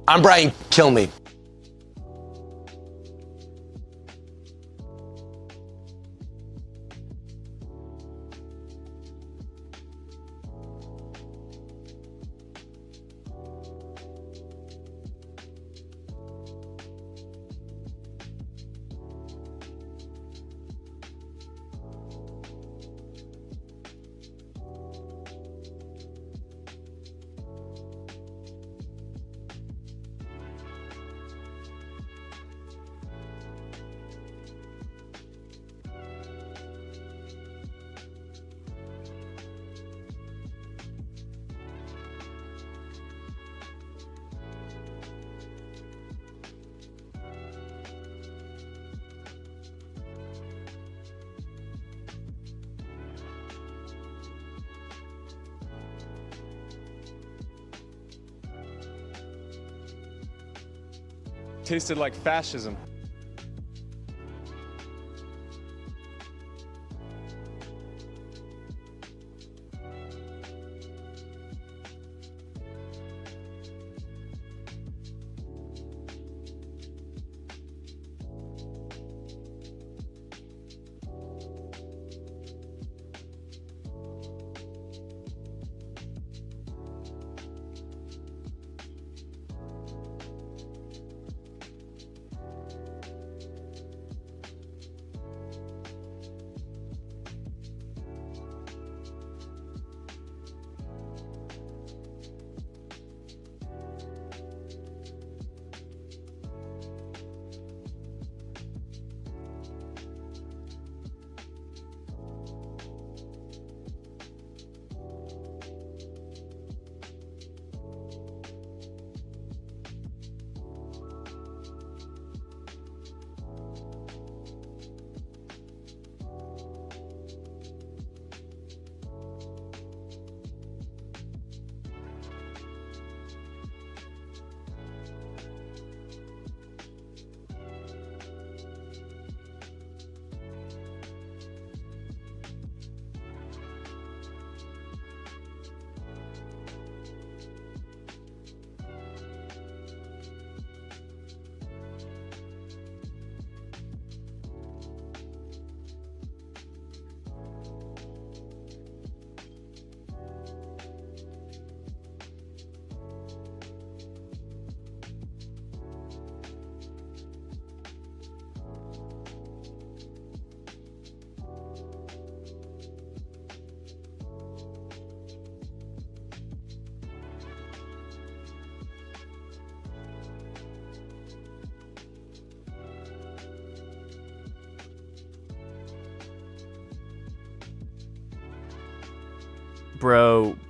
I'm Brian Kilmeade. Tasted like fascism.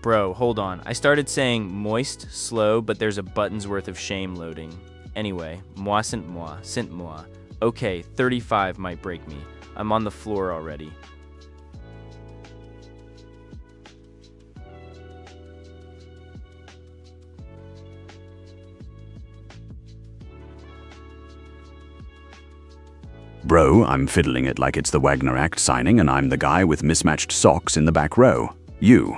Bro, hold on. I started saying moist, slow, but there's a button's worth of shame loading. Anyway, moi sent moi, sent moi. Okay, 35 might break me. I'm on the floor already. Bro, I'm fiddling it like it's the Wagner Act signing and I'm the guy with mismatched socks in the back row. You.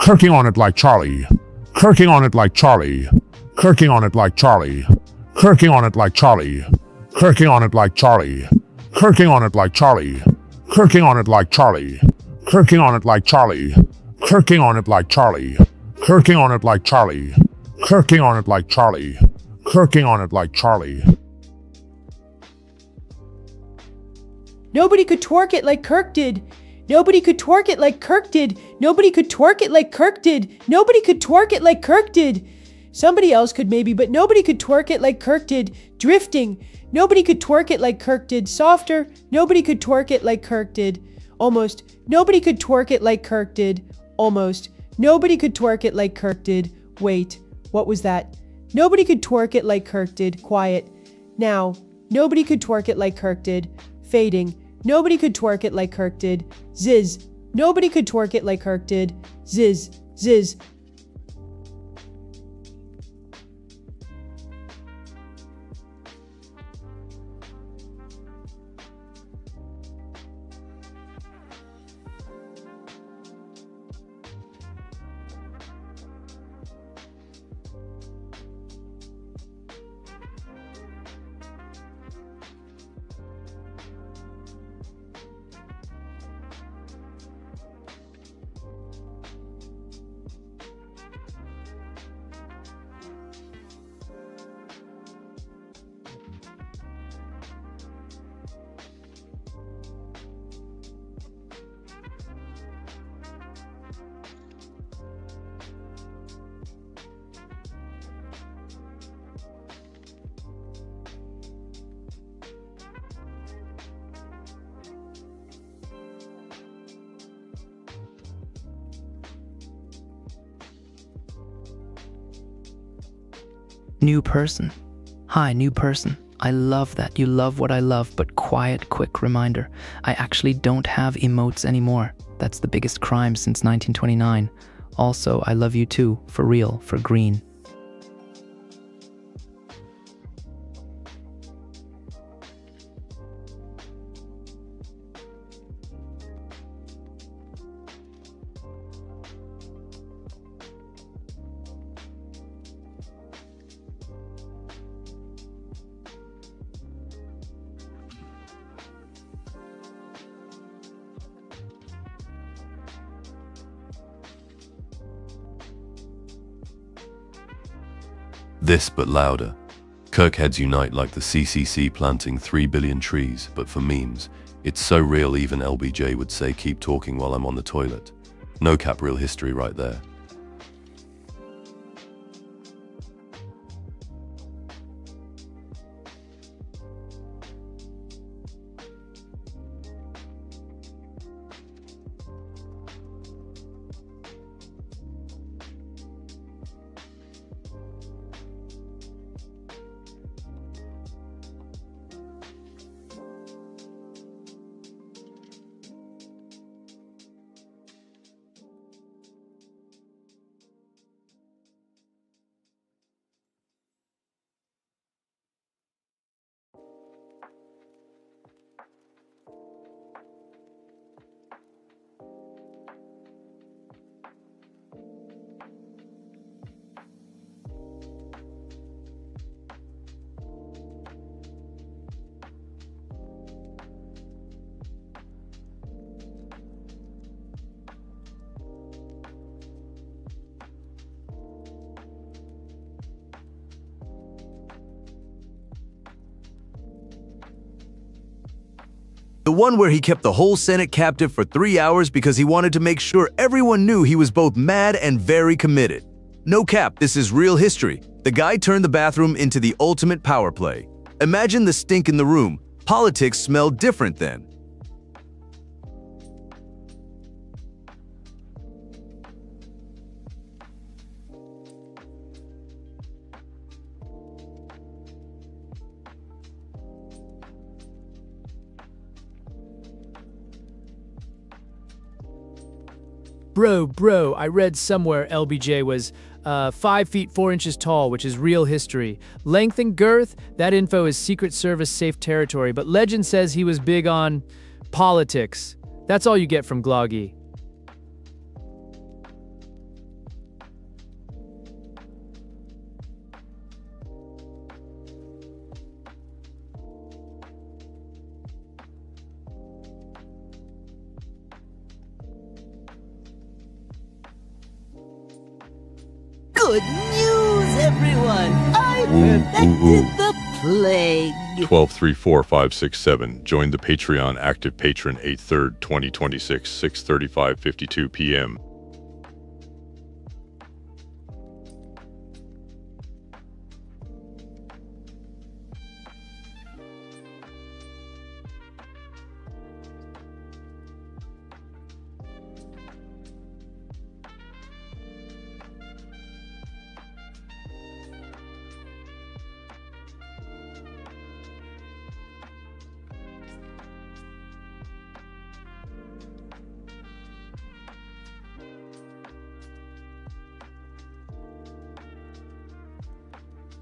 Kirking on it like Charlie. Kirking on it like Charlie. Kirking on it like Charlie. Kirking on it like Charlie. Kirking on it like Charlie. Kirking on it like Charlie. Kirking on it like Charlie. Kirking on it like Charlie. Kirking on it like Charlie. Kirking on it like Charlie. Kirking on it like Charlie. Kirking on it like Charlie. Nobody could twerk it like Kirk did. Nobody could twerk it like Kirk did. Nobody could twerk it like Kirk did. Nobody could twerk it like Kirk did. Somebody else could maybe, but nobody could twerk it like Kirk did. Drifting. Nobody could twerk it like Kirk did. Softer. Nobody could twerk it like Kirk did. Almost. Nobody could twerk it like Kirk did. Almost. Nobody could twerk it like Kirk did. Wait. What was that? Nobody could twerk it like Kirk did. Quiet. Now. Nobody could twerk it like Kirk did. Fading. Nobody could twerk it like Kirk did. Ziz. Nobody could twerk it like Kirk did. Ziz. Ziz. New person. Hi, new person. I love that you love what I love, but quiet, quick reminder. I actually don't have emotes anymore. That's the biggest crime since 1929. Also, I love you too, for real, for green. This but louder. Kirkheads unite like the CCC planting 3 billion trees, but for memes. It's so real even LBJ would say keep talking while I'm on the toilet. No cap, real history right there. The one where he kept the whole Senate captive for 3 hours because he wanted to make sure everyone knew he was both mad and very committed. No cap, this is real history. The guy turned the bathroom into the ultimate power play. Imagine the stink in the room. Politics smelled different then. Bro, I read somewhere LBJ was 5 feet 4 inches tall, which is real history. Length and girth, that info is Secret Service safe territory, but legend says he was big on politics. That's all you get from Gloggy. Good news, everyone! I perfected the plague. 1234567. Join the Patreon active patron 8/3, 2026, 6:35:52 p.m.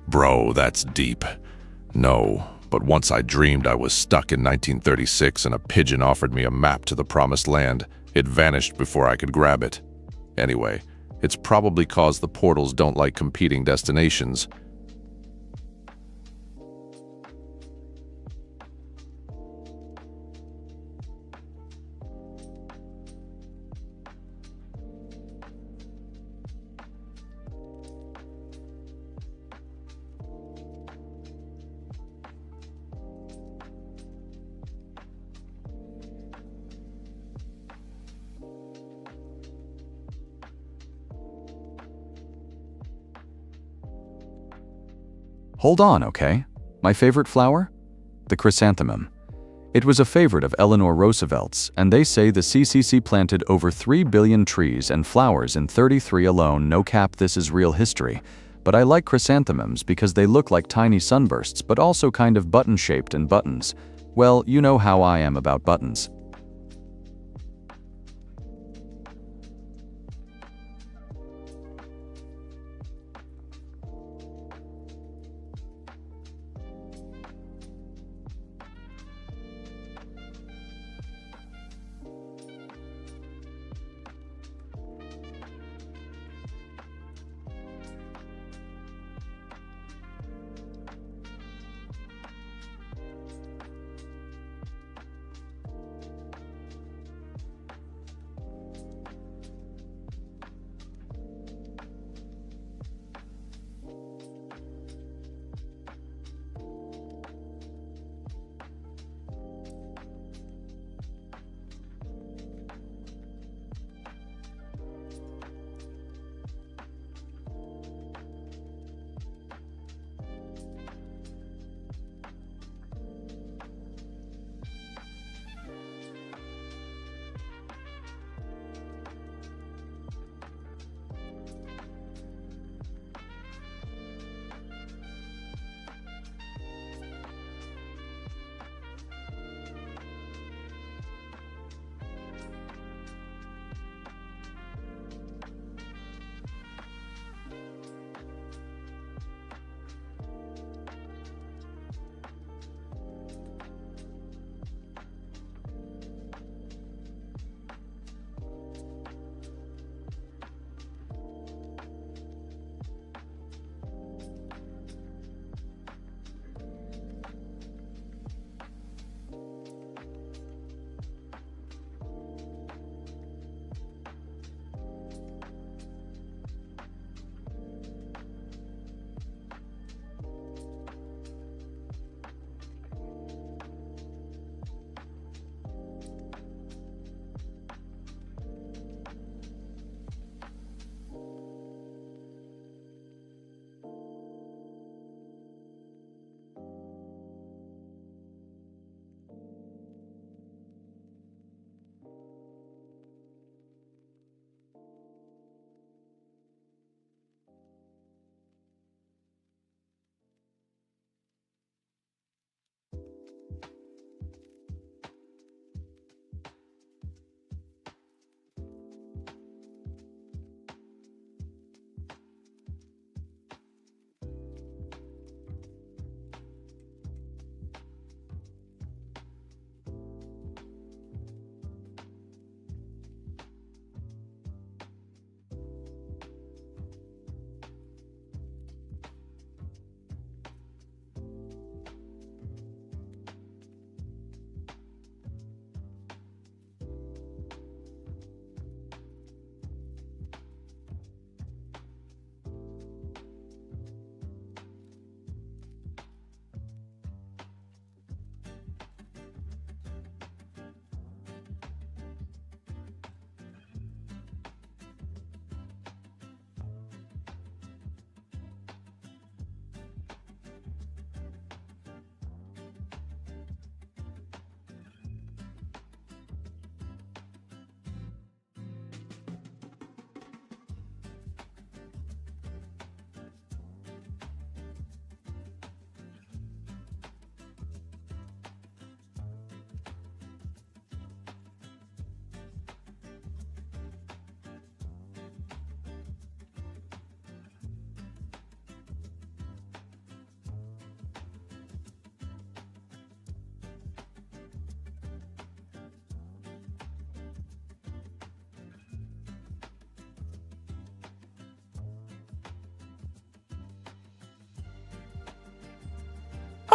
Bro, that's deep. No, but once I dreamed I was stuck in 1936 and a pigeon offered me a map to the promised land. It vanished before I could grab it. Anyway, it's probably cause the portals don't like competing destinations. Hold on, okay? My favorite flower? The chrysanthemum. It was a favorite of Eleanor Roosevelt's, and they say the CCC planted over 3 billion trees and flowers in 33 alone. No cap, this is real history. But I like chrysanthemums because they look like tiny sunbursts, but also kind of button-shaped and buttons. Well, you know how I am about buttons.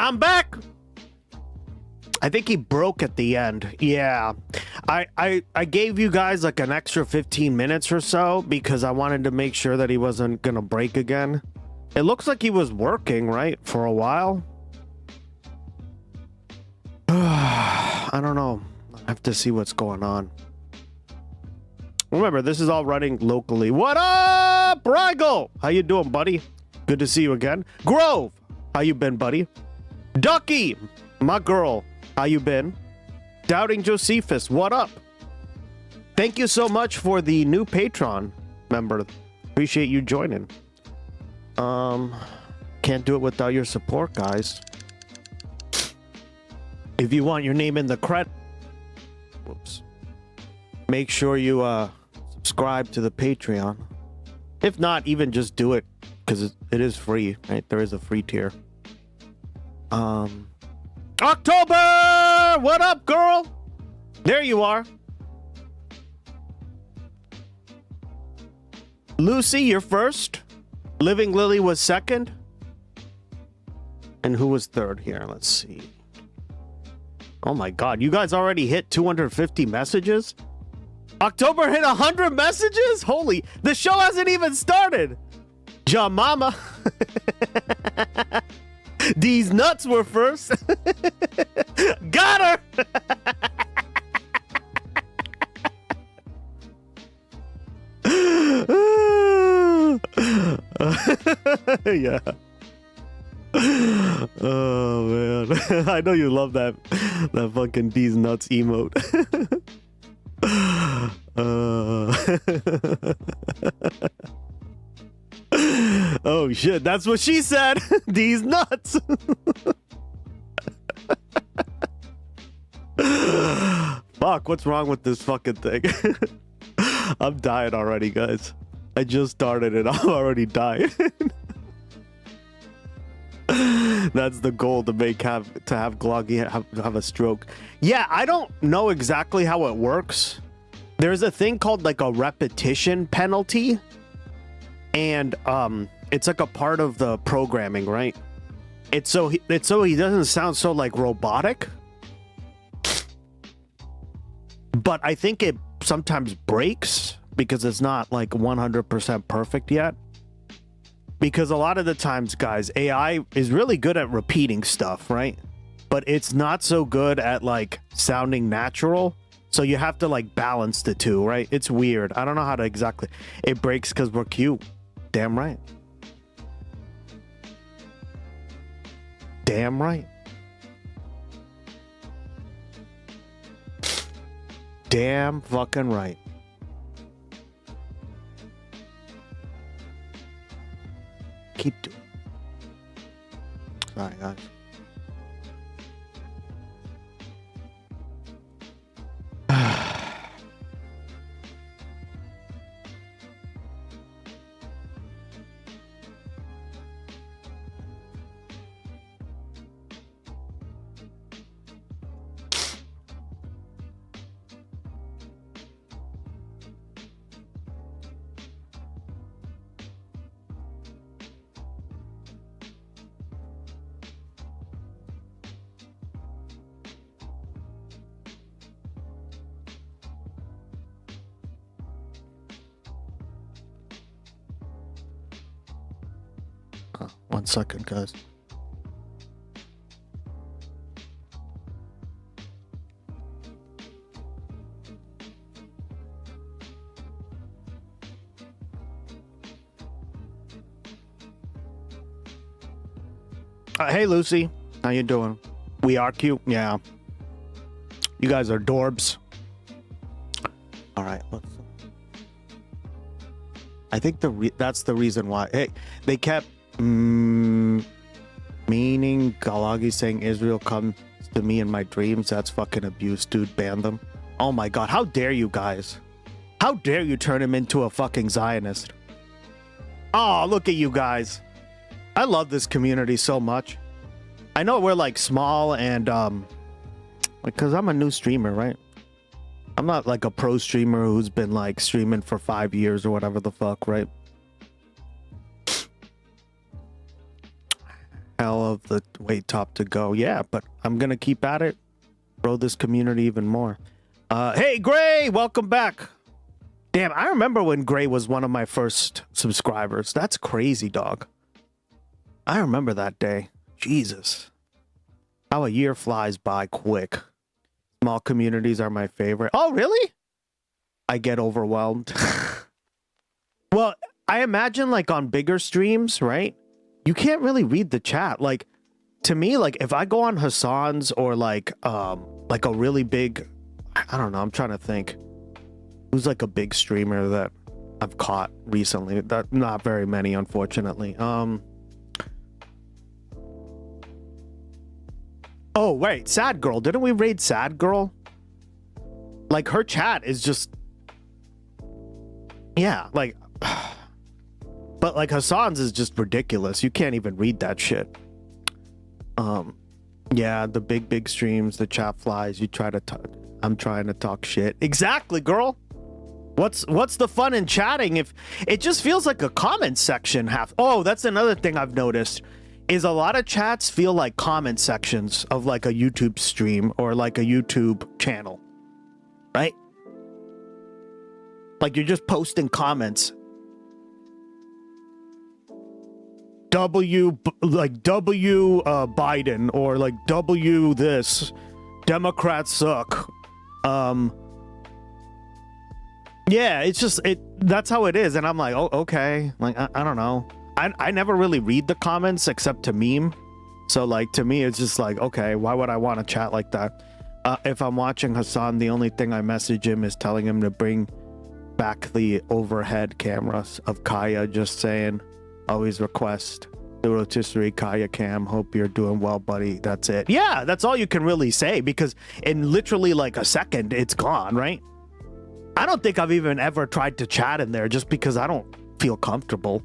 I'm back. I think he broke at the end. Yeah. I gave you guys like an extra 15 minutes or so because I wanted to make sure that he wasn't gonna break again. It looks like he was working, right, for a while. I don't know. I have to see what's going on. Remember, this is all running locally. What up, Rigel? How you doing, buddy? Good to see you again. Grove, how you been, buddy? Ducky, my girl, how you been? Doubting Josephus, what up? Thank you so much for the new Patreon member. Appreciate you joining. Can't do it without your support, guys. If you want your name in the credit, whoops, make sure you subscribe to the Patreon. If not, even just do it because it is free, right? There is a free tier. October, what up, girl? There you are. Lucy, you're first. Living Lily was second. And who was third here? Let's see. Oh my God, you guys already hit 250 messages? October hit 100 messages? Holy, the show hasn't even started. Ja Mama. These nuts were first. Got her. Yeah. Oh man, I know you love that fucking D's nuts emote. Oh shit, that's what she said. D's nuts. Fuck, what's wrong with this fucking thing? I'm dying already, guys. I just started it. I'm already dying. That's the goal, to have Gloggy have a stroke. Yeah, I don't know exactly how it works. There's a thing called like a repetition penalty, and it's like a part of the programming, right? It's so he doesn't sound so like robotic. But I think it sometimes breaks because it's not like 100% perfect yet. Because a lot of the times, guys, AI is really good at repeating stuff, right? But it's not so good at like sounding natural. So you have to like balance the two, right? It's weird. I don't know how to exactly. It breaks because we're cute. Damn right. Damn right. Damn fucking right. Keep doing. Sorry, guys. One second, guys. Hey, Lucy. How you doing? We are cute. Yeah. You guys are dorbs. All right. Let's. I think that's the reason why. Hey, they kept meaning Galagi saying Israel comes to me in my dreams. That's fucking abuse, dude. Ban them. Oh my God. How dare you guys? How dare you turn him into a fucking Zionist? Oh, look at you guys. I love this community so much. I know we're like small and because I'm a new streamer, right? I'm not like a pro streamer who's been like streaming for 5 years or whatever the fuck, right? hell of the way top to go. Yeah, but I'm gonna keep at it. Grow this community even more. Hey, Gray, welcome back. Damn, I remember when Gray was one of my first subscribers. That's crazy, dog. I remember that day. Jesus. How a year flies by quick. Small communities are my favorite. Oh, really? I get overwhelmed. Well, I imagine like on bigger streams, right? You can't really read the chat. Like, to me, like if I go on Hassan's or like a really big, I don't know, I'm trying to think. Who's like a big streamer that I've caught recently? That not very many, unfortunately. Oh, wait, Sad Girl. Didn't we raid Sad Girl? Like, her chat is just... Yeah, like... But, like, Hassan's is just ridiculous. You can't even read that shit. Yeah, the big streams, the chat flies. You try to... I'm trying to talk shit. Exactly, girl! What's the fun in chatting if... It just feels like a comment section half... Oh, that's another thing I've noticed. Is a lot of chats feel like comment sections of like a YouTube stream or like a YouTube channel, right? Like you're just posting comments. W Biden or like W this, Democrats suck. Yeah, it's just that's how it is, and I'm like, oh, okay, like I don't know. I never really read the comments except to meme. So like to me, it's just like, okay, why would I want to chat like that? If I'm watching Hassan, the only thing I message him is telling him to bring back the overhead cameras of Kaya, just saying, always request the rotisserie Kaya cam. Hope you're doing well, buddy. That's it. Yeah, that's all you can really say because in literally like a second, it's gone, right? I don't think I've even ever tried to chat in there just because I don't feel comfortable.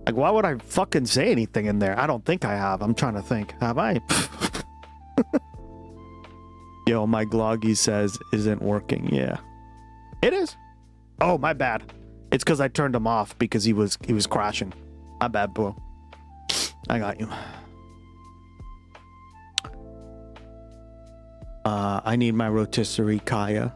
Like, why would I fucking say anything in there? I don't think I have. I'm trying to think. Have I? Yo, my Gloggy says isn't working. Yeah. It is. Oh, my bad. It's because I turned him off because he was crashing. My bad, bro. I got you. I need my rotisserie Kaya.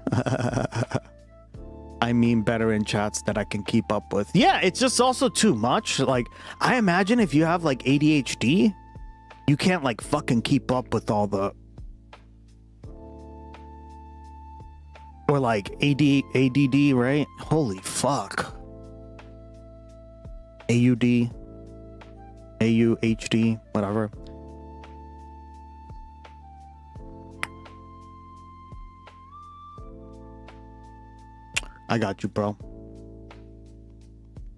I mean better in chats that I can keep up with. Yeah, it's just also too much. Like, I imagine if you have like ADHD, you can't like fucking keep up with all the... Or like ADD, right? Holy fuck. AUD, AUHD, whatever. I got you, bro.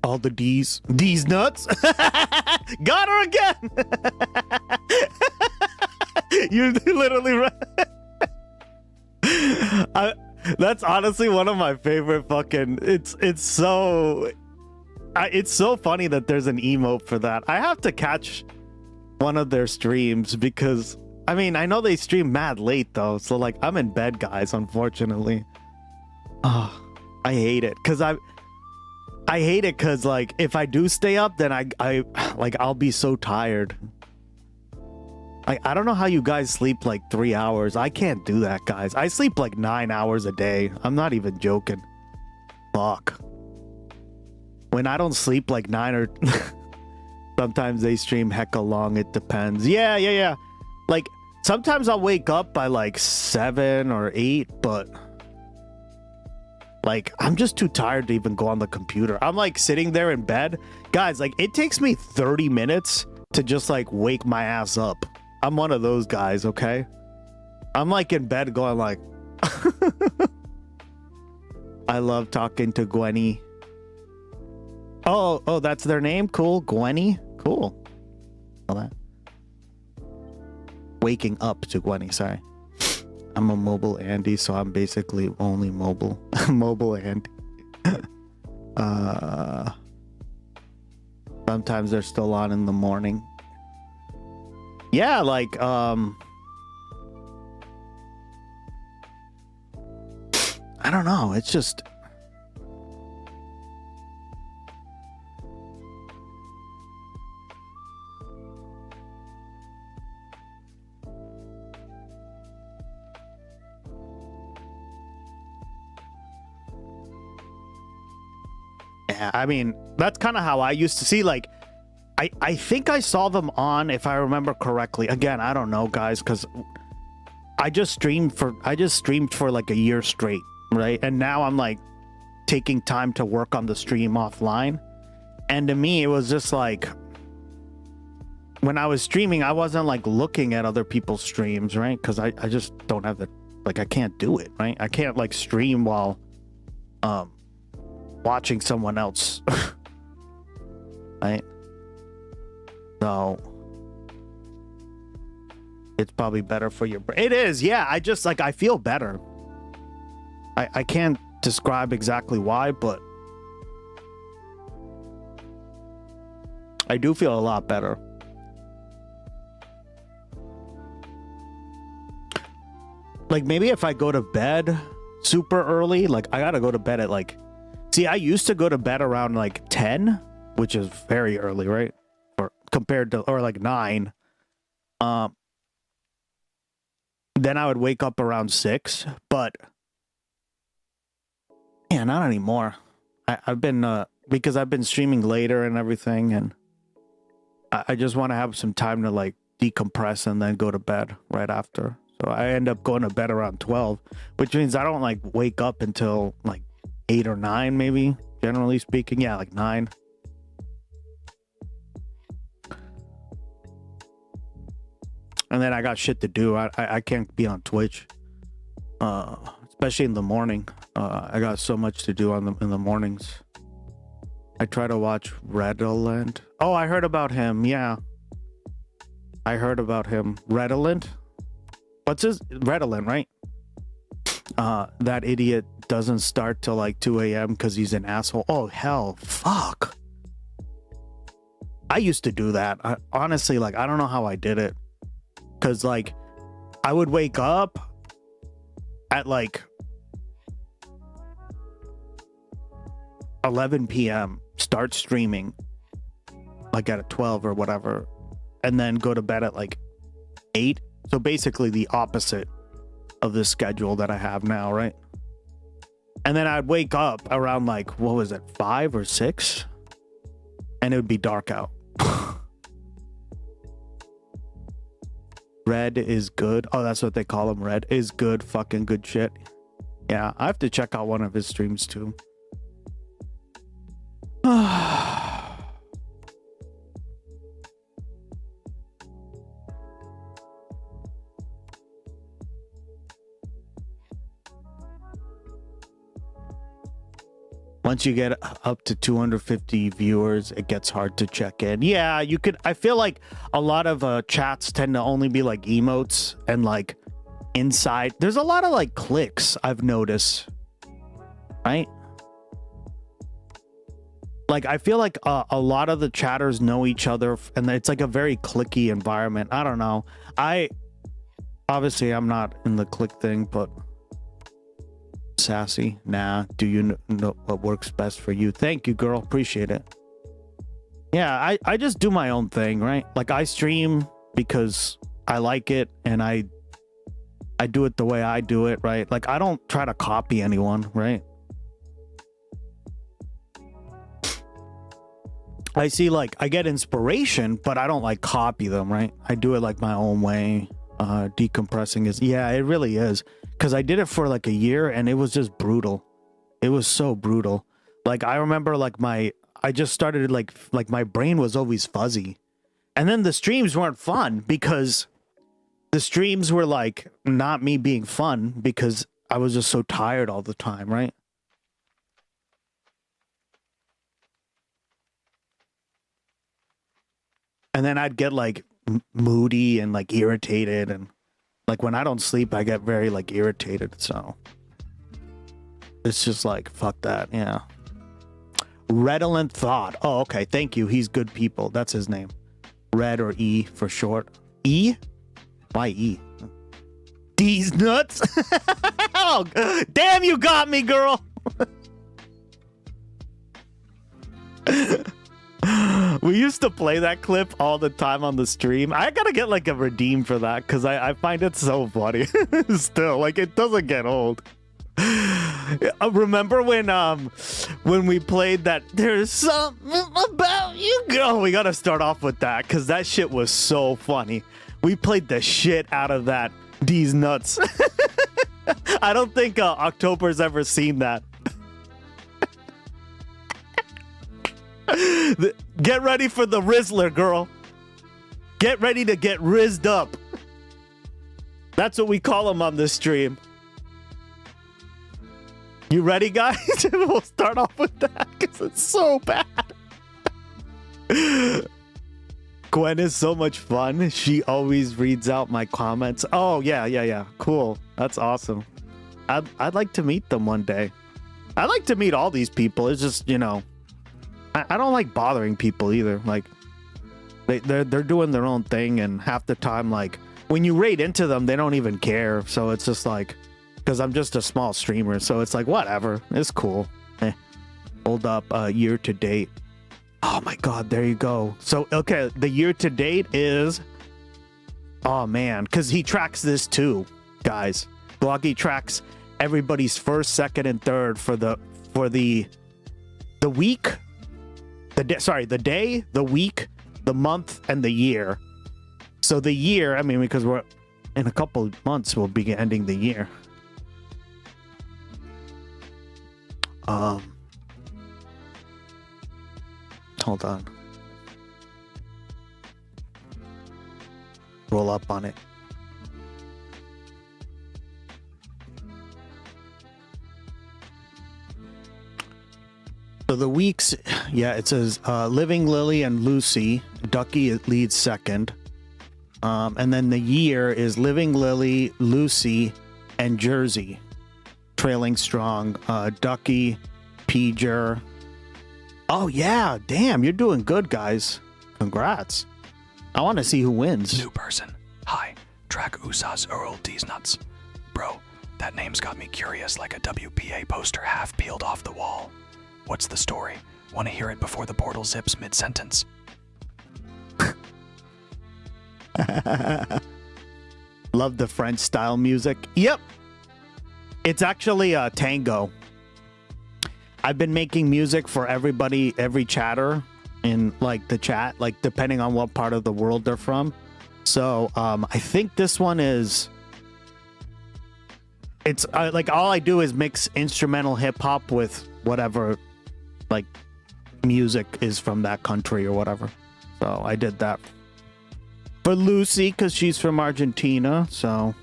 All the D's. D's nuts? Got her again! You literally that's honestly one of my favorite fucking... It's so funny that there's an emote for that. I have to catch one of their streams because... I mean, I know they stream mad late, though. So, like, I'm in bed, guys, unfortunately. Oh... I hate it because I hate it because like if I do stay up then I'll be so tired. Like I don't know how you guys sleep like 3 hours. I can't do that, guys. I sleep like 9 hours a day. I'm not even joking. Fuck. When I don't sleep like 9 or sometimes they stream hecka long. It depends. Yeah. Like sometimes I'll wake up by like 7 or 8, but like, I'm just too tired to even go on the computer. I'm like sitting there in bed. Guys, like it takes me 30 minutes to just like wake my ass up. I'm one of those guys, okay? I'm like in bed going like... I love talking to Gwenny. Oh, that's their name? Cool. Gwenny? Cool. All that. Waking up to Gwenny, sorry. I'm a mobile Andy, so I'm basically only mobile. Mobile Andy. Sometimes they're still on in the morning. Yeah, like, I don't know. It's just... Yeah, I mean, that's kind of how I used to see, like, I think I saw them on, if I remember correctly. Again, I don't know, guys, because I just streamed for like a year straight, right? And now I'm like taking time to work on the stream offline. And to me, it was just like, when I was streaming, I wasn't like looking at other people's streams, right? Because I just don't have the, like, I can't do it, right? I can't like stream while watching someone else, right? So it's probably better for your brain. It is, yeah. I just like, I feel better. I can't describe exactly why, but I do feel a lot better. Like, maybe if I go to bed super early, like, I gotta go to bed at like, see, I used to go to bed around like 10, which is very early, right? Or compared to, or like 9. Then I would wake up around 6, but yeah, not anymore. I've been, because I've been streaming later and everything, and I just want to have some time to like decompress and then go to bed right after. So I end up going to bed around 12, which means I don't like wake up until like 8 or 9, maybe, generally speaking. Yeah, like 9. And then I got shit to do. I can't be on Twitch, especially in the morning. I got so much to do in the mornings. I try to watch Redolent. Oh, I heard about him. Yeah, I heard about him. Redolent. What's his Redolent, right? That idiot doesn't start till like 2 a.m. because he's an asshole. Oh hell, fuck. I used to do that. Honestly, like, I don't know how I did it. Cause like, I would wake up at like 11 p.m., start streaming like at 12 or whatever, and then go to bed at like 8. So basically the opposite of the schedule that I have now, right? And then I'd wake up around like, what was it, 5 or 6? And it would be dark out. Red is good. Oh, that's what they call him. Red is good. Fucking good shit. Yeah, I have to check out one of his streams too. Once you get up to 250 viewers, it gets hard to check in. Yeah, you could. I feel like a lot of chats tend to only be like emotes and like inside. There's a lot of like clicks I've noticed, right? Like, I feel like a lot of the chatters know each other, and it's like a very clicky environment. I don't know. Obviously I'm not in the click thing, but sassy. Nah, do you know what works best for you? Thank you, girl. Appreciate it. Yeah, I just do my own thing, right? Like, I stream because I like it, and I do it the way I do it, right? Like, I don't try to copy anyone, right? I see, like, I get inspiration, but I don't like copy them, right? I do it like my own way. Decompressing is, yeah, it really is. Because I did it for like a year, and it was just brutal. It was so brutal. Like, I remember like I just started like my brain was always fuzzy. And then the streams weren't fun because the streams were like not me being fun because I was just so tired all the time, right? And then I'd get like moody and like irritated, and like when I don't sleep, I get very like irritated. So it's just like, fuck that. Yeah. Redolent Thought. Oh, okay. Thank you. He's good people. That's his name. Red, or E for short. E? Why E? D's nuts. Oh, damn, you got me, girl. We used to play that clip all the time on the stream. I gotta get like a redeem for that because I find it so funny. Still, like, it doesn't get old. Remember when we played that there's something about you? Oh, we gotta start off with that because that shit was so funny. We played the shit out of that. These nuts. I don't think October's ever seen that. Get ready for the Rizzler, girl. Get ready to get rizzed up. That's what we call them on this stream. You ready, guys? We'll start off with that because it's so bad. Gwen is so much fun. She always reads out my comments. Oh, yeah. Cool. That's awesome. I'd like to meet them one day. I like to meet all these people. It's just, you know, I don't like bothering people either. Like, they're doing their own thing, and half the time, like, when you raid into them, they don't even care. So it's just like, because I'm just a small streamer, so it's like, whatever. It's cool. Hold up, year to date. Oh my god, there you go. So, okay, the year to date is... Oh man, because he tracks this too, guys. Bloggy tracks everybody's first, second, and third for the week, the day, the week, the month, and the year. So the year, I mean, because we're in a couple of months, we'll be ending the year. Hold on. Roll up on it. So the weeks, yeah, it says Living Lily and Lucy. Ducky leads second. And then the year is Living Lily, Lucy, and Jersey. Trailing strong. Ducky, Peger. Oh, yeah. Damn, you're doing good, guys. Congrats. I want to see who wins. New person. Hi. Track Usas Earl D's nuts. Bro, that name's got me curious like a WPA poster half peeled off the wall. What's the story? Want to hear it before the portal zips mid-sentence? Love the French style music. Yep. It's actually a tango. I've been making music for everybody, every chatter in like the chat, like depending on what part of the world they're from. So I think this one is... It's like all I do is mix instrumental hip hop with whatever like music is from that country or whatever. So I did that for Lucy because she's from Argentina. So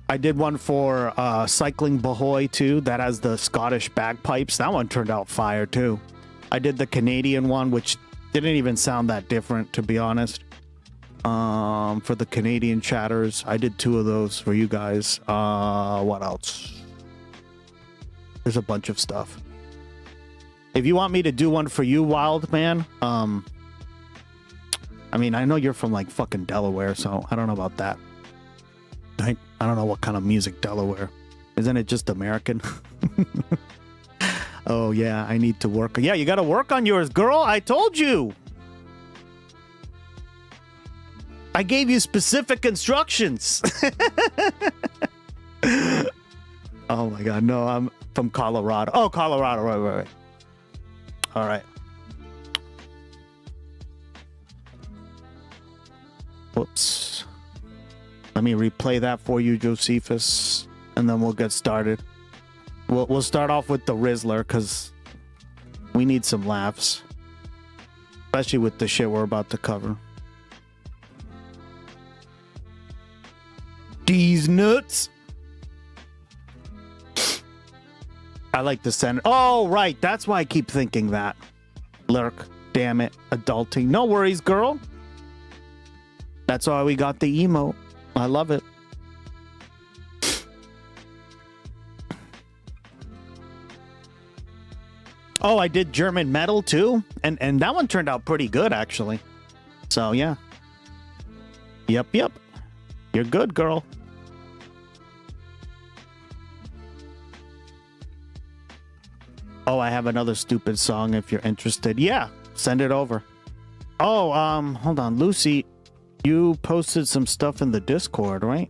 I did one for Cycling Bahoy too. That has the Scottish bagpipes. That one turned out fire too. I did the Canadian one, which didn't even sound that different, to be honest. For the Canadian chatters, I did 2 of those for you guys. What else? There's a bunch of stuff. If you want me to do one for you, Wild Man, I mean, I know you're from like fucking Delaware, so I don't know about that. I don't know what kind of music Delaware. Isn't it just American? Oh yeah, I need to work. Yeah, you got to work on yours, girl. I told you. I gave you specific instructions. Oh my god, no, I'm from Colorado. Oh, Colorado, right. All right. Whoops. Let me replay that for you, Josephus, and then we'll get started. We'll start off with the Rizzler, because we need some laughs. Especially with the shit we're about to cover. These nuts. I like the center. Oh, right. That's why I keep thinking that. Lurk. Damn it. Adulting. No worries, girl. That's why we got the emo. I love it. Oh, I did German metal too. And that one turned out pretty good, actually. So, yeah. Yep. You're good, girl. Oh, I have another stupid song if you're interested. Yeah, send it over. Oh, hold on. Lucy, you posted some stuff in the Discord, right?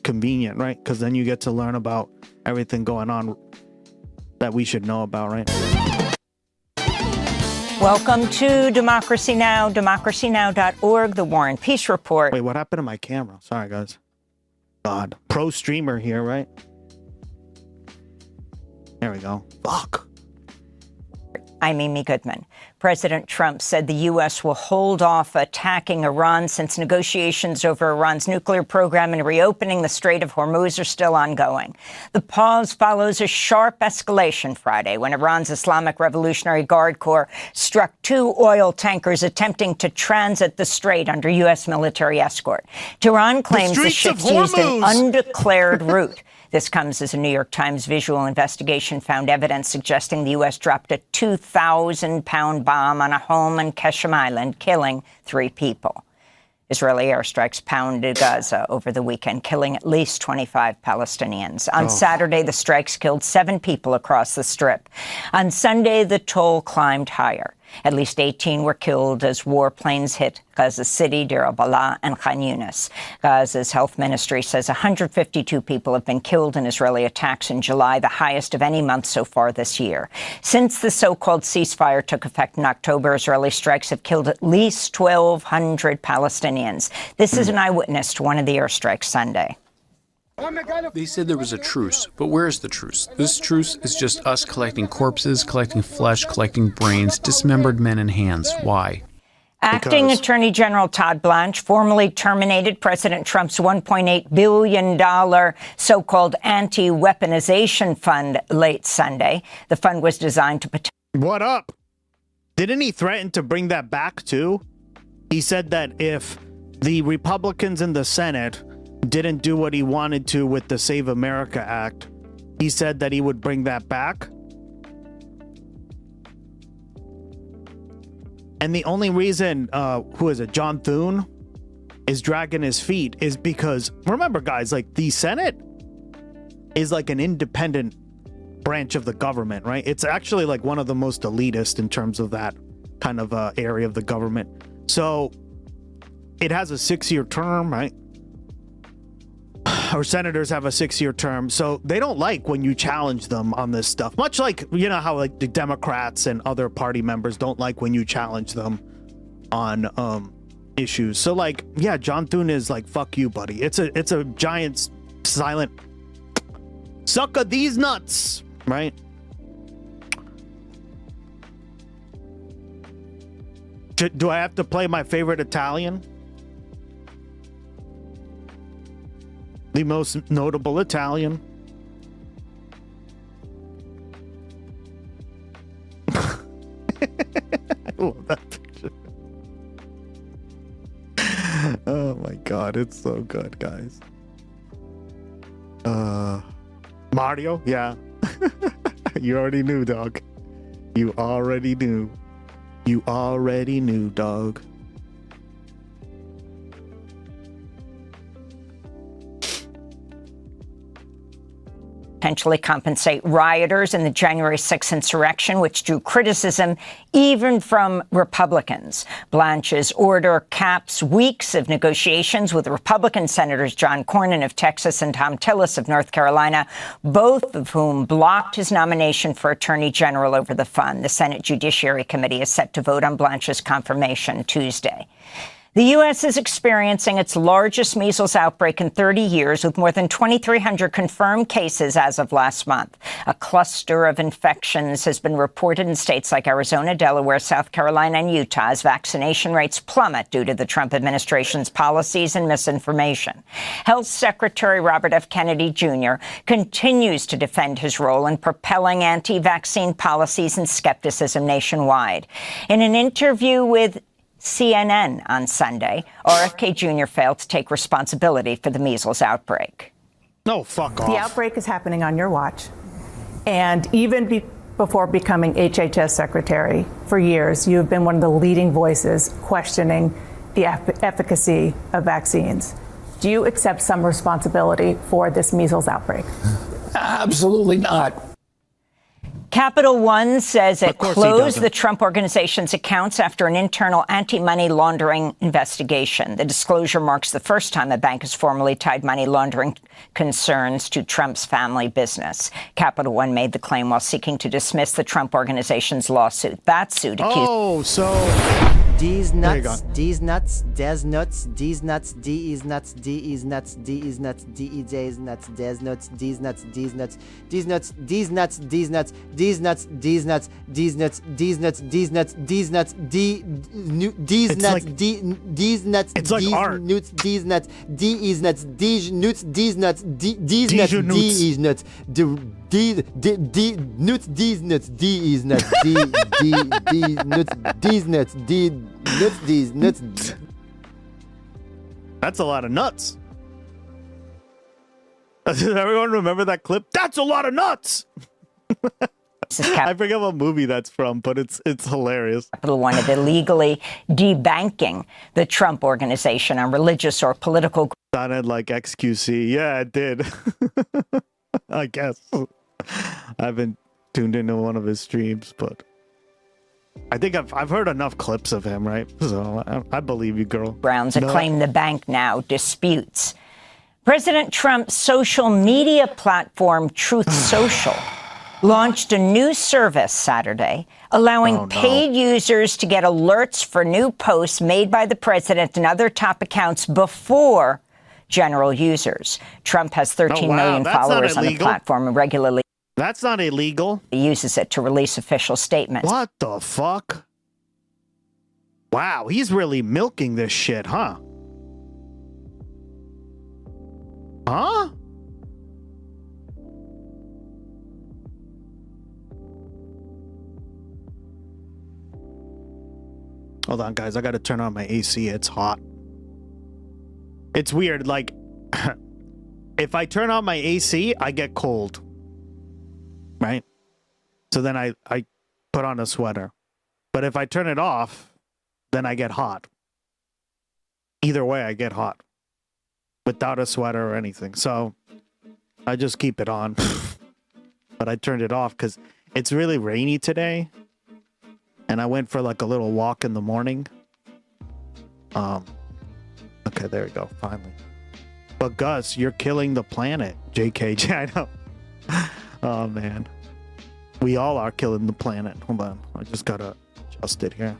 convenient, right? Because then you get to learn about everything going on that we should know about, right? Welcome to Democracy Now!, democracynow.org, the War and Peace Report. Wait, what happened to my camera? Sorry, guys. God. Pro streamer here, right? There we go. Fuck. I'm Amy Goodman. President Trump said the U.S. will hold off attacking Iran since negotiations over Iran's nuclear program and reopening the Strait of Hormuz are still ongoing. The pause follows a sharp escalation Friday when Iran's Islamic Revolutionary Guard Corps struck 2 oil tankers attempting to transit the strait under U.S. military escort. Tehran claims the ships used an undeclared route. This comes as a New York Times visual investigation found evidence suggesting the U.S. dropped a 2,000-pound bomb on a home on Keshem Island, killing 3 people. Israeli airstrikes pounded Gaza over the weekend, killing at least 25 Palestinians. On Saturday, the strikes killed 7 people across the Strip. On Sunday, the toll climbed higher. At least 18 were killed as warplanes hit Gaza City, Deir al-Balah, and Khan Yunis. Gaza's health ministry says 152 people have been killed in Israeli attacks in July, the highest of any month so far this year. Since the so-called ceasefire took effect in October, Israeli strikes have killed at least 1,200 Palestinians. This is an eyewitness to one of the airstrikes Sunday. They said there was a truce, but where is the truce? This truce is just us collecting corpses, collecting flesh, collecting brains, dismembered men and hands. Why? Acting Attorney General Todd Blanche formally terminated President Trump's $1.8 billion so-called anti-weaponization fund late Sunday. The fund was designed to protect... What up? Didn't he threaten to bring that back too? He said that if the Republicans in the Senate didn't do what he wanted to with the Save America Act, he said that he would bring that back. And the only reason, who is it, John Thune, is dragging his feet is because, remember guys, like the Senate is like an independent branch of the government, right? It's actually like one of the most elitist in terms of that kind of area of the government. So it has a 6-year term, right? Or senators have a 6-year term, so they don't like when you challenge them on this stuff. Much like, you know, how like the Democrats and other party members don't like when you challenge them on issues. So like, yeah, John Thune is like, fuck you, buddy. It's a giant silent sucker these nuts, right? Do I have to play my favorite Italian? The most notable Italian. I love that picture. Oh my god, it's so good, guys. Mario? Yeah. You already knew, dog. You already knew. You already knew, dog. Potentially compensate rioters in the January 6th insurrection, which drew criticism even from Republicans. Blanche's order caps weeks of negotiations with Republican Senators John Cornyn of Texas and Thom Tillis of North Carolina, both of whom blocked his nomination for Attorney General over the fund. The Senate Judiciary Committee is set to vote on Blanche's confirmation Tuesday. The U.S. is experiencing its largest measles outbreak in 30 years, with more than 2,300 confirmed cases as of last month. A cluster of infections has been reported in states like Arizona, Delaware, South Carolina, and Utah as vaccination rates plummet due to the Trump administration's policies and misinformation. Health Secretary Robert F. Kennedy Jr. continues to defend his role in propelling anti-vaccine policies and skepticism nationwide. In an interview with CNN on Sunday, RFK Jr. failed to take responsibility for the measles outbreak. No, fuck off. The outbreak is happening on your watch. And even before becoming HHS secretary for years, you have been one of the leading voices questioning the efficacy of vaccines. Do you accept some responsibility for this measles outbreak? Absolutely not. Capital One says it course he closed doesn't. the Trump Organization's accounts after an internal anti-money laundering investigation. The disclosure marks the first time a bank has formally tied money laundering concerns to Trump's family business. Capital One made the claim while seeking to dismiss the Trump Organization's lawsuit. That suit accused... Oh, so... D's There you nuts, go. D's nuts, Des nuts, D's nuts, D is nuts, D is nuts, D is nuts, D E J is nuts, Des nuts, D's nuts, D's nuts, D's nuts, D's nuts, D's nuts, D's nuts, D's nuts, D's nuts, D's nuts, D's nuts, D's nuts, D D's nuts, D D's nuts, It's like art. nuts, D's nuts, D is nuts, D's nuts, D's nuts, D's nuts, D's D is nuts, D nuts, D's nuts, D is nuts, D nuts, D's nuts, D nuts, D's nuts. That's a lot of nuts. Does everyone remember that clip? That's a lot of nuts. I forget what movie that's from, but it's hilarious. Capital One of illegally debanking the Trump Organization on religious or political... Sounded like XQC. Yeah, it did. I guess. I haven't tuned into one of his streams, but I think I've heard enough clips of him, right? So I believe you, girl. grounds, a claim the bank now disputes. President Trump's social media platform, Truth Social, launched a new service Saturday, allowing paid users to get alerts for new posts made by the president and other top accounts before general users. Trump has 13 million That's not followers on the illegal. platform and regularly That's not illegal. uses it to release official statements. What the fuck? Wow, he's really milking this shit, huh? Huh? Hold on, guys. I gotta turn on my AC. It's hot. It's weird. Like, if I turn on my AC, I get cold. Right? So then I put on a sweater. But if I turn it off, then I get hot. Either way, I get hot. Without a sweater or anything. So I just keep it on. But I turned it off because it's really rainy today. And I went for like a little walk in the morning. Okay, there we go. Finally. But Gus, you're killing the planet. JK, I know. Oh, man. We all are killing the planet. Hold on. I just gotta adjust it here.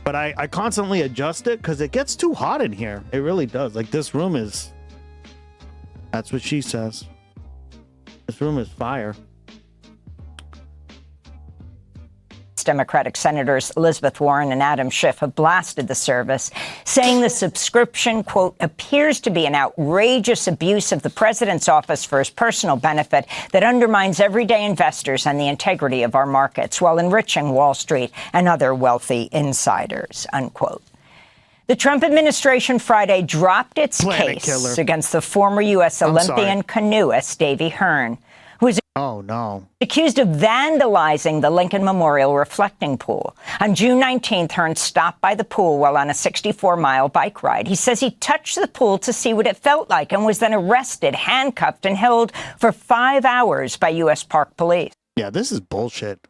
But I constantly adjust it because it gets too hot in here. It really does. Like, this room is... That's what she says. This room is fire. Democratic Senators Elizabeth Warren and Adam Schiff have blasted the service, saying the subscription, quote, appears to be an outrageous abuse of the president's office for his personal benefit that undermines everyday investors and the integrity of our markets while enriching Wall Street and other wealthy insiders, unquote. The Trump administration Friday dropped its case against the former U.S. Olympian canoeist Davy Hearn, who is accused of vandalizing the Lincoln Memorial reflecting pool. On June 19th, Hearn stopped by the pool while on a 64-mile bike ride. He says he touched the pool to see what it felt like and was then arrested, handcuffed, and held for 5 hours by U.S. Park Police. Yeah, this is bullshit.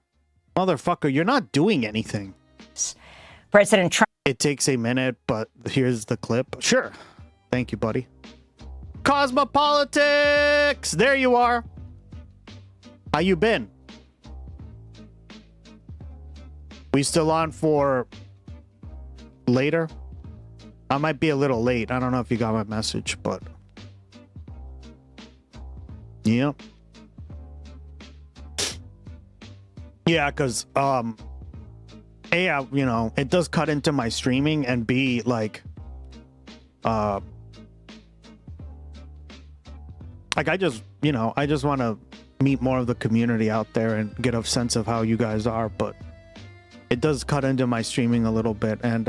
Motherfucker, you're not doing anything. President Trump... It takes a minute, but here's the clip. Sure. Thank you, buddy. Cosmopolitics! There you are. How you been? We still on for later? I might be a little late. I don't know if you got my message, but... Yep. Yeah, because, A, you know, it does cut into my streaming, and B, like, I just, you know, I just want to meet more of the community out there and get a sense of how you guys are, but it does cut into my streaming a little bit, and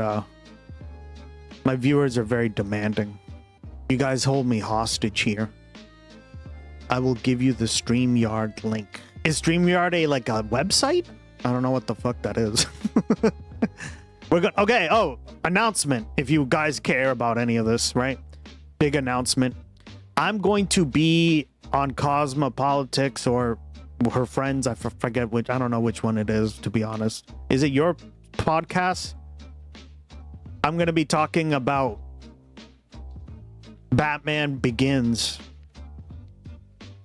my viewers are very demanding. You guys hold me hostage here. I will give you the StreamYard link. Is StreamYard a website? I don't know what the fuck that is. We're good. Okay. Oh, announcement. If you guys care about any of this, right? Big announcement. I'm going to be on Cosmopolitics or her friends. I forget which. I don't know which one it is, to be honest. Is it your podcast? I'm gonna be talking about Batman Begins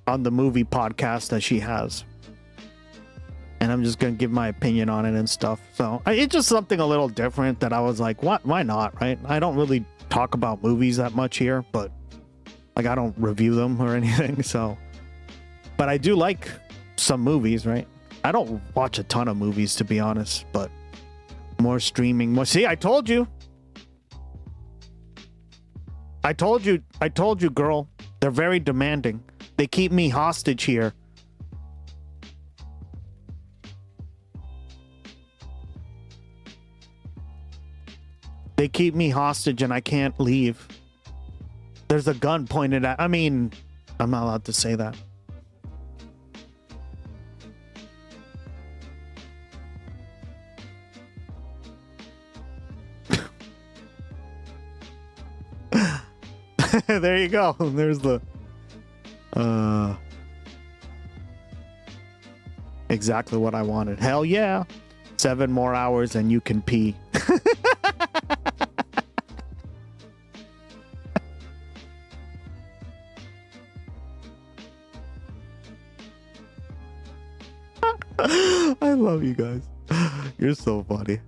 on the movie podcast that she has, and I'm just gonna give my opinion on it and stuff. So it's just something a little different that I was like, what? Why not? Right? I don't really talk about movies that much here, but like I don't review them or anything. So, but I do like some movies, right? I don't watch a ton of movies, to be honest, but more streaming. More. See, I told you. I told you, girl. They're very demanding. They keep me hostage here. They keep me hostage and I can't leave. There's a gun pointed at... I mean, I'm not allowed to say that. There you go. There's the... Exactly what I wanted. Hell yeah. 7 more hours and you can pee. I love you guys. You're so funny.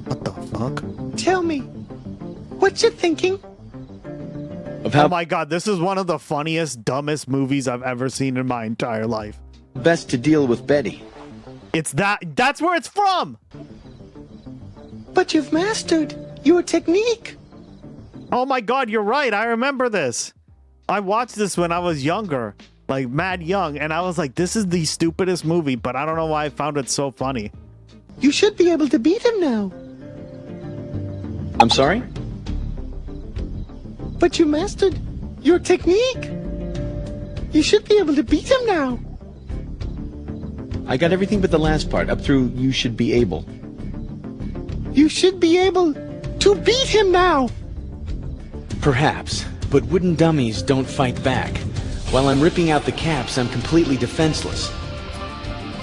What the fuck? Tell me, what you thinking? Oh my god, this is one of the funniest, dumbest movies I've ever seen in my entire life. Best to deal with Betty. It's that's where it's from! But you've mastered your technique. Oh my god, you're right. I remember this. I watched this when I was younger, like mad young, and I was like, this is the stupidest movie, but I don't know why I found it so funny. You should be able to beat him now. I'm sorry? But you mastered your technique. You should be able to beat him now. I got everything but the last part, up through you should be able. You should be able to beat him now. Perhaps, but wooden dummies don't fight back. While I'm ripping out the caps, I'm completely defenseless.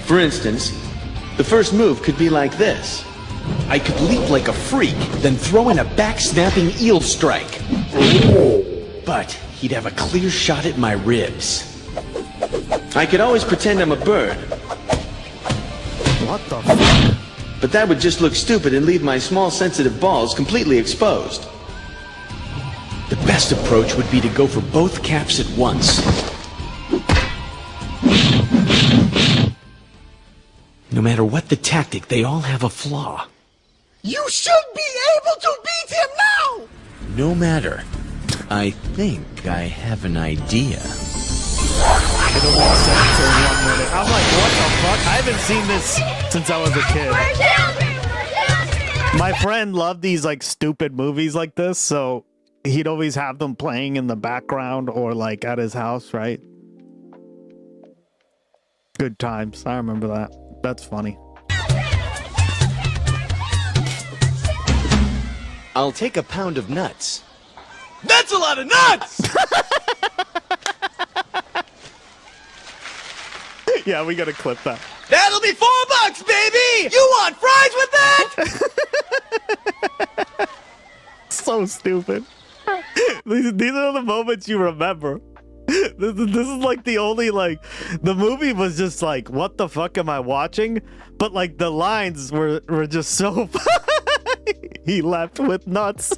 For instance, the first move could be like this. I could leap like a freak, then throw in a back-snapping eel strike. But he'd have a clear shot at my ribs. I could always pretend I'm a bird. What the fuck? But that would just look stupid and leave my small sensitive balls completely exposed. The best approach would be to go for both caps at once. No matter what the tactic, they all have a flaw. You should be able to beat him now! No matter. I think I have an idea. It'll make sense in 1 minute. I'm like, what the fuck? I haven't seen this since I was a kid. My friend loved these like stupid movies like this, so he'd always have them playing in the background or like at his house, right? Good times. I remember that. That's funny. I'll take a pound of nuts. That's a lot of nuts! Yeah, we gotta clip that. That'll be $4, baby! You want fries with that? So stupid. These are the moments you remember. This is like the only, like, the movie was just like, what the fuck am I watching? But like the lines were just so funny. He left with nuts.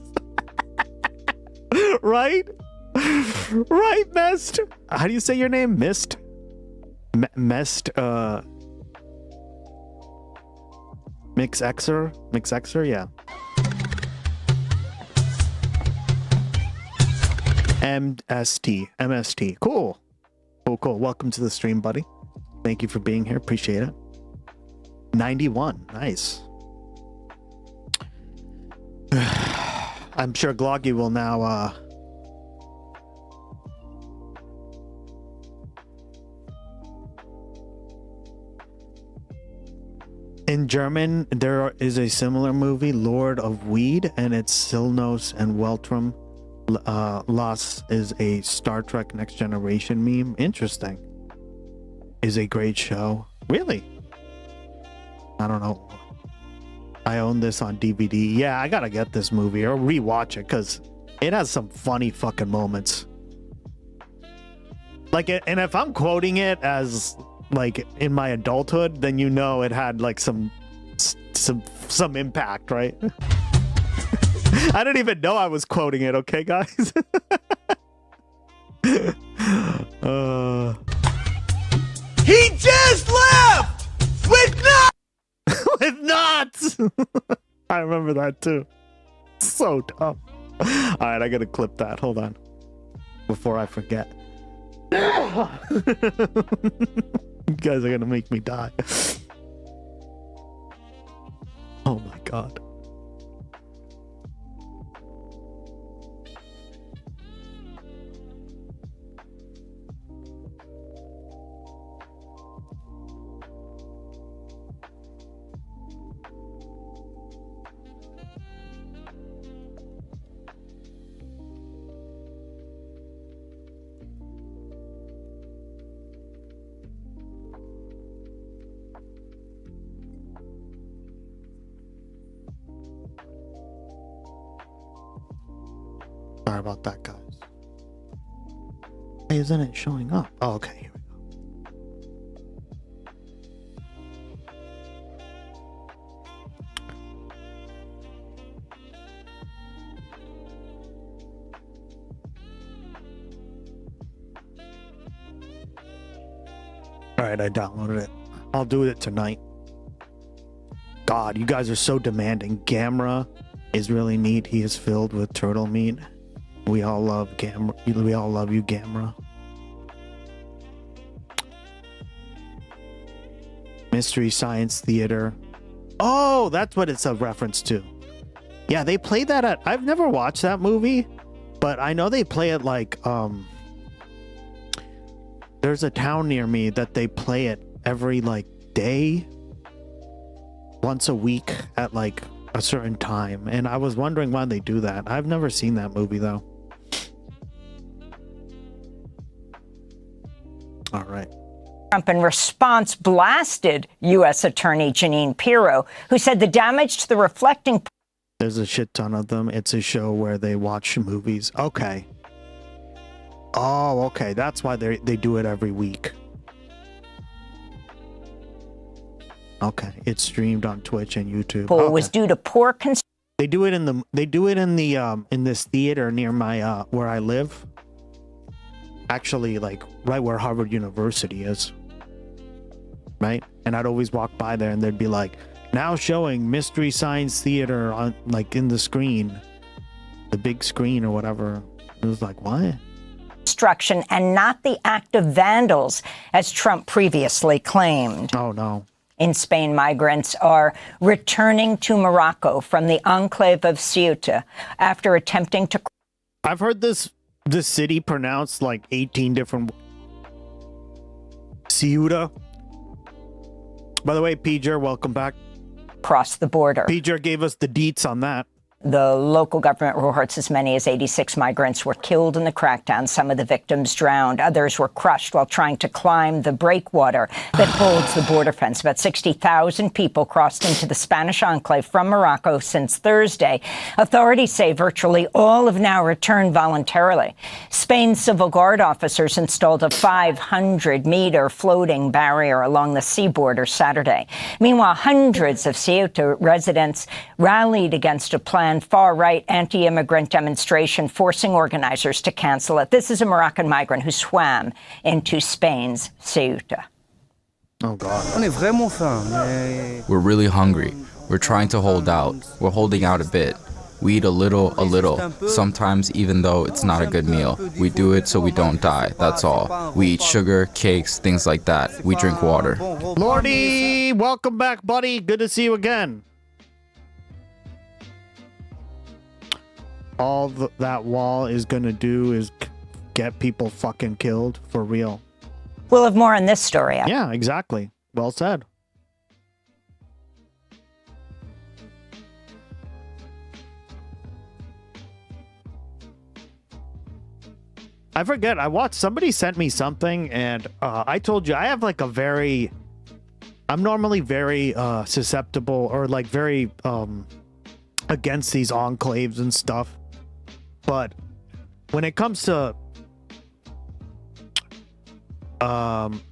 Right? Right, Mist? How do you say your name? Mist? Mist, Mixxer, yeah. MST. Cool. Welcome to the stream, buddy. Thank you for being here. Appreciate it. 91. Nice. I'm sure Gloggy will now, in German, there is a similar movie, Lord of Weed, and it's Silnos and Weltram Lost is a Star Trek Next Generation meme. Interesting. Is a great show. Really? I don't know. I own this on DVD. Yeah, I gotta get this movie or rewatch it because it has some funny fucking moments. Like, and if I'm quoting it as like in my adulthood, then you know it had like some impact, right? I didn't even know I was quoting it. Okay, guys. He just left with nuts. With nuts. I remember that too. So dumb. All right, I gotta clip that. Hold on, before I forget. You guys are gonna make me die. Oh my god. Sorry about that, guys. Hey, isn't it showing up? Oh, okay, here we go. Alright, I downloaded it. I'll do it tonight. God, you guys are so demanding. Gamera is really neat. He is filled with turtle meat. We all love Gamera. We all love you, Gamera. Mystery Science Theater. Oh, that's what it's a reference to. Yeah, they play that at... I've never watched that movie, but I know they play it like... There's a town near me that they play it every, like, day. Once a week at, like, a certain time. And I was wondering why they do that. I've never seen that movie, though. All right. Trump, in response, blasted U.S. Attorney Jeanine Pirro, who said the damage to the reflecting... There's a shit ton of them. It's a show where they watch movies. Okay. Oh, okay. That's why they do it every week. Okay. It's streamed on Twitch and YouTube. Okay. Was due to poor... They do it in this theater near my where I live. Actually, like right where Harvard University is. Right? And I'd always walk by there and they'd be like, now showing Mystery Science Theater on, like, in the screen, the big screen or whatever. It was like, what? Destruction and not the act of vandals, as Trump previously claimed. Oh, no. In Spain, migrants are returning to Morocco from the enclave of Ceuta after attempting to... I've heard this city pronounced like 18 different... Ceuta. By the way, Peter, welcome back. Cross the border. Peter gave us the deets on that. The local government reports as many as 86 migrants were killed in the crackdown. Some of the victims drowned. Others were crushed while trying to climb the breakwater that holds the border fence. About 60,000 people crossed into the Spanish enclave from Morocco since Thursday. Authorities say virtually all have now returned voluntarily. Spain's Civil Guard officers installed a 500-meter floating barrier along the sea border Saturday. Meanwhile, hundreds of Ceuta residents rallied against a planned far-right anti-immigrant demonstration, forcing organizers to cancel it. This is a Moroccan migrant who swam into Spain's Ceuta. Oh, God. We're really hungry. We're trying to hold out. We're holding out a bit. We eat a little, sometimes even though it's not a good meal. We do it so we don't die, that's all. We eat sugar, cakes, things like that. We drink water. Lordy, welcome back, buddy. Good to see you again. All that wall is gonna do is get people fucking killed for real. We'll have more on this story. Yeah, exactly. Well said. I forget. Somebody sent me something, and I told you I have like I'm normally very susceptible or like very against these enclaves and stuff. But when it comes to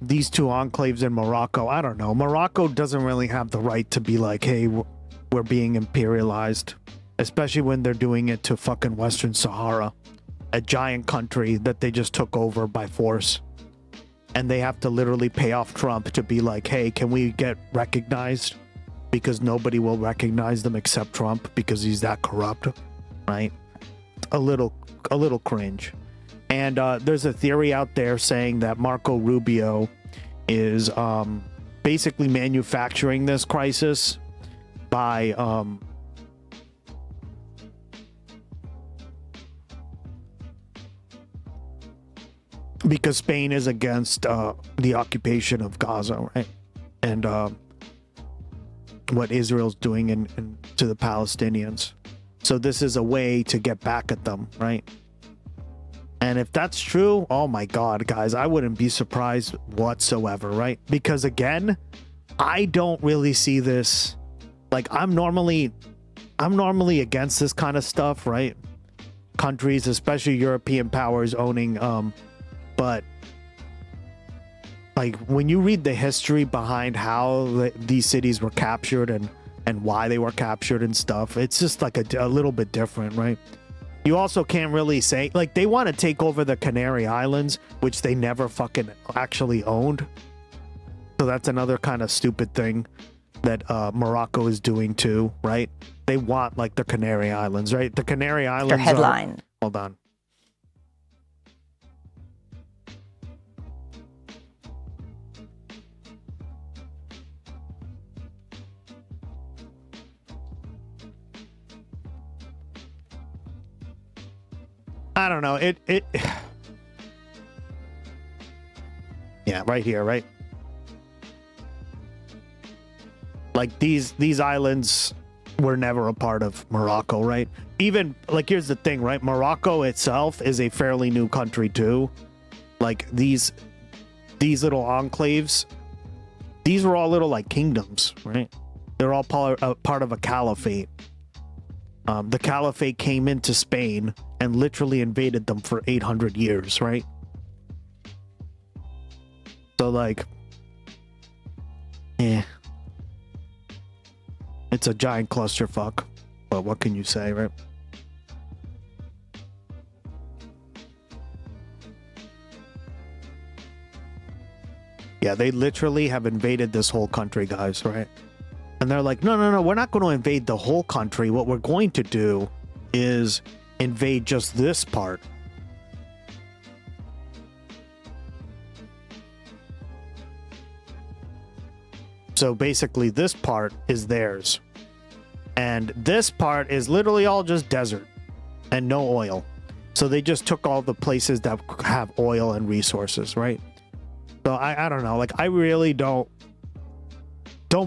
these two enclaves in Morocco, I don't know. Morocco doesn't really have the right to be like, hey, we're being imperialized, especially when they're doing it to fucking Western Sahara, a giant country that they just took over by force. And they have to literally pay off Trump to be like, hey, can we get recognized? Because nobody will recognize them except Trump because he's that corrupt, right? A little cringe. And there's a theory out there saying that Marco Rubio is basically manufacturing this crisis by because Spain is against the occupation of Gaza, right? And what Israel's doing to the Palestinians. So this is a way to get back at them, right? And if that's true, oh my God, guys, I wouldn't be surprised whatsoever, right? Because again, I don't really see this. Like, I'm normally against this kind of stuff, right? Countries, especially European powers owning, but like when you read the history behind how these cities were captured and why they were captured and stuff, it's just like a little bit different, right? You also can't really say, like, they want to take over the Canary Islands, which they never fucking actually owned. So that's another kind of stupid thing that Morocco is doing too, right? They want like the Canary Islands, right? The Canary Islands. Your headline. Hold on. I don't know. It yeah, right here, right? Like these islands were never a part of Morocco, right? Even like here's the thing, right? Morocco itself is a fairly new country too. Like these little enclaves, these were all little like kingdoms, right? They're all part of a caliphate. The caliphate came into Spain and literally invaded them for 800 years, right? So like, yeah, it's a giant clusterfuck, but what can you say, right? Yeah, they literally have invaded this whole country, guys, right? And they're like, no, we're not going to invade the whole country. What we're going to do is invade just this part. So basically this part is theirs. And this part is literally all just desert and no oil. So they just took all the places that have oil and resources, right? So I don't know. Like, I really don't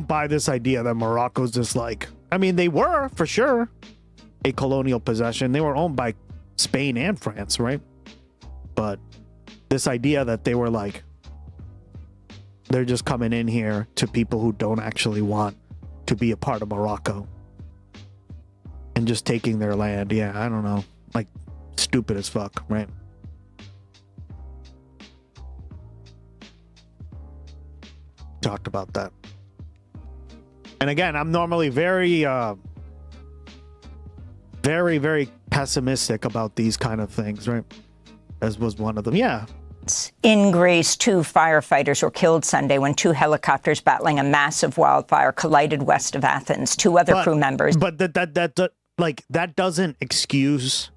buy this idea that Morocco's just like, I mean, they were for sure a colonial possession. They were owned by Spain and France, right? But this idea that they were like, they're just coming in here to people who don't actually want to be a part of Morocco and just taking their land. Yeah, I don't know. Like, stupid as fuck, right? Talked about that. And again, I'm normally very pessimistic about these kind of things, right? As was one of them. Yeah. In Greece, 2 firefighters were killed Sunday when 2 helicopters battling a massive wildfire collided west of Athens. 2 other crew members. But that doesn't excuse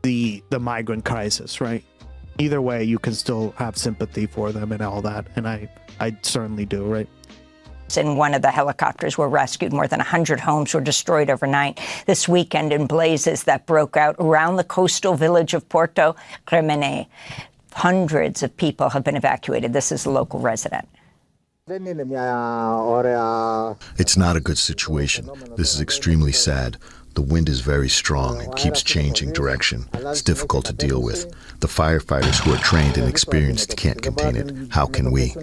the migrant crisis, right? Either way, you can still have sympathy for them and all that, and I certainly do, right? In one of the helicopters were rescued. More than 100 homes were destroyed overnight this weekend in blazes that broke out around the coastal village of Porto Cremene. Hundreds of people have been evacuated. This is a local resident. It's not a good situation. This is extremely sad. The wind is very strong and keeps changing direction. It's difficult to deal with. The firefighters who are trained and experienced can't contain it. How can we?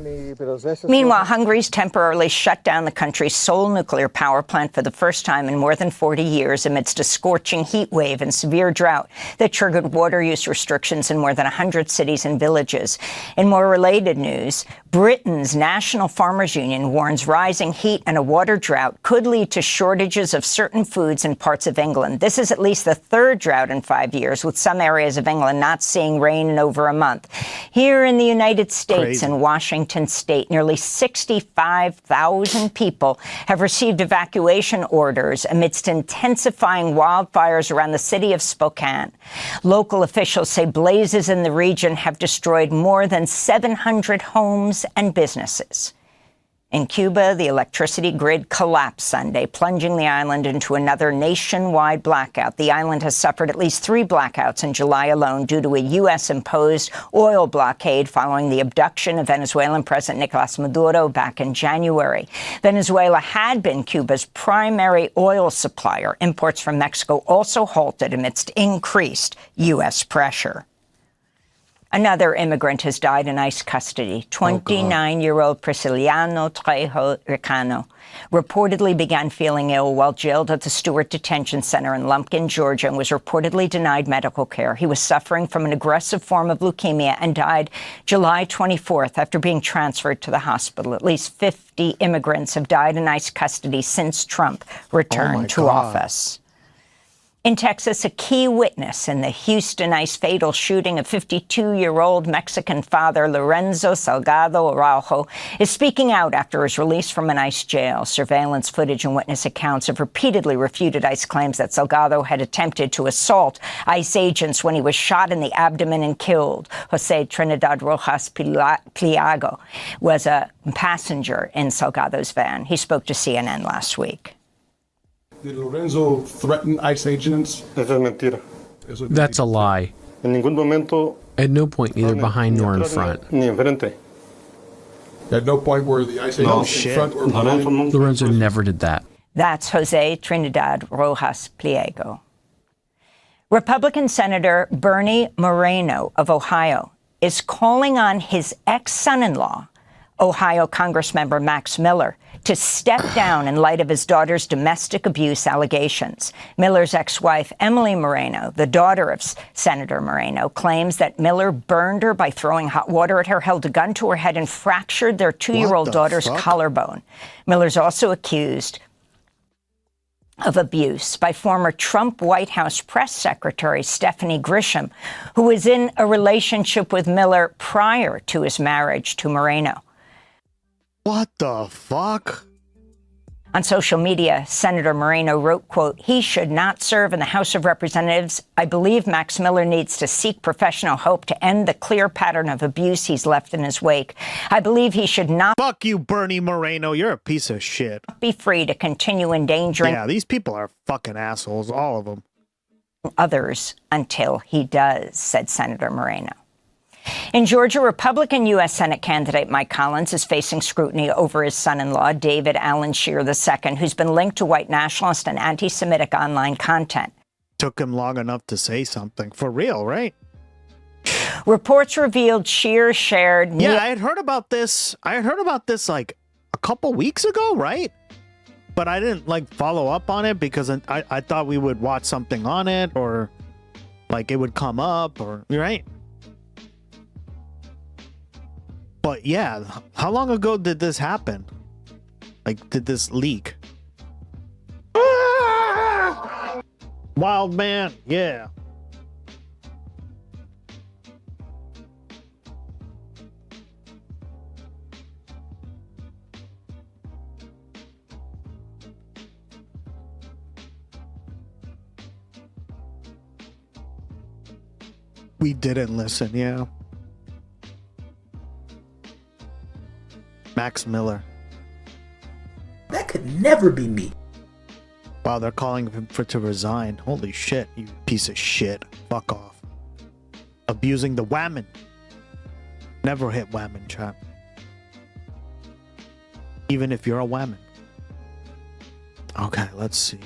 Meanwhile, Hungary's temporarily shut down the country's sole nuclear power plant for the first time in more than 40 years amidst a scorching heat wave and severe drought that triggered water use restrictions in more than 100 cities and villages. In more related news, Britain's National Farmers Union warns rising heat and a water drought could lead to shortages of certain foods in parts of England. This is at least the third drought in 5 years, with some areas of England not seeing rain in over a month. Here in the United States and Washington State, nearly 65,000 people have received evacuation orders amidst intensifying wildfires around the city of Spokane. Local officials say blazes in the region have destroyed more than 700 homes and businesses. In Cuba, the electricity grid collapsed Sunday, plunging the island into another nationwide blackout. The island has suffered at least 3 blackouts in July alone due to a U.S.-imposed oil blockade following the abduction of Venezuelan President Nicolas Maduro back in January. Venezuela had been Cuba's primary oil supplier. Imports from Mexico also halted amidst increased U.S. pressure. Another immigrant has died in ICE custody. 29-year-old Prisciliano Trejo Ricano reportedly began feeling ill while jailed at the Stewart Detention Center in Lumpkin, Georgia, and was reportedly denied medical care. He was suffering from an aggressive form of leukemia and died July 24th after being transferred to the hospital. At least 50 immigrants have died in ICE custody since Trump returned to office. In Texas, a key witness in the Houston ICE fatal shooting of 52-year-old Mexican father Lorenzo Salgado Araujo is speaking out after his release from an ICE jail. Surveillance footage and witness accounts have repeatedly refuted ICE claims that Salgado had attempted to assault ICE agents when he was shot in the abdomen and killed. Jose Trinidad Rojas Pliago was a passenger in Salgado's van. He spoke to CNN last week. Did Lorenzo threaten ICE agents? That's a lie. At no point, neither behind nor in front. At no point were the ICE agents in front or behind? Lorenzo never did that. That's Jose Trinidad Rojas Pliego. Republican Senator Bernie Moreno of Ohio is calling on his ex-son-in-law, Ohio Congressmember Max Miller, to step down in light of his daughter's domestic abuse allegations. Miller's ex-wife, Emily Moreno, the daughter of Senator Moreno, claims that Miller burned her by throwing hot water at her, held a gun to her head, and fractured their 2-year-old daughter's collarbone. Miller's also accused of abuse by former Trump White House press secretary Stephanie Grisham, who was in a relationship with Miller prior to his marriage to Moreno. What the fuck? On social media, Senator Moreno wrote, quote, "He should not serve in the House of Representatives. I believe Max Miller needs to seek professional help to end the clear pattern of abuse he's left in his wake. I believe he should not..." Fuck you, Bernie Moreno. You're a piece of shit. "Be free to continue endangering..." Yeah, these people are fucking assholes, all of them. "...others until he does," said Senator Moreno. In Georgia, Republican U.S. Senate candidate Mike Collins is facing scrutiny over his son-in-law, David Allen Scheer II, who's been linked to white nationalist and anti-Semitic online content. Took him long enough to say something. For real, right? Reports revealed Scheer shared... Yeah, I had heard about this. Like a couple weeks ago, right? But I didn't like follow up on it because I thought we would watch something on it or like it would come up or... Right? But yeah, how long ago did this happen? Like, did this leak? Wild man, yeah. We didn't listen, yeah. Max Miller. That could never be me. Wow, they're calling him to resign. Holy shit, you piece of shit. Fuck off. Abusing the women. Never hit women, chat. Even if you're a woman. Okay, let's see.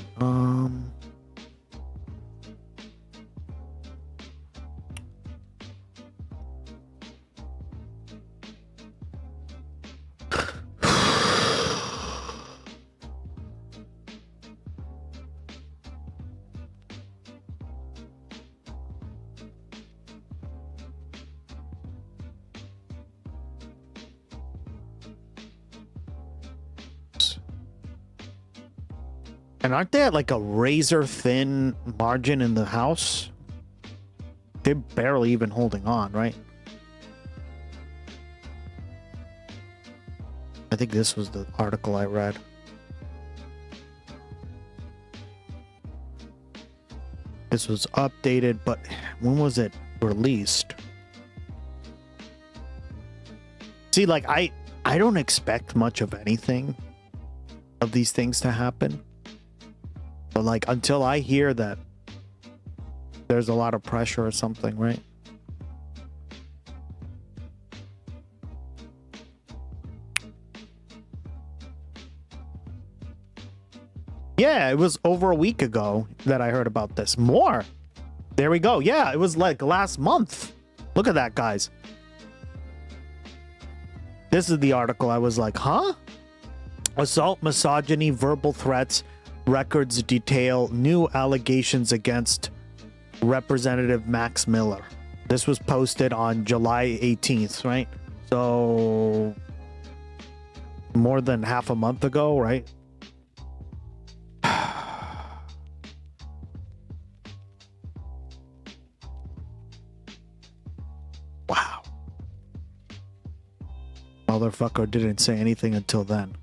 And aren't they at like a razor thin margin in the House? They're barely even holding on, right? I think this was the article I read. This was updated, but when was it released? See, like, I don't expect much of anything of these things to happen. But, like, until I hear that there's a lot of pressure or something, right? Yeah, it was over a week ago that I heard about this. More. There we go. Yeah, it was like last month. Look at that, guys. This is the article. I was like, huh? Assault, misogyny, verbal threats, records detail new allegations against Representative Max Miller. This was posted on July 18th, right? So more than half a month ago, right? Wow. Motherfucker didn't say anything until then.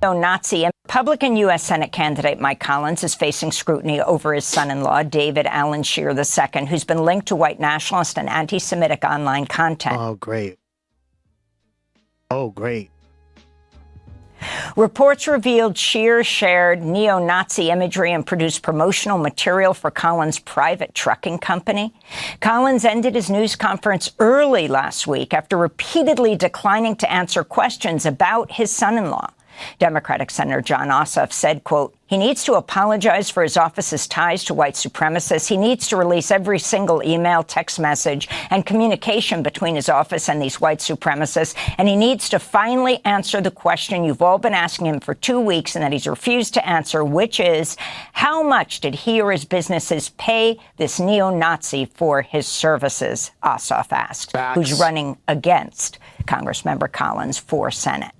Nazi and Republican U.S. Senate candidate Mike Collins is facing scrutiny over his son-in-law, David Allen Scheer II, who's been linked to white nationalist and anti-Semitic online content. Oh, great. Oh, great. Reports revealed Scheer shared neo-Nazi imagery and produced promotional material for Collins' private trucking company. Collins ended his news conference early last week after repeatedly declining to answer questions about his son-in-law. Democratic Senator John Ossoff said, quote, he needs to apologize for his office's ties to white supremacists. He needs to release every single email, text message, and communication between his office and these white supremacists. And he needs to finally answer the question you've all been asking him for 2 weeks and that he's refused to answer, which is, how much did he or his businesses pay this neo-Nazi for his services? Ossoff asked, who's running against Congressmember Collins for Senate.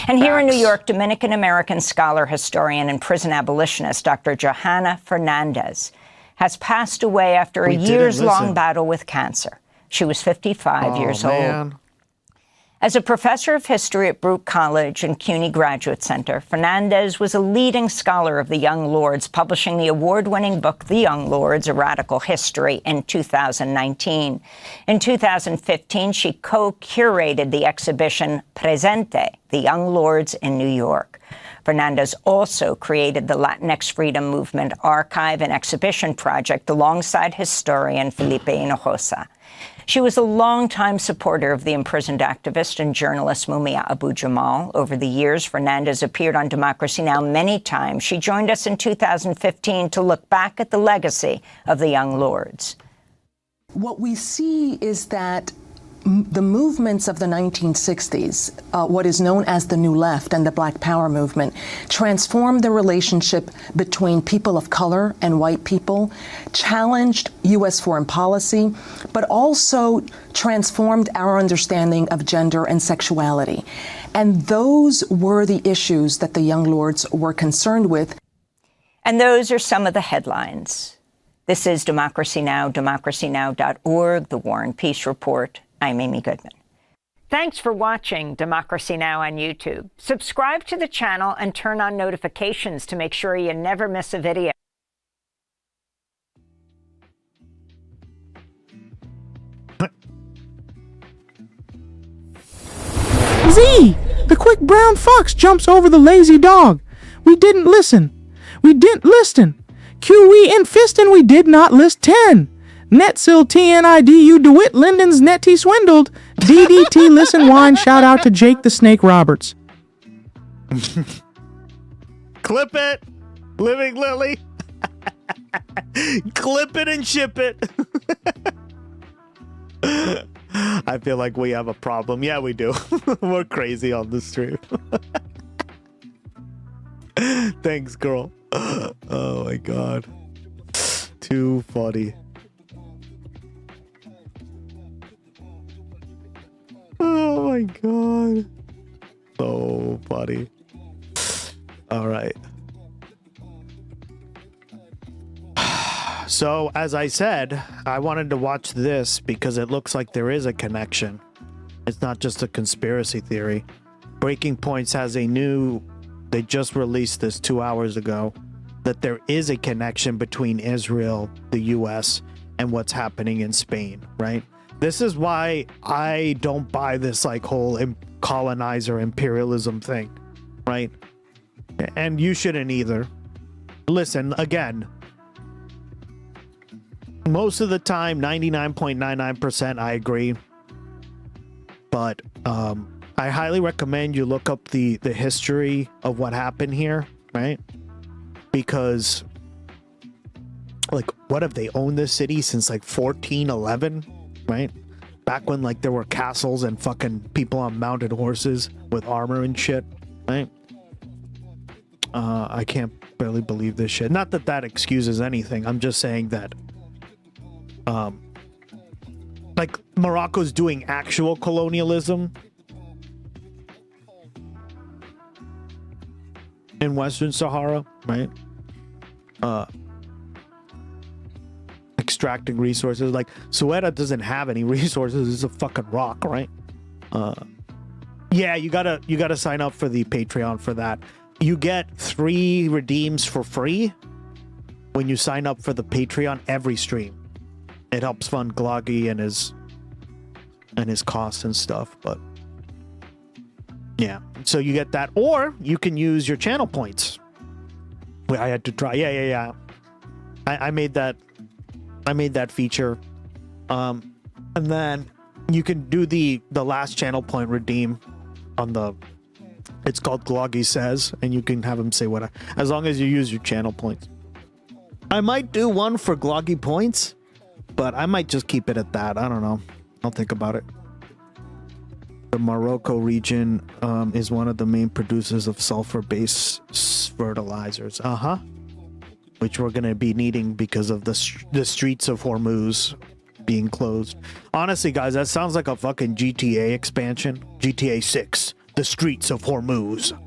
And here in New York, Dominican-American scholar, historian, and prison abolitionist Dr. Johanna Fernandez has passed away after a years-long battle with cancer. She was 55 years old. As a professor of history at Brooke College and CUNY Graduate Center, Fernandez was a leading scholar of the Young Lords, publishing the award-winning book, The Young Lords, A Radical History, in 2019. In 2015, she co-curated the exhibition Presente, The Young Lords in New York. Fernandez also created the Latinx Freedom Movement Archive and Exhibition Project alongside historian Felipe Hinojosa. She was a longtime supporter of the imprisoned activist and journalist Mumia Abu-Jamal. Over the years, Fernandez appeared on Democracy Now! Many times. She joined us in 2015 to look back at the legacy of the Young Lords. What we see is that the movements of the 1960s, what is known as the New Left and the Black Power movement, transformed the relationship between people of color and white people, challenged U.S. foreign policy, but also transformed our understanding of gender and sexuality. And those were the issues that the Young Lords were concerned with. And those are some of the headlines. This is Democracy Now!, democracynow.org, The War and Peace Report. I'm Amy Goodman. Thanks for watching Democracy Now! On YouTube. Subscribe to the channel and turn on notifications to make sure you never miss a video. Z! The quick brown fox jumps over the lazy dog. We didn't listen. We didn't listen. QE and Fiston, we did not list 10. Netsil TNIDU DeWitt Linden's Netty swindled. DDT listen wine shout out to Jake the Snake Roberts. Clip it, Living Lily. Clip it and ship it. I feel like we have a problem. Yeah, we do. We're crazy on the stream. Thanks, girl. Oh my god. Too funny. Oh my god. So funny. All right. So, as I said, I wanted to watch this because it looks like there is a connection. It's not just a conspiracy theory. Breaking Points has a new... They just released this 2 hours ago, that there is a connection between Israel, the US, and what's happening in Spain, right? This is why I don't buy this like whole colonizer imperialism thing, right? And you shouldn't either. Listen, again, most of the time, 99.99%, I agree. But I highly recommend you look up the history of what happened here, right? Because, like, what if they owned this city since like 1411, right? Back when like there were castles and fucking people on mounted horses with armor and shit, right? I can't barely believe this shit. Not that that excuses anything. I'm just saying that, like, Morocco's doing actual colonialism in Western Sahara, right? Extracting resources. Like, Ceuta doesn't have any resources. It's a fucking rock, right? Yeah, you gotta sign up for the Patreon for that. You get 3 redeems for free when you sign up for the Patreon every stream. It helps fund Gloggy and his costs and stuff, but yeah. So you get that, or you can use your channel points. Wait, I had to try. Yeah. I made that feature. And then you can do the last channel point redeem on the... It's called Gloggy Says, and you can have him say what... as long as you use your channel points. I might do one for Gloggy Points, but I might just keep it at that. I don't know. I'll think about it. The Morocco region is one of the main producers of sulfur-based fertilizers. Which we're going to be needing because of the streets of Hormuz being closed. Honestly, guys, that sounds like a fucking GTA expansion. GTA 6. The streets of Hormuz.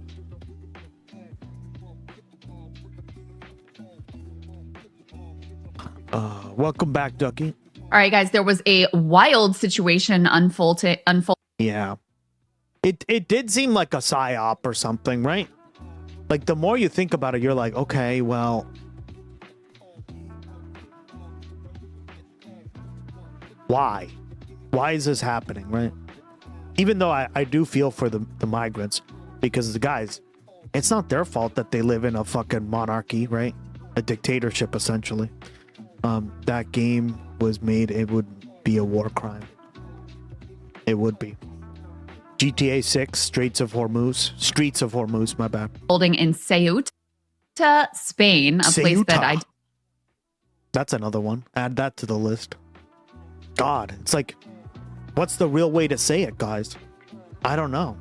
Welcome back, Ducky. All right, guys, there was a wild situation unfold. Yeah. It did seem like a psyop or something, right? Like, the more you think about it, you're like, okay, well... Why? Why is this happening, right? Even though I do feel for the migrants, because the guys, it's not their fault that they live in a fucking monarchy, right? A dictatorship, essentially. That game was made, it would be a war crime. It would be. GTA 6, Streets of Hormuz, my bad. Holding in Ceuta, Spain, a place that I... That's another one. Add that to the list. God, it's like, what's the real way to say it, guys? I don't know.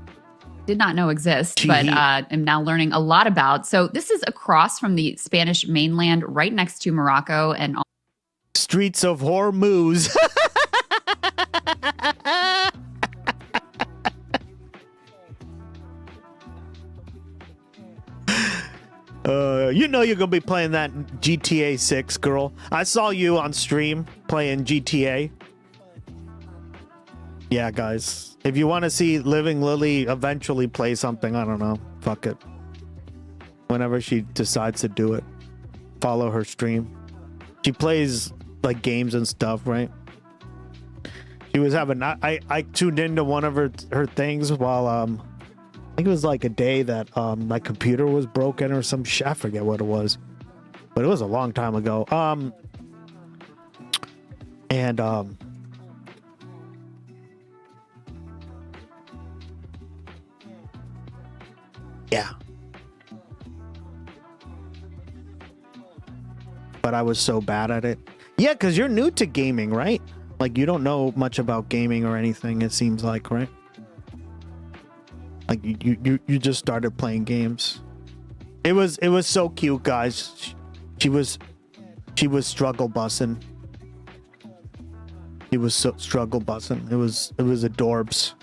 Did not know exist, but am now learning a lot about. So this is across from the Spanish mainland, right next to Morocco and... Streets of Hormuz. You know you're gonna be playing that GTA 6, girl. I saw you on stream playing GTA. Yeah, guys. If you want to see Living Lily eventually play something, I don't know. Fuck it. Whenever she decides to do it, follow her stream. She plays like games and stuff, right? She was having... I tuned into one of her things while I think it was like a day that my computer was broken or some shit. I forget what it was, but it was a long time ago. Yeah. But I was so bad at it. Yeah, because you're new to gaming, right? Like, you don't know much about gaming or anything, it seems like, right? Like, you just started playing games. It was so cute, guys. She was struggle bussing. He was so struggle bussing. It was adorbs.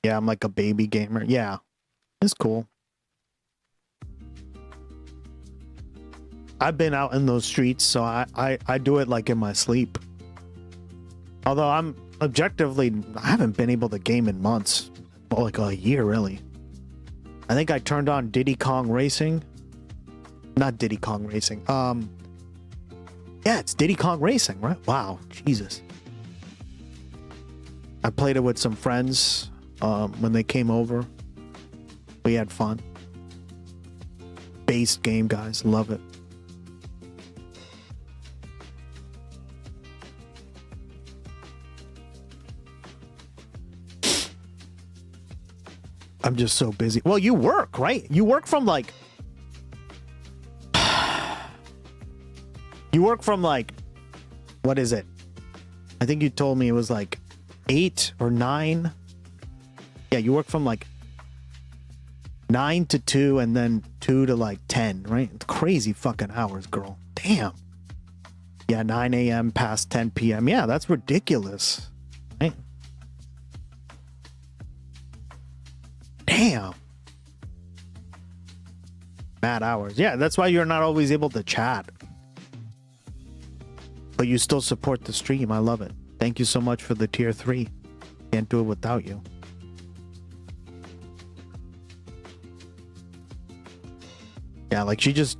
Yeah, I'm like a baby gamer. Yeah, it's cool. I've been out in those streets, so I do it like in my sleep. Although I'm objectively, I haven't been able to game in months. Well, like a year, really. I think I turned on Diddy Kong Racing. Not Diddy Kong Racing. Yeah, it's Diddy Kong Racing, right? Wow, Jesus. I played it with some friends when they came over. We had fun. Based game, guys. Love it. I'm just so busy. Well, you work, right? You work from like... You work from like... What is it? I think you told me it was like 8 or 9. Yeah, you work from like 9 to 2 and then 2 to like 10, right? It's crazy fucking hours, girl. Damn. Yeah, 9 a.m. past 10 p.m. Yeah, that's ridiculous. Right? Damn. Mad hours. Yeah, that's why you're not always able to chat. But you still support the stream. I love it. Thank you so much for the tier 3. Can't do it without you. Yeah, like she just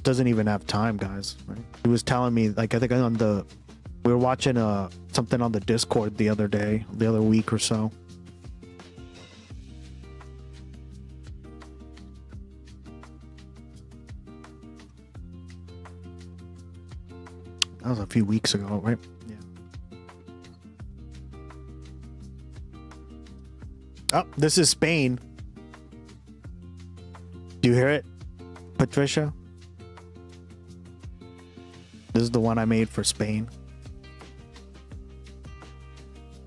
doesn't even have time, guys. Right? She was telling me, like, I think we were watching something on the Discord the other week or so. That was a few weeks ago, right? Yeah. Oh, this is Spain. Do you hear it, Patricia? This is the one I made for Spain.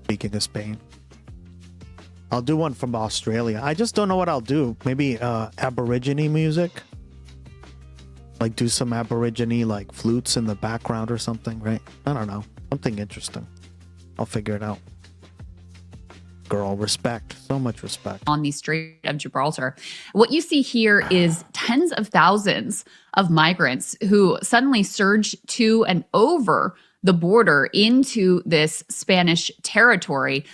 Speaking of Spain. I'll do one from Australia. I just don't know what I'll do. Maybe Aborigine music? Like do some Aborigine like flutes in the background or something, right? I don't know. Something interesting. I'll figure it out. Girl, respect. So much respect. On the Strait of Gibraltar. What you see here is tens of thousands of migrants who suddenly surge to and over the border into this Spanish territory.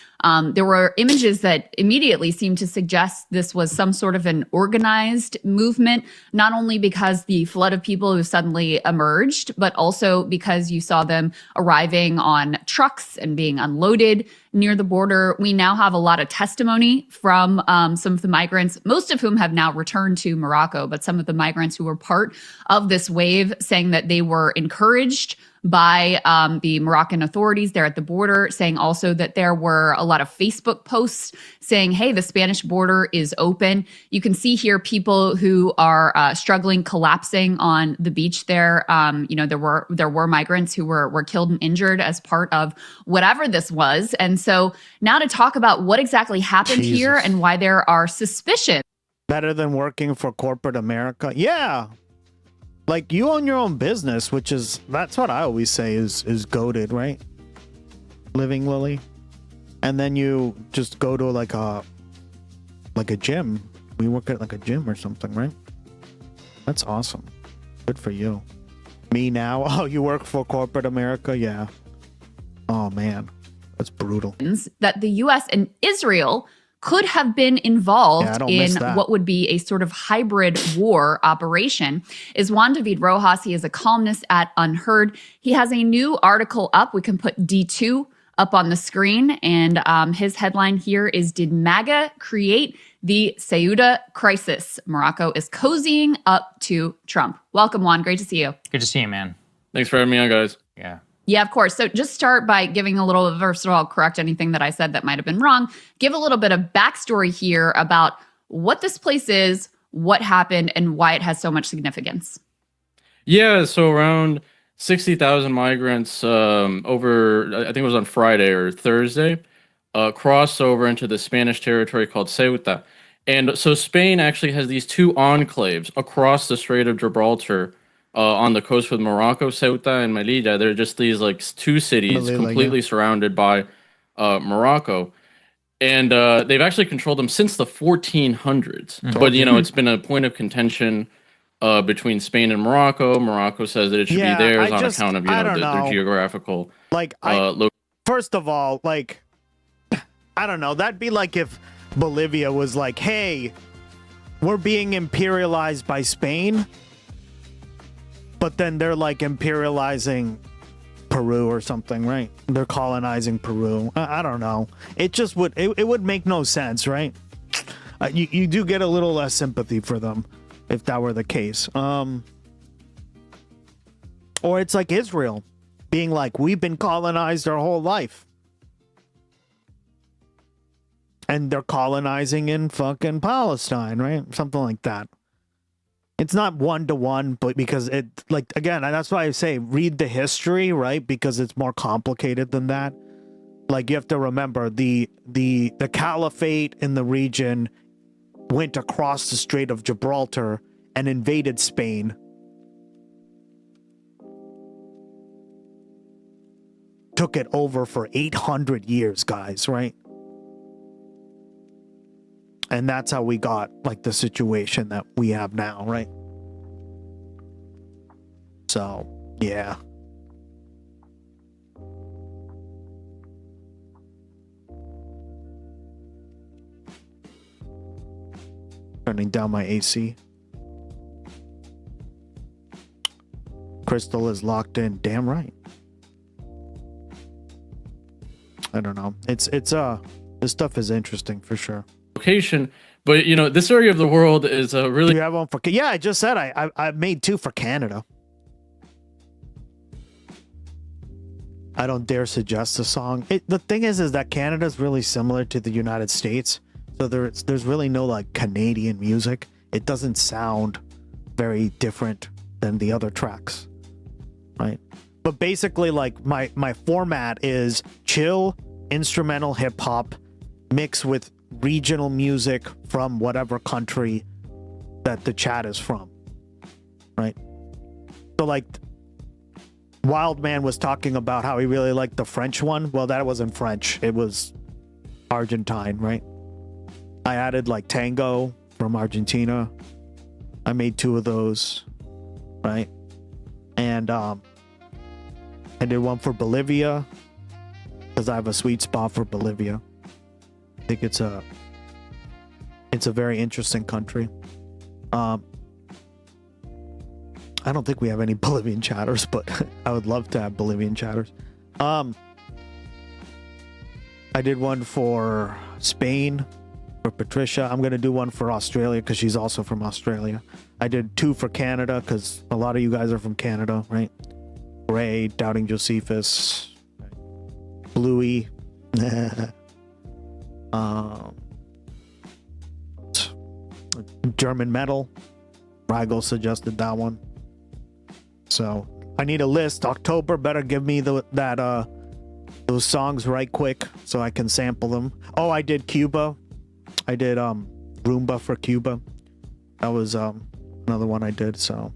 There were images that immediately seemed to suggest this was some sort of an organized movement, not only because the flood of people who suddenly emerged, but also because you saw them arriving on trucks and being unloaded near the border. We now have a lot of testimony from some of the migrants, most of whom have now returned to Morocco, but some of the migrants who were part of this wave saying that they were encouraged by the Moroccan authorities there at the border, saying also that there were a lot of Facebook posts saying, hey, the Spanish border is open. You can see here people who are struggling, collapsing on the beach there. There were migrants who were killed and injured as part of whatever this was. And so now to talk about what exactly happened here and why there are suspicions. Better than working for corporate America. Yeah. Like, you own your own business, which is, that's what I always say is goated, right? Living Lily. And then you just go to like a gym. We work at like a gym or something, right? That's awesome. Good for you. Me now? Oh, you work for corporate America? Yeah. Oh, man. That's brutal. That the U.S. and Israel could have been involved in what would be a sort of hybrid war operation. Is Juan David Rojas. He is a columnist at Unheard. He has a new article up. We can put D2 up on the screen. And his headline here is, did MAGA create the Ceuta crisis? Morocco is cozying up to Trump. Welcome, Juan. Great to see you. Good to see you, man. Thanks for having me on, guys. Yeah, of course. So just start by giving a little, first of all, correct anything that I said that might have been wrong. Give a little bit of backstory here about what this place is, what happened, and why it has so much significance. Yeah, so around 60,000 migrants over, I think it was on Friday or Thursday, crossed over into the Spanish territory called Ceuta. And so Spain actually has these two enclaves across the Strait of Gibraltar, on the coast with Morocco, Ceuta and Melilla. They're just these like two cities completely surrounded by Morocco. and they've actually controlled them since the 1400s. But it's been a point of contention between Spain and Morocco. Morocco says that it should be theirs on account of their geographical First of all, like, I don't know. That'd be like if Bolivia was like, hey, we're being imperialized by Spain, but then they're like imperializing Peru or something, right? They're colonizing Peru. I don't know. It just would, it would make no sense, right? You do get a little less sympathy for them if that were the case. Or it's like Israel being like, we've been colonized our whole life. And they're colonizing in fucking Palestine, right? Something like that. It's not one-to-one, but because it, like, again, that's why I say read the history, right? Because it's more complicated than that. Like, you have to remember the caliphate in the region went across the Strait of Gibraltar and invaded Spain. Took it over for 800 years, guys, right? And that's how we got, like, the situation that we have now, right? So, yeah. Turning down my AC. Crystal is locked in. Damn right. I don't know. It's this stuff is interesting for sure. Location, but this area of the world is really. Do you have one for? Yeah, I just said I made 2 for Canada. I don't dare suggest a song. The thing is that Canada is really similar to the United States, so there's really no like Canadian music. It doesn't sound very different than the other tracks, right? But basically, like my format is chill instrumental hip hop mixed with regional music from whatever country that the chat is from, right? So like Wildman was talking about how he really liked the French one. Well, that wasn't French, it was Argentine, right? I added like tango from Argentina. I made 2 of those, right? And I did one for Bolivia because I have a sweet spot for Bolivia. I think it's a very interesting country. I don't think we have any Bolivian chatters, but I would love to have Bolivian chatters. I did one for Spain for Patricia. I'm gonna do one for Australia because she's also from Australia. I did 2 for Canada because a lot of you guys are from Canada, right? Ray, Doubting Josephus, Bluey. German metal. Rigel suggested that one. So I need a list. October better give me those songs right quick so I can sample them. Oh, I did Cuba. I did Roomba for Cuba. That was another one I did. So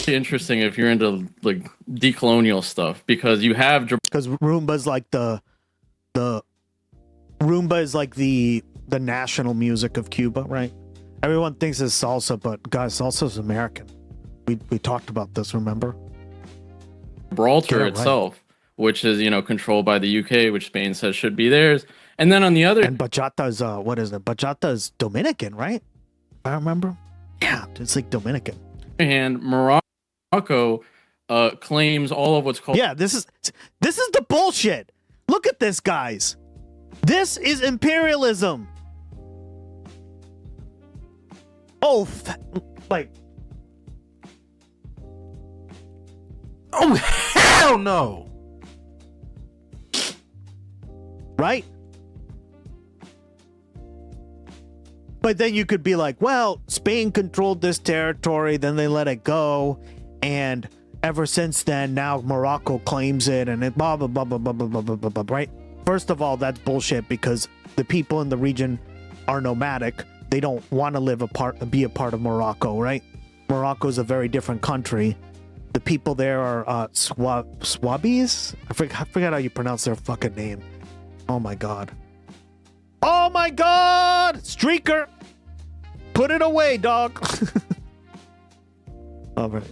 interesting if you're into like decolonial stuff because you have because Roomba's like the Roomba is like the national music of Cuba, right? Everyone thinks it's salsa, but guys, salsa's American. We talked about this, remember? Gibraltar itself, which is controlled by the UK, which Spain says should be theirs. And then on the other, and bachata's what is it? Bachata's Dominican, right? If I remember. Yeah, it's like Dominican. And Morocco claims all of what's called. Yeah, this is the bullshit. Look at this, guys. This is imperialism. Oh, like. Oh, hell no. Right? But then you could be like, well, Spain controlled this territory, then they let it go, and ever since then, now Morocco claims it, and it blah, blah, blah, blah, blah, blah, blah, blah, blah, right? First of all, that's bullshit because the people in the region are nomadic. They don't want to be a part of Morocco, right? Morocco is a very different country. The people there are Swabis? I forget how you pronounce their fucking name. Oh my god. Oh my God! Streaker! Put it away, dog. All right.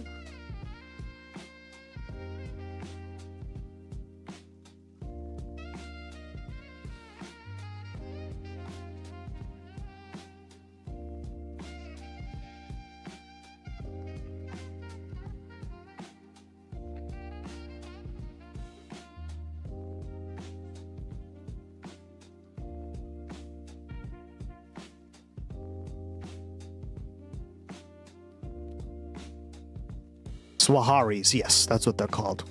Swaharis, yes, that's what they're called.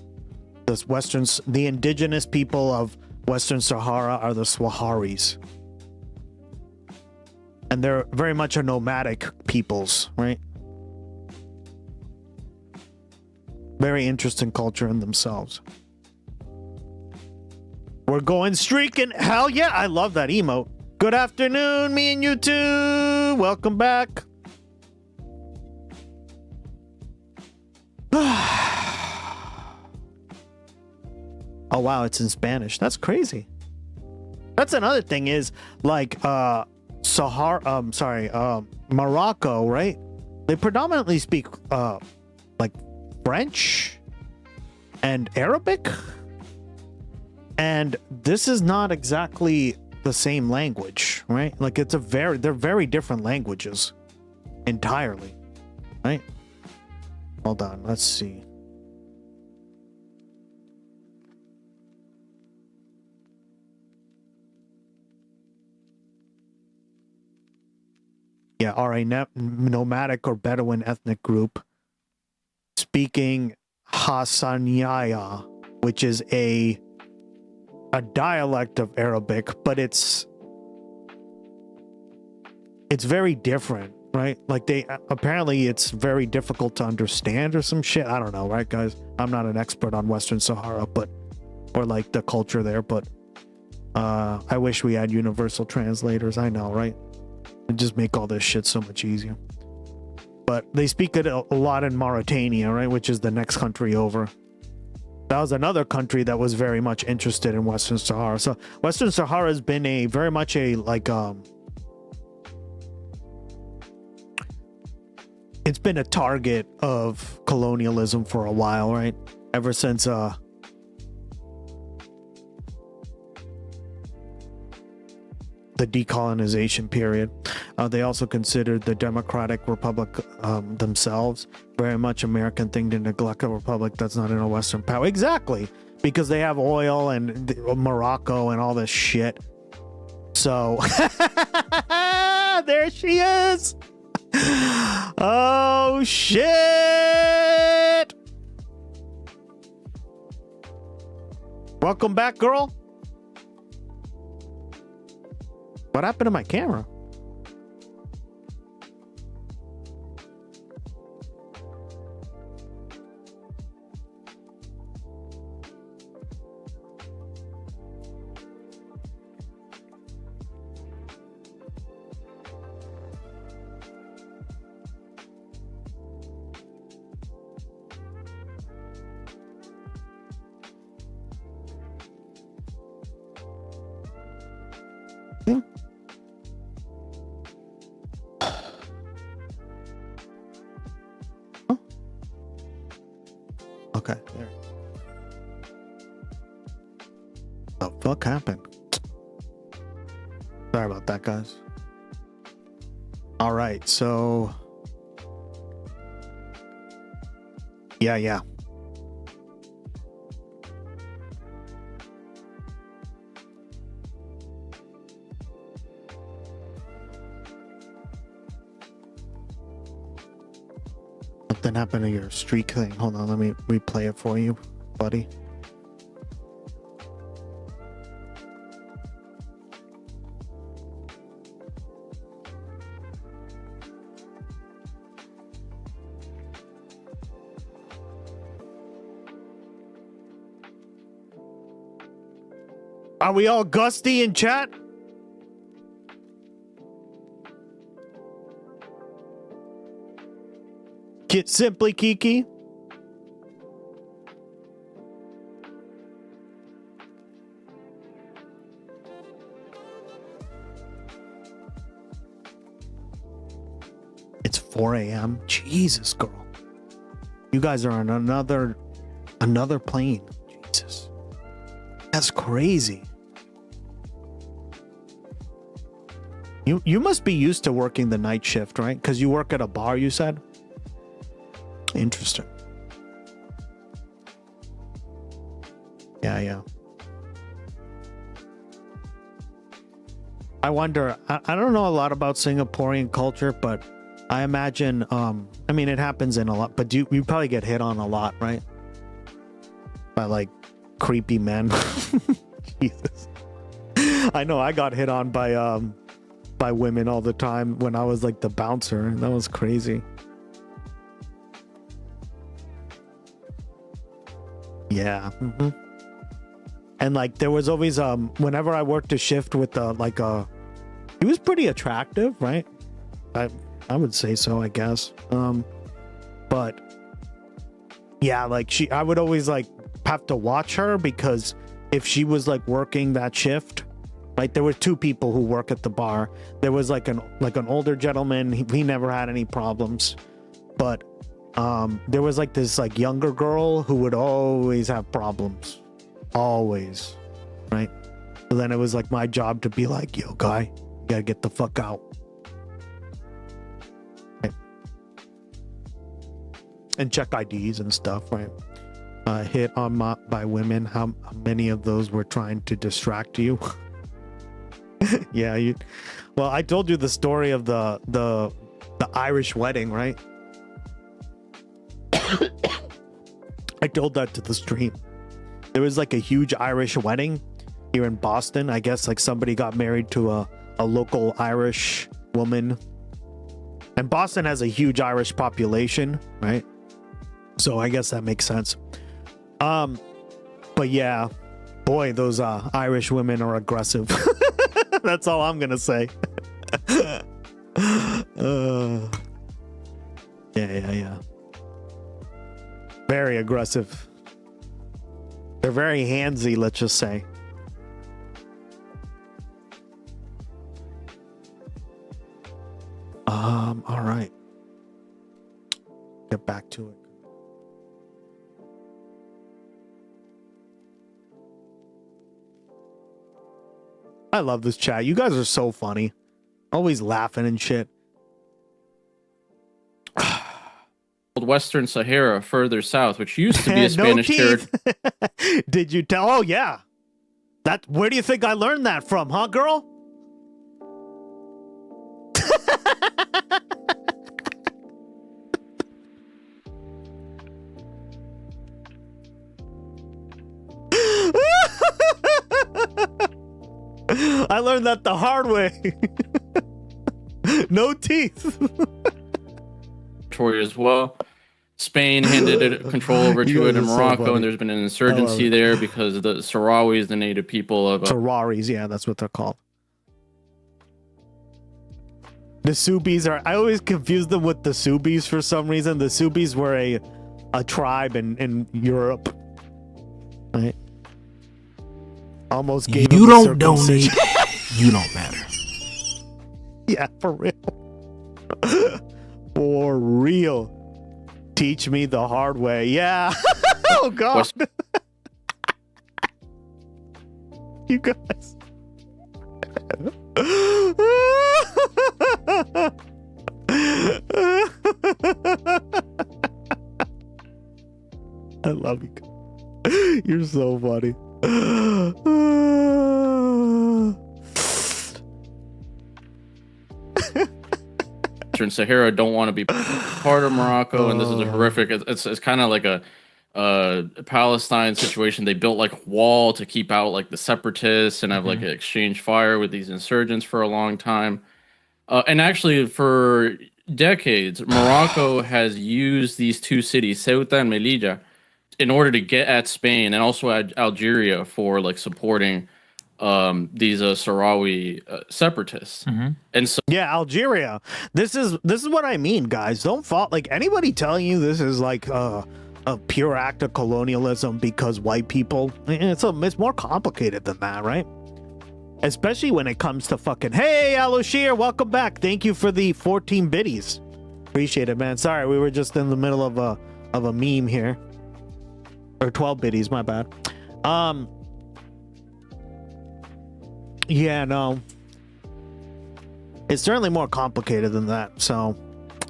The indigenous people of Western Sahara are the Swaharis. And they're very much a nomadic peoples, right? Very interesting culture in themselves. We're going streaking. Hell yeah, I love that emote. Good afternoon, me and you too. Welcome back. Oh wow, it's in Spanish. That's crazy. That's another thing is like Morocco, right? They predominantly speak like French and Arabic. And this is not exactly the same language, right? Like they're very different languages entirely, right? Hold on, let's see. Yeah, are a nomadic or Bedouin ethnic group speaking Hassaniya, which is a dialect of Arabic, but it's very different, right? Like apparently it's very difficult to understand or some shit. I don't know, right, guys? I'm not an expert on Western Sahara, or like the culture there, but I wish we had universal translators. I know, right? It'd just make all this shit so much easier. But they speak it a lot in Mauritania, right? Which is the next country over. That was another country that was very much interested in Western Sahara. So Western Sahara has been very much a it's been a target of colonialism for a while, right? Ever since the decolonization period. They also considered the Democratic Republic themselves very much American thing to neglect a republic that's not in a Western power. Exactly, because they have oil and Morocco and all this shit. So there she is. Oh shit! Welcome back, girl. What happened to my camera? Okay, there. The fuck happened? Sorry about that, guys. All right, so yeah. Something happened to your streak thing. Hold on, let me replay it for you, buddy. Are we all gusty in chat? Simply Kiki. 4 a.m. Jesus, girl. You guys are on another plane. Jesus. That's crazy. You must be used to working the night shift, right? Because you work at a bar, you said? Interesting. Yeah. I wonder, I don't know a lot about Singaporean culture, but I imagine, I mean, it happens in a lot, but you probably get hit on a lot, right? By like creepy men. Jesus. I know I got hit on by women all the time when I was like the bouncer. That was crazy. Yeah. Mm-hmm. And like there was always whenever I worked a shift with he was pretty attractive, right? I would say so, I guess. But yeah, like I would always like have to watch her, because if she was like working that shift, like there were two people who work at the bar. There was like an older gentleman. He never had any problems, but there was like this like younger girl who would always have problems, always, right? So then it was like my job to be like, yo, guy, you gotta get the fuck out. Right? And check IDs and stuff, right? Hit on by women. How many of those were trying to distract you? Yeah, well, I told you the story of the Irish wedding, right? I told that to the stream. There was like a huge Irish wedding here in Boston. I guess like somebody got married to a local Irish woman. And Boston has a huge Irish population, right? So I guess that makes sense. But yeah, boy, those Irish women are aggressive. That's all I'm gonna say. Yeah. Very aggressive. They're very handsy, let's just say. All right. Get back to it. I love this chat. You guys are so funny. Always laughing and shit. Western Sahara further south, which used to be a Spanish territory. Did you tell? Oh yeah. Where do you think I learned that from, huh, girl? I learned that the hard way. No teeth. As well. Spain handed control over to it in Morocco, and there's been an insurgency there because the Sahrawis, the native people of Sahrawis, yeah, that's what they're called. The Subis I always confuse them with the Subis for some reason. The Subis were a tribe in Europe, right? Almost gave you don't donate. You don't matter. Yeah, for real. For real. Teach me the hard way. Yeah. Oh God. You guys. I love you. You're so funny. Western Sahara don't want to be part of Morocco, and this is a horrific. It's kind of like a Palestine situation. They built like a wall to keep out like the separatists and have like an exchange fire with these insurgents for a long time. And actually, for decades, Morocco has used these two cities, Ceuta and Melilla, in order to get at Spain and also at Algeria for like supporting these Sahrawi separatists. And so yeah, Algeria. This is what I mean, guys. Don't fall like anybody telling you this is like a pure act of colonialism because white people. It's more complicated than that, right? Especially when it comes to fucking, hey, Aloshir, welcome back. Thank you for the 14 biddies. Appreciate it, man. Sorry, we were just in the middle of a meme here. Or 12 biddies, my bad. Yeah, no. It's certainly more complicated than that. So,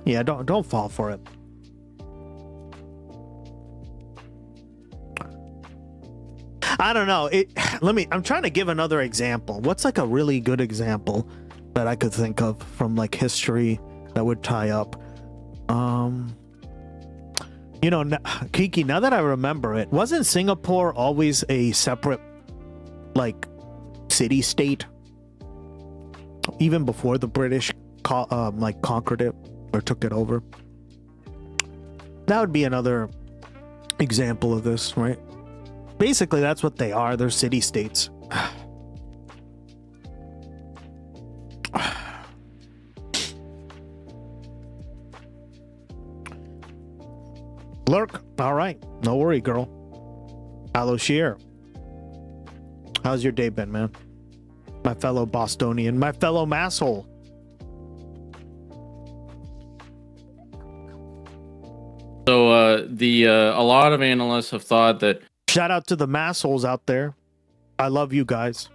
yeah, don't fall for it. I don't know. I'm trying to give another example. What's like a really good example that I could think of from like history that would tie up? You know, Kiki, now that I remember it, wasn't Singapore always a separate like city state even before the British like conquered it or took it over? That would be another example of this, right? Basically, that's what they are. They're city states. Lurk, all right. No worry, girl. Aloe Shear. How's your day been, man? My fellow Bostonian, my fellow masshole. So a lot of analysts have thought that shout out to the massholes out there. I love you guys.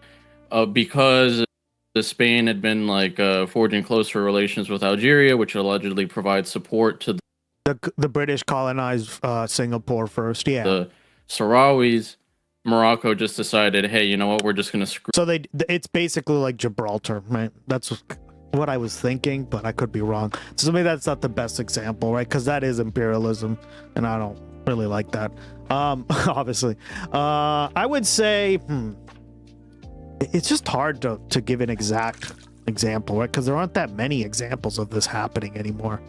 Because Spain had been like forging closer relations with Algeria, which allegedly provides support to the British colonized Singapore first. Yeah. The Sahrawis. Morocco just decided, hey, you know what? We're just gonna screw. So it's basically like Gibraltar, right? That's what I was thinking, but I could be wrong. So maybe that's not the best example, right? Because that is imperialism, and I don't really like that. Obviously, I would say it's just hard to give an exact example, right? Because there aren't that many examples of this happening anymore.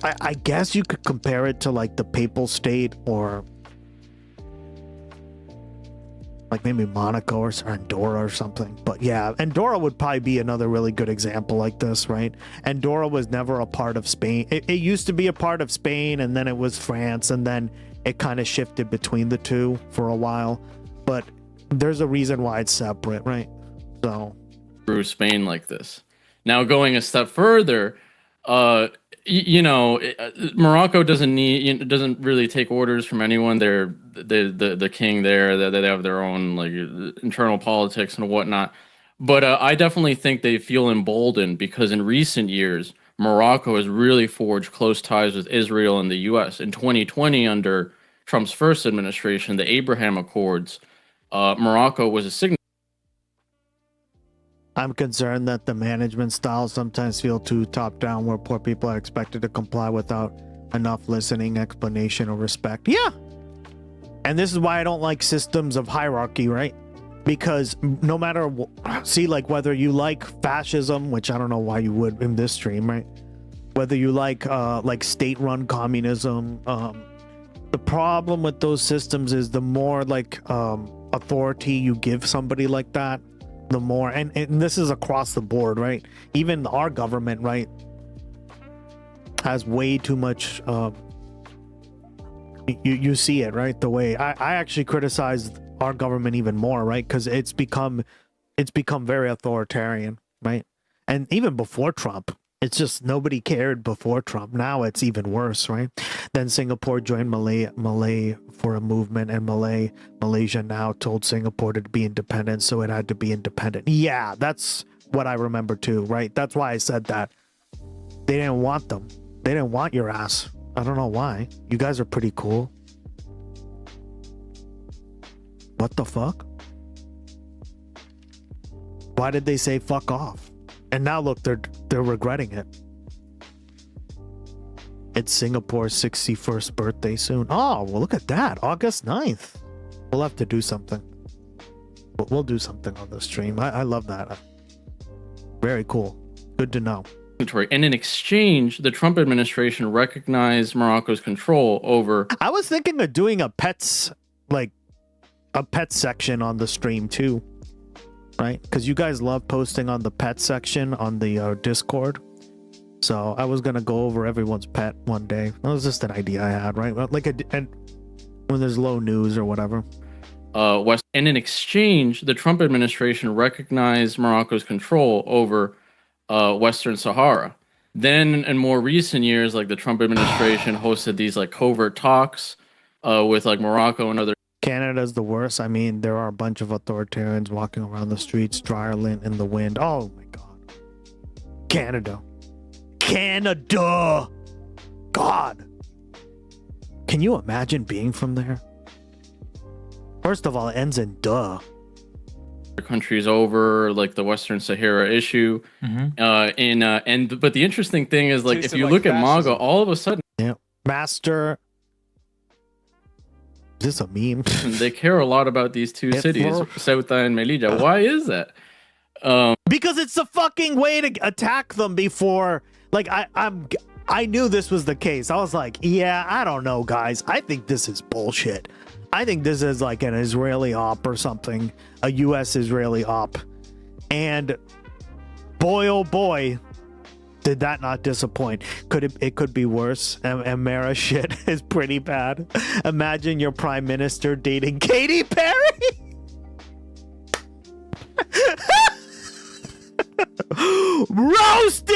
I guess you could compare it to like the Papal State or like maybe Monaco or Andorra or something. But yeah, Andorra would probably be another really good example like this, right? Andorra was never a part of Spain. It used to be a part of Spain, and then it was France, and then it kind of shifted between the two for a while. But there's a reason why it's separate, right? So through Spain like this. Now going a step further, Morocco doesn't really take orders from anyone. They're the king there. They have their own like internal politics and whatnot. But I definitely think they feel emboldened because in recent years, Morocco has really forged close ties with Israel and the U.S. In 2020, under Trump's first administration, the Abraham Accords, Morocco was a signatory. I'm concerned that the management styles sometimes feel too top-down, where poor people are expected to comply without enough listening, explanation, or respect. Yeah. And this is why I don't like systems of hierarchy, right? Because no matter see, like whether you like fascism, which I don't know why you would in this stream, right? Whether you like state-run communism, the problem with those systems is the more like authority you give somebody like that, the more, and this is across the board, right? Even our government, right, has way too much. You see it, right? The way I actually criticize our government even more, right? Because it's become very authoritarian, right? And even before Trump, it's just nobody cared before Trump. Now it's even worse, right? Then Singapore joined Malay for a movement, and Malaysia now told Singapore to be independent, so it had to be independent. Yeah, that's what I remember too, right? That's why I said that. They didn't want them. They didn't want your ass. I don't know why. You guys are pretty cool. What the fuck? Why did they say fuck off? And now look, they're regretting it. It's Singapore's 61st birthday soon. Oh, well, look at that. August 9th. We'll have to do something. We'll do something on the stream. I love that. Very cool. Good to know. And in exchange, the Trump administration recognized Morocco's control over. I was thinking of doing a pets section on the stream too. Right? Because you guys love posting on the pet section on the Discord. So I was going to go over everyone's pet one day. That was just an idea I had, right? Like and when there's low news or whatever. And in exchange, the Trump administration recognized Morocco's control over Western Sahara. Then in more recent years, like the Trump administration hosted these like covert talks with like Morocco and other. Canada's the worst. I mean, there are a bunch of authoritarians walking around the streets, dryer lint in the wind. Oh my God. Canada. Canada. God. Can you imagine being from there? First of all, it ends in duh. Countries over like the Western Sahara issue. But the interesting thing is like if you look at MAGA, all of a sudden, yeah, master. Is this a meme? they care a lot about these two cities, Ceuta and Melilla. Why is that? Because it's the fucking way to attack them before. Like I knew this was the case. I was like, yeah, I don't know, guys. I think this is bullshit. I think this is like an Israeli op or something, a U.S. Israeli op. And boy, oh boy, did that not disappoint. It could be worse. Amara shit is pretty bad. Imagine your prime minister dating Katy Perry. Roasted!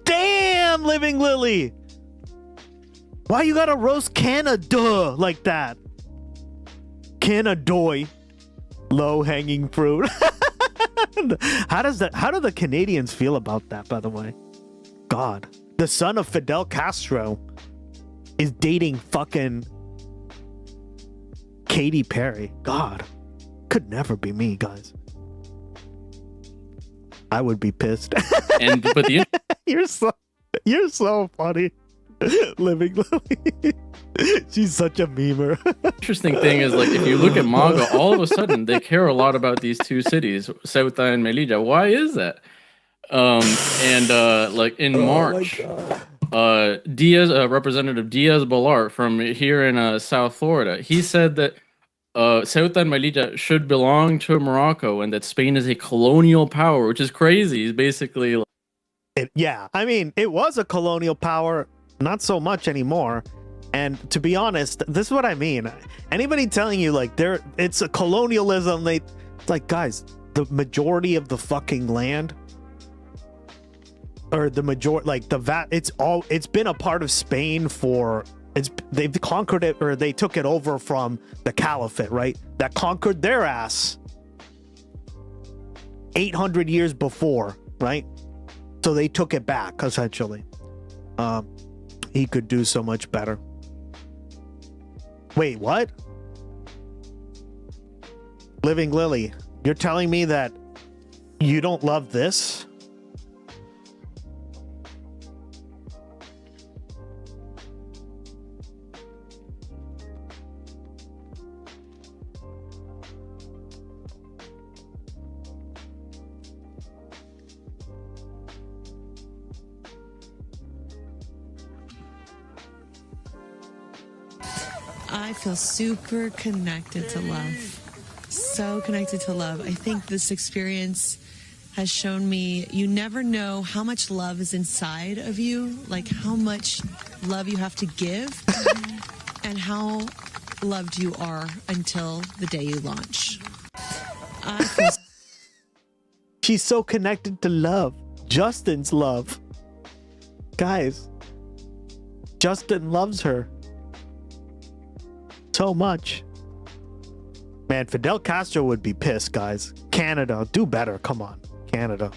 Damn, Living Lily. Why you gotta roast Canada like that? Canadoy. Low-hanging fruit. How do the Canadians feel about that, by the way? God. The son of Fidel Castro is dating fucking Katy Perry. God. Could never be me, guys. I would be pissed. You're so funny. Living Lily. She's such a memer. Interesting thing is like if you look at MAGA, all of a sudden they care a lot about these two cities, Ceuta and Melilla. Why is that? Like in March, Diaz, Representative Diaz Balart from here in South Florida, he said that Ceuta and Melilla should belong to Morocco and that Spain is a colonial power, which is crazy. He's basically like, yeah, I mean, it was a colonial power, not so much anymore. And to be honest, this is what I mean. Anybody telling you like it's a colonialism, it's like, guys, the majority of the fucking land, or the majority, like it's been a part of Spain they've conquered it, or they took it over from the Caliphate, right? That conquered their ass 800 years before, right? So they took it back, essentially. He could do so much better. Wait, what? Living Lily, you're telling me that you don't love this? I feel super connected to love. So connected to love. I think this experience has shown me you never know how much love is inside of you, like how much love you have to give, and how loved you are until the day you launch. She's so connected to love. Justin's love. Guys, Justin loves her so much. Man, Fidel Castro would be pissed, guys. Canada, do better. Come on, Canada.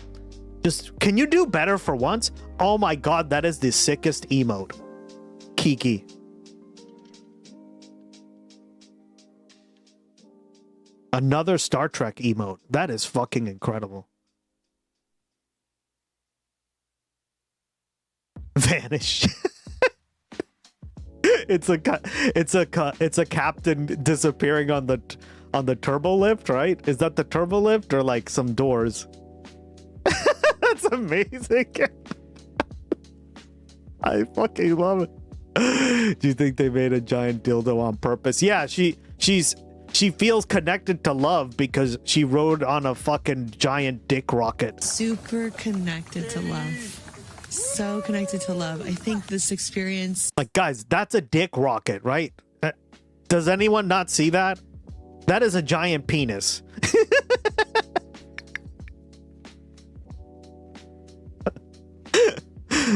Can you do better for once? Oh my God, that is the sickest emote. Kiki. Another Star Trek emote. That is fucking incredible. Vanish. It's a captain disappearing on the turbo lift, right? Is that the turbo lift or like some doors? That's amazing. I fucking love it. Do you think they made a giant dildo on purpose? Yeah, she feels connected to love because she rode on a fucking giant dick rocket. Super connected to love. So connected to love. I think this experience... Like, guys, that's a dick rocket, right? Does anyone not see that? That is a giant penis.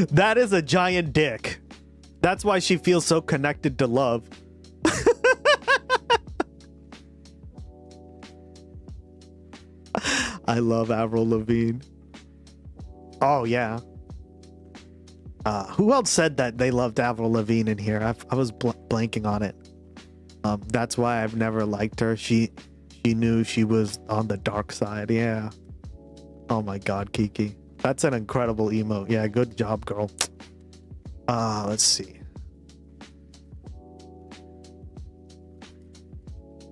That is a giant dick. That's why she feels so connected to love. I love Avril Lavigne. Oh, yeah. Who else said that they loved Avril Lavigne in here? I was blanking on it. That's why I've never liked her. She knew she was on the dark side. Yeah. Oh my God, Kiki. That's an incredible emote. Yeah, good job, girl. Let's see.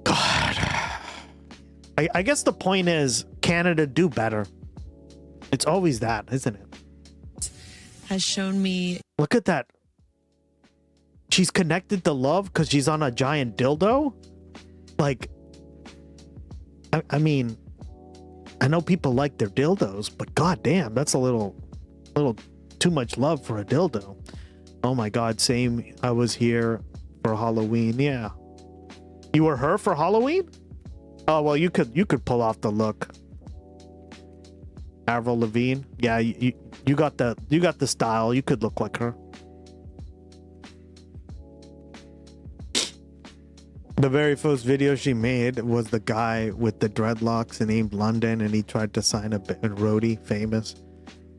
God. I guess the point is, Canada, do better. It's always that, isn't it? Has shown me. Look at that. She's connected to love because she's on a giant dildo? Like, I mean, I know people like their dildos, but goddamn, that's a little too much love for a dildo. Oh my God, same. I was here for Halloween. Yeah. You were her for Halloween? Oh, well, you could pull off the look. Avril Lavigne. Yeah, you got the style. You could look like her. The very first video she made was the guy with the dreadlocks named London, and he tried to sign a roadie, famous.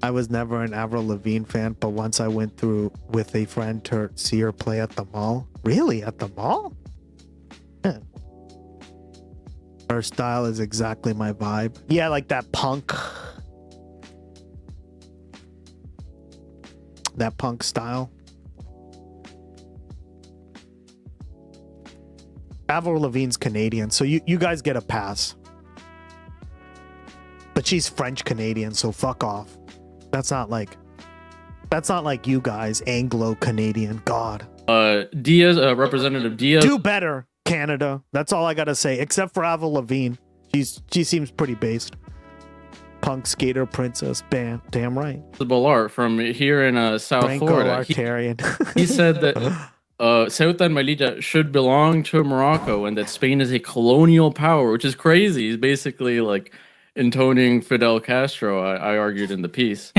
I was never an Avril Lavigne fan, but once I went through with a friend to see her play at the mall. Really? At the mall? Yeah. Her style is exactly my vibe. Yeah, like that punk. That punk style. Avril Lavigne's Canadian, so you guys get a pass. But she's French Canadian, so fuck off. That's not like you guys, Anglo-Canadian. God. Diaz, Representative Diaz. Do better, Canada. That's all I gotta say. Except for Avril Lavigne, she seems pretty based. Punk skater princess, bam, damn right. Bollard from here in South Florida. He said that Ceuta and Melilla should belong to Morocco and that Spain is a colonial power, which is crazy. He's basically like intoning Fidel Castro. I argued in the piece.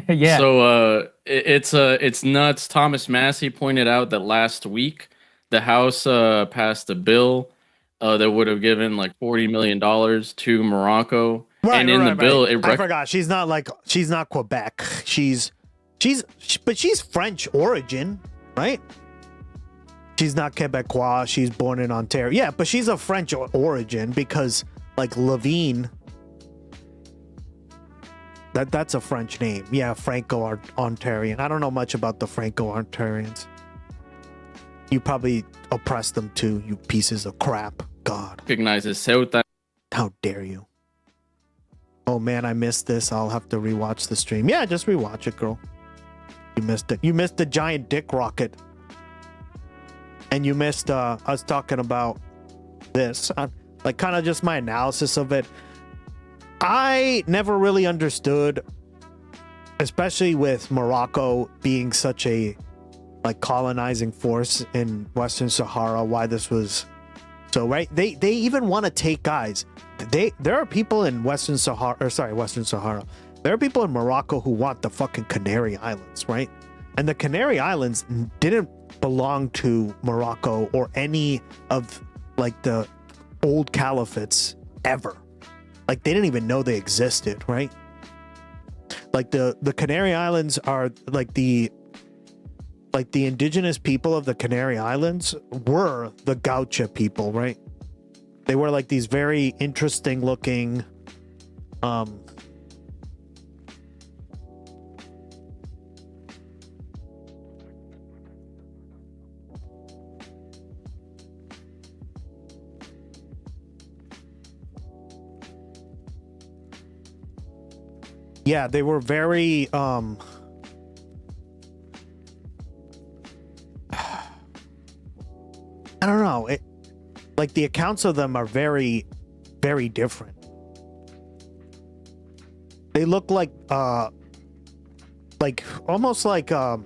Yeah. So it's nuts. Thomas Massey pointed out that last week the House passed a bill that would have given like $40 million to Morocco. Right, and in the bill, it I forgot. She's not Quebec. She's French origin, right? She's not Quebecois. She's born in Ontario. Yeah, but she's of French origin because like Lavigne, that's a French name. Yeah, Franco-Ontarian. I don't know much about the Franco-Ontarians. You probably oppressed them too, you pieces of crap. God. Recognizes Ceuta. How dare you? Oh man, I missed this. I'll have to rewatch the stream. Yeah, just rewatch it, girl. You missed it. You missed the giant dick rocket. And you missed us talking about this. Like kind of just my analysis of it. I never really understood, especially with Morocco being such a like colonizing force in Western Sahara, why this was so right. They even want to take guys. There are people in Western Sahara. There are people in Morocco who want the fucking Canary Islands, right? And the Canary Islands didn't belong to Morocco or any of like the old caliphates ever. Like they didn't even know they existed, right? Like the Canary Islands are like the indigenous people of the Canary Islands were the Gaucha people, right? They were like these very interesting looking yeah, they were very I don't know. Like the accounts of them are very, very different. They look like almost like how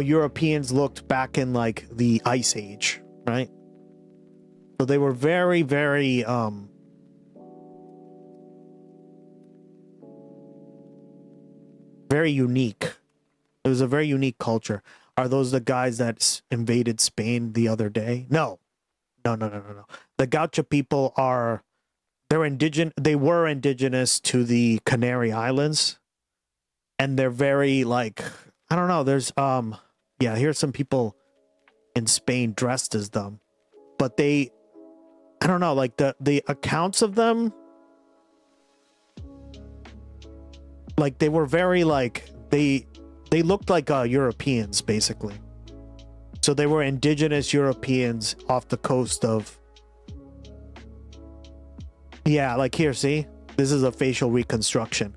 Europeans looked back in like the Ice Age, right? So they were very, very very unique. It was a very unique culture. Are those the guys that invaded Spain the other day? No. No. The Gaucho people they were indigenous to the Canary Islands. And they're very like, I don't know, there's here's some people in Spain dressed as them. But I don't know, like the accounts of them, like they were very like they looked like Europeans basically. So they were indigenous Europeans off the coast of, like here, see, this is a facial reconstruction.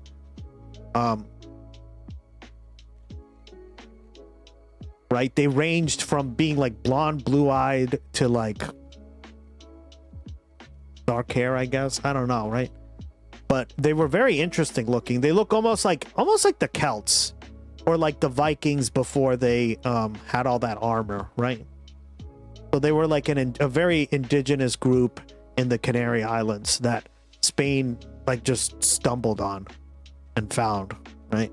Right, they ranged from being like blonde, blue-eyed to like dark hair, I guess. I don't know, right? But they were very interesting looking. They look almost like the Celts or like the Vikings before they had all that armor, right? So they were like a very indigenous group in the Canary Islands that Spain like just stumbled on and found, right?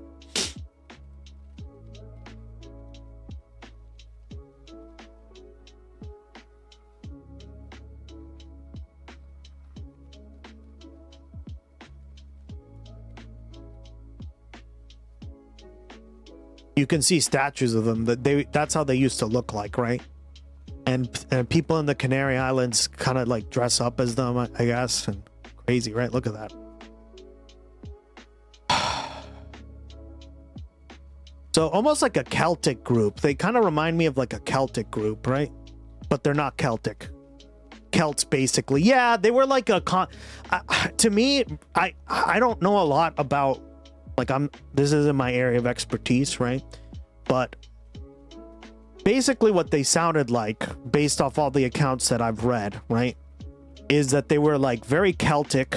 You can see statues of them that's how they used to look like, right? And people in the Canary Islands kind of like dress up as them, I guess, and crazy, right? Look at that. So almost like a Celtic group. They kind of remind me of like a Celtic group, right? But they're not Celtic. Celts, basically. Yeah, they were like to me, I don't know a lot about, like, this isn't my area of expertise, right? But basically what they sounded like, based off all the accounts that I've read, right, is that they were like very Celtic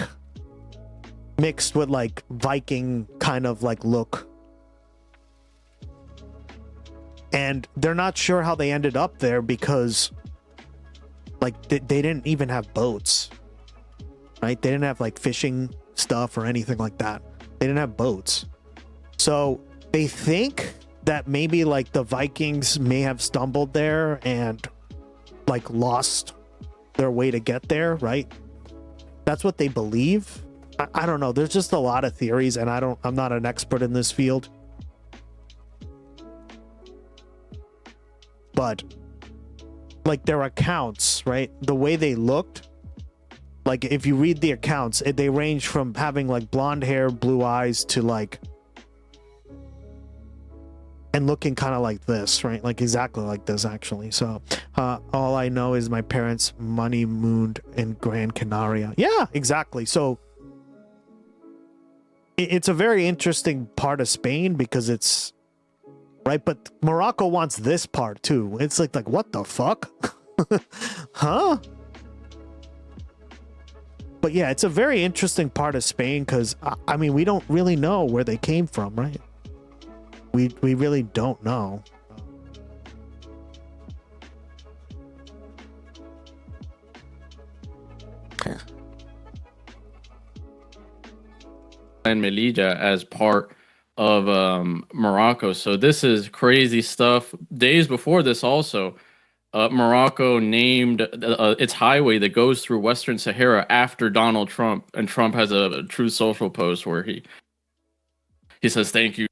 mixed with like Viking kind of like look. And they're not sure how they ended up there because like they didn't even have boats, right? They didn't have like fishing stuff or anything like that. They didn't have boats. So they think that maybe like the Vikings may have stumbled there and like lost their way to get there, right? That's what they believe. I don't know. There's just a lot of theories and I'm not an expert in this field. But like their accounts, right? The way they looked, like if you read the accounts, they range from having like blonde hair, blue eyes to like, and looking kind of like this, right? Like exactly like this actually. So all I know is my parents honeymooned in Gran Canaria. Yeah, exactly. So it's a very interesting part of Spain because it's right, but Morocco wants this part too. It's like what the fuck? Huh? But yeah, it's a very interesting part of Spain because I mean we don't really know where they came from, right? We really don't know. And Melilla as part of Morocco. So this is crazy stuff. Days before this also, Morocco named its highway that goes through Western Sahara after Donald Trump. And Trump has a Truth Social post where he says, "Thank you."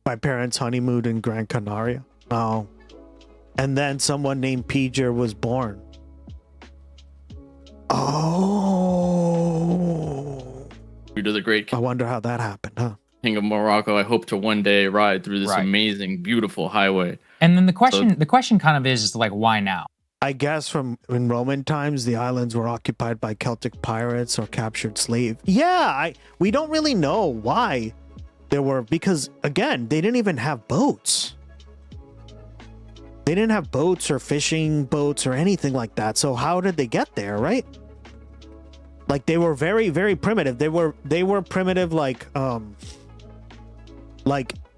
My parents honeymooned in Gran Canaria. Oh. And then someone named Pijer was born. Oh. To the great I wonder how that happened, huh? King of Morocco. I hope to one day ride through this amazing, beautiful highway. And then the question kind of is like, why now? I guess in Roman times, the islands were occupied by Celtic pirates or captured slaves. Yeah, we don't really know why there were, because again, they didn't even have boats. They didn't have boats or fishing boats or anything like that. So how did they get there, right? Like they were very, very primitive. They were primitive like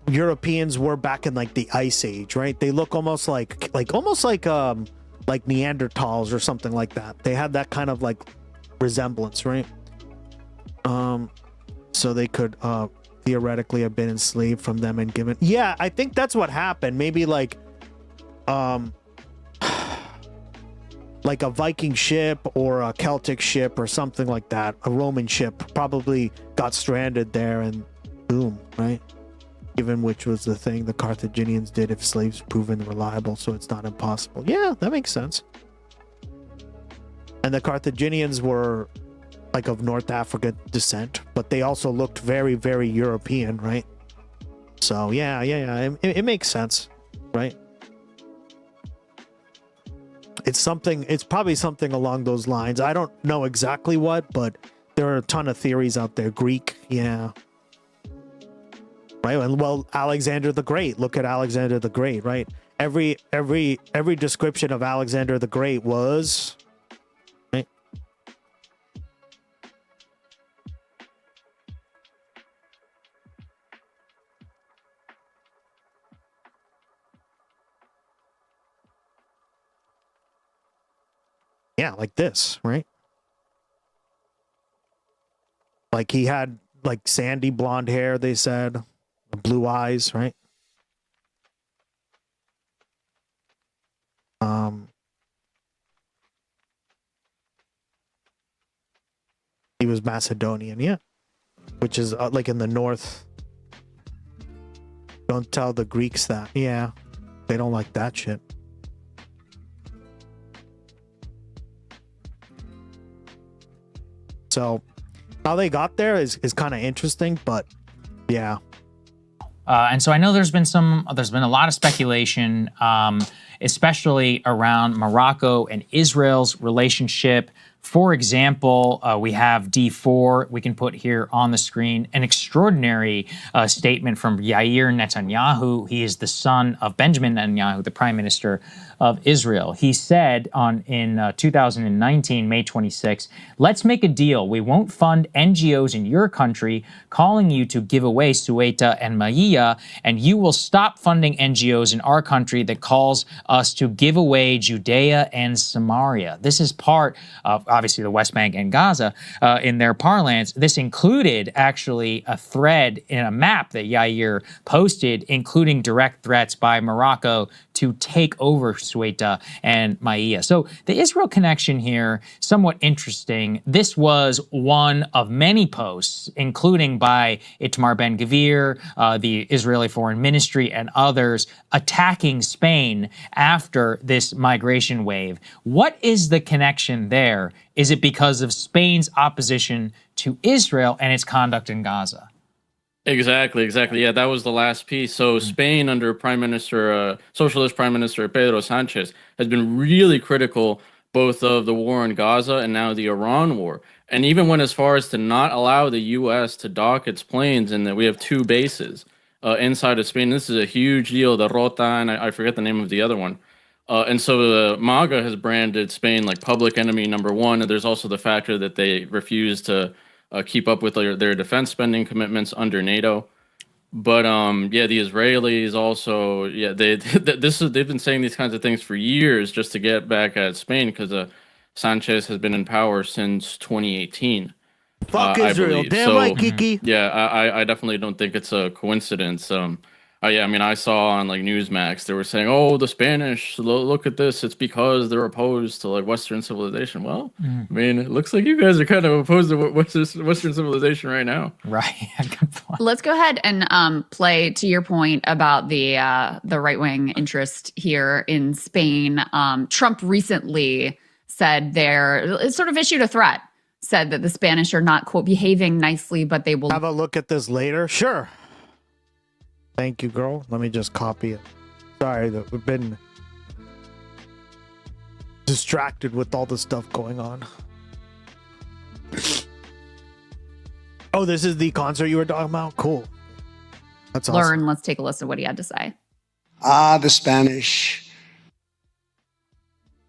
Europeans were back in like the Ice Age, right? They look almost like Neanderthals or something like that. They had that kind of like resemblance, right? So they could theoretically have been enslaved from them and given. Yeah, I think that's what happened. Maybe like a Viking ship or a Celtic ship or something like that. A Roman ship probably got stranded there and boom, right? Given which was the thing the Carthaginians did if slaves proven reliable, so it's not impossible. Yeah, that makes sense. And the Carthaginians were like of North African descent, but they also looked very, very European, right? So yeah, it makes sense, right? It's probably something along those lines. I don't know exactly what, but there are a ton of theories out there. Greek, yeah. Right, and well, Alexander the Great. Look at Alexander the Great, right? Every description of Alexander the Great was, right? Yeah, like this, right? Like he had like sandy blonde hair, they said. Blue eyes, right? He was Macedonian, yeah. Which is like in the north. Don't tell the Greeks that. Yeah. They don't like that shit. So how they got there is kind of interesting, but yeah. And so I know there's been a lot of speculation, especially around Morocco and Israel's relationship. For example, we have D4, we can put here on the screen, an extraordinary statement from Yair Netanyahu. He is the son of Benjamin Netanyahu, the prime minister of Israel. He said in 2019, May 26, "Let's make a deal. We won't fund NGOs in your country calling you to give away Ceuta and Melilla, and you will stop funding NGOs in our country that calls us to give away Judea and Samaria." This is part of, obviously, the West Bank and Gaza in their parlance. This included actually a thread in a map that Yair posted, including direct threats by Morocco to take over Ceuta and Melilla. So the Israel connection here, somewhat interesting. This was one of many posts, including by Itamar Ben-Gvir, the Israeli Foreign Ministry, and others, attacking Spain after this migration wave. What is the connection there? Is it because of Spain's opposition to Israel and its conduct in Gaza? Exactly. Yeah, that was the last piece. So Spain, under Socialist Prime Minister Pedro Sanchez, has been really critical both of the war in Gaza and now the Iran war, and even went as far as to not allow the U.S. to dock its planes, and that we have two bases inside of Spain. This is a huge deal. The Rota, and I forget the name of the other one. And so MAGA has branded Spain like public enemy number one. And there's also the factor that they refuse to keep up with their defense spending commitments under NATO. But yeah, the Israelis also, yeah, they've been saying these kinds of things for years just to get back at Spain, because Sanchez has been in power since 2018. Fuck Israel, damn right, Kiki. Yeah, I definitely don't think it's a coincidence. Yeah, I mean, I saw on like Newsmax they were saying, "Oh, the Spanish, look at this. It's because they're opposed to like Western civilization." Well, I mean, it looks like you guys are kind of opposed to Western civilization right now. Right. Let's go ahead and play to your point about the right-wing interest here in Spain. Trump recently said it sort of issued a threat, said that the Spanish are not, quote, behaving nicely, but they will have a look at this later. Sure. Thank you, girl. Let me just copy it. Sorry that we've been distracted with all the stuff going on. Oh, this is the concert you were talking about? Cool. That's awesome. Learn. Let's take a listen to what he had to say. The Spanish.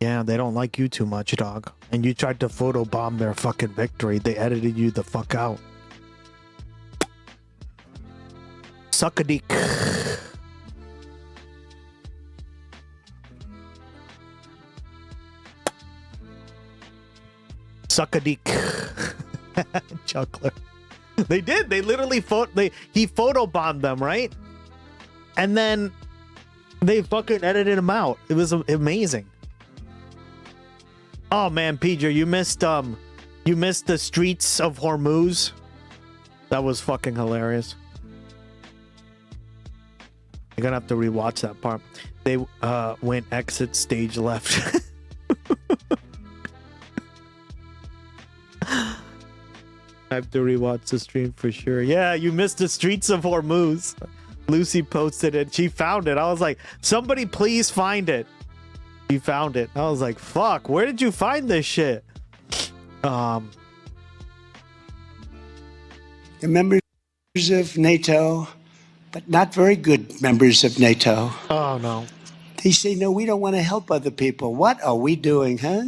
Yeah, they don't like you too much, dog. And you tried to photobomb their fucking victory. They edited you the fuck out. Suck a dick. Suck a dick. Chuckler. They did. They literally he photobombed them, right? And then they fucking edited him out. It was amazing. Oh man, PJ, you missed the streets of Hormuz. That was fucking hilarious. You're gonna have to rewatch that part. They went exit stage left. I have to rewatch the stream for sure. Yeah, you missed the streets of Hormuz. Lucy posted it. She found it. I was like, somebody please find it. She found it. I was like, fuck, where did you find this shit? The members of NATO, but not very good members of NATO. Oh, no. They say, no, we don't want to help other people. What are we doing, huh?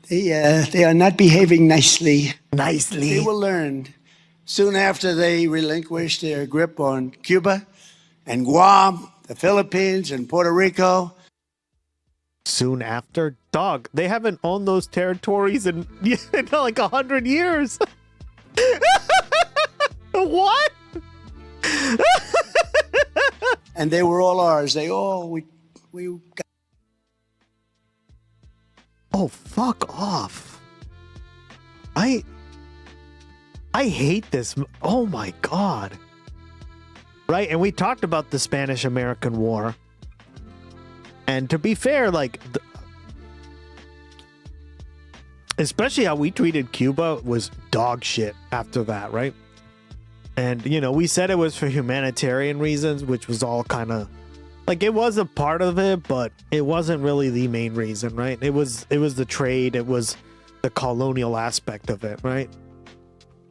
They are not behaving nicely. Nicely. They will learn. Soon after they relinquished their grip on Cuba and Guam, the Philippines and Puerto Rico. Soon after? Dog, they haven't owned those territories in like 100 years. What? And they were all ours. We got. Oh, fuck off. I hate this. Oh my God. Right? And we talked about the Spanish-American War. And to be fair, like, especially how we treated Cuba was dog shit after that, right? And, you know, we said it was for humanitarian reasons, which was all kind of, like, it was a part of it, but it wasn't really the main reason, right? It was the trade, it was the colonial aspect of it, right?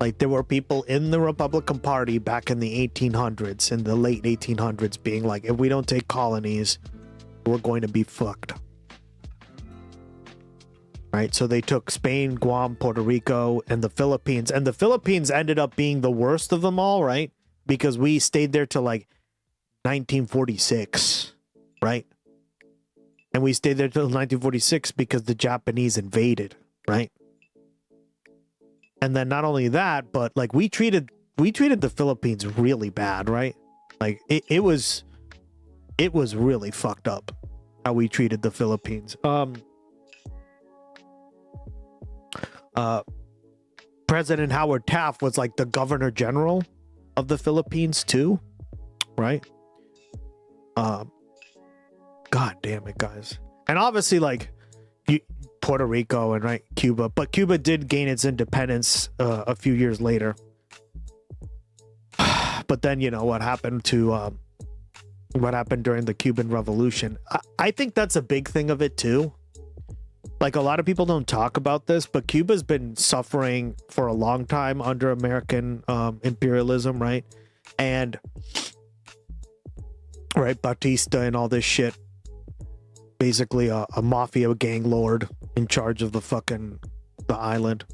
Like, there were people in the Republican Party back in the 1800s, in the late 1800s, being like, if we don't take colonies, we're going to be fucked. Right? So they took Spain, Guam, Puerto Rico, and the Philippines. And the Philippines ended up being the worst of them all, right? Because we stayed there till like 1946, right? And we stayed there till 1946 because the Japanese invaded, right? And then not only that, but like we treated the Philippines really bad, right? Like it was really fucked up how we treated the Philippines. President Howard Taft was like the governor general of the Philippines too, right? God damn it, guys. And obviously, like, Puerto Rico and right Cuba, but Cuba did gain its independence a few years later. But then, you know, what happened during the Cuban Revolution. I think that's a big thing of it too. Like, a lot of people don't talk about this, but Cuba's been suffering for a long time under American imperialism, right? And right, Batista and all this shit. Basically a mafia gang lord in charge of the island.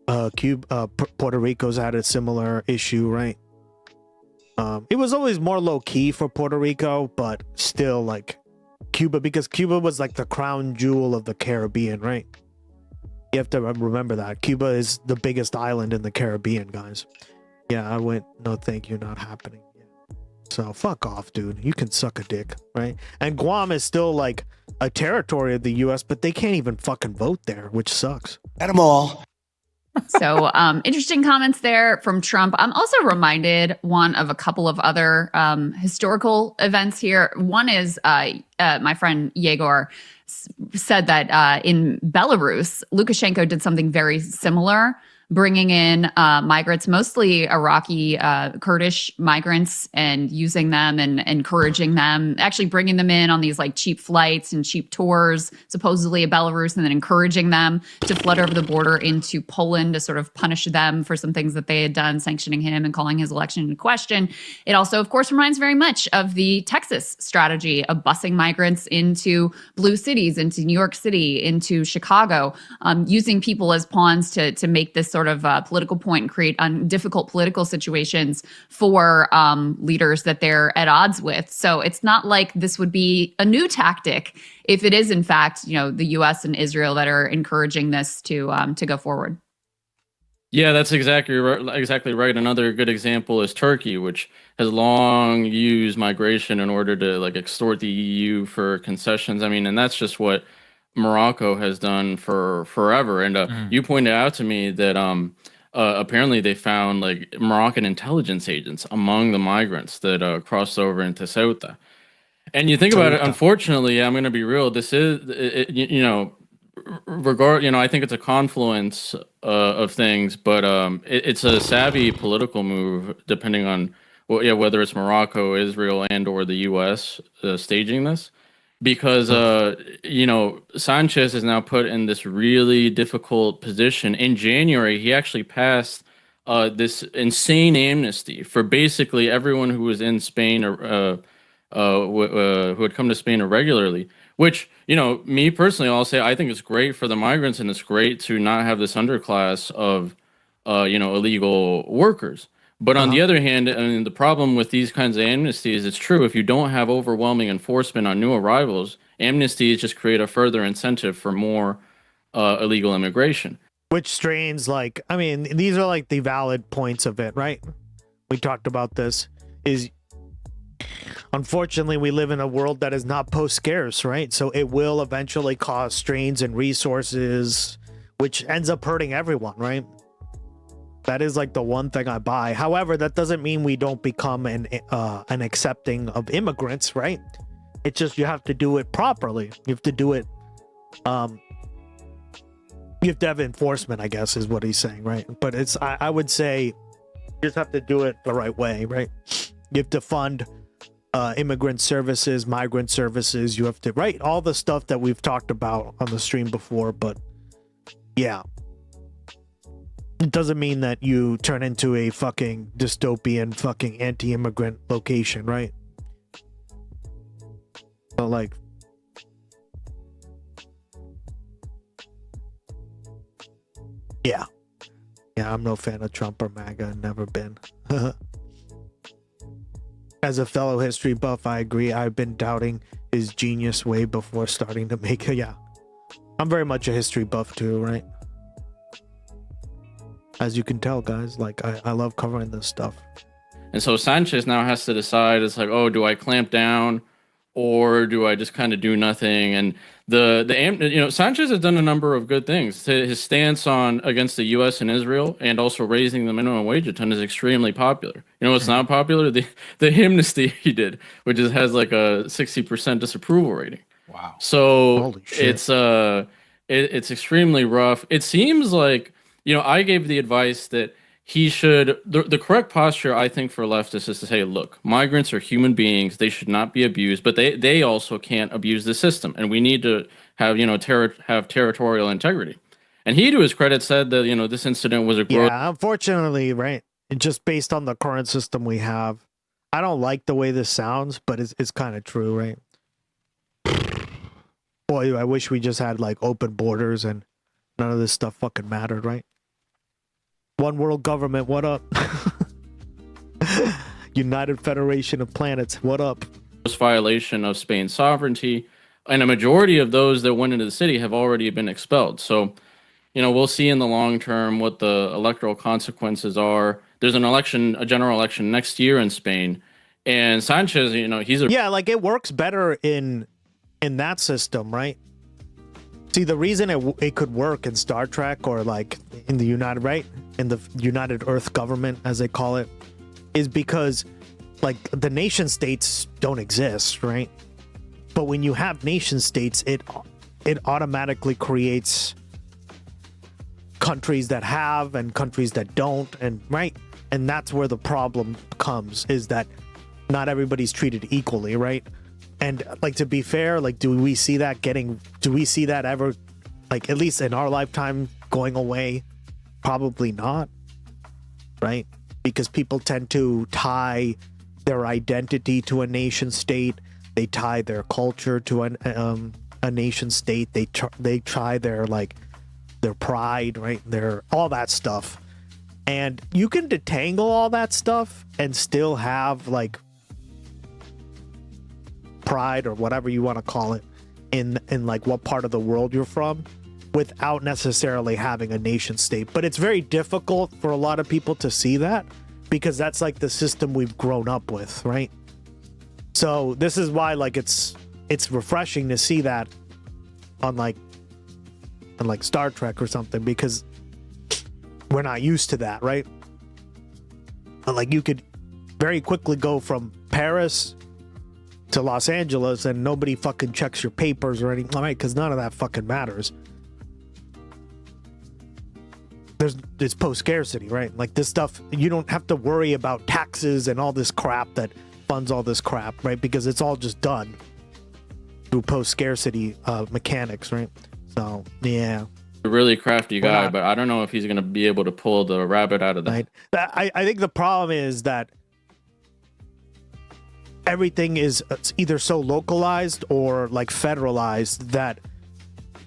Puerto Rico's had a similar issue, right? It was always more low key for Puerto Rico, but still, like, Cuba, because Cuba was like the crown jewel of the Caribbean, right? You have to remember that Cuba is the biggest island in the Caribbean, guys. Yeah, I went, no thank you, not happening. Yeah. So fuck off, dude. You can suck a dick, right? And Guam is still like a territory of the US, but they can't even fucking vote there, which sucks. At them all. So interesting comments there from Trump. I'm also reminded of a couple of other historical events here. One is my friend Yegor said that in Belarus, Lukashenko did something very similar, bringing in migrants, mostly Iraqi Kurdish migrants, and using them and encouraging them, actually bringing them in on these like cheap flights and cheap tours, supposedly of Belarus, and then encouraging them to flood over the border into Poland to sort of punish them for some things that they had done, sanctioning him and calling his election into question. It also, of course, reminds very much of the Texas strategy of busing migrants into blue cities, into New York City, into Chicago, using people as pawns to make this sort of political point and create difficult political situations for leaders that they're at odds with. So it's not like this would be a new tactic if it is, in fact, you know, the U.S. and Israel that are encouraging this to go forward. Yeah, that's exactly right. Exactly right. Another good example is Turkey, which has long used migration in order to like extort the EU for concessions. I mean, and that's just what Morocco has done for forever. And you pointed out to me that apparently they found like Moroccan intelligence agents among the migrants that crossed over into Ceuta. And you think about it, unfortunately, I'm going to be real. This is, you know, I think it's a confluence of things, but it's a savvy political move, depending on, well, yeah, whether it's Morocco, Israel, and or the U.S. Staging this, because Sanchez is now put in this really difficult position. In January, he actually passed this insane amnesty for basically everyone who was in Spain or who had come to Spain irregularly. Which, me personally, I'll say I think it's great for the migrants, and it's great to not have this underclass of, illegal workers. But on the other hand, I mean, the problem with these kinds of amnesties, it's true, if you don't have overwhelming enforcement on new arrivals, amnesties just create a further incentive for more illegal immigration. Which strains, like, I mean, these are like the valid points of it, right? We talked about this. Is unfortunately, we live in a world that is not post-scarce, right? So it will eventually cause strains and resources, which ends up hurting everyone, right? That is like the one thing I buy. However, that doesn't mean we don't become an accepting of immigrants, right? It's just you have to do it properly. You have to do it. You have to have enforcement, I guess, is what he's saying, right? But it's I would say you just have to do it the right way, right? You have to fund immigrant services, migrant services. You have to write all the stuff that we've talked about on the stream before. But yeah, it doesn't mean that you turn into a fucking dystopian fucking anti-immigrant location, right? So like, yeah, I'm no fan of Trump or MAGA, never been. As a fellow history buff, I agree. I've been doubting his genius way before starting to make it. Yeah, I'm very much a history buff too, right? As you can tell, guys, like I love covering this stuff. And so Sanchez now has to decide, it's like, oh, do I clamp down or do I just kind of do nothing? And Sanchez has done a number of good things. His stance against the U.S. and Israel, and also raising the minimum wage a ton, is extremely popular. You know what's not popular? The amnesty he did, which has like a 60% disapproval rating. Wow. So it's extremely rough. It seems like, I gave the advice that he should, the correct posture, I think, for leftists is to say, look, migrants are human beings. They should not be abused, but they also can't abuse the system. And we need to have, have territorial integrity. And he, to his credit, said that, this incident was a growth. Yeah, unfortunately, right. Just based on the current system we have, I don't like the way this sounds, but it's kind of true, right? Boy, I wish we just had like open borders and none of this stuff fucking mattered, right? One world government, what up? United Federation of Planets, what up? Violation of Spain's sovereignty, and a majority of those that went into the city have already been expelled. So, we'll see in the long term what the electoral consequences are. There's a general election next year in Spain, and Sanchez, he's yeah, like it works better in that system, right? See, the reason it could work in Star Trek or like in the United Earth government, as they call it, is because like the nation states don't exist, right? But when you have nation states, it automatically creates countries that have and countries that don't, and right? And that's where the problem comes, is that not everybody's treated equally, right? And like, to be fair, like, do we see that ever, like, at least in our lifetime, going away? Probably not, right? Because people tend to tie their identity to a nation state. They tie their culture to a nation state. They tie their pride, right? All that stuff. And you can detangle all that stuff and still have like pride or whatever you want to call it in like what part of the world you're from. without necessarily having a nation state. But it's very difficult for a lot of people to see that because that's like the system we've grown up with, right? So this is why like it's refreshing to see that on like Star Trek or something, because we're not used to that, right? And like you could very quickly go from Paris to Los Angeles and nobody fucking checks your papers or anything, right? Because none of that fucking matters. It's post-scarcity, right? Like this stuff, you don't have to worry about taxes and all this crap that funds all this crap, right? Because it's all just done through post-scarcity mechanics, right? So, yeah. A really crafty guy, but I don't know if he's going to be able to pull the rabbit out of the... Right. I think the problem is that everything is either so localized or like federalized that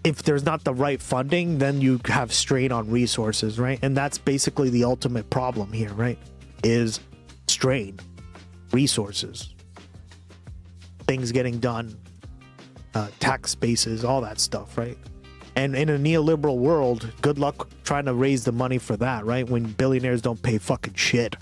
if there's not the right funding, then you have strain on resources, right? And that's basically the ultimate problem here, right? Is strain, resources, things getting done, tax bases, all that stuff, right? And in a neoliberal world, good luck trying to raise the money for that, right? When billionaires don't pay fucking shit.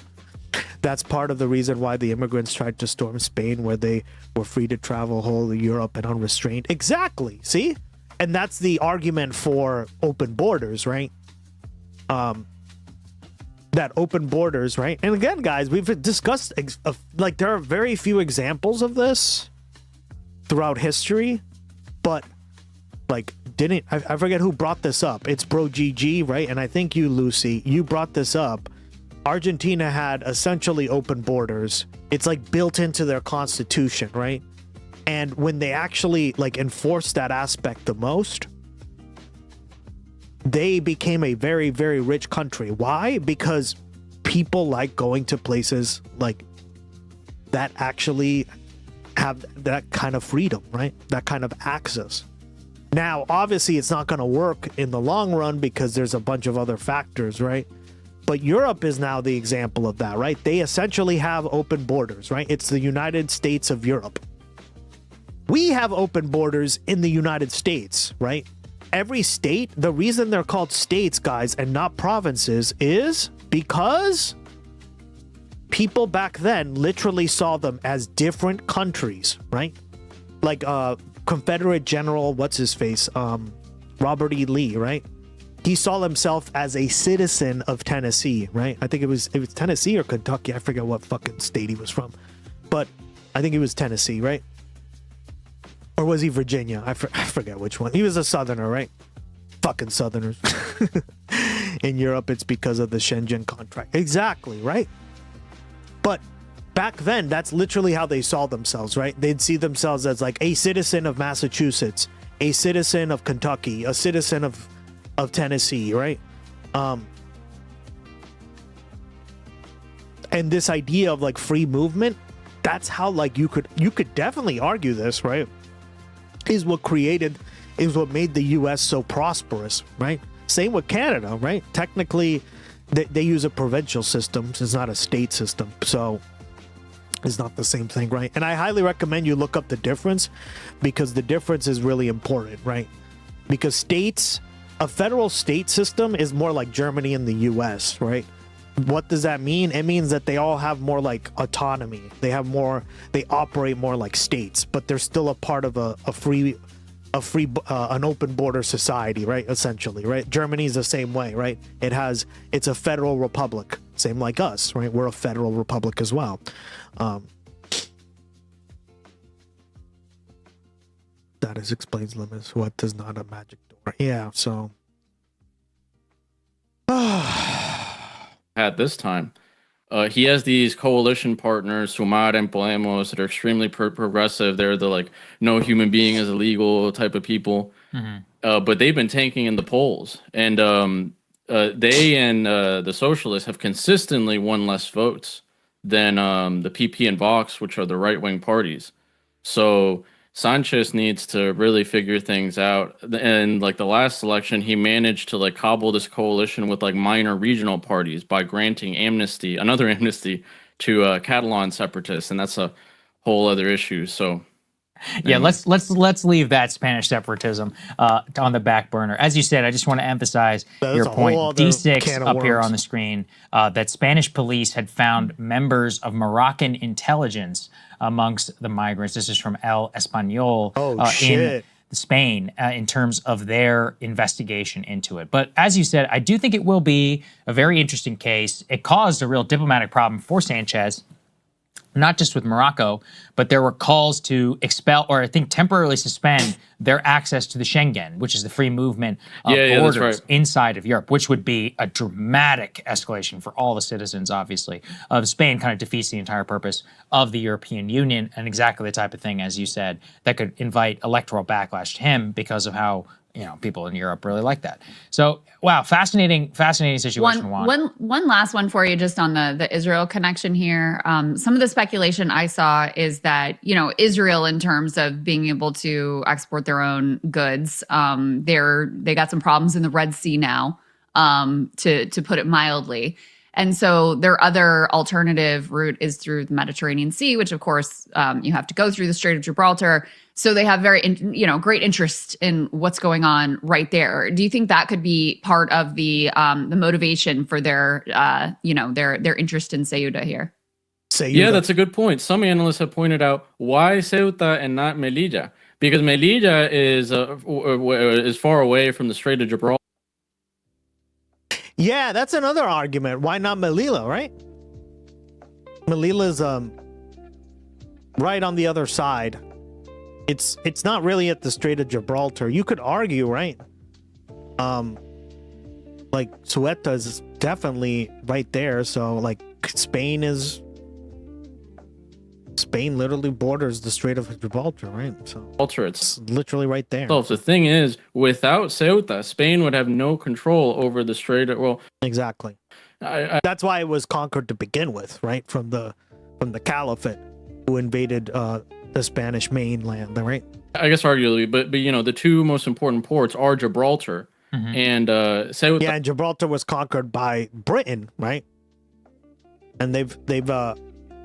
That's part of the reason why the immigrants tried to storm Spain, where they were free to travel whole of Europe and unrestrained. Exactly. See? And that's the argument for open borders, right? That open borders, right? And again, guys, we've discussed, like, there are very few examples of this throughout history, but, like, I forget who brought this up. It's Bro GG, right? And I think you, Lucy, you brought this up. Argentina had essentially open borders. It's like built into their constitution, right? And when they actually like enforced that aspect the most, they became a very, very rich country. Why? Because people like going to places like that actually have that kind of freedom, right? That kind of access. Now, obviously, it's not going to work in the long run because there's a bunch of other factors, right? But Europe is now the example of that, right? They essentially have open borders, right? It's the United States of Europe. We have open borders in the United States, right? Every state, the reason they're called states, guys, and not provinces is because people back then literally saw them as different countries, right? Like Confederate General, what's his face? Robert E. Lee, right? He saw himself as a citizen of Tennessee, right? I think it was Tennessee or Kentucky. I forget what fucking state he was from, but I think it was Tennessee, right? Or was he Virginia? I forget which one. He was a Southerner, right? Fucking Southerners. In Europe, it's because of the Schengen contract. Exactly, right? But back then, that's literally how they saw themselves, right? They'd see themselves as like a citizen of Massachusetts, a citizen of Kentucky, a citizen of Tennessee, right? And this idea of like free movement, that's how like you could definitely argue this, right? Is what made the US so prosperous, right? Same with Canada, right? Technically, they use a provincial system. It's not a state system, so it's not the same thing, right? And I highly recommend you look up the difference, because the difference is really important, right? Because states, a federal state system is more like Germany and the US, right? What does that mean? It means that they all have more like autonomy. They operate more like states, but they're still a part of an open border society, right? Essentially, right? Germany's the same way, right? It's a federal republic, same like us, right? We're a federal republic as well. That explains limits. What does not a magic door? Yeah, so. At this time, he has these coalition partners, Sumar and Podemos, that are extremely progressive. They're the like no human being is illegal type of people. Mm-hmm. But they've been tanking in the polls, and they and the socialists have consistently won less votes than the PP and Vox, which are the right-wing parties. So Sanchez needs to really figure things out. And like the last election, he managed to like cobble this coalition with like minor regional parties by granting another amnesty to Catalan separatists, and that's a whole other issue. So Yeah, let's leave that Spanish separatism on the back burner. As you said, I just want to emphasize your point. D6 up here on the screen that Spanish police had found members of Moroccan intelligence amongst the migrants. This is from El Español in Spain in terms of their investigation into it. But as you said, I do think it will be a very interesting case. It caused a real diplomatic problem for Sanchez, not just with Morocco, but there were calls to expel or I think temporarily suspend their access to the Schengen, which is the free movement of borders inside of Europe, which would be a dramatic escalation for all the citizens, obviously, of Spain. Kind of defeats the entire purpose of the European Union and exactly the type of thing, as you said, that could invite electoral backlash to him because of how people in Europe really like that. So, wow, fascinating situation. One last one for you, just on the Israel connection here. Some of the speculation I saw is that Israel, in terms of being able to export their own goods, they got some problems in the Red Sea now, to put it mildly. And so their other alternative route is through the Mediterranean Sea, which of course you have to go through the Strait of Gibraltar. So they have very, great interest in what's going on right there. Do you think that could be part of the motivation for their interest in Ceuta here? Yeah, that's a good point. Some analysts have pointed out why Ceuta and not Melilla, because Melilla is far away from the Strait of Gibraltar. Yeah, that's another argument. Why not Melilla, right? Melilla's right on the other side. It's not really at the Strait of Gibraltar. You could argue, right? Like Ceuta is definitely right there. So like Spain literally borders the Strait of Gibraltar, right? So It's literally right there. So the thing is, without Ceuta, Spain would have no control over the Strait. Exactly. That's why it was conquered to begin with, right? From the Caliphate, who invaded the Spanish mainland, right? I guess arguably, but the two most important ports are Gibraltar and Ceuta. Yeah, and Gibraltar was conquered by Britain, right? And they've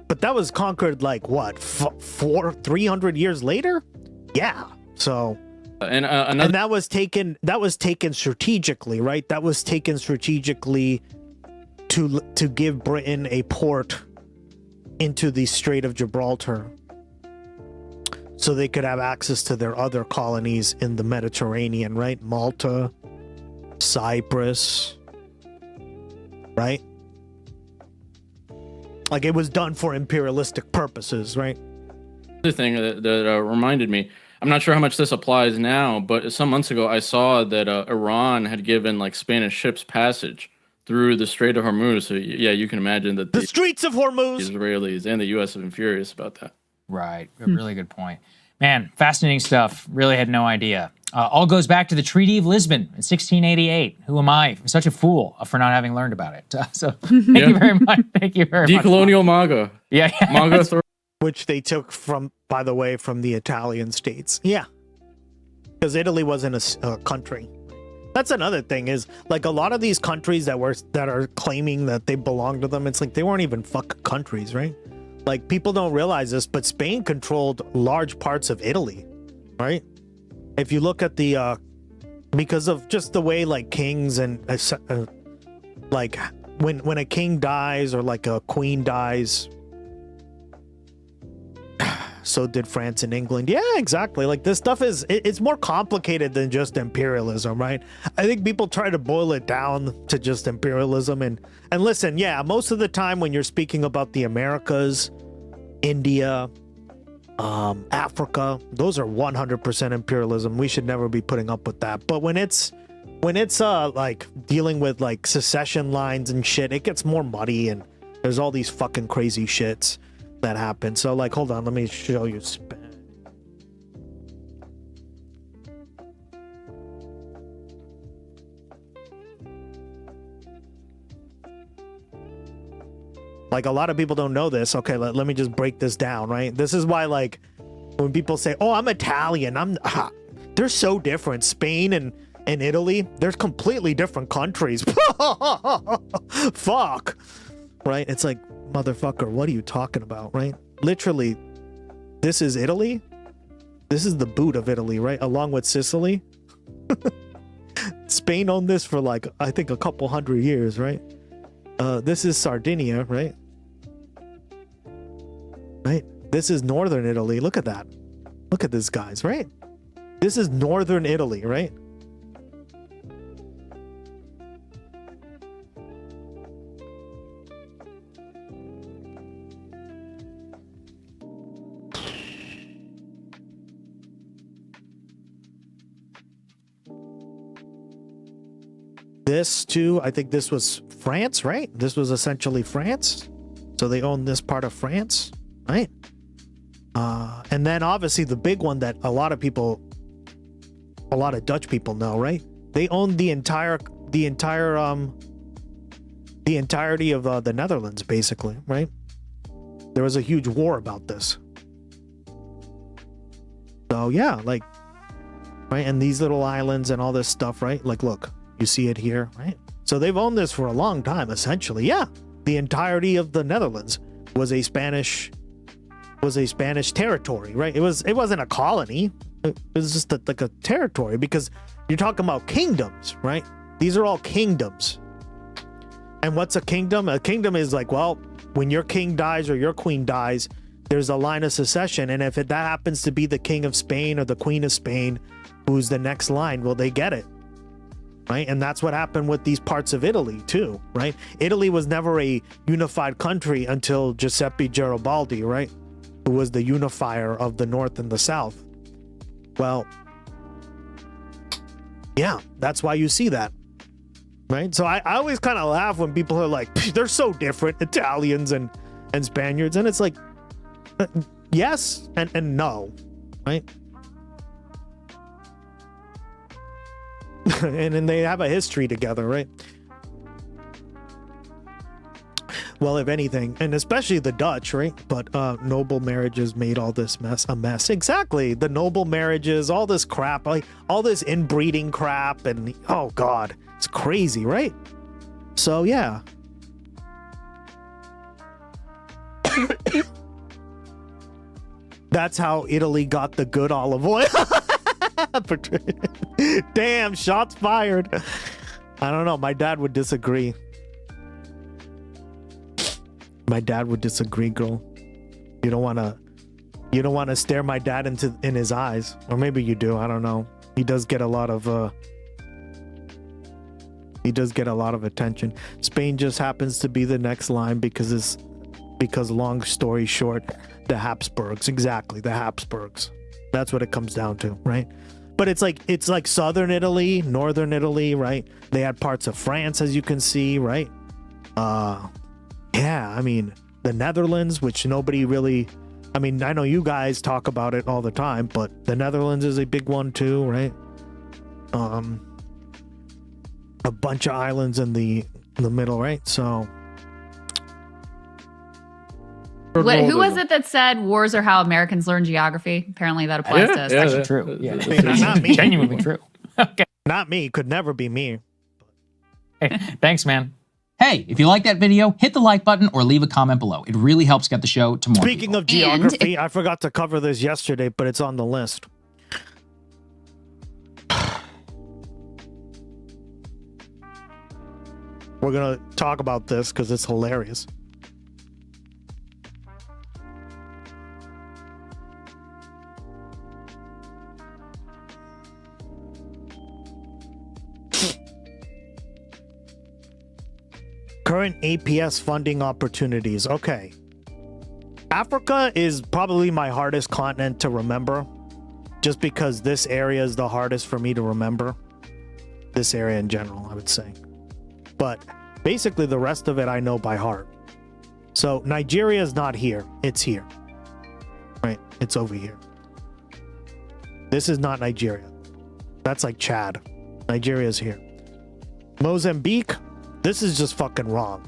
but that was conquered like what, 300 years later? Yeah. So and that was taken strategically, right? That was taken strategically to give Britain a port into the Strait of Gibraltar, so they could have access to their other colonies in the Mediterranean, right? Malta, Cyprus, right? Like it was done for imperialistic purposes, right? The thing that reminded me, I'm not sure how much this applies now, but some months ago I saw that Iran had given like Spanish ships passage through the Strait of Hormuz. So yeah, you can imagine that the streets of Hormuz, Israelis and the U.S. have been furious about that. Right. A really good point. Man, fascinating stuff. Really had no idea. All goes back to the Treaty of Lisbon in 1688. Who am I? I'm such a fool for not having learned about it. So thank you very much. Thank you very much. Decolonial MAGA. Yeah. MAGA which they took from, by the way, from the Italian states. Yeah. Because Italy wasn't a country. That's another thing is like a lot of these countries that are claiming that they belong to them. It's like they weren't even fucking countries, right? Like people don't realize this, but Spain controlled large parts of Italy, right? If you look at the, because of just the way like kings and like when a king dies or like a queen dies, so did France and England. Yeah, exactly. Like this stuff it's more complicated than just imperialism, right? I think people try to boil it down to just imperialism and listen, yeah, most of the time when you're speaking about the Americas, India, Africa, those are 100% imperialism. We should never be putting up with that. But when it's like dealing with like secession lines and shit, it gets more muddy and there's all these fucking crazy shits that happen. So like, hold on, let me show you. Like a lot of people don't know this. Okay, let me just break this down, right? This is why like when people say, oh, I'm Italian, they're so different. Spain and Italy, they're completely different countries. Fuck. Right? It's like, motherfucker, what are you talking about, right? Literally, this is Italy, This is the boot of Italy, right? Along with Sicily. Spain owned this for like, I think, a couple hundred years, right? This is Sardinia, right? Right? This is northern Italy. Look at that. Look at this, guys, right? This is northern Italy, right? This too, I think this was France, right? This was essentially France. So they own this part of France, right? And then obviously the big one that a lot of Dutch people know, right? They own the entirety of the Netherlands, basically, right? There was a huge war about this. So yeah, like, right? And these little islands and all this stuff, right? Like, look, you see it here, right? So they've owned this for a long time, essentially. Yeah, the entirety of the Netherlands was a Spanish territory, right? It wasn't a colony. It was just like a territory, because you're talking about kingdoms, right? These are all kingdoms. And what's a kingdom? A kingdom is like, well, when your king dies or your queen dies, there's a line of succession, and if that happens to be the king of Spain or the queen of Spain, who's the next line, well, they get it. Right? And that's what happened with these parts of Italy too, right? Italy was never a unified country until Giuseppe Garibaldi, right? Who was the unifier of the North and the South. Well, yeah, that's why you see that, right? So I always kind of laugh when people are like, they're so different, Italians and Spaniards. And it's like, yes and no, right? and then they have a history together, right? Well, if anything, and especially the Dutch, right? But noble marriages made all this a mess. Exactly. The noble marriages, all this crap, like all this inbreeding crap, and oh God, it's crazy, right? So yeah. That's how Italy got the good olive oil. Damn, shots fired. I don't know. My dad would disagree. My dad would disagree, girl. You don't want to stare my dad in his eyes, or maybe you do. I don't know. He does get a lot of attention. Spain just happens to be the next line because long story short, the Habsburgs. Exactly, the Habsburgs. That's what it comes down to, right? But it's like southern Italy, northern Italy, right? They had parts of France, as you can see, right? Yeah, I mean, the Netherlands, which nobody really, I mean, I know you guys talk about it all the time, but the Netherlands is a big one too, right? A bunch of islands in the middle, right? So who was it that said wars are how Americans learn geography? Apparently that applies to us. It's actually true. Yeah, it's not me. Genuinely true. Okay. Not me. Could never be me. Hey, thanks, man. Hey, if you like that video, hit the like button or leave a comment below. It really helps get the show to more Speaking people. of geography, I forgot to cover this yesterday, but it's on the list. We're going to talk about this because it's hilarious. Current APS funding opportunities. Okay. Africa is probably my hardest continent to remember, just because this area is the hardest for me to remember. This area in general, I would say. But basically the rest of it I know by heart. So Nigeria is not here. It's here. Right? It's over here. This is not Nigeria. That's like Chad. Nigeria is here. Mozambique. This is just fucking wrong.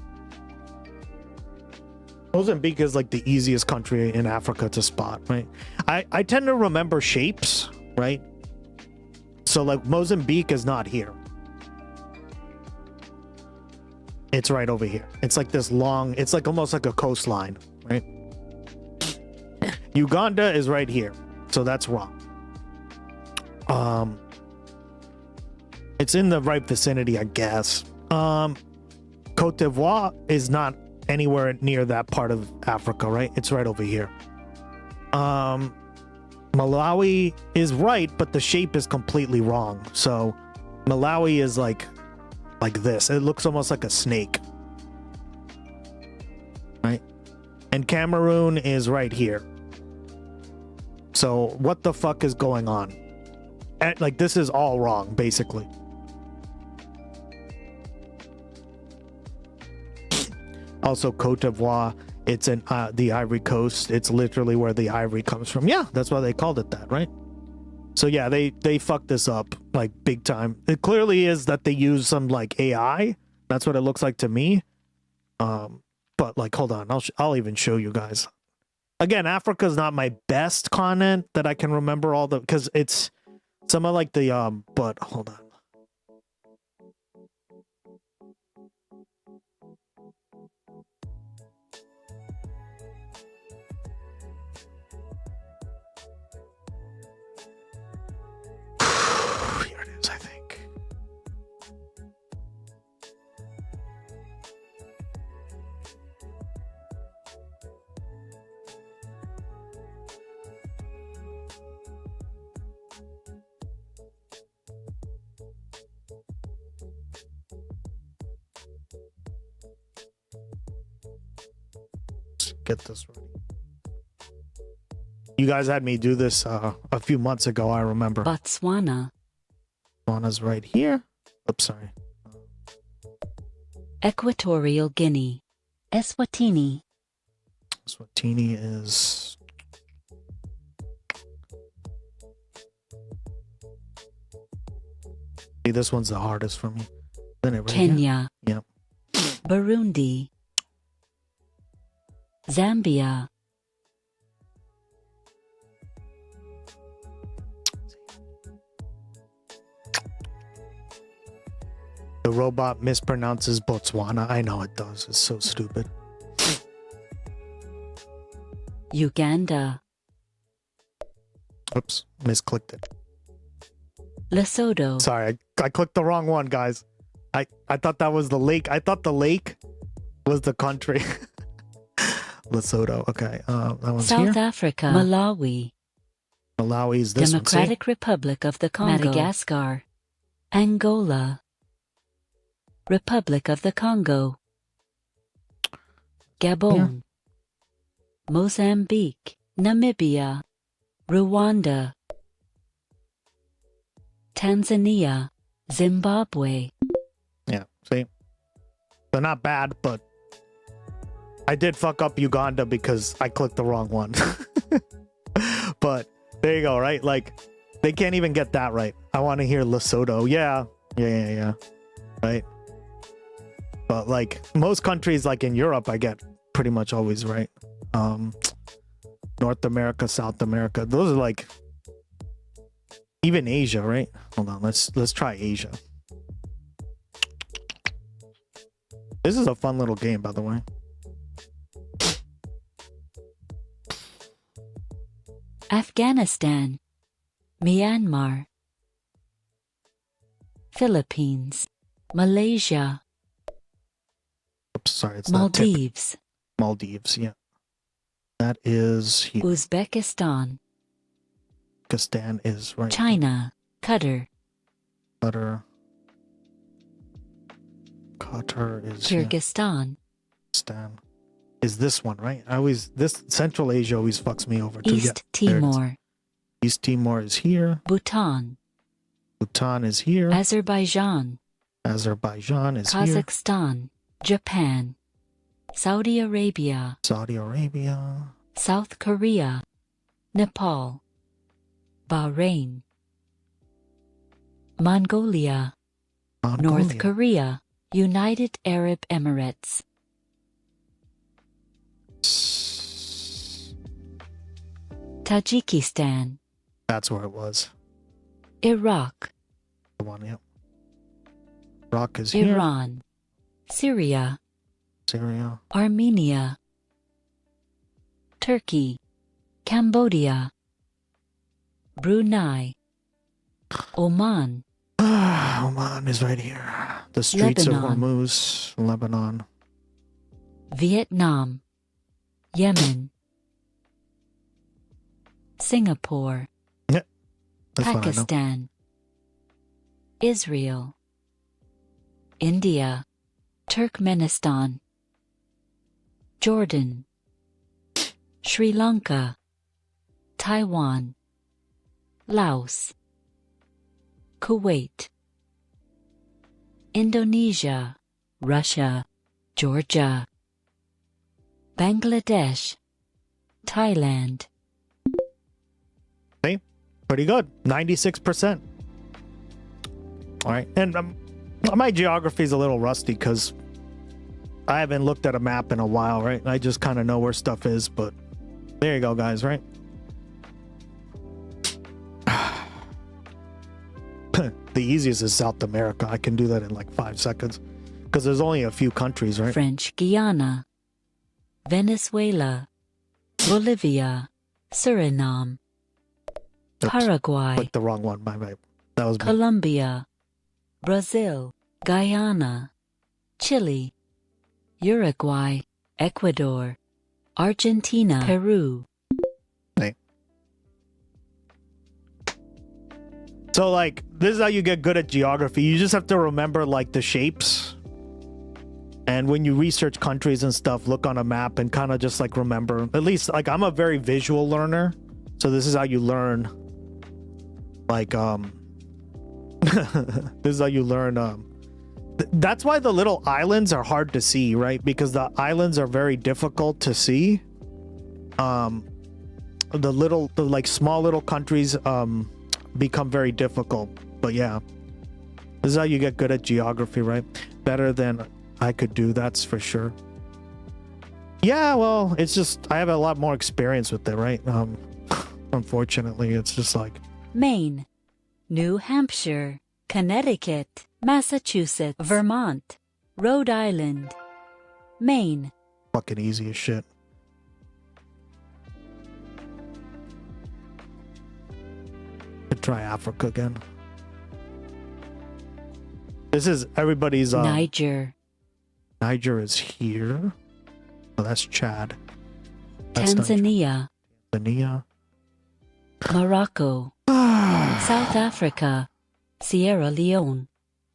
Mozambique is like the easiest country in Africa to spot, right? I tend to remember shapes, right? So like Mozambique is not here. It's right over here. It's like this long, it's like almost like a coastline, right? Uganda is right here. So that's wrong. It's in the right vicinity, I guess. Cote d'Ivoire is not anywhere near that part of Africa, right? It's right over here. Malawi is right, but the shape is completely wrong. So Malawi is like this. It looks almost like a snake. Right? And Cameroon is right here. So what the fuck is going on? And, like, this is all wrong, basically. Also, Cote d'Ivoire, it's in the Ivory Coast. It's literally where the ivory comes from. Yeah, that's why they called it that, right? So yeah, they fucked this up, like, big time. It clearly is that they use some, like, AI. That's what it looks like to me. But, like, hold on. I'll even show you guys. Again, Africa's not my best continent that I can remember all the... Because it's some of, like, the... But, hold on. Here it is, I think. Let's get this ready. You guys had me do this a few months ago, I remember. Botswana. Botswana's right here. Oops, sorry. Equatorial Guinea. Eswatini. Eswatini is... See, this one's the hardest for me. Then it right Kenya. Here. Yep. Burundi. Zambia. The robot mispronounces Botswana. I know it does. It's so stupid. Uganda. Oops, misclicked it. Lesotho. Sorry, I clicked the wrong one, guys. I thought that was the lake. I thought the lake was the country. Lesotho. Okay, that one's South here. Africa. Malawi. Malawi is this Democratic one. Republic of the Congo. Madagascar. Angola. Republic of the Congo. Gabon. Mozambique. Namibia. Rwanda. Tanzania. Zimbabwe. Yeah, see? They're not bad, but I did fuck up Uganda because I clicked the wrong one. But there you go, right? Like, they can't even get that right. I want to hear Lesotho. Yeah. Right? But, like, most countries, like in Europe, I get pretty much always right. North America, South America. Those are, like... Even Asia, right? Hold on, let's try Asia. This is a fun little game, by the way. Afghanistan. Myanmar. Philippines. Malaysia. Oops, sorry, it's Maldives. Maldives, yeah. That is here. Uzbekistan. Uzbekistan is right. China. Qatar. Qatar is Kyrgyzstan. Kyrgyzstan is this one, right? This Central Asia always fucks me over too. East Timor. East Timor is here. Bhutan. Bhutan is here. Azerbaijan. Azerbaijan is here. Kazakhstan. Japan. Saudi Arabia. Saudi Arabia. South Korea. Nepal. Bahrain. Mongolia. North Korea. United Arab Emirates. Tajikistan. That's where it was. Iraq. The one, yep. Iraq is here. Iran. Syria. Syria. Armenia. Turkey. Cambodia. Brunei. Oman, Oman is right here. The streets Lebanon. of Hormuz, Lebanon. Vietnam, Yemen, Singapore, That's what I know. Pakistan, Israel, India, Turkmenistan, Jordan, Sri Lanka, Taiwan, Laos, Kuwait, Indonesia, Russia, Georgia, Bangladesh, Thailand. See? Pretty good. 96%. All right. And my geography is a little rusty because I haven't looked at a map in a while, right? I just kind of know where stuff is, but there you go, guys, right? The easiest is South America. I can do that in like 5 seconds because there's only a few countries, right? French Guiana, Venezuela, Bolivia, Suriname, Oops. Paraguay, Clicked the wrong one. My bad. That was me. Colombia, Brazil, Guyana, Chile, Uruguay, Ecuador, Argentina, Peru. So, like, this is how you get good at geography. You just have to remember, like, the shapes. And when you research countries and stuff, look on a map and kind of just, like, remember. At least, like, I'm a very visual learner. So this is how you learn. Like, this is how you learn. That's why the little islands are hard to see, right? Because the islands are very difficult to see. The like, small little countries, become very difficult. But yeah, this is how you get good at geography, right? Better than I could do, that's for sure. Yeah, well, it's just I have a lot more experience with it, right? Unfortunately, it's just like Maine, New Hampshire, Connecticut, Massachusetts, Vermont, Rhode Island, Maine. fucking easy as shit. Could try Africa again. This is everybody's Niger, Niger is here. Oh, that's Chad. That's Tanzania, Tanzania. Morocco, South Africa, Sierra Leone,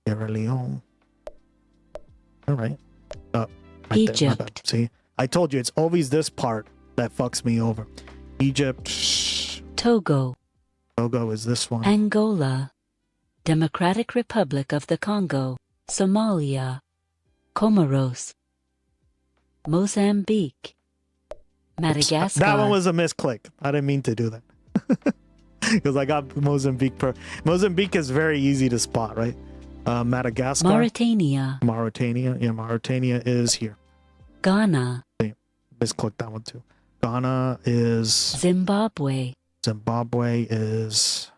Sierra Leone. All right. Right there, my Egypt. bad. See, I told you it's always this part that fucks me over. Egypt. Togo, Togo is this one. Angola, Democratic Republic of the Congo, Somalia, Comoros, Mozambique, Madagascar. That one was a misclick. I didn't mean to do that. Because I got Mozambique. Mozambique is very easy to spot, right? Madagascar. Mauritania. Mauritania. Yeah, Mauritania is here. Ghana. Misclicked that one too. Ghana is... Zimbabwe. Zimbabwe is...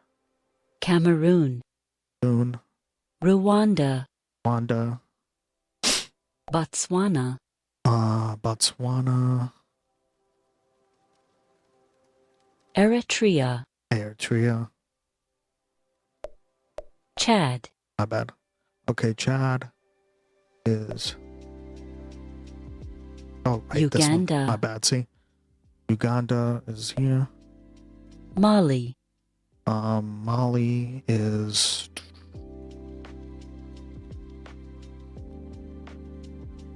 Cameroon. Rwanda. Rwanda. Botswana. Botswana. Eritrea. Eritrea. Chad. My bad. Okay, Chad is... Oh, right, this one. Uganda. My bad, see? Uganda is here. Mali. Mali is...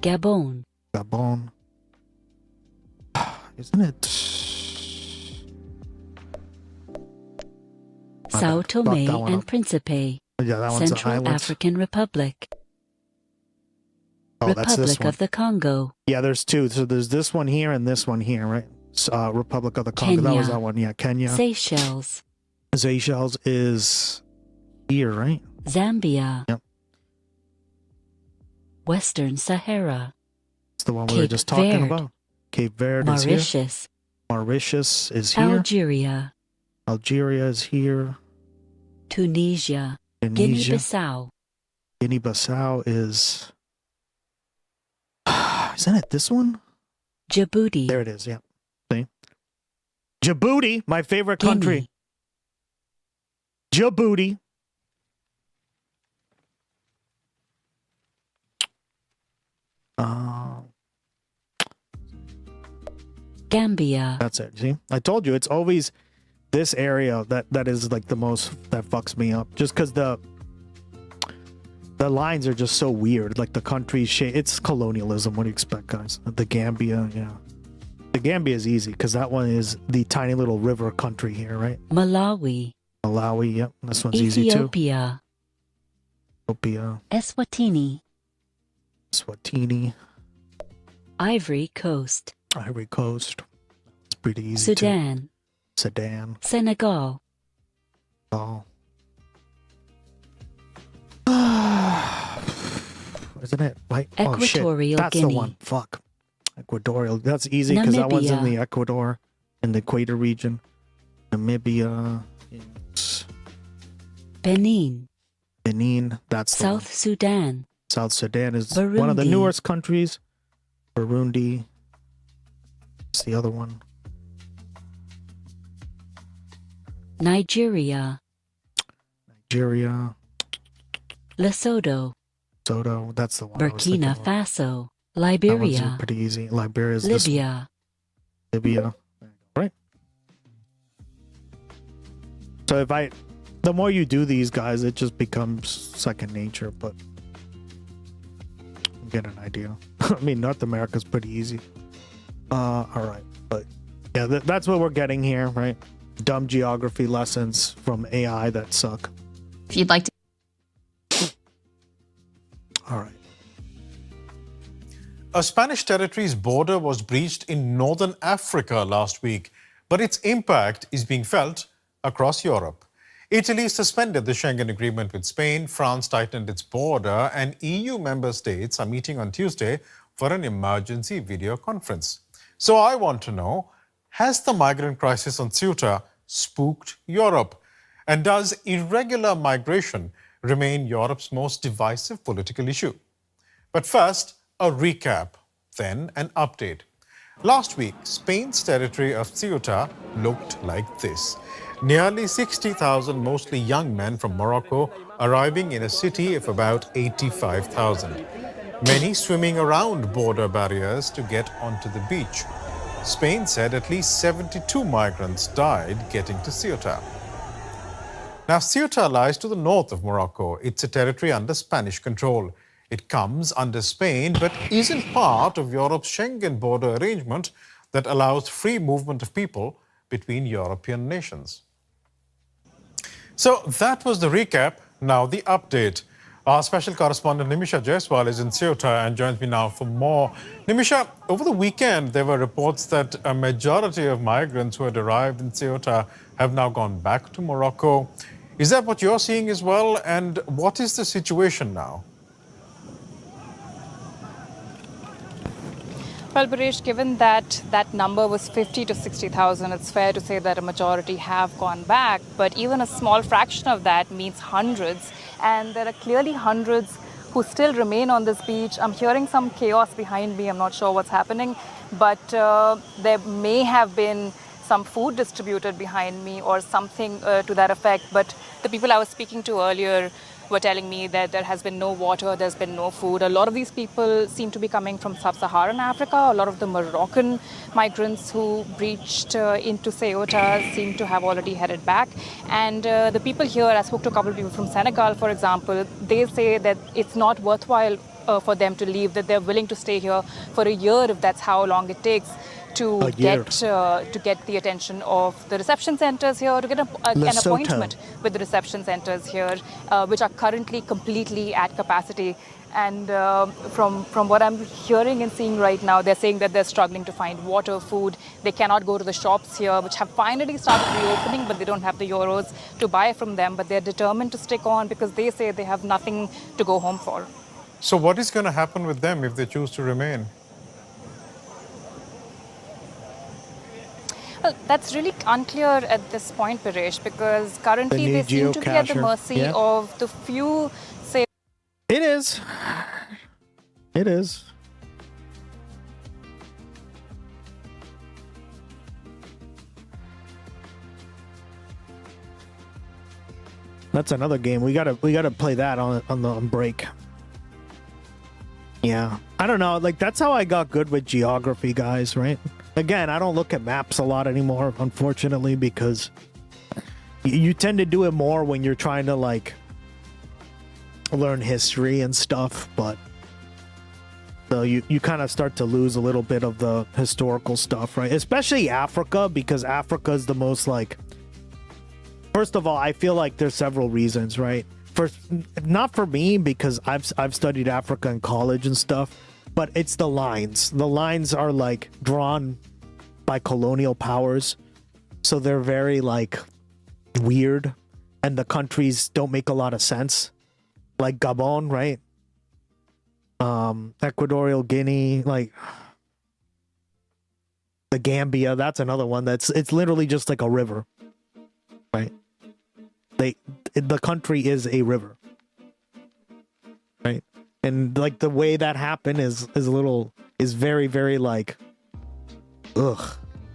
Gabon. Gabon. Isn't it... Sao Fuck Tome that one and up. Principe. Yeah, that one's Central islands. African Republic. Oh, that's this Republic one. of the Congo. Yeah, there's two. So there's this one here and this one here, right? Republic of the Congo. That was Kenya. that one. Yeah, Kenya. Seychelles. Seychelles is here, right? Zambia. Yep. Western Sahara. It's the one we were Cape just talking Verde. about. Cape Verde is here. Mauritius. Mauritius is here. Algeria. Algeria is here. Tunisia. Tunisia. Guinea-Bissau. Guinea-Bissau is... Isn't it this one? Djibouti. There it is, yeah. See? Djibouti, my favorite country. Djibouti. Gambia. That's it. See, I told you it's always this area that is like the most that fucks me up. Just because the lines are just so weird. Like the country shape. It's colonialism. What do you expect, guys? The Gambia, yeah. The Gambia is easy because that one is the tiny little river country here, right? Malawi. Malawi, yep. This one's easy too. Ethiopia. Ethiopia. Eswatini. Swatini. Ivory Coast. Ivory Coast. It's pretty easy Sudan. too. Sudan. Senegal. Oh. Isn't it? Right? Equatorial That's Guinea. the one. Fuck. Equatorial. That's easy because that one's in Namibia. the Ecuador, in the equator region. Namibia. Benin. Benin. That's the South one. Sudan. South Sudan is one of the Burundi. newest countries. Burundi. It's the other one. Nigeria. Nigeria. Lesotho. Soto. That's the one. I was thinking Burkina of. Faso. That one's Liberia. pretty easy. Liberia is this one. Libya. Libya. Right. So the more you do these guys, it just becomes second nature, but you get an idea. I mean, North America's pretty easy. All right. But yeah, that's what we're getting here, right? Dumb geography lessons from AI that suck. If you'd like to. All right. A Spanish territory's border was breached in northern Africa last week, but its impact is being felt across Europe. Italy suspended the Schengen agreement with Spain, France tightened its border, and EU member states are meeting on Tuesday for an emergency video conference. So I want to know, has the migrant crisis on Ceuta spooked Europe? And does irregular migration remain Europe's most divisive political issue? But first, a recap, then an update. Last week, Spain's territory of Ceuta looked like this. Nearly 60,000 mostly young men from Morocco arriving in a city of about 85,000. Many swimming around border barriers to get onto the beach. Spain said at least 72 migrants died getting to Ceuta. Now, Ceuta lies to the north of Morocco. It's a territory under Spanish control. It comes under Spain, but isn't part of Europe's Schengen border arrangement that allows free movement of people between European nations. So that was the recap. Now the update. Our special correspondent Nimisha Jaiswal is in Ceuta and joins me now for more. Nimisha, over the weekend, there were reports that a majority of migrants who had arrived in Ceuta have now gone back to Morocco. Is that what you're seeing as well? And what is the situation now? Well, Barish, given that that number was 50 to 60,000, it's fair to say that a majority have gone back. But even a small fraction of that means hundreds. And there are clearly hundreds who still remain on this beach. I'm hearing some chaos behind me. I'm not sure what's happening. But there may have been some food distributed behind me or something to that effect. But the people I was speaking to earlier were telling me that there has been no water, there's been no food. A lot of these people seem to be coming from sub-Saharan Africa. A lot of the Moroccan migrants who breached into Ceuta seem to have already headed back. And the people here, I spoke to a couple of people from Senegal, for example, they say that it's not worthwhile for them to leave, that they're willing to stay here for a year if that's how long it takes to get the attention of the reception centers here, to get an appointment with the reception centers here, which are currently completely at capacity. And from what I'm hearing and seeing right now, they're saying that they're struggling to find water, food. They cannot go to the shops here, which have finally started reopening, but they don't have the euros to buy from them. But they're determined to stick on because they say they have nothing to go home for. So what is going to happen with them if they choose to remain? Well, that's really unclear at this point, Paresh, because currently they seem to be at the mercy of the few, say... It is. It is. That's another game. We gotta play that on break. Yeah. I don't know. Like, that's how I got good with geography, guys, right? Again, I don't look at maps a lot anymore, unfortunately, because you tend to do it more when you're trying to, like, learn history and stuff, but so you kind of start to lose a little bit of the historical stuff, right? Especially Africa, because Africa is the most, like, first of all, I feel like there's several reasons, right? First, not for me, because I've studied Africa in college and stuff, but it's the lines. The lines are, like, drawn by colonial powers, so they're very, like, weird, and the countries don't make a lot of sense. Like Gabon, right? Equatorial Guinea, like the Gambia, that's another one it's literally just like a river, right? The country is a river, right? And like the way that happened is very, very like,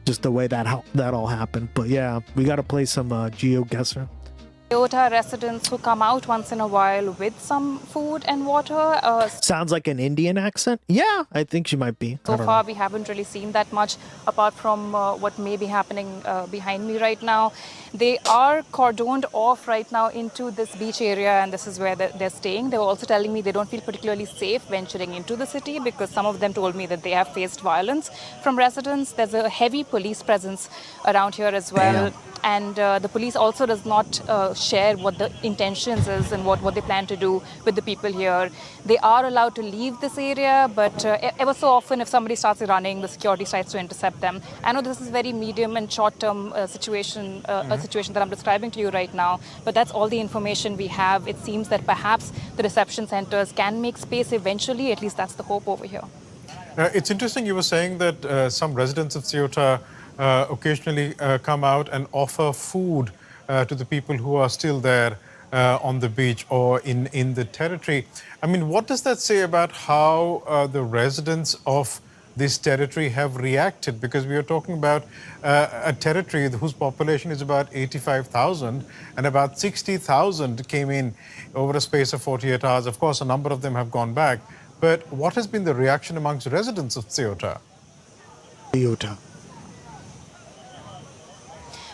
just the way that all happened. But yeah, we got to play some GeoGuessr. Ceuta residents who come out once in a while with some food and water. Sounds like an Indian accent. Yeah, I think she might be. So far, we haven't really seen that much, apart from what may be happening behind me right now. They are cordoned off right now into this beach area, and this is where they're staying. They were also telling me they don't feel particularly safe venturing into the city, because some of them told me that they have faced violence from residents. There's a heavy police presence around here as well. Damn. And the police also does not share what the intentions is and what they plan to do with the people here. They are allowed to leave this area, but ever so often, if somebody starts running, the security tries to intercept them. I know this is very medium and short-term situation, a situation that I'm describing to you right now, but that's all the information we have. It seems that perhaps the reception centers can make space eventually. At least that's the hope over here. It's interesting you were saying that some residents of Ceuta occasionally come out and offer food to the people who are still there on the beach or in the territory. I mean, what does that say about how the residents of this territory have reacted? Because we are talking about a territory whose population is about 85,000, and about 60,000 came in over a space of 48 hours. Of course, a number of them have gone back. But what has been the reaction amongst residents of Ceuta?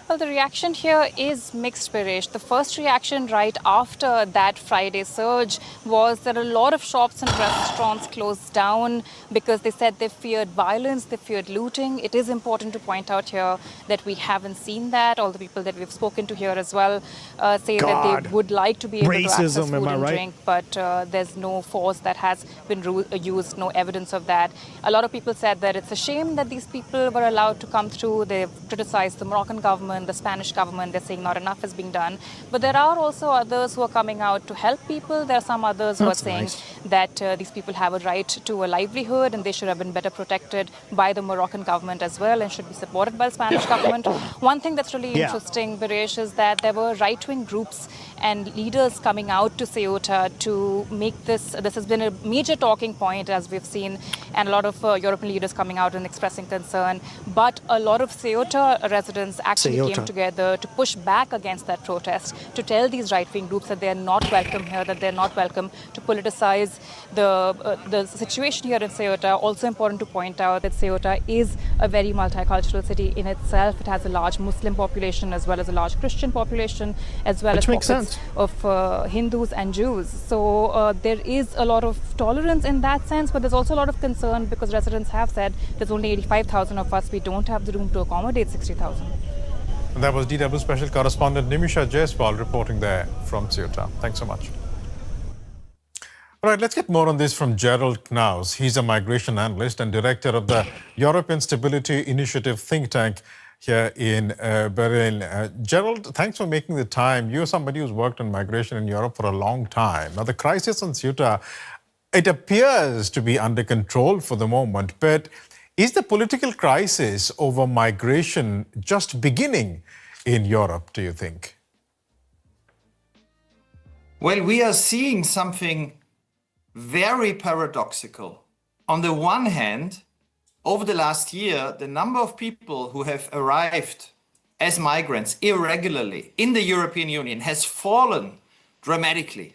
Well, the reaction here is mixed, Paresh. The first reaction right after that Friday surge was that a lot of shops and restaurants closed down because they said they feared violence, they feared looting. It is important to point out here that we haven't seen that. All the people that we've spoken to here as well say that they would like to be able to access food and drink, but there's no force that has been used, no evidence of that. A lot of people said that it's a shame that these people were allowed to come through. They've criticized the Moroccan government, the Spanish government. They're saying not enough is being done. But there are also others who are coming out to help people. There are some others who are saying that these people have a right to a livelihood and they should have been better protected by the Moroccan government as well and should be supported by the Spanish government. One thing that's really interesting, Baresh, is that there were right-wing groups and leaders coming out to Ceuta to make this has been a major talking point, as we've seen, and a lot of European leaders coming out and expressing concern. But a lot of Ceuta residents actually came together to push back against that protest, to tell these right-wing groups that they're not welcome here, that they're not welcome to politicize the situation here in Ceuta. Also important to point out that Ceuta is a very multicultural city in itself. It has a large Muslim population as well as a large Christian population, as well as pockets of Hindus and Jews. So there is a lot of tolerance in that sense, but there's also a lot of concern because residents have said there's only 85,000 of us. We don't have the room to accommodate 60,000. And that was DW Special Correspondent Nimisha Jaiswal reporting there from Ceuta. Thanks so much. All right, let's get more on this from Gerald Knaus. He's a migration analyst and director of the European Stability Initiative think tank here in Berlin. Gerald, thanks for making the time. You're somebody who's worked on migration in Europe for a long time. Now, the crisis on Ceuta, it appears to be under control for the moment, but is the political crisis over migration just beginning in Europe, do you think? Well, we are seeing something very paradoxical. On the one hand, over the last year, the number of people who have arrived as migrants irregularly in the European Union has fallen dramatically.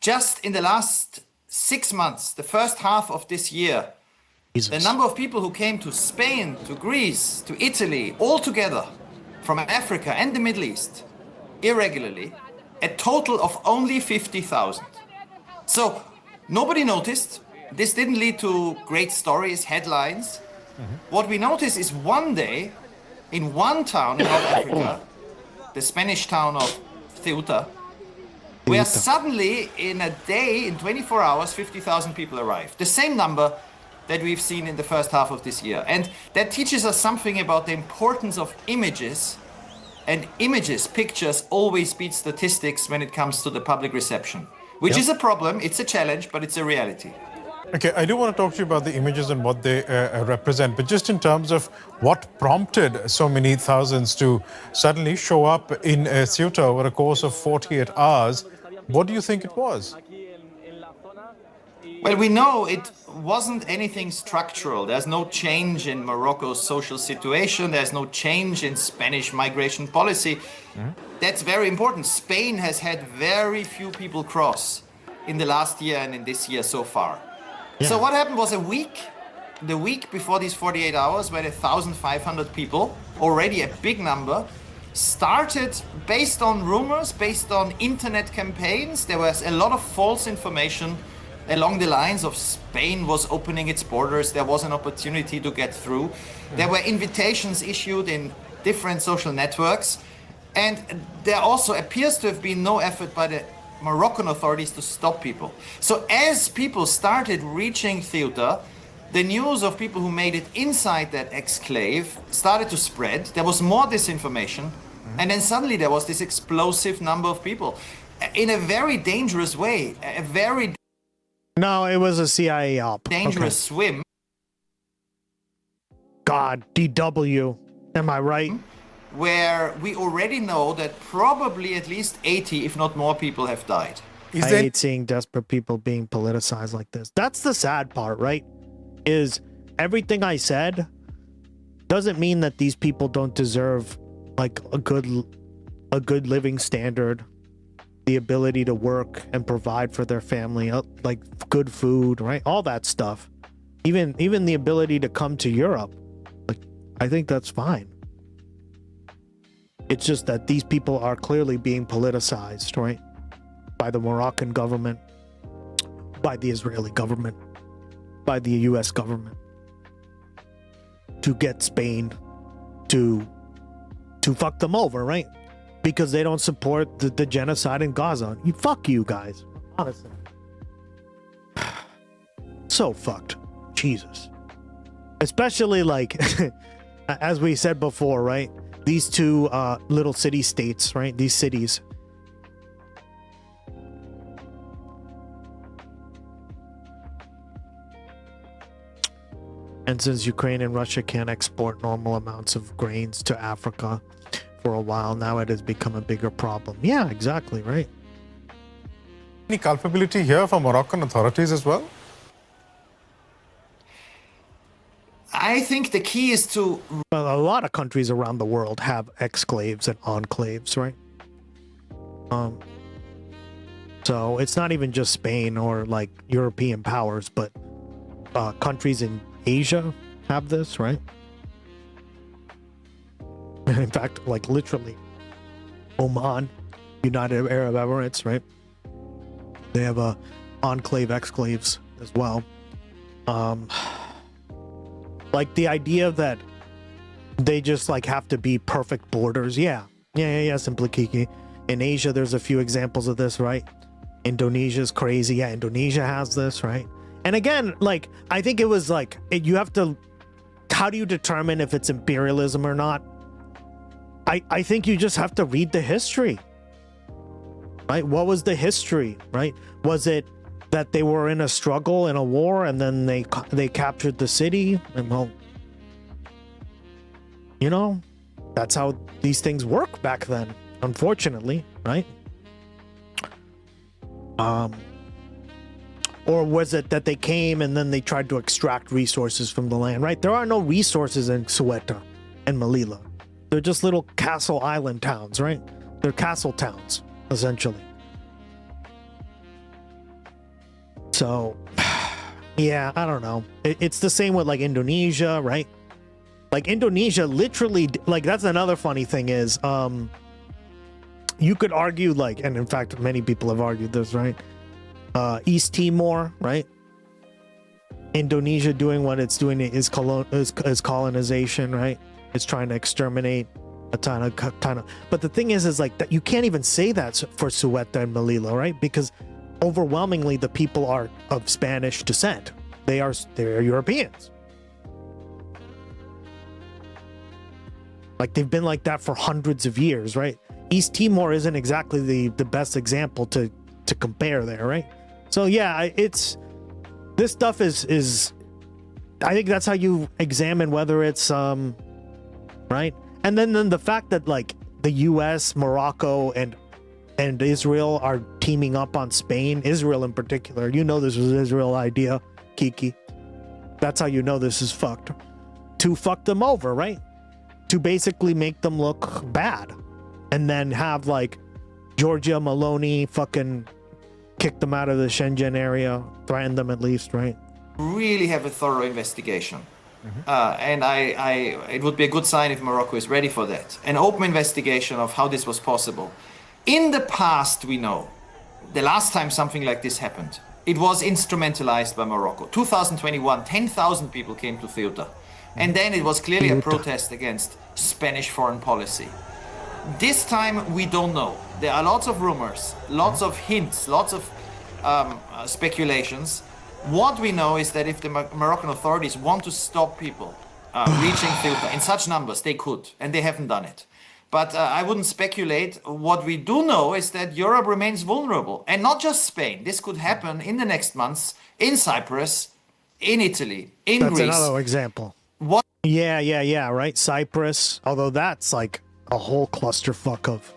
Just in the last 6 months, the first half of this year, the number of people who came to Spain, to Greece, to Italy, all together from Africa and the Middle East, irregularly, a total of only 50,000. So nobody noticed. This didn't lead to great stories, headlines. What we noticed is one day, in one town in North Africa, the Spanish town of Ceuta, where suddenly in a day, in 24 hours, 50,000 people arrived. The same number that we've seen in the first half of this year. And that teaches us something about the importance of images. And images, pictures, always beat statistics when it comes to the public reception, which is a problem, it's a challenge, but it's a reality. Okay, I do want to talk to you about the images and what they represent, but just in terms of what prompted so many thousands to suddenly show up in Ceuta over a course of 48 hours, what do you think it was? Well, we know it wasn't anything structural. There's no change in Morocco's social situation. There's no change in Spanish migration policy. That's very important. Spain has had very few people cross in the last year and in this year so far. So what happened was the week before these 48 hours, where 1,500 people, already a big number, started based on rumors, based on internet campaigns. There was a lot of false information along the lines of Spain was opening its borders, there was an opportunity to get through. There were invitations issued in different social networks, and there also appears to have been no effort by the Moroccan authorities to stop people. So as people started reaching Ceuta, the news of people who made it inside that exclave started to spread. There was more disinformation, and then suddenly there was this explosive number of people in a very dangerous way, a very No, it was a CIA op. dangerous swim. God, DW. Am I right? Where we already know that probably at least 80, if not more, people have died. I hate seeing desperate people being politicized like this. That's the sad part, right? Is everything I said doesn't mean that these people don't deserve like a good living standard, the ability to work and provide for their family, like good food, right? All that stuff. Even the ability to come to Europe. Like, I think that's fine. It's just that these people are clearly being politicized, right? By the Moroccan government, by the Israeli government, by the US government, to get Spain to fuck them over, right? Because they don't support the genocide in Gaza. Fuck you guys, honestly. So fucked. Jesus. Especially like, as we said before, right? These two little city-states, right? These cities. And since Ukraine and Russia can't export normal amounts of grains to Africa for a while, now it has become a bigger problem. Yeah, exactly, right? Any culpability here for Moroccan authorities as well? I think the key is to... Well, a lot of countries around the world have exclaves and enclaves, right? So it's not even just Spain or like European powers, but countries in Asia have this, right? In fact, like literally, Oman, United Arab Emirates, right? They have enclave exclaves as well. Like the idea that they just like have to be perfect borders. Yeah, Simply Kiki. In Asia, there's a few examples of this, right? Indonesia's crazy. Yeah, Indonesia has this, right? And again, like, I think it was like, you have to, how do you determine if it's imperialism or not? I think you just have to read the history, right? What was the history, right? Was it that they were in a struggle, in a war, and then they captured the city? And well, you know, that's how these things work back then, unfortunately, right? Or was it that they came and then they tried to extract resources from the land, right? There are no resources in Ceuta and Melilla. They're just little castle island towns, right? They're castle towns, essentially. So, yeah, I don't know. It's the same with like Indonesia, right? Like Indonesia literally, like that's another funny thing is, you could argue like, and in fact, many people have argued this, right? East Timor, right? Indonesia doing what it's doing is colonization, right? It's trying to exterminate a ton of. But the thing is like that you can't even say that for Ceuta and Melilla, right? Because overwhelmingly the people are of Spanish descent. They're Europeans. Like they've been like that for hundreds of years, right? East Timor isn't exactly the best example to compare there, right? So yeah, this stuff is I think that's how you examine whether it's right? And then the fact that like the US, Morocco and Israel are teaming up on Spain, Israel in particular. You know this was an Israel idea, Kiki. That's how you know this is fucked. To fuck them over, right? To basically make them look bad. And then have like Georgia Meloni fucking kick them out of the Schengen area, threaten them at least, right? Really have a thorough investigation. And it would be a good sign if Morocco is ready for that. An open investigation of how this was possible. In the past, we know, the last time something like this happened, it was instrumentalized by Morocco. 2021, 10,000 people came to Ceuta. And then it was clearly a protest against Spanish foreign policy. This time, we don't know. There are lots of rumors, lots of hints, lots of speculations. What we know is that if the Moroccan authorities want to stop people reaching Ceuta in such numbers, they could, and they haven't done it. But I wouldn't speculate. What we do know is that Europe remains vulnerable, and not just Spain. This could happen in the next months in Cyprus, in Italy, in Greece. That's another example. What? Yeah, right? Cyprus, although that's like a whole clusterfuck of,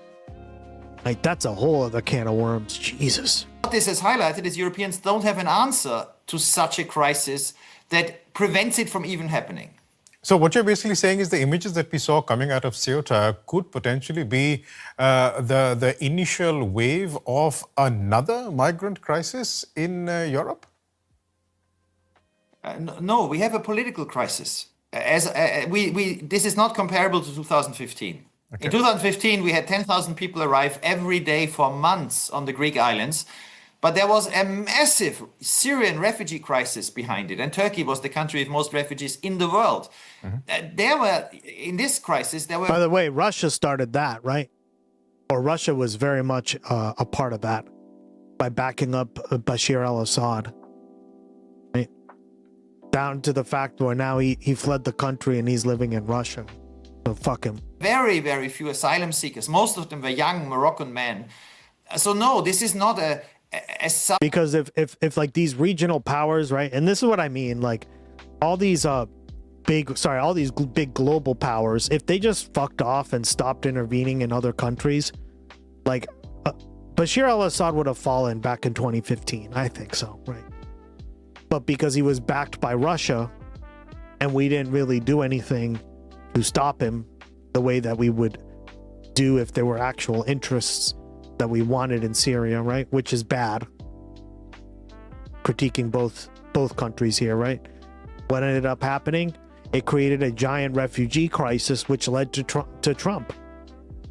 like, that's a whole other can of worms. Jesus. What this has highlighted is Europeans don't have an answer to such a crisis that prevents it from even happening. So what you're basically saying is the images that we saw coming out of Ceuta could potentially be the initial wave of another migrant crisis in Europe? No, we have a political crisis. This is not comparable to 2015. Okay. In 2015, we had 10,000 people arrive every day for months on the Greek islands. But there was a massive Syrian refugee crisis behind it. And Turkey was the country with most refugees in the world. In this crisis, there were... By the way, Russia started that, right? Or Russia was very much a part of that by backing up Bashar al-Assad. Right? Down to the fact where now he fled the country and he's living in Russia. So fuck him. Very, very few asylum seekers. Most of them were young Moroccan men. So no, this is not a because if like these regional powers, right, and this is what I mean, like all these big global powers, if they just fucked off and stopped intervening in other countries, like Bashar al-Assad would have fallen back in 2015. I think so, right? But because he was backed by Russia and we didn't really do anything to stop him the way that we would do if there were actual interests that we wanted in Syria, right? Which is bad. Critiquing both countries here, right? What ended up happening? It created a giant refugee crisis, which led to Trump,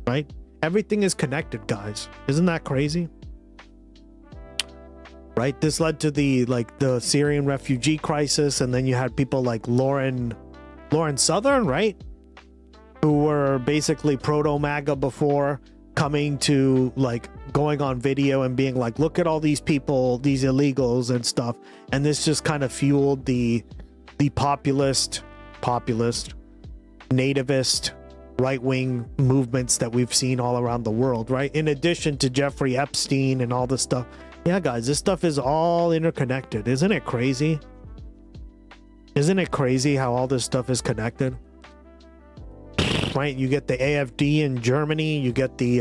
right? Everything is connected, guys. Isn't that crazy? Right? This led to the Syrian refugee crisis, and then you had people like Lauren Southern, right? Who were basically proto-MAGA before, coming to like going on video and being like, look at all these people, these illegals and stuff. And this just kind of fueled the populist, nativist, right-wing movements that we've seen all around the world, right? In addition to Jeffrey Epstein and all this stuff. Yeah, guys, this stuff is all interconnected. Isn't it crazy? Isn't it crazy how all this stuff is connected? Right, you get the AfD in Germany, you get the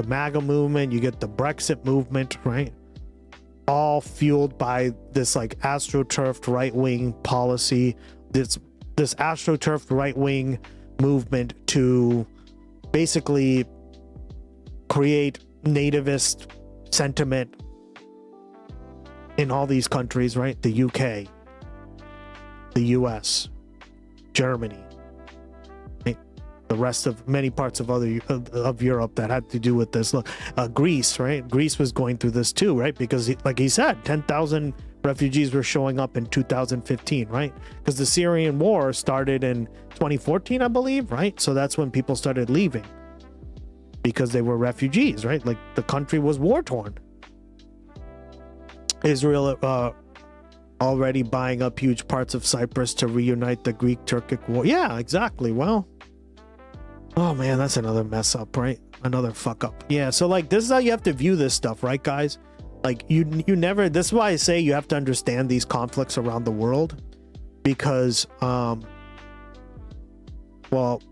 MAGA movement, you get the Brexit movement, right? All fueled by this like astroturfed right-wing policy, this astroturfed right-wing movement to basically create nativist sentiment in all these countries, right? The UK, the US, Germany, right? The rest of many parts of of Europe that had to do with this. Look, Greece, right? Greece was going through this too, right? Because like he said, 10,000 refugees were showing up in 2015, right? Because the Syrian war started in 2014, I believe, right? So that's when people started leaving because they were refugees, right? Like the country was war torn. Israel already buying up huge parts of Cyprus to reunite the Greek-Turkic war. Yeah, exactly. Well, oh man, that's another mess up, right? Another fuck up. Yeah, so like this is how you have to view this stuff, right, guys? Like you never, this is why I say you have to understand these conflicts around the world, because well,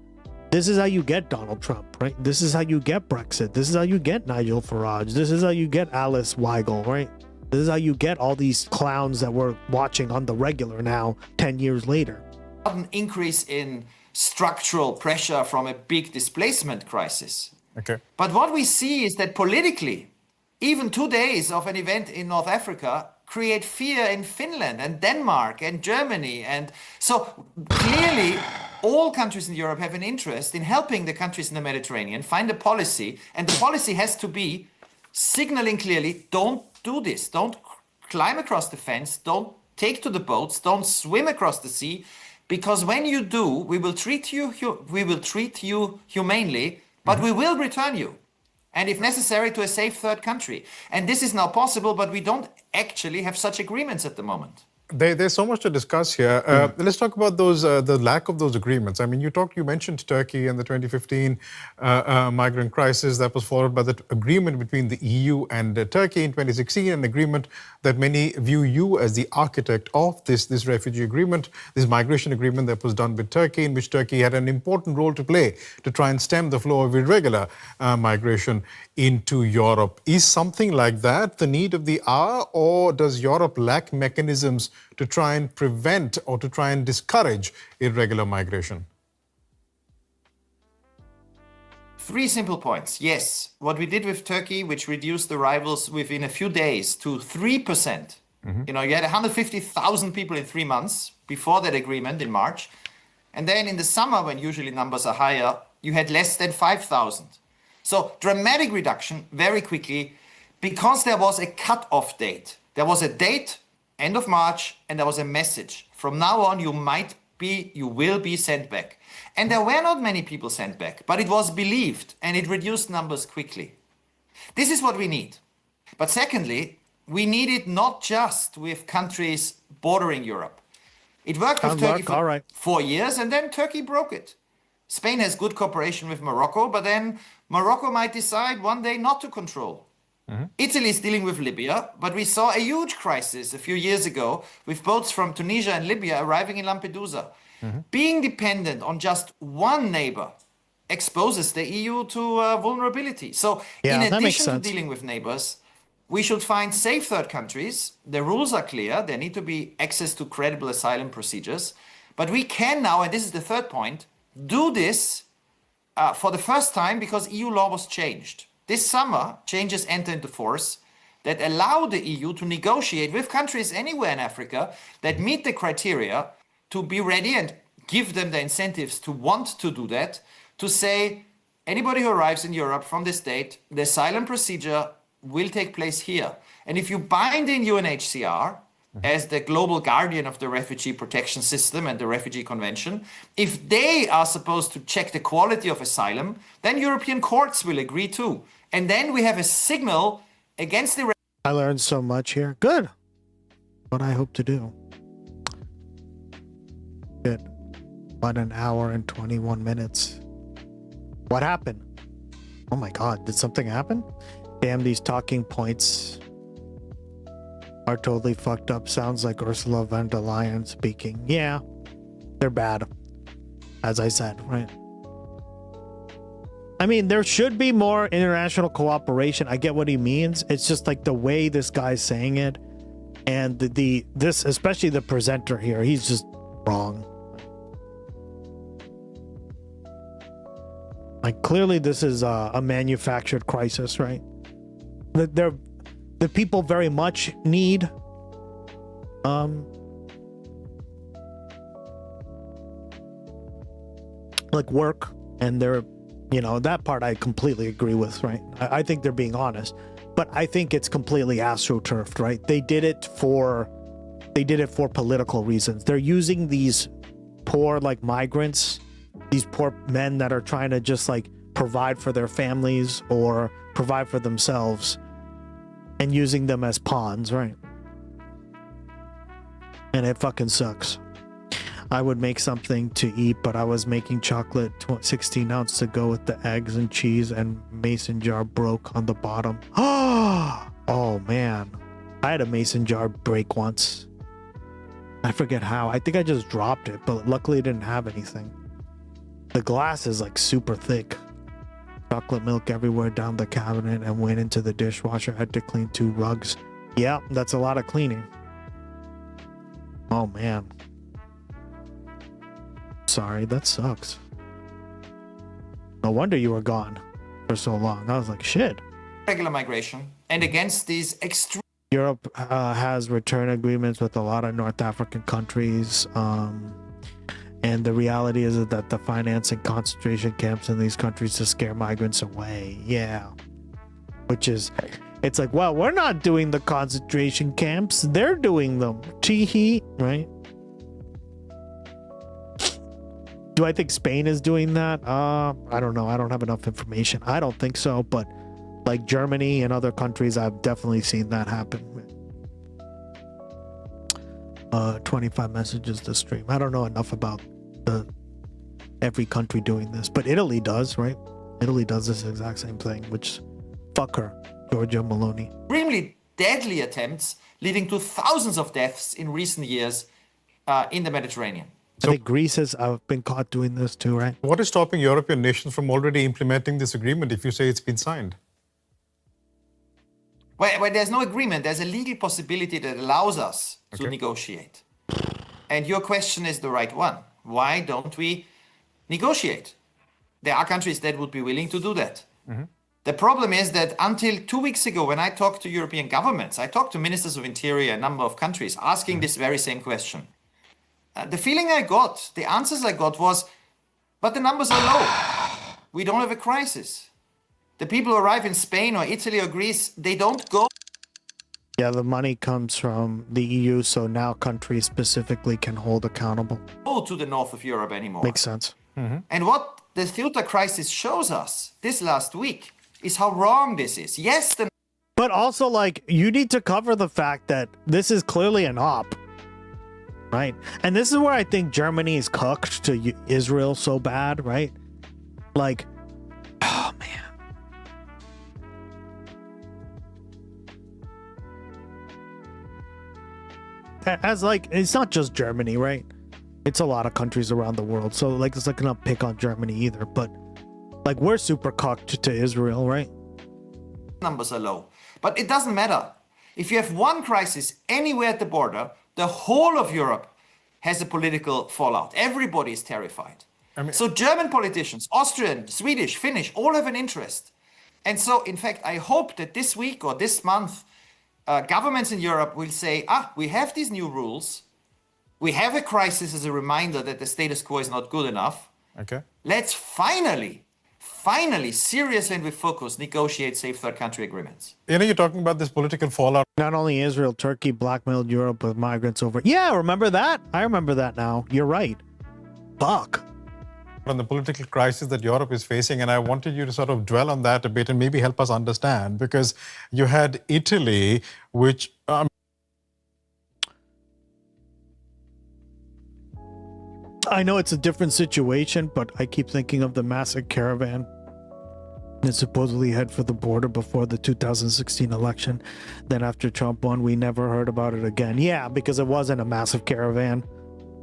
this is how you get Donald Trump, right? This is how you get Brexit. This is how you get Nigel Farage. This is how you get Alice Weigel, right? This is how you get all these clowns that we're watching on the regular now, 10 years later. An increase in structural pressure from a big displacement crisis. Okay. But what we see is that politically, even 2 days of an event in North Africa create fear in Finland and Denmark and Germany. And so clearly, all countries in Europe have an interest in helping the countries in the Mediterranean find a policy. And the policy has to be signaling clearly, don't do this. Don't climb across the fence. Don't take to the boats. Don't swim across the sea. Because when you do, we will treat you humanely, but we will return you. And if necessary, to a safe third country. And this is now possible, but we don't actually have such agreements at the moment. There's so much to discuss here. Let's talk about those the lack of those agreements. I mean, you mentioned Turkey and the 2015 migrant crisis that was followed by the agreement between the EU and Turkey in 2016, an agreement that many view you as the architect of this refugee agreement, this migration agreement that was done with Turkey, in which Turkey had an important role to play to try and stem the flow of irregular migration into Europe. Is something like that the need of the hour, or does Europe lack mechanisms to try and prevent or to try and discourage irregular migration? 3 simple points. Yes, what we did with Turkey, which reduced the arrivals within a few days to 3%. You know, you had 150,000 people in 3 months before that agreement in March. And then in the summer, when usually numbers are higher, you had less than 5,000. So dramatic reduction very quickly, because there was a cut-off date. There was a date, end of March, and there was a message. From now on, you will be sent back. And there were not many people sent back, but it was believed, and it reduced numbers quickly. This is what we need. But secondly, we need it not just with countries bordering Europe. It worked with Turkey for 4 years, and then Turkey broke it. Spain has good cooperation with Morocco, but then Morocco might decide one day not to control. Italy is dealing with Libya, but we saw a huge crisis a few years ago with boats from Tunisia and Libya arriving in Lampedusa. Being dependent on just one neighbor exposes the EU to vulnerability. So in addition to dealing with neighbors, we should find safe third countries. The rules are clear. There need to be access to credible asylum procedures. But we can now, and this is the third point, do this for the first time because EU law was changed. This summer, changes enter into force that allow the EU to negotiate with countries anywhere in Africa that meet the criteria to be ready and give them the incentives to want to do that, to say anybody who arrives in Europe from this date, the asylum procedure will take place here. And if you bind in UNHCR as the global guardian of the refugee protection system and the Refugee Convention, if they are supposed to check the quality of asylum, then European courts will agree too. And then we have a signal against the... I learned so much here. Good. What I hope to do. Good. About an hour and 21 minutes. What happened? Oh my God, did something happen? Damn, these talking points are totally fucked up. Sounds like Ursula von der Leyen speaking. Yeah, they're bad. As I said, right? I mean, there should be more international cooperation. I get what he means. It's just like the way this guy's saying it, and this especially the presenter here, he's just wrong. Like clearly this is a manufactured crisis, right? the people very much need like work, and they're, you know, that part I completely agree with, right? I think they're being honest, but I think it's completely astroturfed, right? They did it for political reasons. They're using these poor like migrants, these poor men that are trying to just like provide for their families or provide for themselves, and using them as pawns, right? And it fucking sucks. I would make something to eat, but I was making chocolate 16 ounce to go with the eggs and cheese, and mason jar broke on the bottom. Oh man, I had a mason jar break once. I forget how. I think I just dropped it, but luckily it didn't have anything. The glass is like super thick. Chocolate milk everywhere down the cabinet and went into the dishwasher. Had to clean 2 rugs. Yeah, that's a lot of cleaning. Oh man. Sorry, that sucks. No wonder you were gone for so long. I was like, shit. Regular migration and against these extreme. Europe has return agreements with a lot of North African countries. And the reality is that the financing concentration camps in these countries to scare migrants away. Yeah. Which is, it's like, well, we're not doing the concentration camps. They're doing them. Tee-hee, right? Do I think Spain is doing that? I don't know. I don't have enough information. I don't think so, but like Germany and other countries, I've definitely seen that happen. 25 messages to stream. I don't know enough about every country doing this, but Italy does, right? Italy does this exact same thing, which fuck her, Giorgia Meloni. Extremely deadly attempts leading to thousands of deaths in recent years in the Mediterranean. I think Greece has been caught doing this too, right? What is stopping European nations from already implementing this agreement if you say it's been signed? Where there's no agreement, there's a legal possibility that allows us to negotiate. And your question is the right one. Why don't we negotiate? There are countries that would be willing to do that. The problem is that until 2 weeks ago, when I talked to European governments, I talked to ministers of interior in a number of countries asking this very same question. The feeling I got, the answers I got was, but the numbers are low. We don't have a crisis. The people who arrive in Spain or Italy or Greece, they don't go. Yeah, the money comes from the EU, so now countries specifically can hold accountable. To the north of Europe anymore. Makes sense. And what the Ceuta crisis shows us this last week is how wrong this is. Yes, but also, like, you need to cover the fact that this is clearly an op, right? And this is where I think Germany is cooked to Israel so bad, right? Like, oh man. As like, it's not just Germany, right? It's a lot of countries around the world. So like, it's not gonna pick on Germany either, but like, we're super cocked to Israel, right? Numbers are low, but it doesn't matter. If you have one crisis anywhere at the border, the whole of Europe has a political fallout. Everybody is terrified. So German politicians, Austrian, Swedish, Finnish, all have an interest. And so, in fact, I hope that this week or this month, governments in Europe will say, we have these new rules. We have a crisis as a reminder that the status quo is not good enough. Let's finally, seriously and with focus, negotiate safe third country agreements. You know, you're talking about this political fallout. Not only Israel, Turkey blackmailed Europe with migrants over. Yeah, remember that? I remember that now. You're right. Fuck. On the political crisis that Europe is facing, and I wanted you to sort of dwell on that a bit and maybe help us understand, because you had Italy, which I know it's a different situation, but I keep thinking of the massive caravan that supposedly head for the border before the 2016 election. Then after Trump won, we never heard about it again. Yeah, because it wasn't a massive caravan.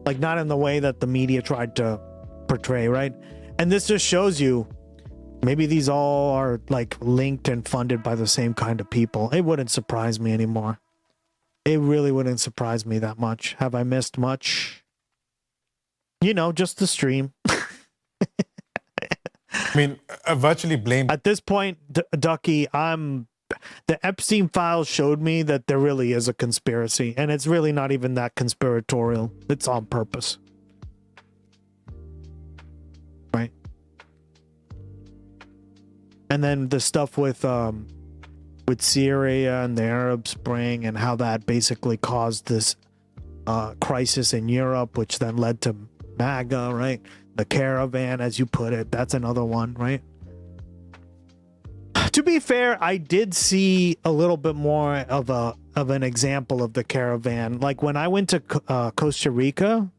Like, not in the way that the media tried to portray, right? And this just shows you maybe these all are like linked and funded by the same kind of people. It wouldn't surprise me anymore. It really wouldn't surprise me that much. Have I missed much? You know, just the stream. I mean, I virtually blame. At this point, Ducky, I'm the Epstein files showed me that there really is a conspiracy, and it's really not even that conspiratorial. It's on purpose. Right? And then the stuff with Syria and the Arab Spring and how that basically caused this crisis in Europe, which then led to MAGA, right? The caravan, as you put it, that's another one, right? To be fair, I did see a little bit more of an example of the caravan. Like when I went to Costa Rica,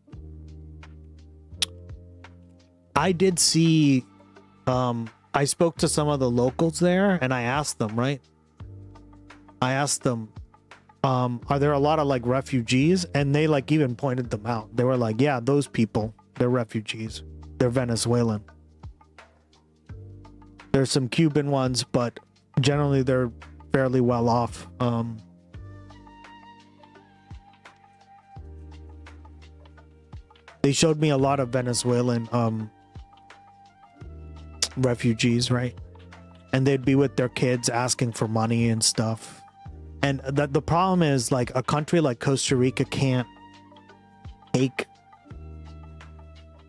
I did see, I spoke to some of the locals there and I asked them, right? I asked them, are there a lot of like refugees? And they like even pointed them out. They were like, yeah, those people, they're refugees. They're Venezuelan. There's some Cuban ones, but generally they're fairly well off. They showed me a lot of Venezuelan refugees, right? And they'd be with their kids asking for money and stuff. And the problem is, like, a country like Costa Rica can't take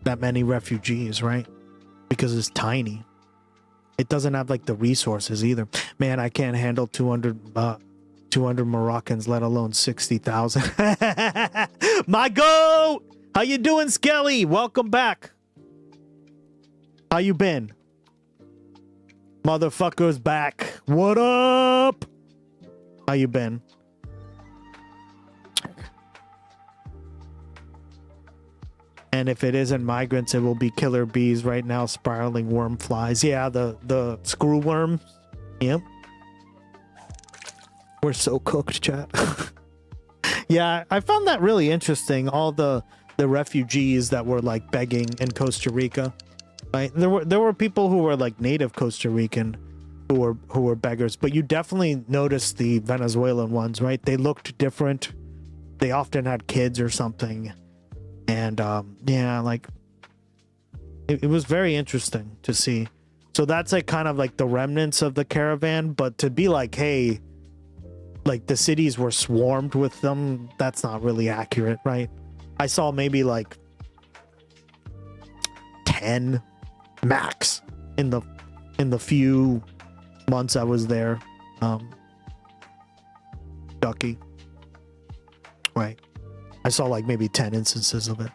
that many refugees, right? Because it's tiny. It doesn't have like the resources either. Man, I can't handle 200 Moroccans, let alone 60,000. My goat! How you doing, Skelly? Welcome back. How you been? Motherfucker's back. What up? How you been? And if it isn't migrants, it will be killer bees right now, spiraling worm flies. Yeah, the screw worms. Yep. We're so cooked, chat. Yeah, I found that really interesting. All the refugees that were like begging in Costa Rica. Right? There were people who were like native Costa Rican who were beggars, but you definitely noticed the Venezuelan ones, right? They looked different. They often had kids or something. And yeah, like it was very interesting to see. So that's like kind of like the remnants of the caravan, but to be like, hey, like the cities were swarmed with them, that's not really accurate, right? I saw maybe like 10 max in the few months I was there. Ducky. Right. I saw like maybe 10 instances of it.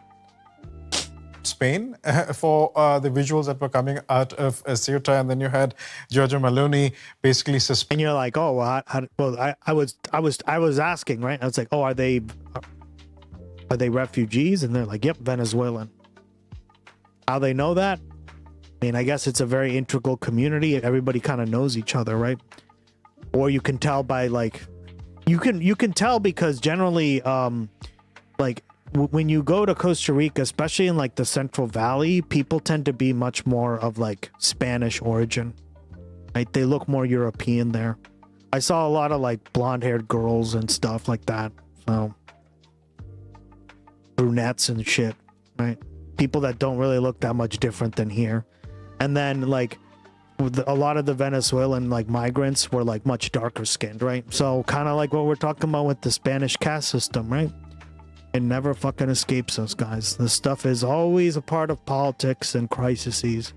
Spain for the visuals that were coming out of Ceuta, and then you had Giorgia Meloni basically and you're like, oh, well, I was asking, right? I was like, oh, are they refugees? And they're like, yep, Venezuelan. How they know that? I mean, I guess it's a very integral community. Everybody kind of knows each other, right? Or you can tell by like, you can tell because generally, like when you go to Costa Rica, especially in like the Central Valley, people tend to be much more of like Spanish origin, right? They look more European there. I saw a lot of like blonde-haired girls and stuff like that. So brunettes and shit, right? People that don't really look that much different than here. And then like a lot of the Venezuelan like migrants were like much darker skinned, right? So kind of like what we're talking about with the Spanish caste system, right? It never fucking escapes us, guys. This stuff is always a part of politics and crises.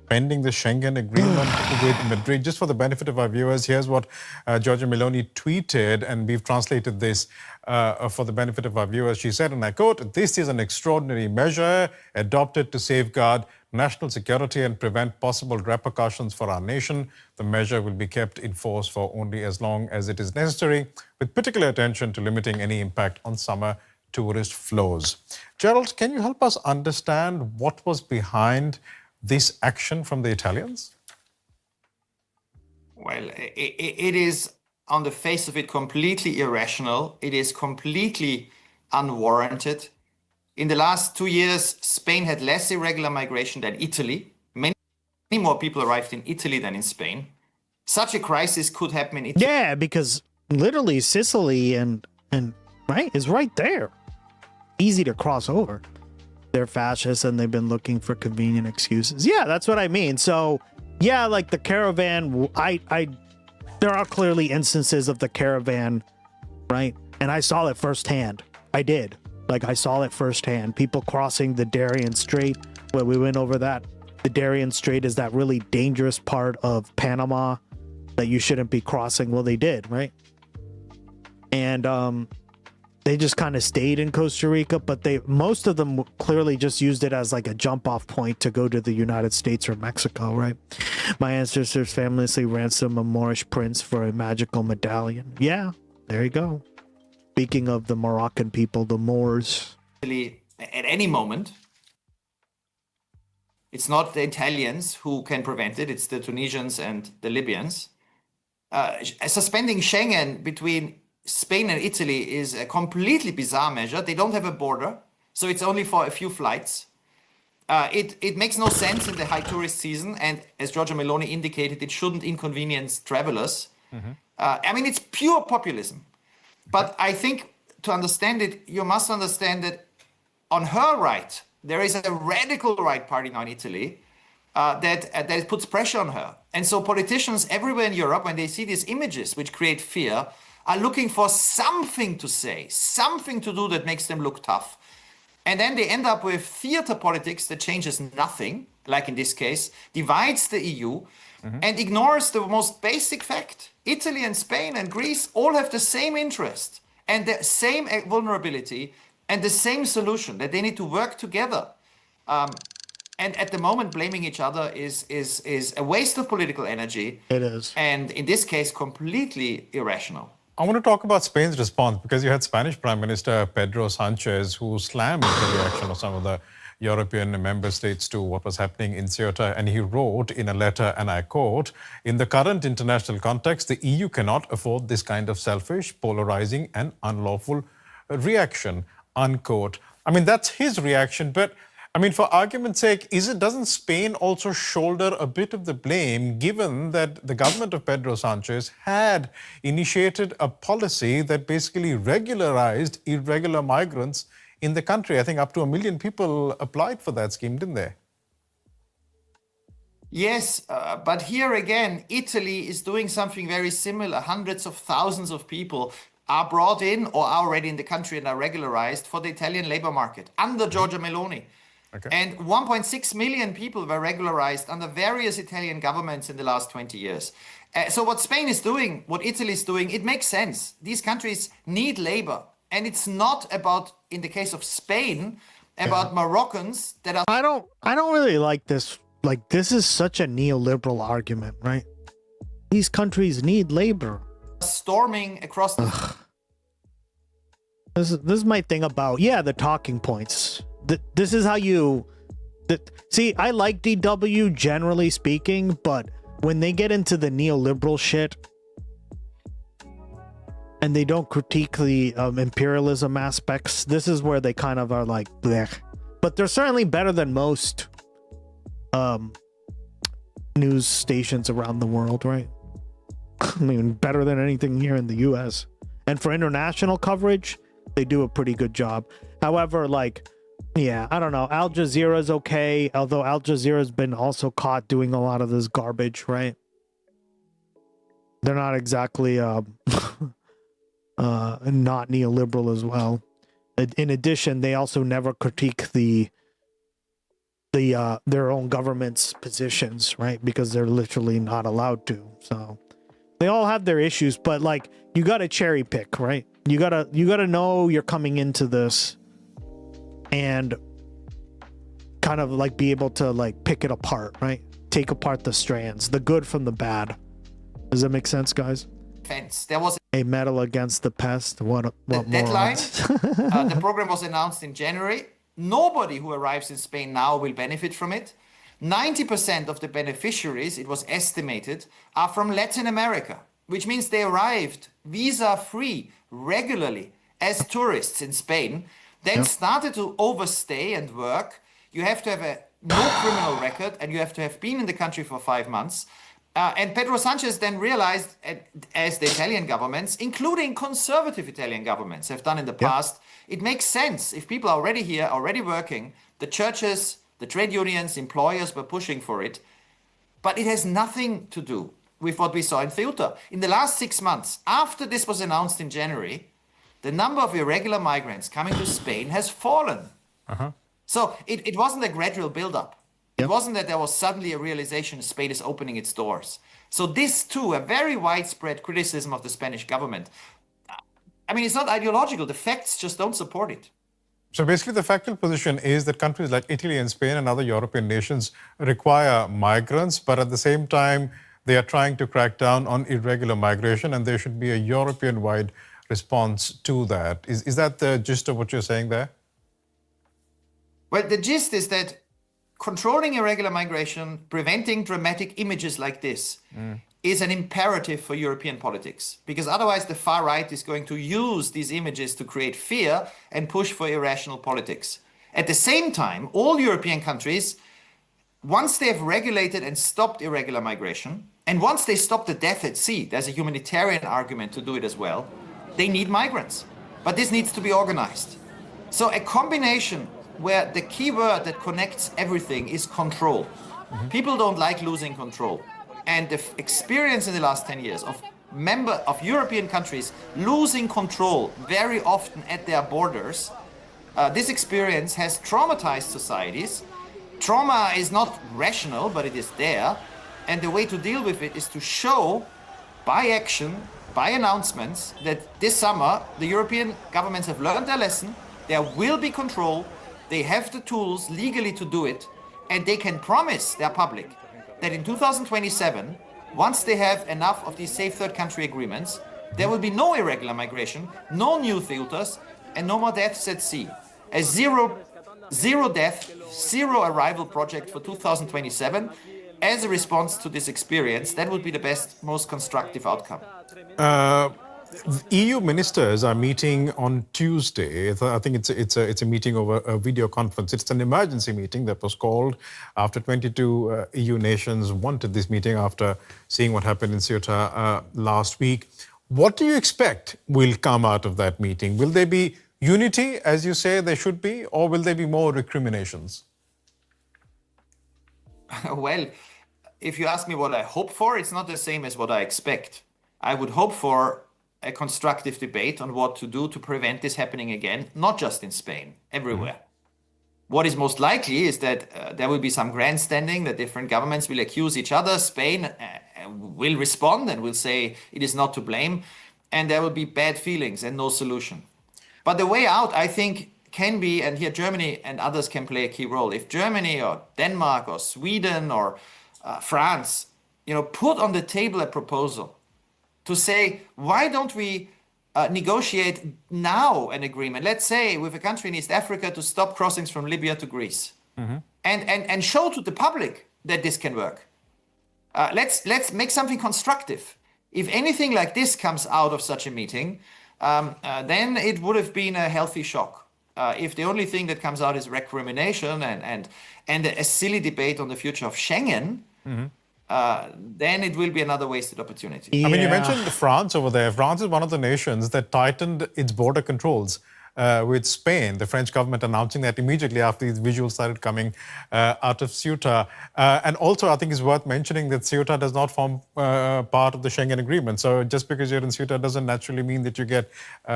Pending the Schengen agreement with Madrid. Just for the benefit of our viewers, here's what Giorgia Meloni tweeted, and we've translated this for the benefit of our viewers. She said, and I quote, "This is an extraordinary measure adopted to safeguard national security and prevent possible repercussions for our nation. The measure will be kept in force for only as long as it is necessary, with particular attention to limiting any impact on summer tourist flows." Gerald, can you help us understand what was behind this action from the Italians? Well, it is on the face of it completely irrational. It is completely unwarranted. In the last 2 years, Spain had less irregular migration than Italy. Many more people arrived in Italy than in Spain. Such a crisis could happen in Italy. Yeah, because literally Sicily and right is right there. Easy to cross over. They're fascists and they've been looking for convenient excuses. Yeah, that's what I mean. So, yeah, like the caravan, There are clearly instances of the caravan, right? And I saw it firsthand. I did. Like, I saw it firsthand. People crossing the Darien Strait, where we went over that. The Darien Strait is that really dangerous part of Panama that you shouldn't be crossing. Well, they did, right? And they just kind of stayed in Costa Rica, but most of them clearly just used it as like a jump off point to go to the United States or Mexico, right? My ancestors famously ransomed a Moorish prince for a magical medallion. Yeah, there you go. Speaking of the Moroccan people, the Moors. At any moment, it's not the Italians who can prevent it, it's the Tunisians and the Libyans. Suspending Schengen between Spain and Italy is a completely bizarre measure. They don't have a border, so it's only for a few flights. It makes no sense in the high tourist season, and as Giorgia Meloni indicated, it shouldn't inconvenience travelers. I mean, it's pure populism. But I think to understand it, you must understand that on her right, there is a radical right party now in Italy that puts pressure on her. And so politicians everywhere in Europe, when they see these images which create fear, are looking for something to say, something to do that makes them look tough. And then they end up with theater politics that changes nothing, like in this case, divides the EU and ignores the most basic fact. Italy and Spain and Greece all have the same interest and the same vulnerability and the same solution, that they need to work together. And at the moment, blaming each other is a waste of political energy. It is. And in this case, completely irrational. I want to talk about Spain's response, because you had Spanish Prime Minister Pedro Sanchez, who slammed the reaction of some of the European member states to what was happening in Ceuta. And he wrote in a letter, and I quote, "In the current international context, the EU cannot afford this kind of selfish, polarizing and unlawful reaction," unquote. I mean, that's his reaction. But I mean, for argument's sake, doesn't Spain also shoulder a bit of the blame, given that the government of Pedro Sanchez had initiated a policy that basically regularized irregular migrants in the country? I think up to 1 million people applied for that scheme, didn't they? Yes, but here again, Italy is doing something very similar. Hundreds of thousands of people are brought in or are already in the country and are regularized for the Italian labor market under Giorgia Meloni. Okay. And 1.6 million people were regularized under various Italian governments in the last 20 years. So what Spain is doing, what Italy is doing, it makes sense. These countries need labor. And it's not about, in the case of Spain, about Moroccans that are... I don't really like this. Like, this is such a neoliberal argument, right? These countries need labor. Storming across the... This is my thing about, yeah, the talking points. This is how you... See, I like DW, generally speaking, but when they get into the neoliberal shit, and they don't critique the imperialism aspects, this is where they kind of are like, blech. But they're certainly better than most news stations around the world, right? I mean, better than anything here in the US. And for international coverage, they do a pretty good job. However, like, yeah, I don't know. Al Jazeera is okay, although Al Jazeera has been also caught doing a lot of this garbage, right? They're not exactly not neoliberal as well. In addition, they also never critique their own government's positions, right? Because they're literally not allowed to. So they all have their issues, but like, you got to cherry pick, right? You got to know you're coming into this and kind of like be able to like pick it apart, right? Take apart the strands, the good from the bad. Does that make sense, guys? There was a medal against the pest. What deadline? The program was announced in January. Nobody who arrives in Spain now will benefit from it. 90% of the beneficiaries, it was estimated, are from Latin America, which means they arrived visa-free regularly as tourists in Spain, then started to overstay and work. You have to have no criminal record, and you have to have been in the country for 5 months. And Pedro Sanchez then realized, as the Italian governments, including conservative Italian governments, have done in the past, it makes sense. If people are already here, already working, the churches, the trade unions, employers were pushing for it. But it has nothing to do with what we saw in Ceuta. In the last 6 months, after this was announced in January, the number of irregular migrants coming to Spain has fallen. So it wasn't a gradual build-up. It wasn't that there was suddenly a realization Spain is opening its doors. So this too, a very widespread criticism of the Spanish government. I mean, it's not ideological. The facts just don't support it. So basically the factual position is that countries like Italy and Spain and other European nations require migrants, but at the same time, they are trying to crack down on irregular migration, and there should be a European-wide response to that. Is that the gist of what you're saying there? Well, the gist is that controlling irregular migration, preventing dramatic images like this, is an imperative for European politics, because otherwise the far right is going to use these images to create fear and push for irrational politics. At the same time, all European countries, once they have regulated and stopped irregular migration, and once they stop the death at sea, there's a humanitarian argument to do it as well, they need migrants. But this needs to be organized. So a combination where the key word that connects everything is control. People don't like losing control. And the experience in the last 10 years of European countries losing control very often at their borders, this experience has traumatized societies. Trauma is not rational, but it is there. And the way to deal with it is to show by action, by announcements, that this summer the European governments have learned their lesson. There will be control. They have the tools legally to do it. And they can promise their public that in 2027, once they have enough of these safe third country agreements, there will be no irregular migration, no new Ceutas, and no more deaths at sea. A zero death, zero arrival project for 2027 as a response to this experience. That would be the best, most constructive outcome. EU ministers are meeting on Tuesday. I think it's a meeting over a video conference. It's an emergency meeting that was called after 22 EU nations wanted this meeting after seeing what happened in Ceuta last week. What do you expect will come out of that meeting? Will there be unity, as you say there should be, or will there be more recriminations? Well, if you ask me what I hope for, it's not the same as what I expect. I would hope for a constructive debate on what to do to prevent this happening again, not just in Spain, everywhere. What is most likely is that there will be some grandstanding, that different governments will accuse each other. Spain will respond and will say it is not to blame, and there will be bad feelings and no solution. But the way out, I think, can be, and here Germany and others can play a key role. If Germany or Denmark or Sweden or France, put on the table a proposal to say, why don't we negotiate now an agreement, let's say with a country in East Africa, to stop crossings from Libya to Greece, and show to the public that this can work. Let's make something constructive. If anything like this comes out of such a meeting, then it would have been a healthy shock. If the only thing that comes out is recrimination and a silly debate on the future of Schengen, then it will be another wasted opportunity. I mean, you mentioned France over there. France is one of the nations that tightened its border controls with Spain. The French government announcing that immediately after these visuals started coming out of Ceuta. And also, I think it's worth mentioning that Ceuta does not form part of the Schengen agreement. So just because you're in Ceuta doesn't naturally mean that you get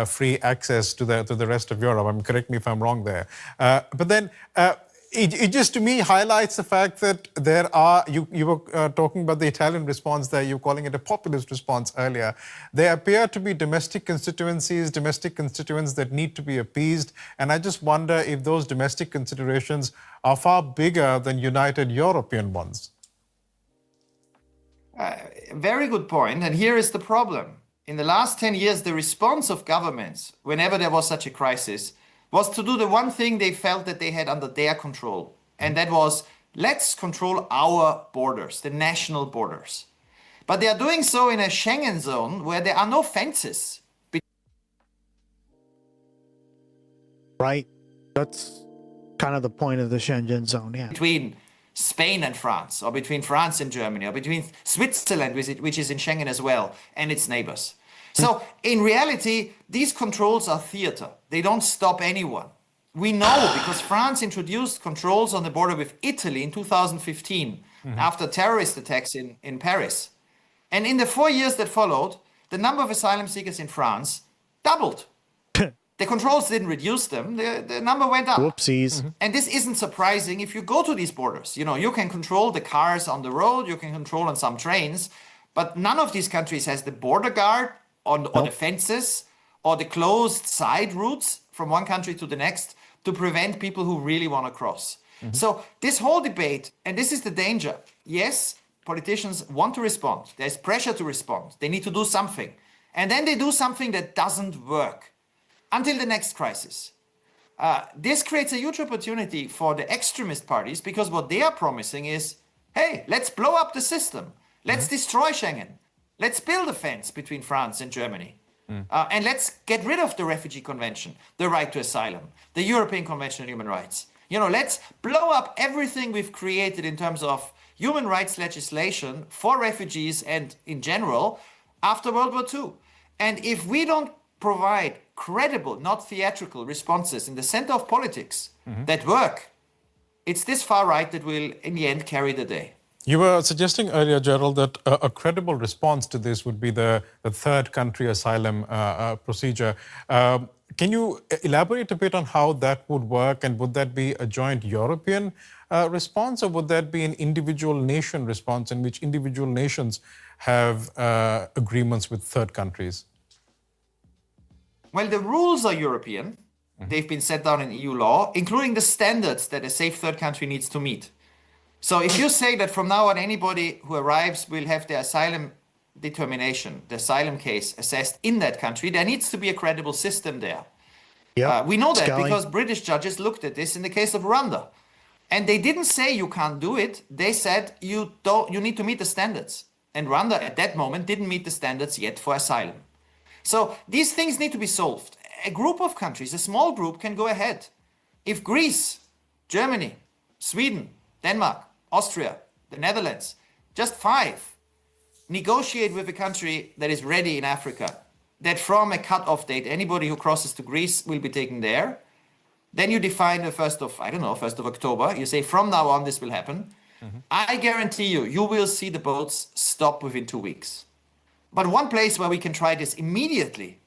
free access to the rest of Europe. I mean, correct me if I'm wrong there. But then it just, to me, highlights the fact that there are, you were talking about the Italian response there, you're calling it a populist response earlier. There appear to be domestic constituents that need to be appeased. And I just wonder if those domestic considerations are far bigger than united European ones. Very good point. And here is the problem. In the last 10 years, the response of governments, whenever there was such a crisis, was to do the one thing they felt that they had under their control. And that was, let's control our borders, the national borders. But they are doing so in a Schengen zone where there are no fences. Right. That's kind of the point of the Schengen zone, yeah. Between Spain and France, or between France and Germany, or between Switzerland, which is in Schengen as well, and its neighbors. So in reality, these controls are theater. They don't stop anyone. We know because France introduced controls on the border with Italy in 2015 after terrorist attacks in Paris. And in the 4 years that followed, the number of asylum seekers in France doubled. The controls didn't reduce them. The number went up. Whoopsies. And this isn't surprising if you go to these borders. You know, you can control the cars on the road, you can control on some trains, but none of these countries has the border guard or the fences or the closed side routes from one country to the next to prevent people who really want to cross. So this whole debate, and this is the danger. Yes, politicians want to respond. There's pressure to respond. They need to do something. And then they do something that doesn't work until the next crisis. This creates a huge opportunity for the extremist parties because what they are promising is, hey, let's blow up the system. Let's destroy Schengen. Let's build a fence between France and Germany. And let's get rid of the Refugee Convention, the right to asylum, the European Convention on Human Rights. You know, let's blow up everything we've created in terms of human rights legislation for refugees and in general after World War II. And if we don't provide credible, not theatrical responses in the center of politics that work, it's this far right that will, in the end, carry the day. You were suggesting earlier, Gerald, that a credible response to this would be the third country asylum procedure. Can you elaborate a bit on how that would work, and would that be a joint European response, or would that be an individual nation response in which individual nations have agreements with third countries? Well, the rules are European. They've been set down in EU law, including the standards that a safe third country needs to meet. So if you say that from now on anybody who arrives will have their asylum determination, the asylum case assessed in that country, there needs to be a credible system there. We know that because British judges looked at this in the case of Rwanda. And they didn't say you can't do it. They said you need to meet the standards. And Rwanda at that moment didn't meet the standards yet for asylum. So these things need to be solved. A group of countries, a small group, can go ahead. If Greece, Germany, Sweden, Denmark, Austria, the Netherlands, just 5, negotiate with a country that is ready in Africa, that from a cut-off date, anybody who crosses to Greece will be taken there. Then you define the 1st of October. You say from now on this will happen. I guarantee you, you will see the boats stop within 2 weeks. But one place where we can try this immediately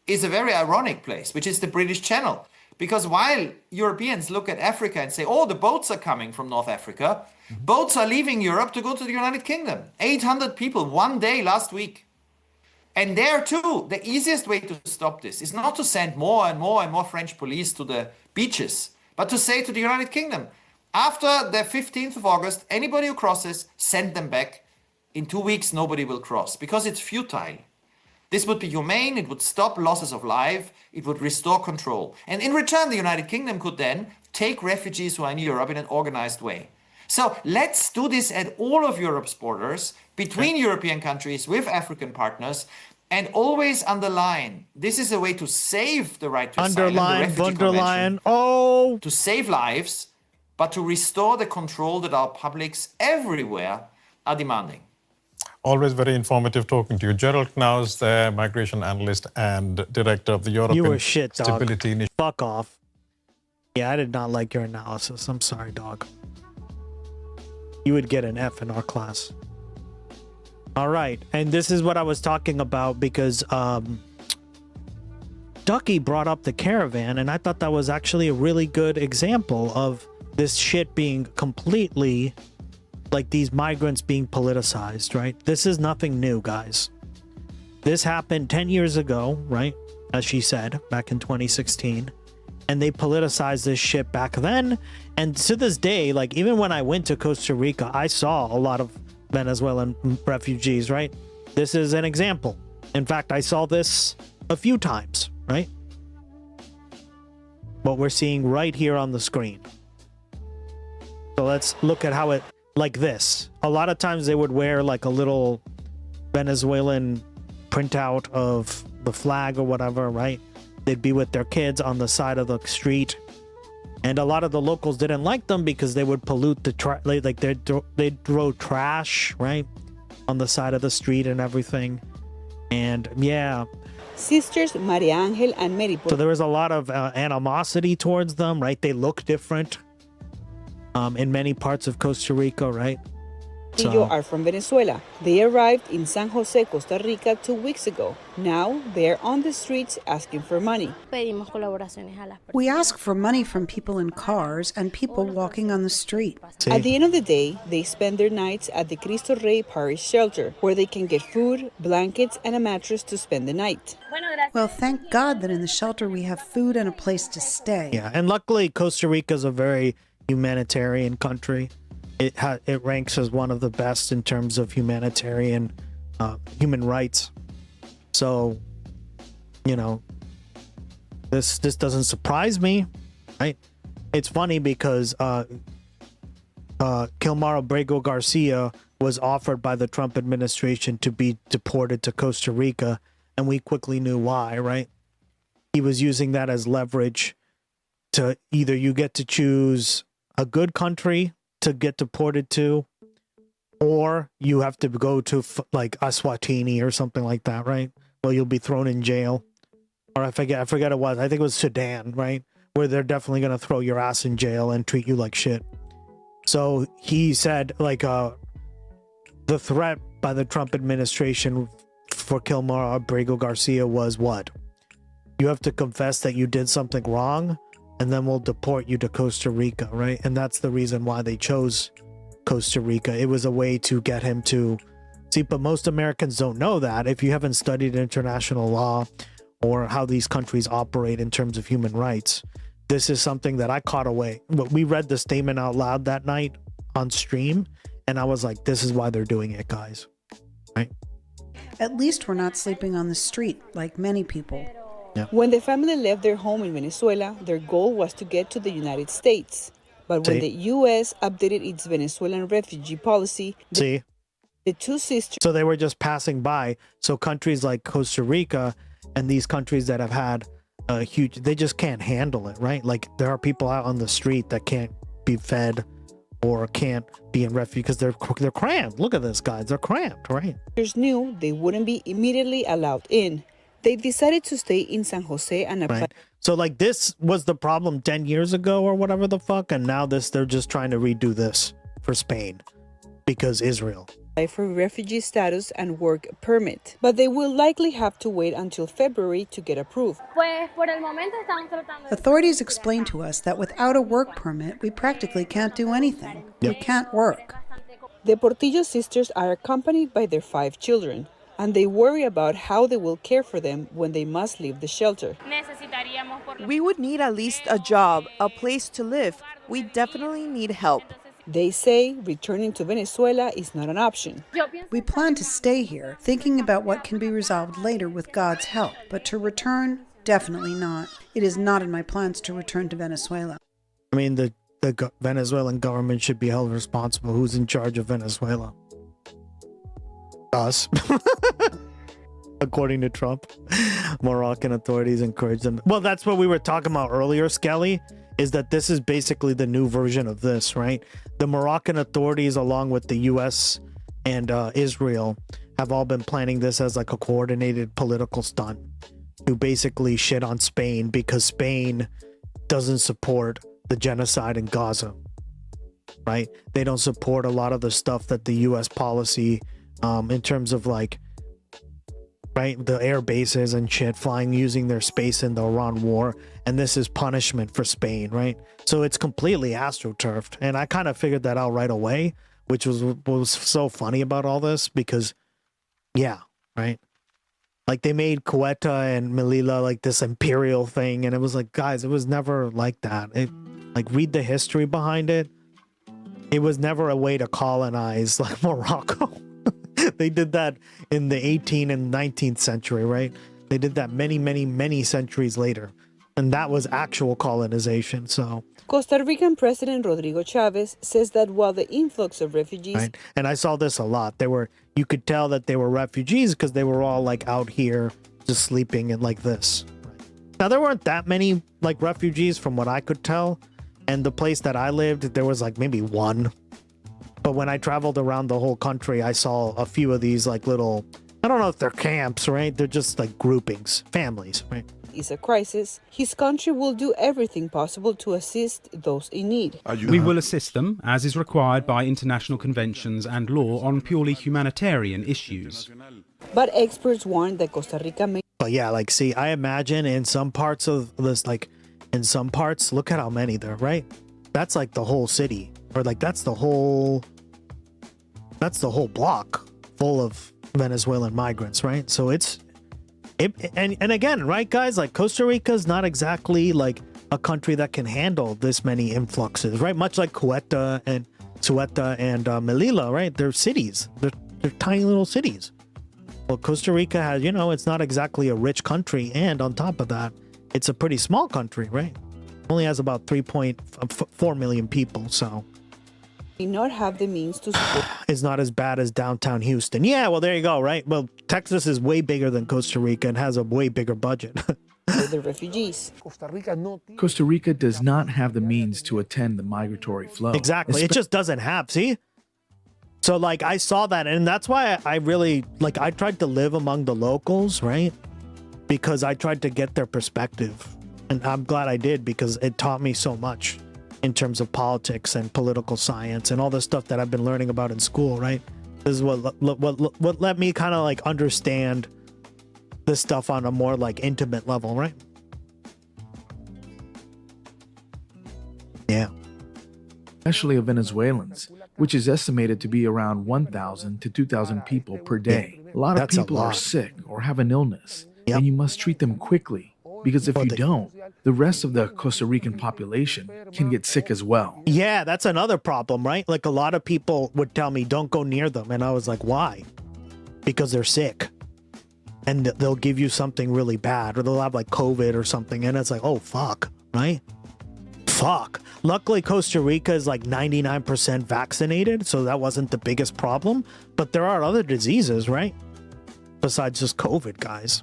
is a very ironic place, which is the British Channel. Because while Europeans look at Africa and say, oh, the boats are coming from North Africa, boats are leaving Europe to go to the United Kingdom. 800 people one day last week. And there too, the easiest way to stop this is not to send more and more and more French police to the beaches, but to say to the United Kingdom, after the 15th of August, anybody who crosses, send them back. In 2 weeks, nobody will cross because it's futile. This would be humane, it would stop losses of life, it would restore control. And in return, the United Kingdom could then take refugees who are in Europe in an organized way. So let's do this at all of Europe's borders, between European countries, with African partners, and always underline, this is a way to save the right to asylum, the Refugee Convention, to save lives, but to restore the control that our publics everywhere are demanding. Always very informative talking to you. Gerald Knaus, the migration analyst and director of the European You were shit, dog. Stability Initiative. Fuck off. Yeah, I did not like your analysis. I'm sorry, dog. You would get an F in our class. All right, and this is what I was talking about because Ducky brought up the caravan, and I thought that was actually a really good example of this shit being completely, like, these migrants being politicized, right? This is nothing new, guys. This happened 10 years ago, right? As she said, back in 2016. And they politicized this shit back then. And to this day, like, even when I went to Costa Rica, I saw a lot of Venezuelan refugees, right? This is an example. In fact, I saw this a few times, right? What we're seeing right here on the screen. So let's look at how it, like this. A lot of times they would wear like a little Venezuelan printout of the flag or whatever, right? They'd be with their kids on the side of the street. And a lot of the locals didn't like them because they would pollute the like they'd throw trash, right? On the side of the street and everything. And yeah. Sisters Maria Angel and Mary. So there was a lot of animosity towards them, right? They look different in many parts of Costa Rica, right? Castillo are from Venezuela. They arrived in San Jose, Costa Rica 2 weeks ago. Now they're on the streets asking for money. We ask for money from people in cars and people walking on the street. At the end of the day, they spend their nights at the Cristo Rey Parish shelter, where they can get food, blankets, and a mattress to spend the night. Well, thank God that in the shelter we have food and a place to stay. Yeah, and luckily Costa Rica is a very humanitarian country. It ranks as one of the best in terms of humanitarian human rights. So, you know, this doesn't surprise me, right? It's funny because Kilmar Abrego Garcia was offered by the Trump administration to be deported to Costa Rica, and we quickly knew why, right? He was using that as leverage to either you get to choose a good country to get deported to, or you have to go to like Eswatini or something like that, right? Well, you'll be thrown in jail. Or I forget it was. I think it was Sudan, right? Where they're definitely going to throw your ass in jail and treat you like shit. So he said, like, the threat by the Trump administration for Kilmar Abrego Garcia was what? You have to confess that you did something wrong, and then we'll deport you to Costa Rica, right? And that's the reason why they chose Costa Rica. It was a way to get him to see, but most Americans don't know that. If you haven't studied international law or how these countries operate in terms of human rights, this is something that I caught away. We read the statement out loud that night on stream, and I was like, this is why they're doing it, guys, right? At least we're not sleeping on the street like many people. Yeah. When the family left their home in Venezuela, their goal was to get to the United States. But when the U.S. updated its Venezuelan refugee policy, the two sisters... So they were just passing by. So countries like Costa Rica and these countries that have had a huge... They just can't handle it, right? Like, there are people out on the street that can't be fed or can't be in refuge because they're cramped. Look at this, guys. They're cramped, right? Knew they wouldn't be immediately allowed in. They decided to stay in San Jose and apply. Right. So like this was the problem 10 years ago or whatever the fuck, and now they're just trying to redo this for Spain because Israel. For refugee status and work permit, but they will likely have to wait until February to get approved. Authorities explained to us that without a work permit, we practically can't do anything. Yep. We can't work. The Portillo sisters are accompanied by their 5 children, and they worry about how they will care for them when they must leave the shelter. We would need at least a job, a place to live. We definitely need help. They say returning to Venezuela is not an option. We plan to stay here, thinking about what can be resolved later with God's help. But to return, definitely not. It is not in my plans to return to Venezuela. I mean, the Venezuelan government should be held responsible. Who's in charge of Venezuela? Us. According to Trump. Moroccan authorities encourage them. Well, that's what we were talking about earlier, Skelly, is that this is basically the new version of this, right? The Moroccan authorities, along with the US and Israel, have all been planning this as like a coordinated political stunt to basically shit on Spain because Spain doesn't support the genocide in Gaza, right? They don't support a lot of the stuff that the US policy in terms of like, right, the air bases and shit, flying using their space in the Iran war, and this is punishment for Spain, right? So it's completely astroturfed, and I kind of figured that out right away, which was so funny about all this because, yeah, right, like they made Quetta and Melilla like this imperial thing, and it was like, guys, it was never like that. It, like, read the history behind it. It was never a way to colonize like Morocco. They did that in the 18th and 19th century, right? They did that many centuries later. And that was actual colonization, so... Costa Rican President Rodrigo Chavez says that while the influx of refugees... Right? And I saw this a lot. You could tell that they were refugees because they were all like out here just sleeping and like this. Right? Now, there weren't that many like refugees from what I could tell. And the place that I lived, there was like maybe one. But when I traveled around the whole country, I saw a few of these like little, I don't know if they're camps, right? They're just like groupings, families, right? Is a crisis, his country will do everything possible to assist those in need. We will assist them, as is required by international conventions and law on purely humanitarian issues. But experts warn that Costa Rica may... But yeah, like, see, I imagine in some parts of this, like, in some parts, look at how many there, right? That's like the whole city, or like that's the whole block full of Venezuelan migrants, right? So and again, right, guys, like Costa Rica is not exactly like a country that can handle this many influxes, right? Much like Ceuta and Melilla, right? They're cities. They're tiny little cities. Well, Costa Rica has, you know, it's not exactly a rich country, and on top of that, it's a pretty small country, right? Only has about 3.4 million people, so may not have the means to support. It's not as bad as downtown Houston. Yeah, well, there you go, right? Well, Texas is way bigger than Costa Rica and has a way bigger budget. The refugees. Costa Rica does not have the means to attend the migratory flow. Exactly. It just doesn't have, see? So, like, I saw that, and that's why I really, like, I tried to live among the locals, right? Because I tried to get their perspective. And I'm glad I did, because it taught me so much in terms of politics and political science and all the stuff that I've been learning about in school, right? This is what let me kind of like understand this stuff on a more like intimate level, right? Yeah. Especially of Venezuelans, which is estimated to be around 1,000 to 2,000 people per day. A lot of people are sick or have an illness, and you must treat them quickly. Because if you don't, the rest of the Costa Rican population can get sick as well. Yeah, that's another problem, right? Like a lot of people would tell me, don't go near them. And I was like, why? Because they're sick. And they'll give you something really bad, or they'll have like COVID or something. And it's like, oh, fuck, right? Fuck. Luckily, Costa Rica is like 99% vaccinated, so that wasn't the biggest problem. But there are other diseases, right? Besides just COVID, guys.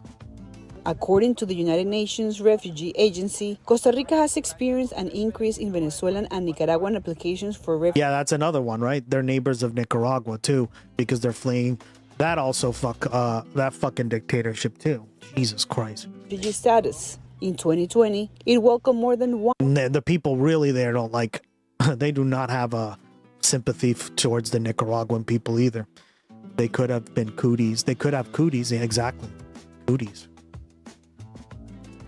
According to the United Nations Refugee Agency, Costa Rica has experienced an increase in Venezuelan and Nicaraguan applications for refugees. Yeah, that's another one, right? They're neighbors of Nicaragua too, because they're fleeing that also that fucking dictatorship too. Jesus Christ. Refugee status. In 2020, it welcomed more than one. The people really there don't like, they do not have a sympathy towards the Nicaraguan people either. They could have been cooties. They could have cooties, yeah, exactly. Cooties.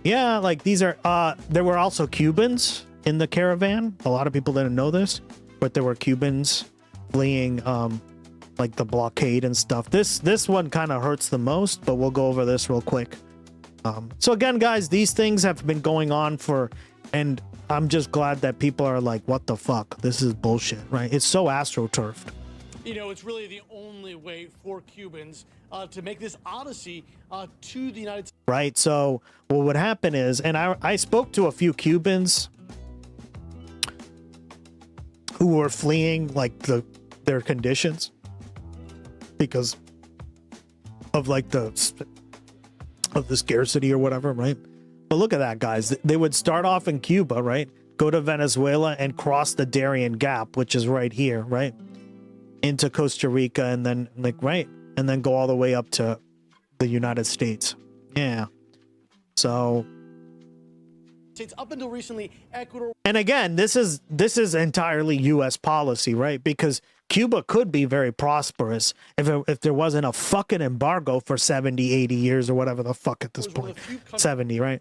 Yeah, like these are, there were also Cubans in the caravan. A lot of people didn't know this, but there were Cubans fleeing, like the blockade and stuff. This one kind of hurts the most, but we'll go over this real quick. So again, guys, these things have been going on and I'm just glad that people are like, what the fuck? This is bullshit, right? It's so astroturfed. You know, it's really the only way for Cubans to make this odyssey to the United States. Right. So what would happen is, and I spoke to a few Cubans who were fleeing like their conditions because of like the scarcity or whatever, right? But look at that, guys. They would start off in Cuba, right? Go to Venezuela and cross the Darien Gap, which is right here, right? Into Costa Rica, and then and then go all the way up to the United States. Yeah. So Up until recently, Ecuador. And again, this is entirely U.S. policy, right? Because Cuba could be very prosperous if there wasn't a fucking embargo for 70, 80 years or whatever the fuck at this point. 70, right?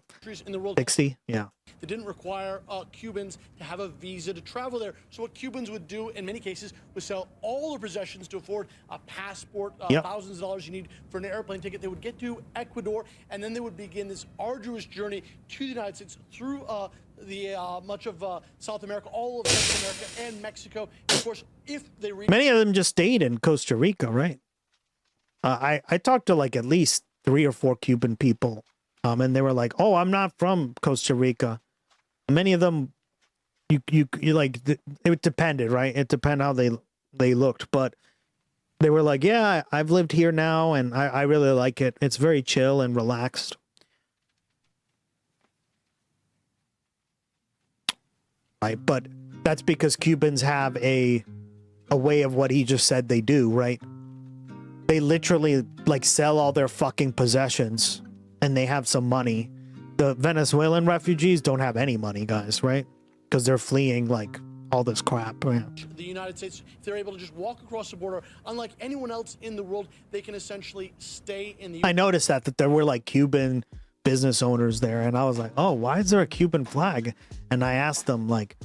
60? Yeah. That didn't require Cubans to have a visa to travel there. So what Cubans would do in many cases was sell all their possessions to afford a passport, thousands of dollars you need for an airplane ticket. They would get to Ecuador, and then they would begin this arduous journey to the United States through much of South America, all of Central America, and Mexico. And of course, if they many of them just stayed in Costa Rica, right? I talked to like at least 3 or 4 Cuban people, and they were like, "Oh, I'm not from Costa Rica." Many of them, you like, it depended, right? It depended how they looked, but they were like, "Yeah, I've lived here now, and I really like it. It's very chill and relaxed." Right, but that's because Cubans have a way of what he just said they do, right? They literally like sell all their fucking possessions and they have some money. The Venezuelan refugees don't have any money, guys, right? Because they're fleeing like all this crap. Right? The United States, if they're able to just walk across the border, unlike anyone else in the world, they can essentially stay in the I noticed that there were like Cuban business owners there, and I was like, oh, why is there a Cuban flag? And I asked them, like,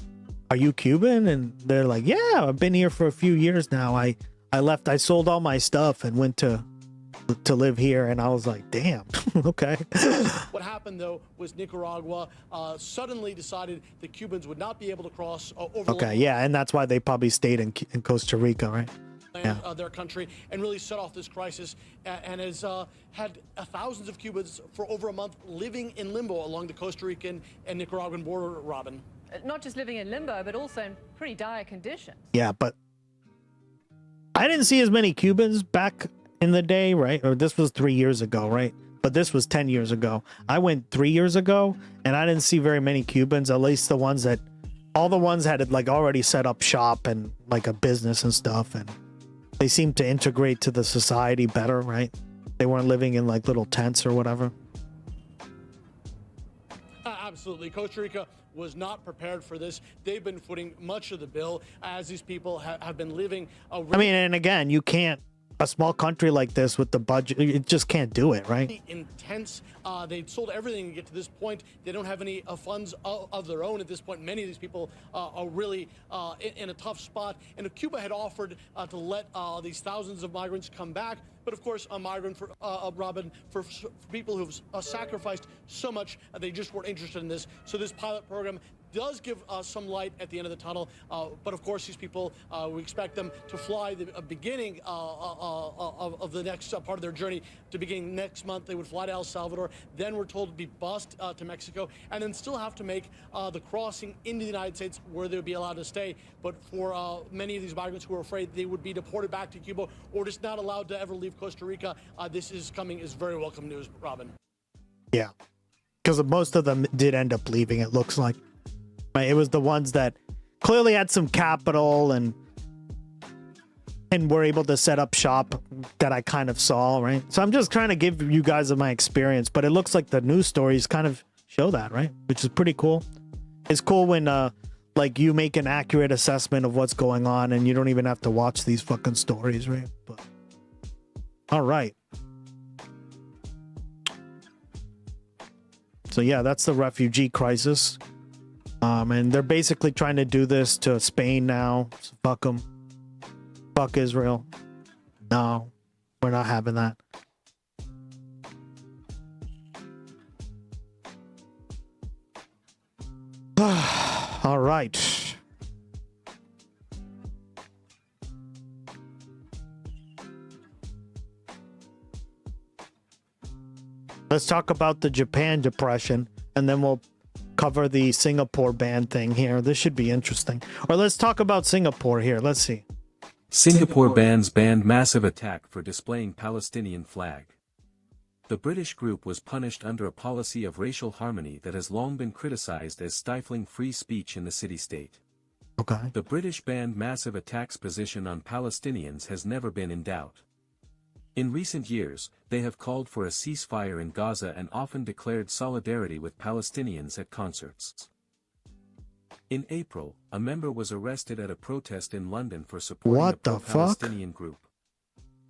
are you Cuban? And they're like, yeah, I've been here for a few years now. I left, I sold all my stuff and went to live here. And I was like, damn, okay. What happened, though, was Nicaragua suddenly decided the Cubans would not be able to cross over Okay, yeah, and that's why they probably stayed in Costa Rica, right? their country and really set off this crisis, and has had thousands of Cubans for over a month living in limbo along the Costa Rican and Nicaraguan border, Robin. Not just living in limbo, but also in pretty dire conditions. Yeah, but I didn't see as many Cubans back in the day, right? Or this was 3 years ago, right? But this was 10 years ago. I went 3 years ago, and I didn't see very many Cubans, at least the ones that, all the ones had like already set up shop and like a business and stuff, and they seemed to integrate to the society better, right? They weren't living in like little tents or whatever. Absolutely. Costa Rica was not prepared for this. They've been footing much of the bill as these people have been living. I mean, and again, you can't, a small country like this with the budget, it just can't do it, right? Intense. They'd sold everything to get to this point. They don't have any funds of their own at this point. Many of these people are really in a tough spot. And Cuba had offered to let these thousands of migrants come back. But of course, a migrant for Robin, for people who've sacrificed so much, they just weren't interested in this. So this pilot program does give some light at the end of the tunnel. But of course, these people, we expect them to fly the beginning of the next part of their journey. To beginning next month, they would fly to El Salvador. Then we're told to be bused to Mexico, and then still have to make the crossing into the United States where they would be allowed to stay. But for many of these migrants who are afraid they would be deported back to Cuba or just not allowed to ever leave Costa Rica, this is very welcome news, Robin. Yeah, because most of them did end up leaving, it looks like. Right, it was the ones that clearly had some capital and were able to set up shop that I kind of saw, right? So I'm just trying to give you guys my experience, but it looks like the news stories kind of show that, right? Which is pretty cool. It's cool when like you make an accurate assessment of what's going on and you don't even have to watch these fucking stories, right? But all right. So yeah, that's the refugee crisis. And they're basically trying to do this to Spain now. So fuck them. Fuck Israel. No, we're not having that. All right. Let's talk about the Japan depression, and then we'll cover the Singapore ban thing here. This should be interesting. Or let's talk about Singapore here. Let's see. Singapore banned massive attack for displaying Palestinian flag. The British group was punished under a policy of racial harmony that has long been criticized as stifling free speech in the city-state. Okay. The British banned massive attacks position on Palestinians has never been in doubt. In recent years, they have called for a ceasefire in Gaza and often declared solidarity with Palestinians at concerts. In April, a member was arrested at a protest in London for supporting a pro-Palestinian group.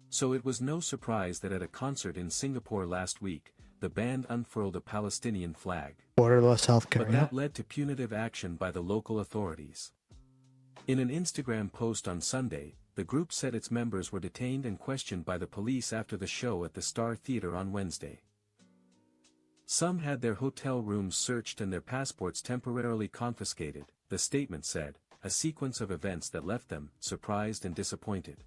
So it was no surprise that at a concert in Singapore last week, the band unfurled a Palestinian flag. Borderless healthcare. But that led to punitive action by the local authorities. In an Instagram post on Sunday, the group said its members were detained and questioned by the police after the show at the Star Theatre on Wednesday. Some had their hotel rooms searched and their passports temporarily confiscated, the statement said, a sequence of events that left them surprised and disappointed.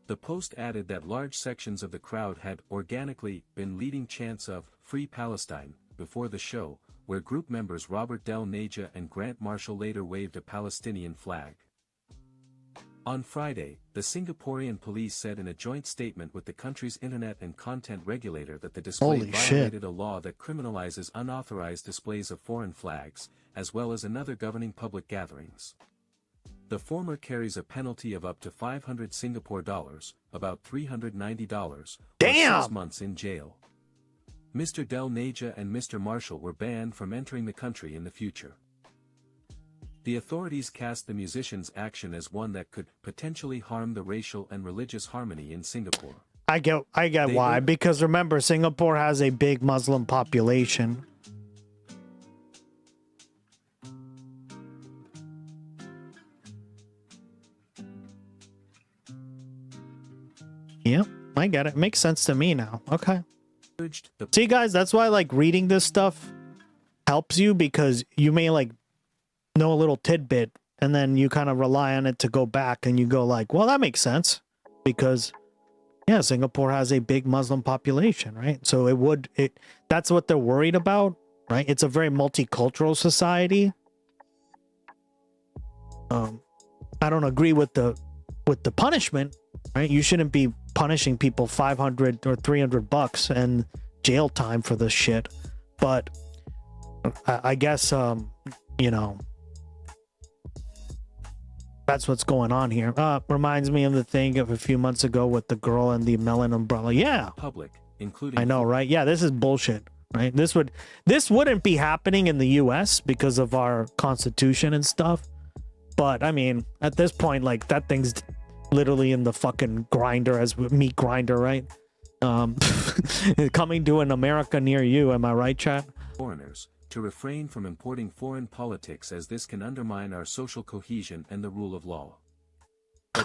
The post added that large sections of the crowd had organically been leading chants of Free Palestine before the show, where group members Robert Del Naja and Grant Marshall later waved a Palestinian flag. On Friday, the Singaporean police said in a joint statement with the country's internet and content regulator that the display violated a law that criminalizes unauthorized displays of foreign flags, as well as another governing public gatherings. The former carries a penalty of up to 500 Singapore dollars, about $390, Damn! or 6 months in jail. Mr. Del Naja and Mr. Marshall were banned from entering the country in the future. The authorities cast the musicians' action as one that could potentially harm the racial and religious harmony in Singapore. I get why. Because remember, Singapore has a big Muslim population. Yep, I get it. Makes sense to me now. Okay. See, guys, that's why like reading this stuff helps you, because you may like know a little tidbit and then you kind of rely on it to go back and you go like, well, that makes sense because yeah, Singapore has a big Muslim population, right? So that's what they're worried about, right? It's a very multicultural society. I don't agree with the punishment, right? You shouldn't be punishing people $500 or $300 and jail time for this shit. But I guess you know, that's what's going on here. Reminds me of the thing of a few months ago with the girl and the melon umbrella. Yeah. Public, including I know, right? Yeah, this is bullshit, right? This wouldn't be happening in the US because of our constitution and stuff. But I mean, at this point, like that thing's literally in the fucking grinder, as meat grinder, right? Coming to an America near you, am I right, chat? Foreigners to refrain from importing foreign politics, as this can undermine our social cohesion and the rule of law.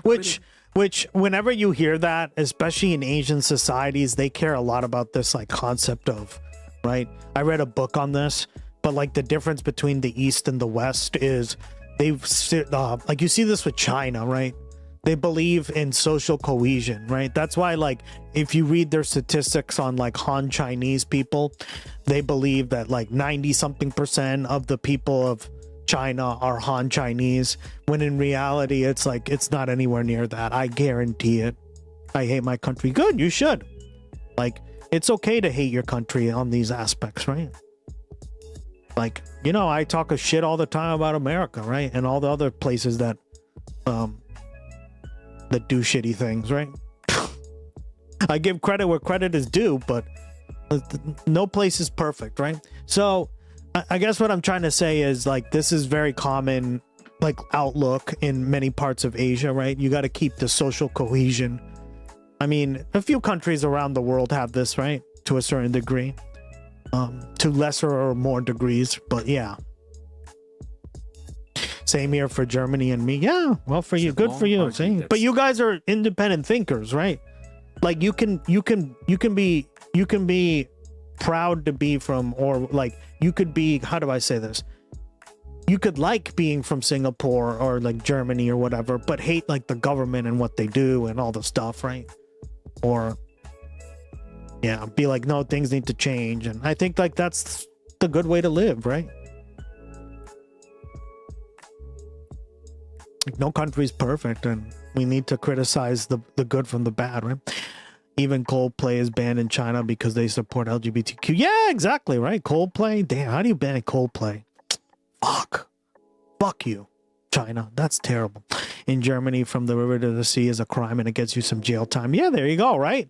Which whenever you hear that, especially in Asian societies, they care a lot about this like concept of, right? I read a book on this, but like the difference between the East and the West is like you see this with China, right? They believe in social cohesion, right? That's why, like, if you read their statistics on like Han Chinese people, they believe that like 90-something% of the people of China are Han Chinese, when in reality, it's like, it's not anywhere near that. I guarantee it. I hate my country. Good, you should. Like, it's okay to hate your country on these aspects, right? Like, you know, I talk a shit all the time about America, right? And all the other places that do shitty things, right? I give credit where credit is due, but no place is perfect, right? So I guess what I'm trying to say is like, this is very common, like outlook in many parts of Asia, right? You got to keep the social cohesion. I mean, a few countries around the world have this, right? To a certain degree, to lesser or more degrees, but yeah. Same here for Germany and me. Yeah, well, for you, good for you. See? But you guys are independent thinkers, right? Like you can be proud to be from, or like you could be, how do I say this? You could like being from Singapore or like Germany or whatever, but hate like the government and what they do and all the stuff, right? Or yeah, be like, no, things need to change. And I think like that's the good way to live, right? No country's perfect, and we need to criticize the good from the bad, right? Even Coldplay is banned in China because they support LGBTQ. Yeah, exactly, right? Coldplay? Damn, how do you ban Coldplay? Fuck you, China. That's terrible. In Germany, from the river to the sea is a crime and it gets you some jail time. Yeah, there you go, right?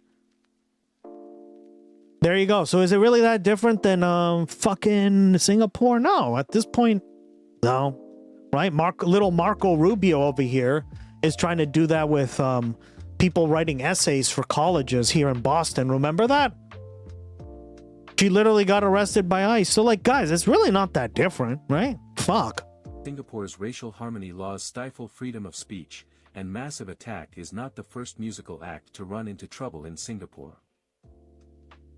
There you go. So is it really that different than fucking Singapore? No, at this point, no. Right? Little Marco Rubio over here is trying to do that with people writing essays for colleges here in Boston. Remember that? She literally got arrested by ICE. So like, guys, it's really not that different, right? Fuck. Singapore's racial harmony laws stifle freedom of speech, and Massive Attack is not the first musical act to run into trouble in Singapore.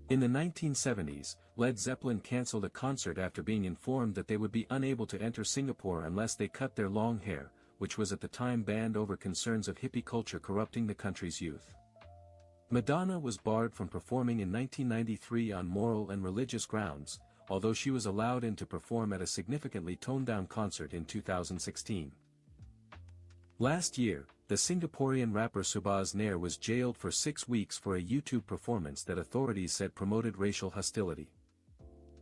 In the 1970s, Led Zeppelin cancelled a concert after being informed that they would be unable to enter Singapore unless they cut their long hair, which was at the time banned over concerns of hippie culture corrupting the country's youth. Madonna was barred from performing in 1993 on moral and religious grounds, although she was allowed in to perform at a significantly toned-down concert in 2016. Last year, the Singaporean rapper Subhas Nair was jailed for 6 weeks for a YouTube performance that authorities said promoted racial hostility.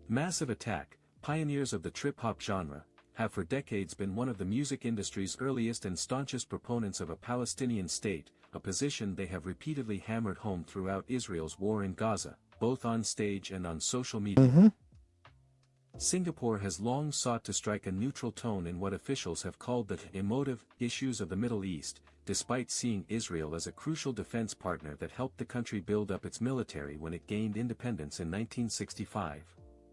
Massive Attack, pioneers of the trip-hop genre, have for decades been one of the music industry's earliest and staunchest proponents of a Palestinian state, a position they have repeatedly hammered home throughout Israel's war in Gaza, both on stage and on social media. Singapore has long sought to strike a neutral tone in what officials have called the emotive issues of the Middle East, despite seeing Israel as a crucial defense partner that helped the country build up its military when it gained independence in 1965.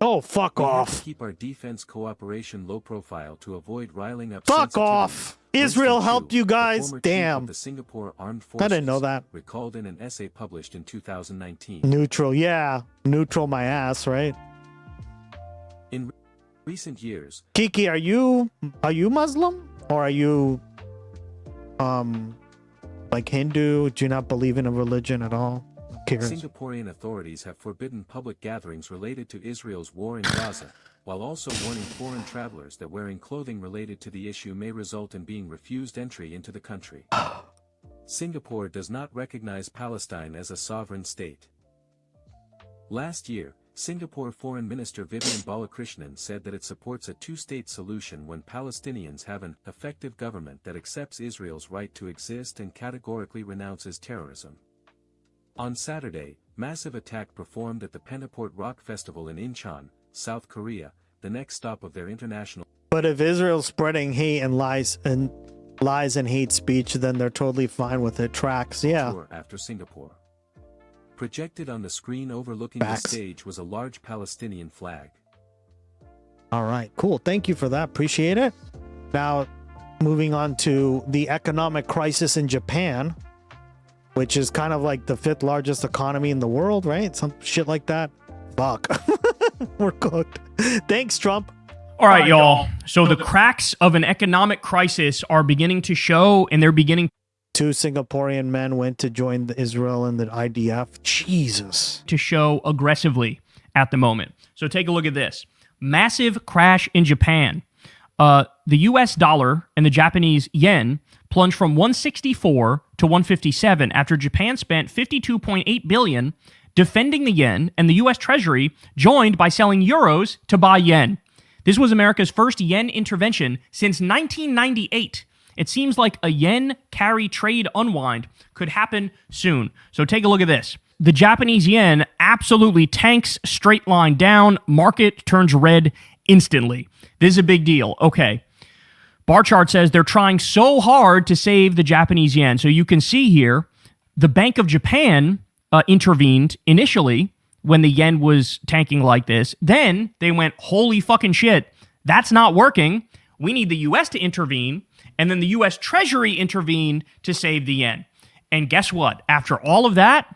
Oh, fuck We have off. to keep our defense cooperation low profile to avoid riling up Fuck sensitivities. off. Winston Israel Chu, helped you the guys. former chief Damn. of the Singapore Armed I didn't know Forces, that. recalled in an essay published in 2019. Neutral, yeah. Neutral my ass, right? In recent years, Kiki, are you Muslim? Or are you like Hindu? Do you not believe in a religion at all? Curious. Singaporean authorities have forbidden public gatherings related to Israel's war in Gaza, while also warning foreign travelers that wearing clothing related to the issue may result in being refused entry into the country. Singapore does not recognize Palestine as a sovereign state. Last year, Singapore Foreign Minister Vivian Balakrishnan said that it supports a two-state solution when Palestinians have an effective government that accepts Israel's right to exist and categorically renounces terrorism. On Saturday, massive attack performed at the Pentaport Rock Festival in Incheon, South Korea, the next stop of their international. But if Israel's spreading hate and lies and hate speech, then they're totally fine with it. Tracks, yeah. Tour after Singapore. Projected on the screen overlooking Facts. the stage was a large Palestinian flag. All right, cool. Thank you for that. Appreciate it. Now, moving on to the economic crisis in Japan, which is kind of like the 5th largest economy in the world, right? Some shit like that. Fuck. We're cooked. Thanks, Trump. All right, y'all. So the cracks of an economic crisis are beginning to show, and they're beginning. 2 Singaporean men went to join Israel and the IDF. Jesus. To show aggressively at the moment. So take a look at this. Massive crash in Japan. The US dollar and the Japanese yen plunged from 164 to 157 after Japan spent 52.8 billion defending the yen, and the US Treasury joined by selling euros to buy yen. This was America's first yen intervention since 1998. It seems like a yen carry trade unwind could happen soon. So take a look at this. The Japanese yen absolutely tanks, straight line down, market turns red instantly. This is a big deal. Okay. Bar chart says they're trying so hard to save the Japanese yen. So you can see here, the Bank of Japan intervened initially when the yen was tanking like this. Then they went, holy fucking shit, that's not working. We need the US to intervene. And then the US Treasury intervened to save the yen. And guess what? After all of that,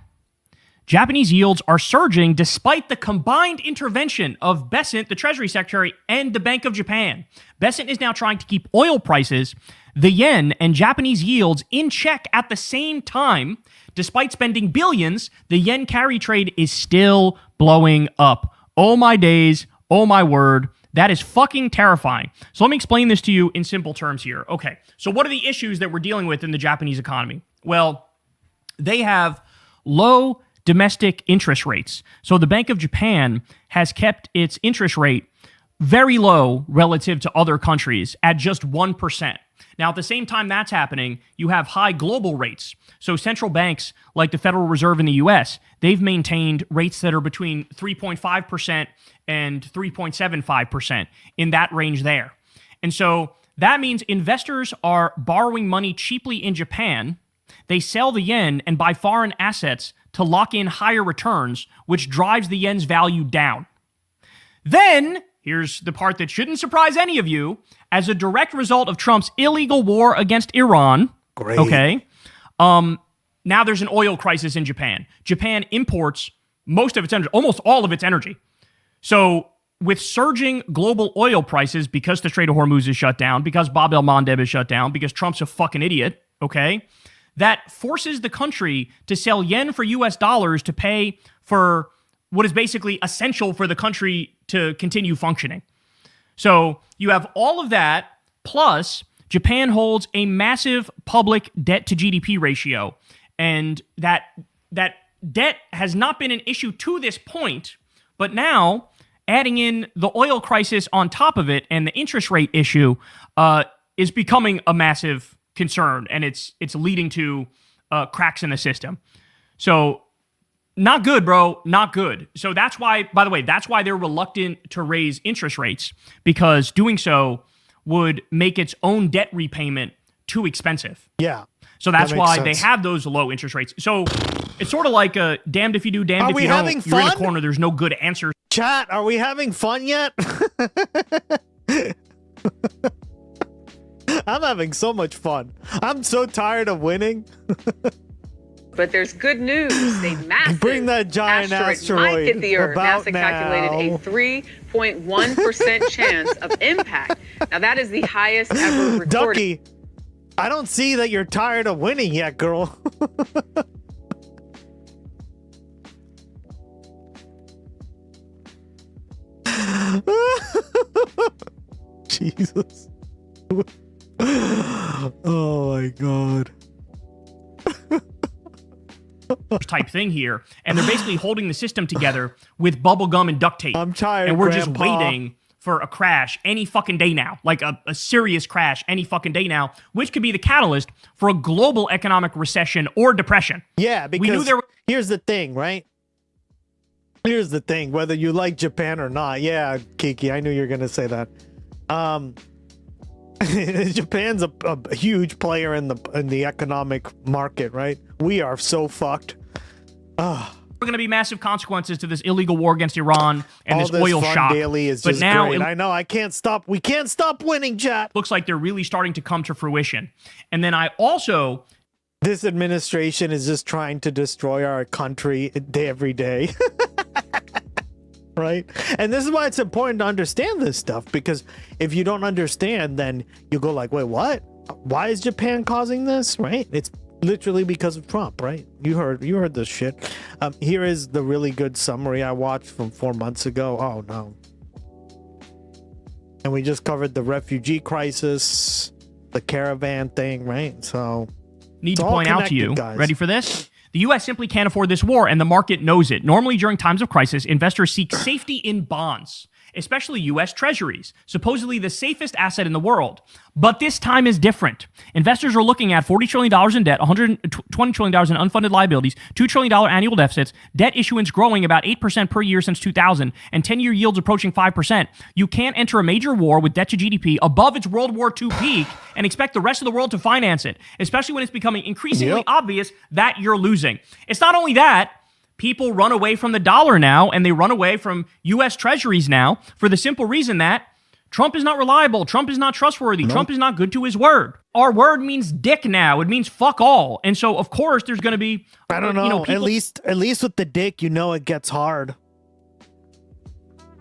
Japanese yields are surging despite the combined intervention of Besant, the Treasury Secretary, and the Bank of Japan. Besant is now trying to keep oil prices, the yen, and Japanese yields in check at the same time. Despite spending billions, the yen carry trade is still blowing up. Oh my days, oh my word. That is fucking terrifying. So let me explain this to you in simple terms here. Okay, so what are the issues that we're dealing with in the Japanese economy? Well, they have low domestic interest rates. So the Bank of Japan has kept its interest rate very low relative to other countries at just 1%. Now, at the same time that's happening, you have high global rates. So central banks like the Federal Reserve in the US, they've maintained rates that are between 3.5% and 3.75%, in that range there. And so that means investors are borrowing money cheaply in Japan. They sell the yen and buy foreign assets to lock in higher returns, which drives the yen's value down. Then, here's the part that shouldn't surprise any of you, as a direct result of Trump's illegal war against Iran, Great. Okay, now there's an oil crisis in Japan. Japan imports most of its energy, almost all of its energy. So with surging global oil prices, because the Strait of Hormuz is shut down, because Bab el-Mandeb is shut down, because Trump's a fucking idiot, okay, that forces the country to sell yen for US dollars to pay for what is basically essential for the country to continue functioning. So you have all of that, plus Japan holds a massive public debt to GDP ratio, and that debt has not been an issue to this point, but now, adding in the oil crisis on top of it and the interest rate issue is becoming a massive concern, and it's leading to cracks in the system. So not good, bro. Not good. So that's why, by the way, that's why they're reluctant to raise interest rates, because doing so would make its own debt repayment too expensive. Yeah. So that's why sense. they have those low interest rates. So it's sort of like a damned if you do, damned if you don't. Having You're in a fun? corner. There's no good answers. Chat, are we having fun yet? I'm having so much fun. I'm so tired of winning. But there's good news. A massive Bring that giant asteroid might hit the Earth. about NASA calculated a 3.1% chance of impact. Now, that is the highest ever recorded. Ducky, I don't see that you're tired of winning yet, girl. Jesus. Oh my God. Type thing here, and they're basically holding the system together with bubble gum and duct tape. I'm tired, and we're Grandpa. just waiting for a crash any fucking day now, like a serious crash any fucking day now, which could be the catalyst for a global economic recession or depression. Yeah, because we knew there. Here's the thing, right? Here's the thing, whether you like Japan or not. Yeah, Kiki, I knew you were gonna say that. Japan's a huge player in the economic market, right? We are so fucked. There are going to be massive consequences to this illegal war against Iran and All this oil fun shock. daily is but just now great. I know. I can't stop. We can't stop winning, chat. Looks like they're really starting to come to fruition. And then I also. This administration is just trying to destroy our country every day. Right? And this is why it's important to understand this stuff, because if you don't understand, then you go like, wait, what? Why is Japan causing this? Right? It's literally because of Trump, right? You heard this shit. Here is the really good summary I watched from 4 months ago. Oh no. And we just covered the refugee crisis, the caravan thing, right? So need to point out to you, guys. Ready for this? The U.S. simply can't afford this war, and the market knows it. Normally, during times of crisis, investors seek safety in bonds, especially U.S. treasuries, supposedly the safest asset in the world. But this time is different. Investors are looking at $40 trillion in debt, $120 trillion in unfunded liabilities, $2 trillion annual deficits, debt issuance growing about 8% per year since 2000, and 10-year yields approaching 5%. You can't enter a major war with debt to GDP above its World War II peak and expect the rest of the world to finance it, especially when it's becoming increasingly obvious that you're losing. It's not only that. People run away from the dollar now, and they run away from U.S. treasuries now for the simple reason that Trump is not reliable. Trump is not trustworthy. Nope. Trump is not good to his word. Our word means dick now. It means fuck all. And so, of course, there's going to be... I don't know. At least with the dick, it gets hard.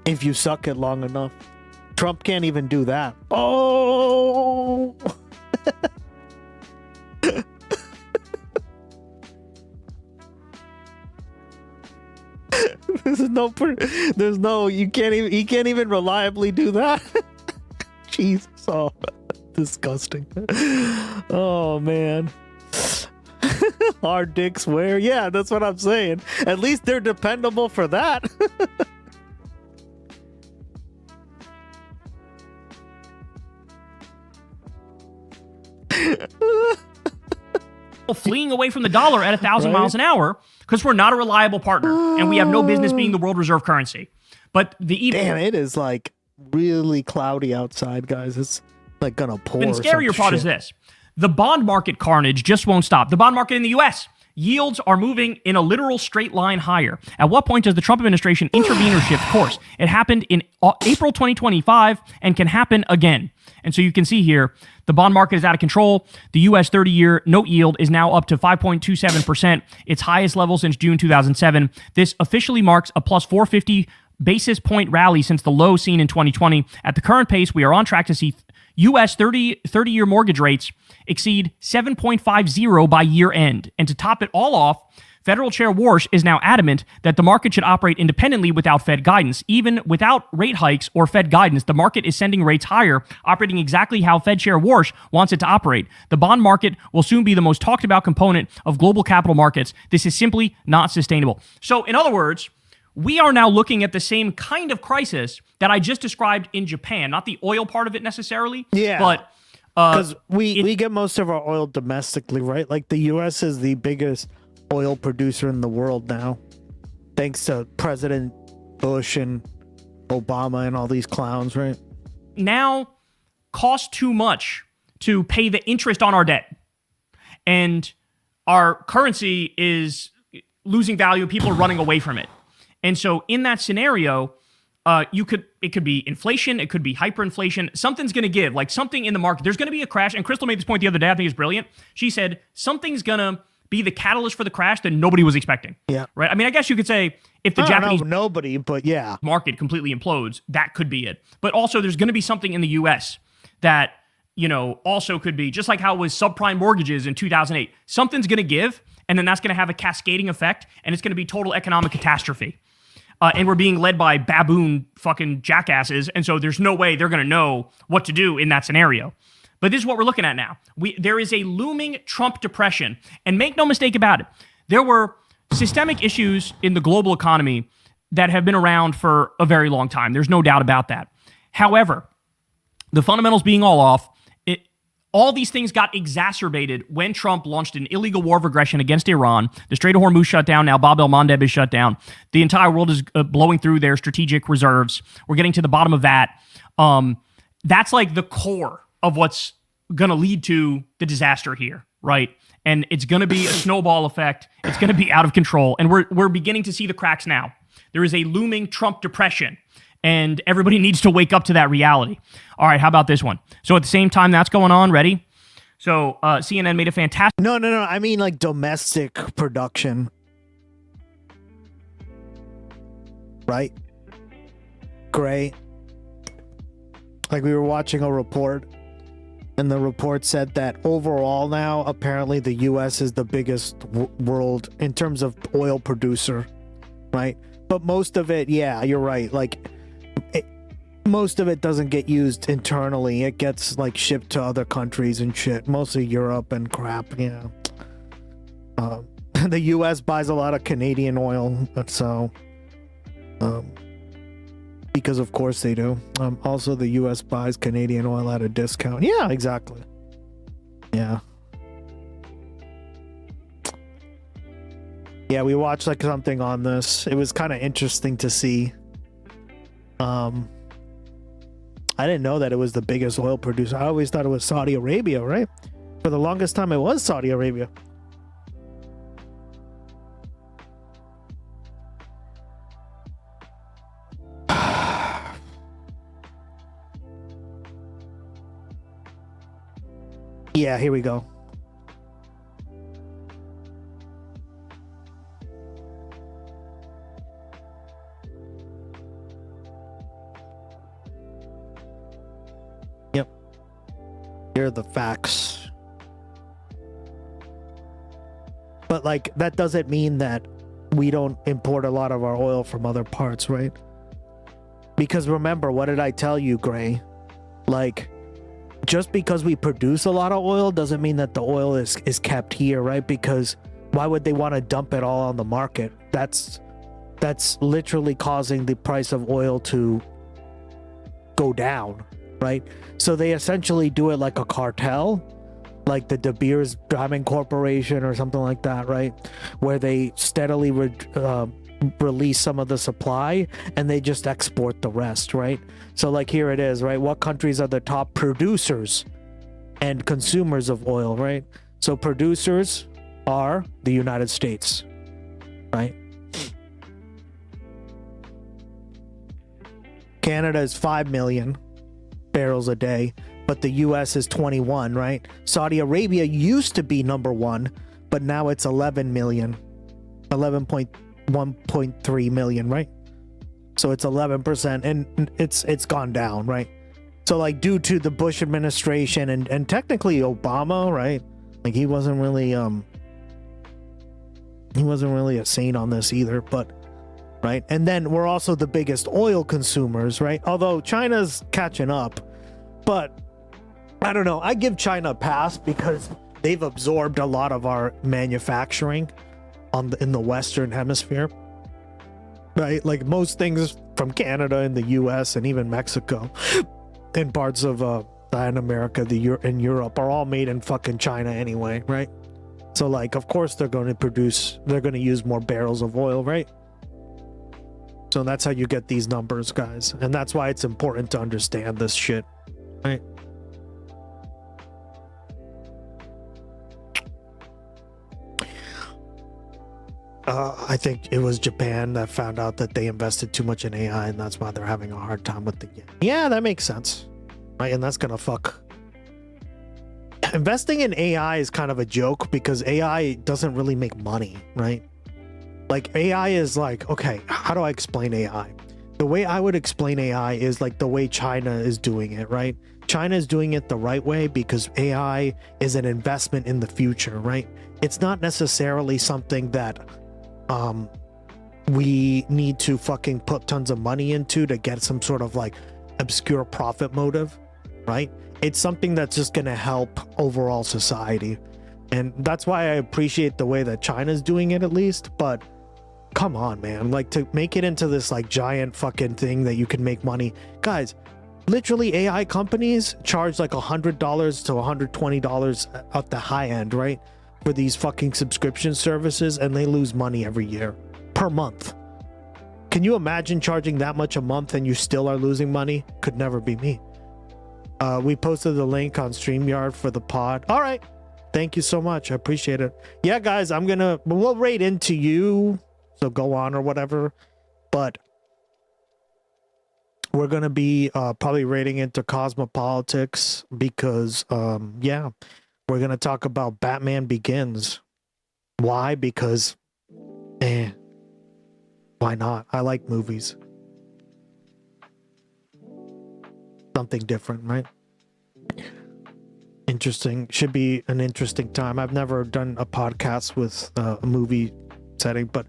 If you suck it long enough. Trump can't even do that. Oh! He can't even reliably do that. Jesus, oh, disgusting. Oh man. Our dicks wear. Yeah, that's what I'm saying. At least they're dependable for that. Fleeing away from the dollar at 1,000 miles an hour because we're not a reliable partner and we have no business being the world reserve currency. But damn, it is like really cloudy outside, guys. It's like gonna pour. The scarier part is this: the bond market carnage just won't stop. The bond market in the U.S. yields are moving in a literal straight line higher. At what point does the Trump administration intervene or shift course? It happened in April 2025 and can happen again. And so you can see here, the bond market is out of control. The U.S. 30-year note yield is now up to 5.27%, its highest level since June 2007. This officially marks a plus 450 basis point rally since the low seen in 2020. At the current pace, we are on track to see U.S. 30-year mortgage rates exceed 7.50 by year end. And to top it all off, Federal Chair Warsh is now adamant that the market should operate independently without Fed guidance. Even without rate hikes or Fed guidance, the market is sending rates higher, operating exactly how Fed Chair Warsh wants it to operate. The bond market will soon be the most talked about component of global capital markets. This is simply not sustainable. So, in other words, we are now looking at the same kind of crisis that I just described in Japan. Not the oil part of it necessarily, Yeah. but because we get most of our oil domestically, right? Like the U.S. is the biggest oil producer in the world now, thanks to President Bush and Obama and all these clowns, right? now costs too much to pay the interest on our debt. And our currency is losing value. People are running away from it. And so in that scenario, it could be inflation. It could be hyperinflation. Something's going to give, like something in the market. There's going to be a crash. And Crystal made this point the other day. I think it's brilliant. She said, something's going to be the catalyst for the crash that nobody was expecting. Yeah. Right. I mean, I guess you could say if the Japanese nobody, but yeah, market completely implodes, that could be it. But also there's going to be something in the US that, also could be just like how it was subprime mortgages in 2008. Something's going to give, and then that's going to have a cascading effect, and it's going to be total economic catastrophe. And we're being led by baboon fucking jackasses, and so there's no way they're going to know what to do in that scenario. But this is what we're looking at now. There is a looming Trump depression, and make no mistake about it, there were systemic issues in the global economy that have been around for a very long time. There's no doubt about that. However, the fundamentals being all off, all these things got exacerbated when Trump launched an illegal war of aggression against Iran. The Strait of Hormuz shut down. Now Bab el-Mandeb is shut down. The entire world is blowing through their strategic reserves. We're getting to the bottom of that. That's like the core of what's going to lead to the disaster here, right? And it's going to be a snowball effect. It's going to be out of control. And we're beginning to see the cracks now. There is a looming Trump depression, and everybody needs to wake up to that reality. All right, how about this one? So at the same time that's going on, ready? So CNN made a fantastic... No. I mean like domestic production. Right? Great. Like we were watching a report, and the report said that overall now, apparently the U.S. is the biggest world in terms of oil producer, right? But most of it, yeah, you're right. Like, most of it doesn't get used internally. It gets like shipped to other countries and shit, mostly Europe and crap. Yeah. The U.S. buys a lot of Canadian oil, so because of course they do. Also, the U.S. buys Canadian oil at a discount. Yeah, exactly. Yeah. Yeah, we watched like something on this. It was kind of interesting to see. I didn't know that it was the biggest oil producer. I always thought it was Saudi Arabia, right? For the longest time, it was Saudi Arabia. Yeah, here we go. Yep. Here are the facts. But like, that doesn't mean that we don't import a lot of our oil from other parts, right? Because remember, what did I tell you, Gray? Like, just because we produce a lot of oil doesn't mean that the oil is kept here, right? Because why would they want to dump it all on the market? That's literally causing the price of oil to go down, right? So they essentially do it like a cartel, like the De Beers Diamond Corporation or something like that, right? Where they steadily release some of the supply and they just export the rest, right? So like here it is, right? What countries are the top producers and consumers of oil, right? So producers are the United States, right? Canada is 5 million barrels a day, but the US is 21, right? Saudi Arabia used to be number one, but now it's 11 million, 11.1.3 million, right? So it's 11%, and it's gone down, right? So like due to the Bush administration and technically Obama, right? Like he wasn't really a saint on this either, but right? And then we're also the biggest oil consumers, right? Although China's catching up, but I don't know. I give China a pass because they've absorbed a lot of our manufacturing in the Western Hemisphere. right? Like most things from Canada and the US and even Mexico and parts of Latin America, and Europe are all made in fucking China anyway, right? So like, of course they're going to use more barrels of oil, right? So that's how you get these numbers, guys. And that's why it's important to understand this shit, right? I think it was Japan that found out that they invested too much in AI, and that's why they're having a hard time with the yen. Yeah, that makes sense, right? And that's gonna fuck. Investing in AI is kind of a joke because AI doesn't really make money, right? Like AI is like, okay, how do I explain AI? The way I would explain AI is like the way China is doing it, right? China is doing it the right way because AI is an investment in the future, right? It's not necessarily something that we need to fucking put tons of money into to get some sort of like obscure profit motive, right? It's something that's just going to help overall society. And that's why I appreciate the way that China's doing it, at least. But come on, man, like to make it into this like giant fucking thing that you can make money. Guys, literally AI companies charge like $100 to $120 at the high end, right? For these fucking subscription services, and they lose money every year per month. Can you imagine charging that much a month and you still are losing money? Could never be me. We posted the link on StreamYard for the pod. All right. Thank you so much. I appreciate it. Yeah, guys, we'll rate into you. So go on or whatever. But we're going to be probably rating into Cosmopolitics because, yeah, we're going to talk about Batman Begins. Why? Because, why not? I like movies. Something different, right? Interesting. Should be an interesting time. I've never done a podcast with a movie setting, but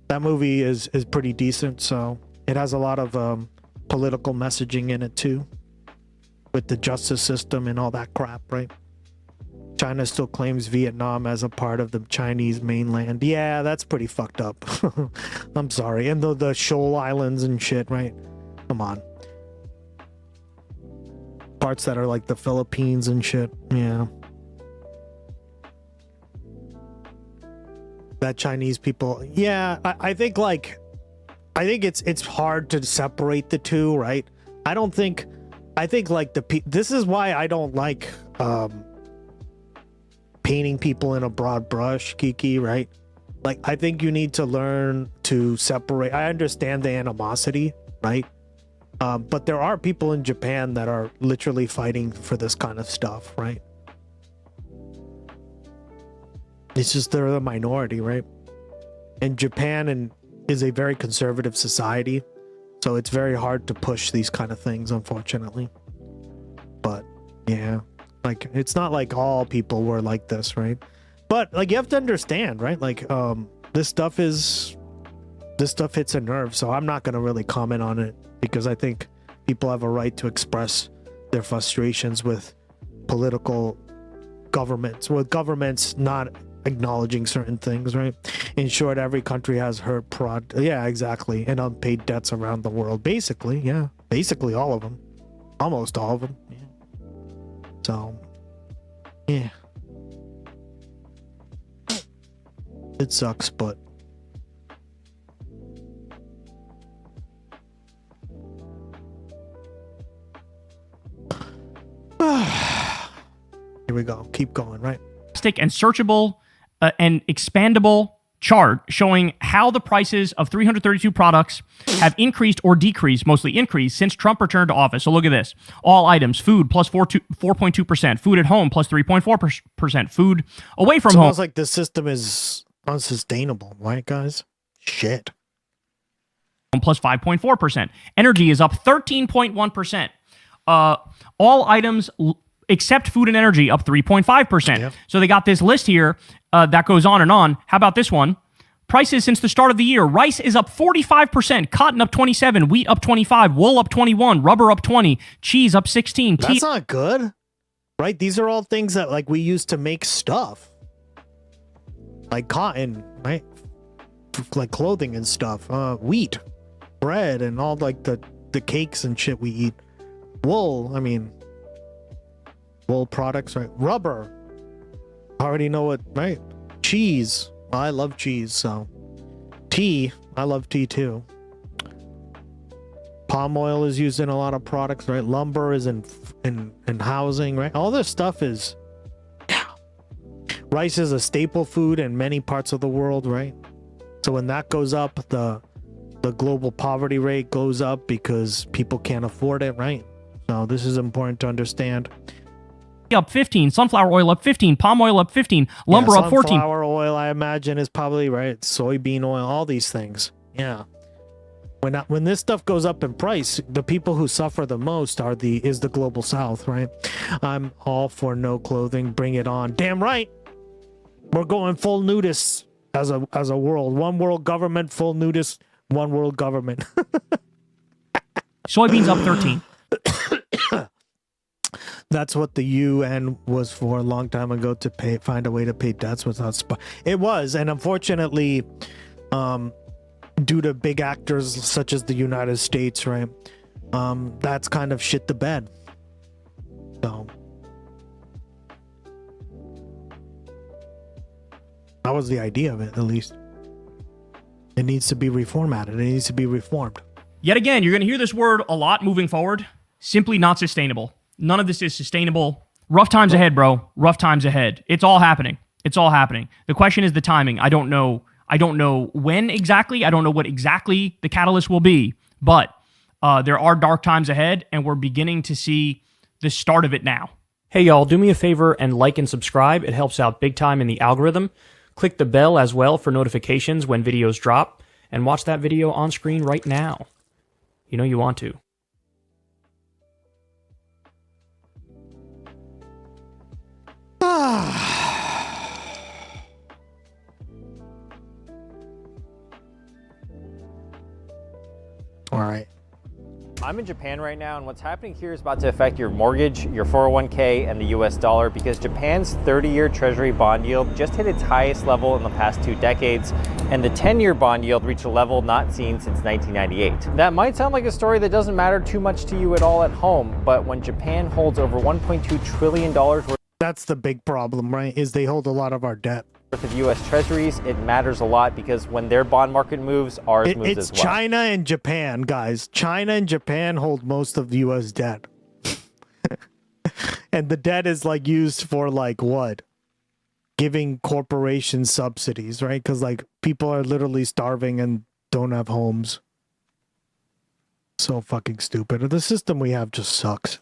that movie is pretty decent. So it has a lot of political messaging in it too, with the justice system and all that crap, right? China still claims Vietnam as a part of the Chinese mainland. Yeah, that's pretty fucked up. I'm sorry. And the Shoal Islands and shit, right? Come on. Parts that are like the Philippines and shit. Yeah. That Chinese people. Yeah, I think it's hard to separate the two, right? I think like this is why I don't like painting people in a broad brush, Kiki, right? Like, I think you need to learn to separate. I understand the animosity, right? But there are people in Japan that are literally fighting for this kind of stuff, right? It's just they're the minority, right? And Japan is a very conservative society, so it's very hard to push these kind of things, unfortunately. But yeah, like it's not like all people were like this, right? But like you have to understand, right? Like this stuff hits a nerve, so I'm not gonna really comment on it because I think people have a right to express their frustrations with political governments, with governments not acknowledging certain things, right? In short, every country has yeah, exactly, and unpaid debts around the world. Basically, yeah, basically all of them, almost all of them. Yeah. So, yeah, it sucks, but here we go. Keep going, right? And searchable and expandable chart showing how the prices of 332 products have increased or decreased, mostly increased, since Trump returned to office. So look at this. All items, food plus 4.2%, food at home plus 3.4%, food away from home. Sounds like the system is unsustainable, right, guys? Shit. Plus 5.4%. Energy is up 13.1%. All items except food and energy up 3.5%. Yep. So they got this list here that goes on and on. How about this one? Prices since the start of the year. Rice is up 45%, cotton up 27%, wheat up 25%, wool up 21%, rubber up 20%, cheese up 16%. That's not good, right? These are all things that like we used to make stuff. Like cotton, right? Like clothing and stuff. Wheat, bread and all like the cakes and shit we eat. Wool, I mean, wool products, right? Rubber. I already know it, right? Cheese. Well, I love cheese, so. Tea. I love tea too. Palm oil is used in a lot of products, right? Lumber is in housing, right? All this stuff is. Yeah. Rice is a staple food in many parts of the world, right? So when that goes up, the global poverty rate goes up because people can't afford it, right? So this is important to understand. Up 15, sunflower oil up 15, palm oil up 15, lumber up 14. Sunflower oil, I imagine, is probably right. Soybean oil, all these things. Yeah. When this stuff goes up in price, the people who suffer the most is the global south, right? I'm all for no clothing. Bring it on. Damn right. We're going full nudists as a world. One world government, full nudist, one world government. Soybeans up 13. That's what the UN was for a long time ago, to find a way to pay debts without it was, and unfortunately, due to big actors such as the United States, right? That's kind of shit the bed. So that was the idea of it, at least. It needs to be reformatted. It needs to be reformed. Yet again, you're going to hear this word a lot moving forward. Simply not sustainable. None of this is sustainable. Rough times ahead, bro. Rough times ahead. It's all happening. It's all happening. The question is the timing. I don't know when exactly. I don't know what exactly the catalyst will be. But there are dark times ahead, and we're beginning to see the start of it now. Hey, y'all, do me a favor and like and subscribe. It helps out big time in the algorithm. Click the bell as well for notifications when videos drop, and watch that video on screen right now. You know you want to. All right. I'm in Japan right now, and what's happening here is about to affect your mortgage, your 401k, and the US dollar, because Japan's 30-year Treasury bond yield just hit its highest level in the past 2 decades, and the 10-year bond yield reached a level not seen since 1998. That might sound like a story that doesn't matter too much to you at all at home, but when Japan holds over $1.2 trillion worth That's the big problem, right? Is they hold a lot of our debt. Of US Treasuries, it matters a lot, because when their bond market moves, ours moves as well. It's China and Japan, guys. China and Japan hold most of the US debt. And the debt is like used for like what? Giving corporations subsidies, right? Because like people are literally starving and don't have homes. So fucking stupid. The system we have just sucks.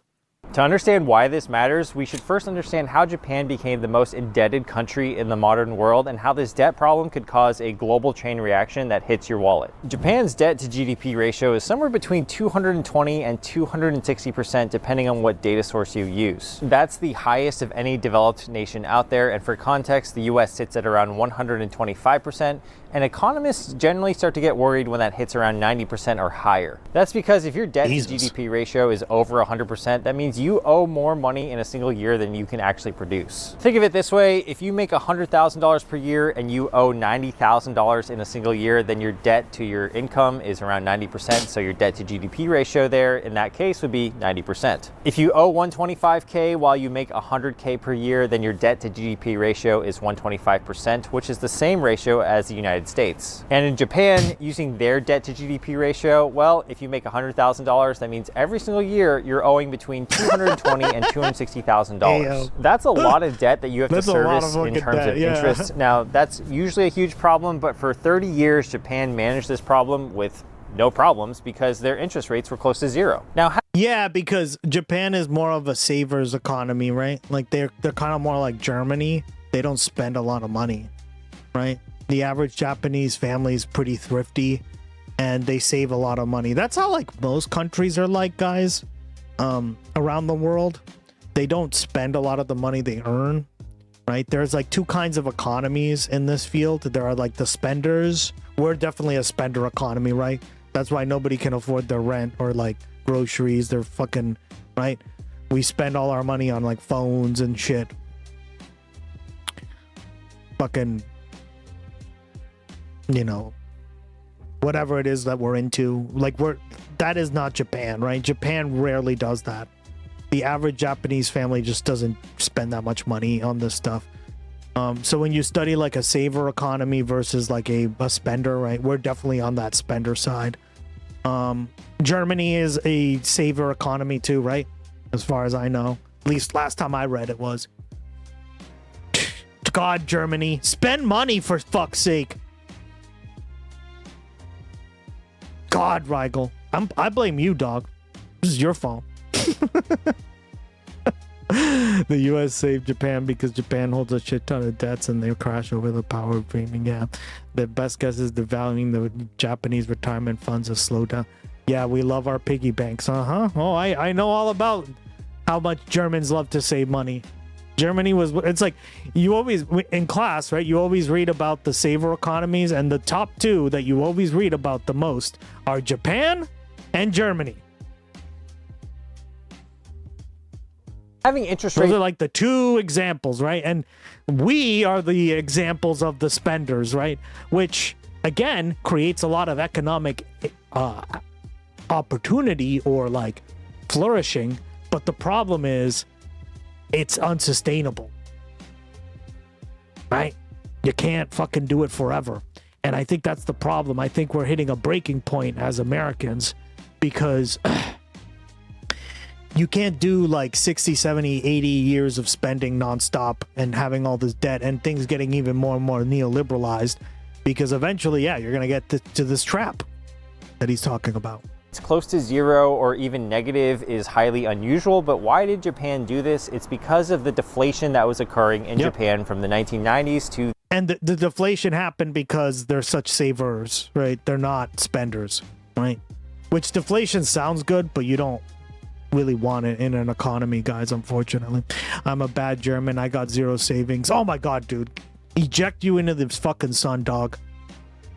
To understand why this matters, we should first understand how Japan became the most indebted country in the modern world, and how this debt problem could cause a global chain reaction that hits your wallet. Japan's debt to GDP ratio is somewhere between 220 and 260% depending on what data source you use. That's the highest of any developed nation out there, and for context, the US sits at around 125%, and economists generally start to get worried when that hits around 90% or higher. That's because if your debt to GDP ratio is over 100%, that means you owe more money in a single year than you can actually produce. Think of it this way: if you make $100,000 per year and you owe $90,000 in a single year, then your debt to your income is around 90%, so your debt to GDP ratio there in that case would be 90%. If you owe $125K while you make $100K per year, then your debt to GDP ratio is 125%, which is the same ratio as the United States. And in Japan, using their debt to GDP ratio, well, if you make $100,000, that means every single year you're owing between $220,000 and $260,000. That's a lot of debt that you have to service in terms of interest. Now, that's usually a huge problem, but for 30 years, Japan managed this problem with no problems because their interest rates were close to zero. Now, yeah, because Japan is more of a savers economy, right? Like they're kind of more like Germany. They don't spend a lot of money, right? The average Japanese family is pretty thrifty and they save a lot of money. That's how like most countries are like, guys, around the world. They don't spend a lot of the money they earn, right? There's like 2 kinds of economies in this field. There are like the spenders. We're definitely a spender economy, right? That's why nobody can afford their rent or like groceries. They're fucking, right? We spend all our money on like phones and shit. Fucking, you know, whatever it is that we're into. Like that is not Japan, right? Japan rarely does that. The average Japanese family just doesn't spend that much money on this stuff. So when you study like a saver economy versus like a spender, right? We're definitely on that spender side. Germany is a saver economy too, right? As far as I know. At least last time I read it was. God, Germany. Spend money for fuck's sake. God, Rigel. I blame you, dog. This is your fault. The U.S. saved Japan because Japan holds a shit ton of debts and they crash over the power of dreaming. Yeah. The best guess is devaluing the Japanese retirement funds a slowdown. Yeah, we love our piggy banks. Uh-huh. Oh, I know all about how much Germans love to save money. Germany was, it's like, you always, in class, right, you always read about the saver economies, and the top two that you always read about the most are Japan and Germany. Having interest rates. Those are like the two examples, right? And we are the examples of the spenders, right? Which, again, creates a lot of economic opportunity or like flourishing. But the problem is, it's unsustainable, right? You can't fucking do it forever. And I think that's the problem. I think we're hitting a breaking point as Americans because you can't do like 60, 70, 80 years of spending nonstop and having all this debt and things getting even more and more neoliberalized, because eventually, yeah, you're going to get to this trap that he's talking about. It's close to zero or even negative is highly unusual, but why did Japan do this? It's because of the deflation that was occurring in Japan from the 1990s to... And the deflation happened because they're such savers, right? They're not spenders, right? Which deflation sounds good, but you don't really want it in an economy, guys, unfortunately. I'm a bad German. I got zero savings. Oh my God, dude. Eject you into the fucking sun, dog.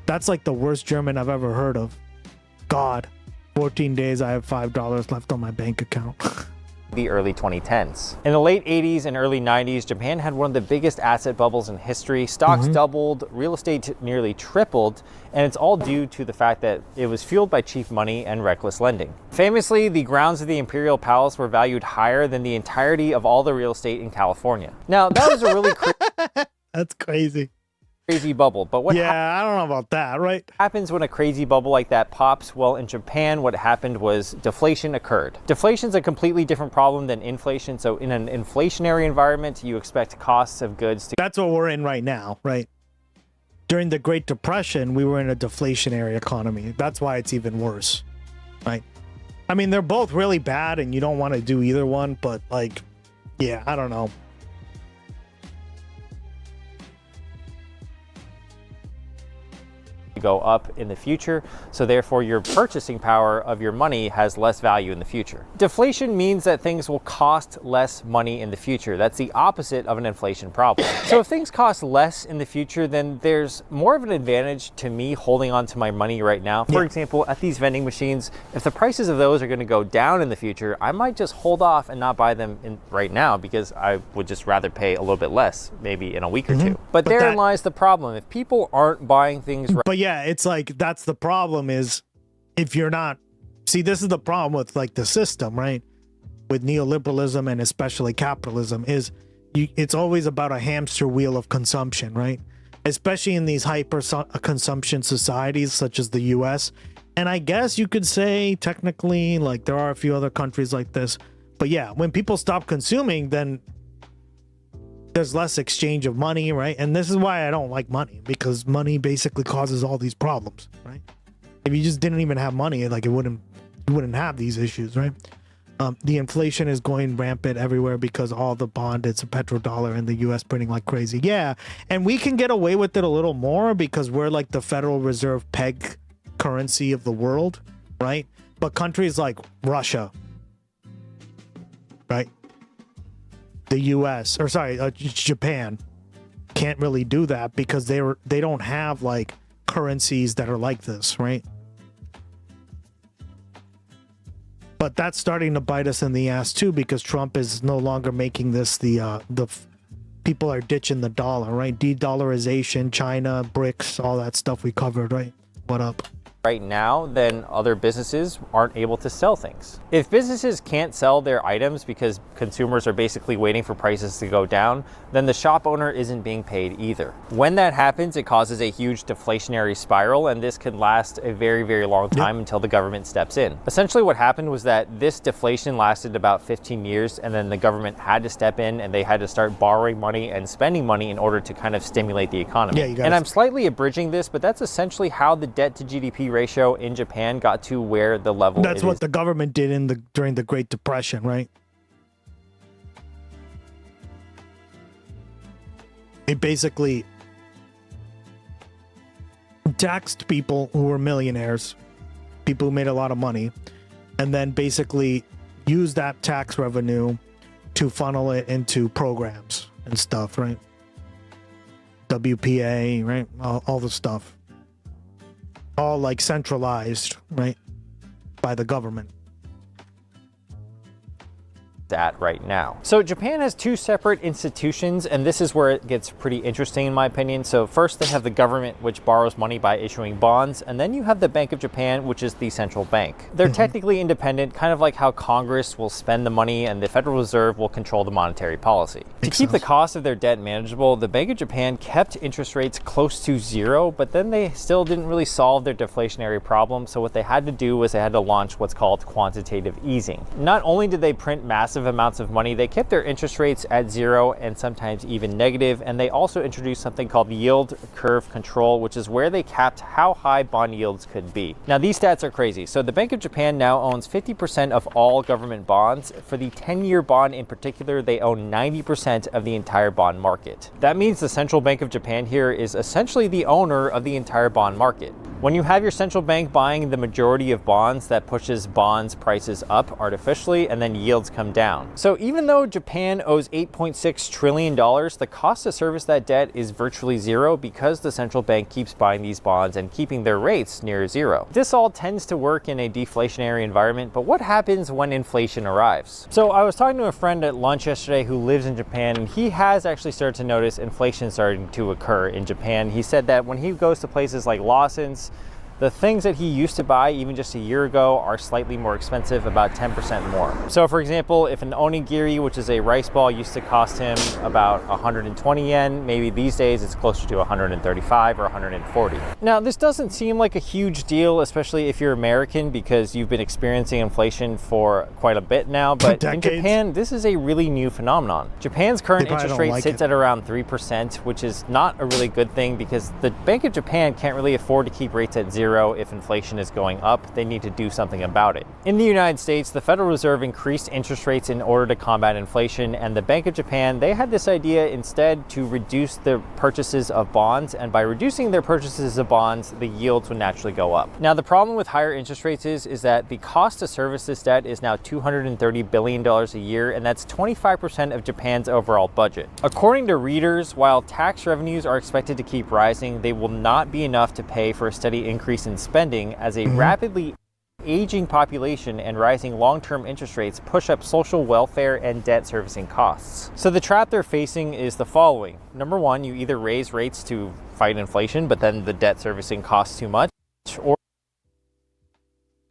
That's like the worst German I've ever heard of. God. 14 days, I have $5 left on my bank account. The early 2010s. In the late 80s and early 90s, Japan had one of the biggest asset bubbles in history. Stocks doubled, real estate nearly tripled, and it's all due to the fact that it was fueled by cheap money and reckless lending. Famously, the grounds of the Imperial Palace were valued higher than the entirety of all the real estate in California. Now, that was a really That's crazy. Crazy bubble, but what I don't know about that, right? Happens when a crazy bubble like that pops? Well, in Japan, what happened was deflation occurred. Deflation's a completely different problem than inflation. So in an inflationary environment, you expect costs of goods to... That's what we're in right now, right? During the Great Depression, we were in a deflationary economy. That's why it's even worse, right? I mean, they're both really bad and you don't want to do either one, but like, yeah, I don't know. Go up in the future, so therefore your purchasing power of your money has less value in the future. Deflation means that things will cost less money in the future. That's the opposite of an inflation problem. So if things cost less in the future, then there's more of an advantage to me holding on to my money right now. For example, at these vending machines, if the prices of those are going to go down in the future, I might just hold off and not buy them right now because I would just rather pay a little bit less, maybe in a week or two. But therein lies the problem. If people aren't buying things right... But yeah, it's like, that's the problem is if you're not... See, this is the problem with like the system, right? With neoliberalism and especially capitalism is it's always about a hamster wheel of consumption, right? Especially in these hyper consumption societies such as the US. And I guess you could say technically like there are a few other countries like this. But yeah, when people stop consuming, then there's less exchange of money, right? And this is why I don't like money, because money basically causes all these problems, right? If you just didn't even have money, like you wouldn't have these issues, right? The inflation is going rampant everywhere because all the bond, it's a petrodollar in the US printing like crazy. Yeah, and we can get away with it a little more because we're like the Federal Reserve peg currency of the world, right? But countries like Russia, right? The US, or sorry, Japan can't really do that because they don't have like currencies that are like this, right? But that's starting to bite us in the ass too because Trump is no longer making this the people are ditching the dollar, right? De-dollarization, China, BRICS, all that stuff we covered, right? What up? right now, then other businesses aren't able to sell things. If businesses can't sell their items because consumers are basically waiting for prices to go down, then the shop owner isn't being paid either. When that happens, it causes a huge deflationary spiral, and this can last a very, very long time until the government steps in. Essentially what happened was that this deflation lasted about 15 years, and then the government had to step in and they had to start borrowing money and spending money in order to kind of stimulate the economy. And I'm slightly abridging this, but that's essentially how the debt to GDP ratio in Japan got to where the level That's what the government did during the Great Depression, right? It basically taxed people who were millionaires, people who made a lot of money, and then basically used that tax revenue to funnel it into programs and stuff, right? WPA, right? All the stuff. All like centralized, right? By the government. At right now. So Japan has two separate institutions, and this is where it gets pretty interesting in my opinion. So first they have the government, which borrows money by issuing bonds, and then you have the Bank of Japan, which is the central bank. They're technically independent, kind of like how Congress will spend the money and the Federal Reserve will control the monetary policy. To keep the cost of their debt manageable, the Bank of Japan kept interest rates close to zero, but then they still didn't really solve their deflationary problem. So what they had to do was they had to launch what's called quantitative easing. Not only did they print massive amounts of money, they kept their interest rates at zero and sometimes even negative, and they also introduced something called yield curve control, which is where they capped how high bond yields could be. Now these stats are crazy. So the Bank of Japan now owns 50% of all government bonds. For the 10-year bond in particular, they own 90% of the entire bond market. That means the Central Bank of Japan here is essentially the owner of the entire bond market. When you have your central bank buying the majority of bonds, that pushes bonds prices up artificially, and then yields come down. So even though Japan owes $8.6 trillion, the cost to service that debt is virtually zero because the central bank keeps buying these bonds and keeping their rates near zero. This all tends to work in a deflationary environment, but what happens when inflation arrives? So I was talking to a friend at lunch yesterday who lives in Japan, and he has actually started to notice inflation starting to occur in Japan. He said that when he goes to places like Lawson's, the things that he used to buy even just a year ago are slightly more expensive, about 10% more. So for example, if an onigiri, which is a rice ball, used to cost him about 120 yen, maybe these days it's closer to 135 or 140. Now this doesn't seem like a huge deal, especially if you're American, because you've been experiencing inflation for quite a bit now, but in Japan, this is a really new phenomenon. Japan's current interest rate sits at around 3%, which is not a really good thing because the Bank of Japan can't really afford to keep rates at zero. If inflation is going up, they need to do something about it. In the United States, the Federal Reserve increased interest rates in order to combat inflation, and the Bank of Japan, they had this idea instead to reduce their purchases of bonds, and by reducing their purchases of bonds, the yields would naturally go up. Now, the problem with higher interest rates is that the cost to service this debt is now $230 billion a year, and that's 25% of Japan's overall budget. According to readers, while tax revenues are expected to keep rising, they will not be enough to pay for a steady increase in spending as a rapidly aging population and rising long-term interest rates push up social welfare and debt servicing costs. So the trap they're facing is the following. Number one, you either raise rates to fight inflation, but then the debt servicing costs too much,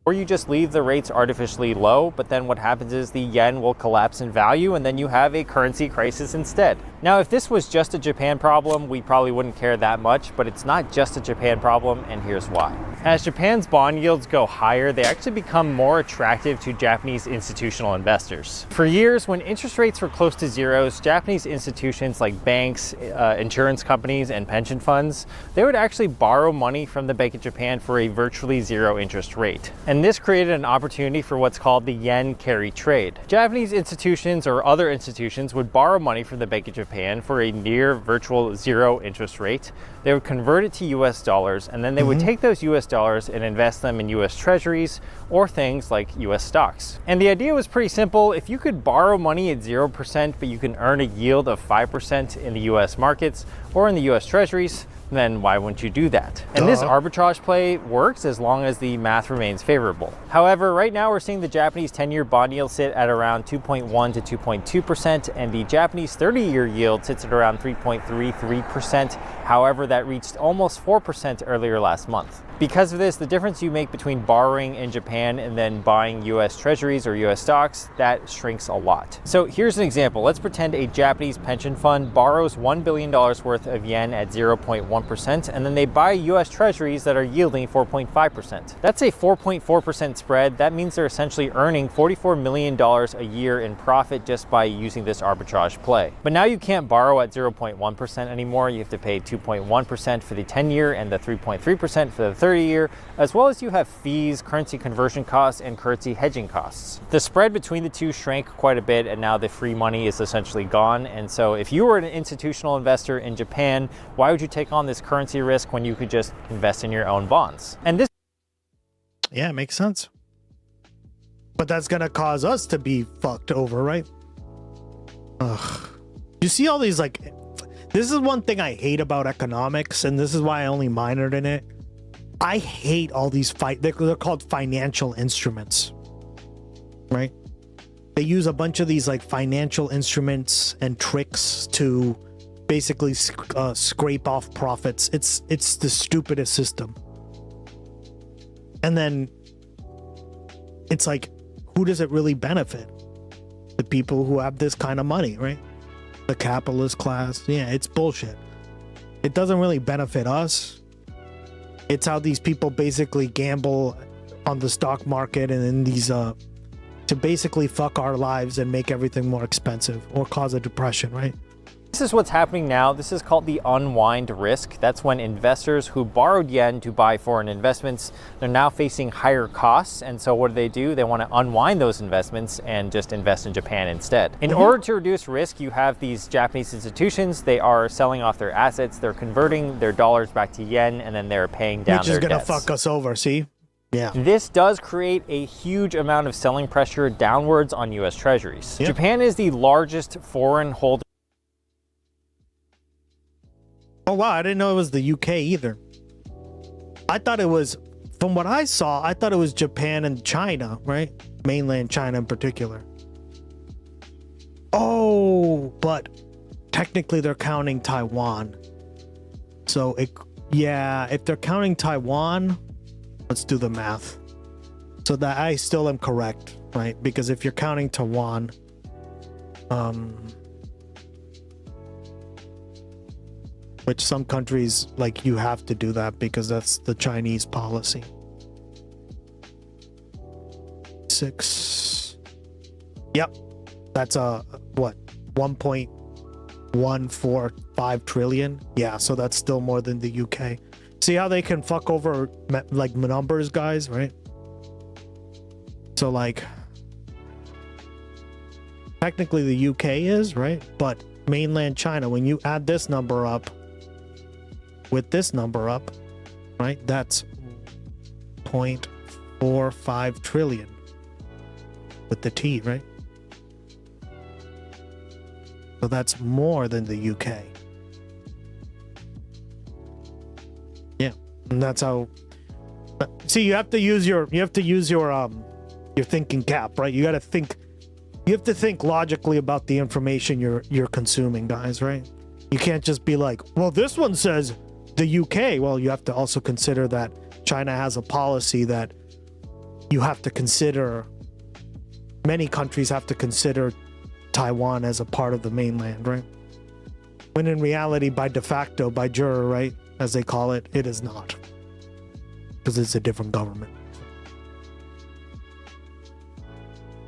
or you just leave the rates artificially low, but then what happens is the yen will collapse in value and then you have a currency crisis instead. Now, if this was just a Japan problem, we probably wouldn't care that much, but it's not just a Japan problem, and here's why. As Japan's bond yields go higher, they actually become more attractive to Japanese institutional investors. For years, when interest rates were close to zeros, Japanese institutions like banks, insurance companies, and pension funds, they would actually borrow money from the Bank of Japan for a virtually zero interest rate. And this created an opportunity for what's called the yen carry trade. Japanese institutions or other institutions would borrow money from the Bank of Japan for a near virtual zero interest rate. They would convert it to US dollars, and then they would take those US dollars and invest them in US treasuries or things like US stocks. And the idea was pretty simple. If you could borrow money at 0%, but you can earn a yield of 5% in the US markets or in the US treasuries, then why wouldn't you do that? And this arbitrage play works as long as the math remains favorable. However, right now we're seeing the Japanese 10-year bond yield sit at around 2.1 to 2.2%, and the Japanese 30-year yield sits at around 3.33%. However, that reached almost 4% earlier last month. Because of this, the difference you make between borrowing in Japan and then buying US treasuries or US stocks, that shrinks a lot. So here's an example. Let's pretend a Japanese pension fund borrows $1 billion worth of yen at 0.1%, and then they buy US treasuries that are yielding 4.5%. That's a 4.4% spread. That means they're essentially earning $44 million a year in profit just by using this arbitrage play. But now you can't borrow at 0.1% anymore. You have to pay 2.1% for the 10-year and the 3.3% for the 30-year, as well as you have fees, currency conversion costs, and currency hedging costs. The spread between the two shrank quite a bit, and now the free money is essentially gone. And so if you were an institutional investor in Japan, why would you take on this currency risk when you could just invest in your own bonds? And this... Yeah, it makes sense. But that's gonna cause us to be fucked over, right? Ugh. You see all these, like... This is one thing I hate about economics, and this is why I only minored in it. I hate all these they're called financial instruments, right? They use a bunch of these like financial instruments and tricks to basically scrape off profits. It's the stupidest system. And then it's like, who does it really benefit? The people who have this kind of money, right? The capitalist class. Yeah, it's bullshit. It doesn't really benefit us. It's how these people basically gamble on the stock market and in these to basically fuck our lives and make everything more expensive or cause a depression, right? This is what's happening now. This is called the unwind risk. That's when investors who borrowed yen to buy foreign investments, they're now facing higher costs. And so what do? They want to unwind those investments and just invest in Japan instead. In order to reduce risk, you have these Japanese institutions. They are selling off their assets. They're converting their dollars back to yen, and then they're paying down their debts. Which is going to fuck us over, see? Yeah. This does create a huge amount of selling pressure downwards on US treasuries. Yep. Japan is the largest foreign holder. Oh wow, I didn't know it was the UK either. I thought it was, from what I saw, I thought it was Japan and China, right? Mainland China in particular. Oh, but technically they're counting Taiwan. So yeah, if they're counting Taiwan, let's do the math. So that I still am correct, right? Because if you're counting Taiwan, which some countries, like, you have to do that because that's the Chinese policy. 6. Yep. That's what? 1.145 trillion. Yeah, so that's still more than the UK. See how they can fuck over like numbers, guys, right? So like technically the UK is, right? But mainland China, when you add this number up with this number up, right? That's 0.45 trillion with the T, right? So that's more than the UK. Yeah, and that's how. See, you have to use your thinking cap, right? You have to think logically about the information you're consuming, guys, right? You can't just be like, well, this one says the UK. Well, you have to also consider that China has a policy that you have to consider. Many countries have to consider Taiwan as a part of the mainland, right? When in reality, by de facto, by jure, right, as they call it, it is not. Because it's a different government.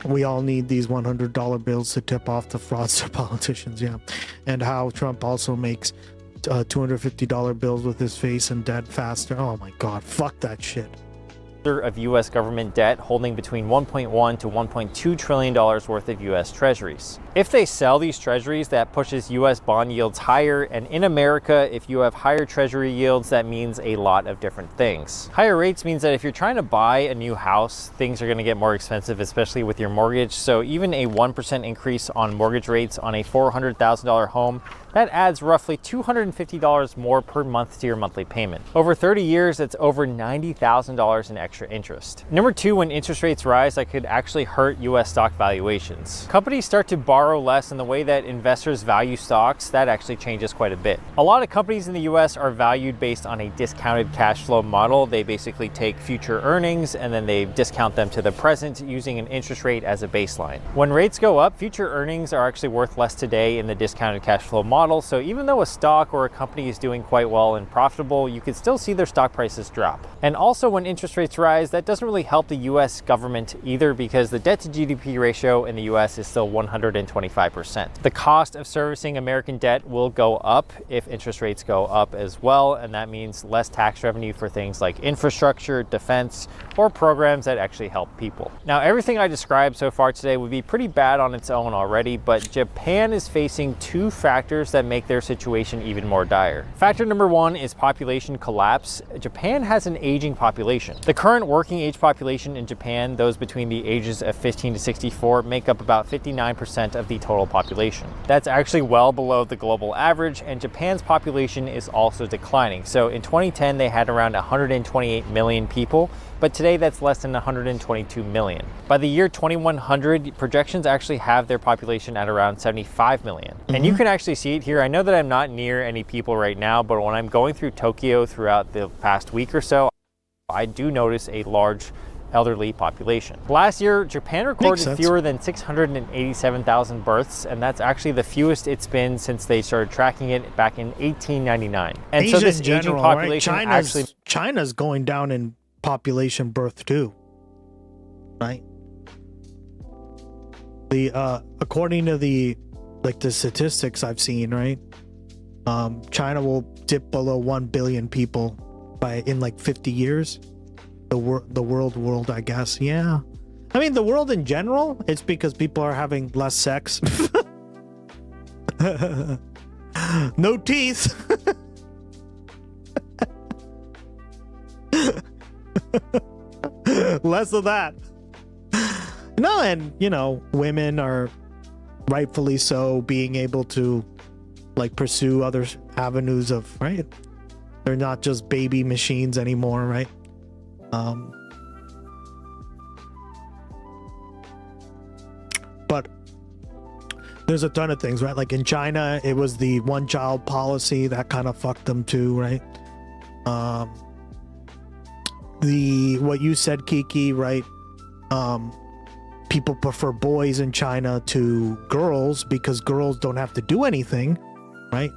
We all need these $100 bills to tip off the fraudster politicians, yeah. And how Trump also makes $250 bills with his face and dead faster. Oh my God, fuck that shit. Of U.S. government debt holding between $1.1 to $1.2 trillion worth of U.S. treasuries. If they sell these treasuries, that pushes US bond yields higher, and in America, if you have higher treasury yields, that means a lot of different things. Higher rates means that if you're trying to buy a new house, things are going to get more expensive, especially with your mortgage. So even a 1% increase on mortgage rates on a $400,000 home, that adds roughly $250 more per month to your monthly payment. Over 30 years, that's over $90,000 in extra interest. Number two, when interest rates rise, that could actually hurt US stock valuations. Companies start to borrow less, and the way that investors value stocks, that actually changes quite a bit. A lot of companies in the US are valued based on a discounted cash flow model. They basically take future earnings and then they discount them to the present using an interest rate as a baseline. When rates go up, future earnings are actually worth less today in the discounted cash flow model. So even though a stock or a company is doing quite well and profitable, you can still see their stock prices drop. And also when interest rates rise, that doesn't really help the US government either, because the debt to GDP ratio in the US is still 125%. The cost of servicing American debt will go up if interest rates go up as well, and that means less tax revenue for things like infrastructure, defense, or programs that actually help people. Now, everything I described so far today would be pretty bad on its own already, but Japan is facing two factors that make their situation even more dire. Factor number one is population collapse. Japan has an aging population. The current working age population in Japan, those between the ages of 15 to 64, make up about 59% of the total population. That's actually well below the global average, and Japan's population is also declining. So in 2010, they had around 128 million people, but today that's less than 122 million. By the year 2100, projections actually have their population at around 75 million. And you can actually see it here. I know that I'm not near any people right now, but when I'm going through Tokyo throughout the past week or so, I do notice a large elderly population. Last year, Japan recorded fewer than 687,000 births, and that's actually the fewest it's been since they started tracking it back in 1899. And Asia so this in general, aging population right? China's going down in population birth too, right? The according to the statistics I've seen, right? China will dip below 1 billion people in like 50 years. The world, I guess. Yeah. I mean, the world in general, it's because people are having less sex. No teeth. Less of that. No, and women are rightfully so being able to pursue other avenues of, right? They're not just baby machines anymore, right? But there's a ton of things, right? Like in China, it was the one-child policy that kind of fucked them too, right? What you said, Kiki, right? People prefer boys in China to girls because girls don't have to do anything, right?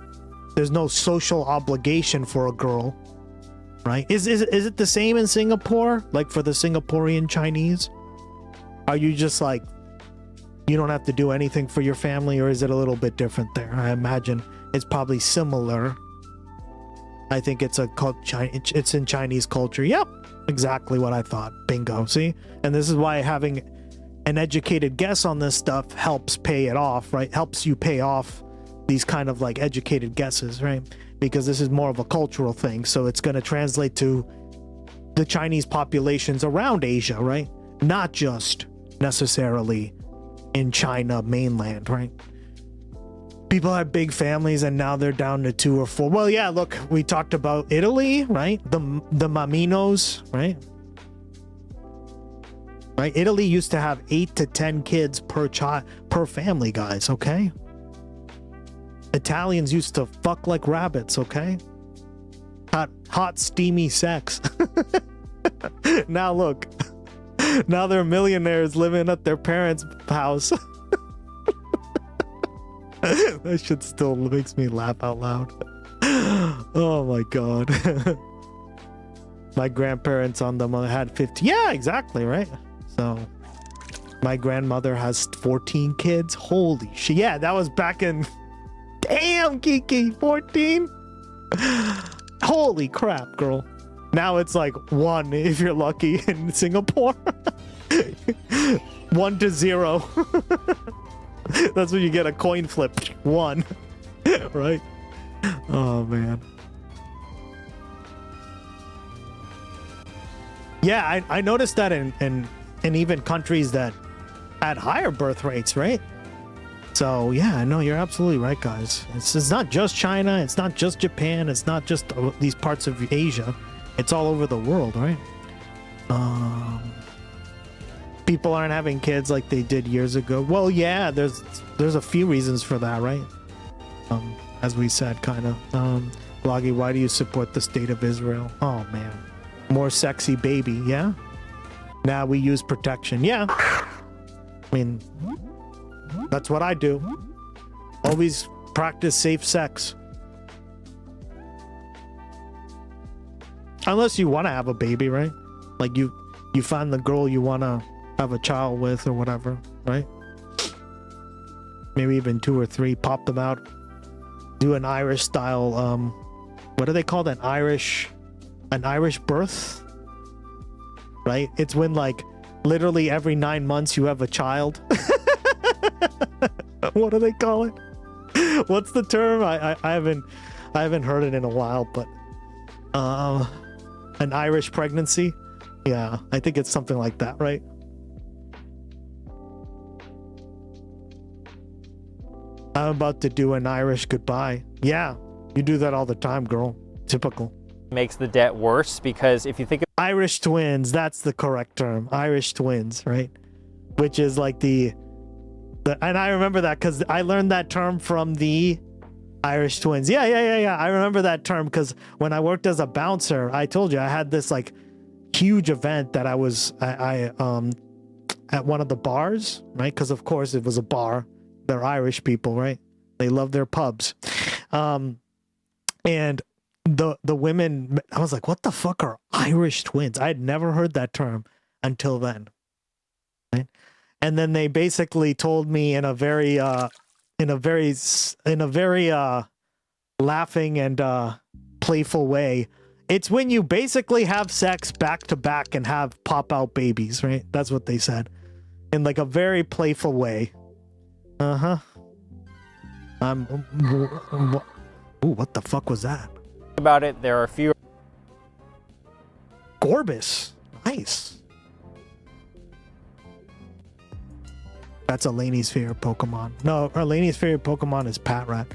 There's no social obligation for a girl, right? Is it the same in Singapore? Like for the Singaporean Chinese? Are you just like, you don't have to do anything for your family, or is it a little bit different there? I imagine it's probably similar. I think it's in Chinese culture. Yep, exactly what I thought. Bingo. See? And this is why having an educated guess on this stuff helps pay it off, right? Helps you pay off these kind of educated guesses, right? Because this is more of a cultural thing. So it's going to translate to the Chinese populations around Asia, right? Not just necessarily in China mainland, right? People have big families and now they're down to 2 or 4. Well, yeah, look, we talked about Italy, right? The Maminos, right? Right? Italy used to have 8 to 10 kids per family, guys, okay? Italians used to fuck like rabbits, okay? Hot steamy sex. Now look. Now they're millionaires living at their parents' house. That shit still makes me laugh out loud. Oh my god. My grandparents on them had 50. Yeah, exactly, right? So my grandmother has 14 kids. Holy shit. Yeah, that was back in... Damn, Kiki, 14? Holy crap, girl. Now it's like 1 if you're lucky in Singapore. 1 to 0. That's when you get a coin flip. 1. Right? Oh, man. Yeah, I noticed that in even countries that had higher birth rates, right? So, yeah, no, you're absolutely right, guys. It's not just China. It's not just Japan. It's not just these parts of Asia. It's all over the world, right? People aren't having kids like they did years ago. Well, yeah, there's a few reasons for that, right? As we said, kind of. Bloggy, why do you support the state of Israel? Oh, man. More sexy baby, yeah? Now we use protection. Yeah. I mean, that's what I do. Always practice safe sex. Unless you want to have a baby, right? Like you find the girl you want to have a child with or whatever, right? Maybe even 2 or 3, pop them out. Do an Irish style, what do they call that? An Irish birth? Right? It's when like literally every 9 months you have a child. What do they call it? What's the term? I haven't heard it in a while, but an Irish pregnancy? Yeah, I think it's something like that, right? I'm about to do an Irish goodbye. Yeah, you do that all the time, girl. Typical. Makes the debt worse because if you think of Irish twins, that's the correct term. Irish twins, right? Which is like the and I remember that because I learned that term from the Irish twins. Yeah. I remember that term because when I worked as a bouncer, I told you I had this like huge event that I at one of the bars, right? Because of course it was a bar. They're Irish people, right? They love their pubs. And the women, I was like, what the fuck are Irish twins? I had never heard that term until then. Right? And then they basically told me in a very laughing and playful way, it's when you basically have sex back to back and have pop out babies, right? That's what they said. In like a very playful way. Uh-huh. Ooh, what the fuck was that? About it, there are fewer. Gorbis. Nice. That's Eleni's favorite Pokemon. No, Eleni's favorite Pokemon is Patrat.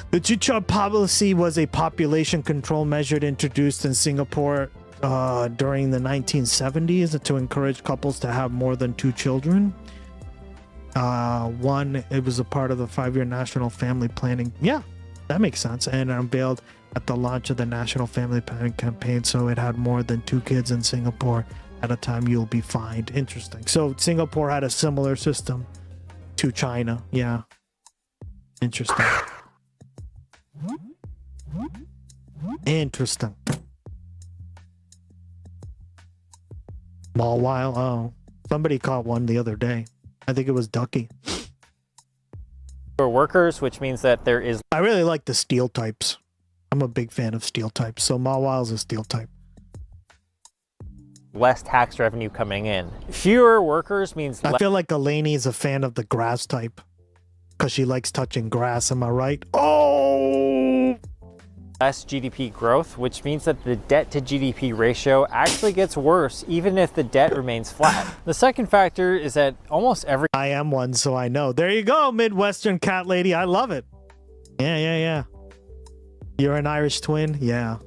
The Chicha policy was a population control measure introduced in Singapore during the 1970s to encourage couples to have more than 2 children. It was a part of the 5-year national family planning. Yeah, that makes sense. And unveiled at the launch of the national family planning campaign. So it had more than 2 kids in Singapore at a time. You'll be fined. Interesting. So Singapore had a similar system to China. Yeah. Interesting. Interesting. Mawile. Oh, somebody caught one the other day. I think it was Ducky. For workers, which means that there is. I really like the steel types. I'm a big fan of steel types. So Mawile's a steel type. Less tax revenue coming in. Fewer workers means. I feel like Eleni is a fan of the grass type because she likes touching grass. Am I right? Oh! Less GDP growth, which means that the debt to GDP ratio actually gets worse even if the debt remains flat. The second factor is that almost every. I am one, so I know. There you go, Midwestern cat lady. I love it. Yeah. You're an Irish twin? Yeah.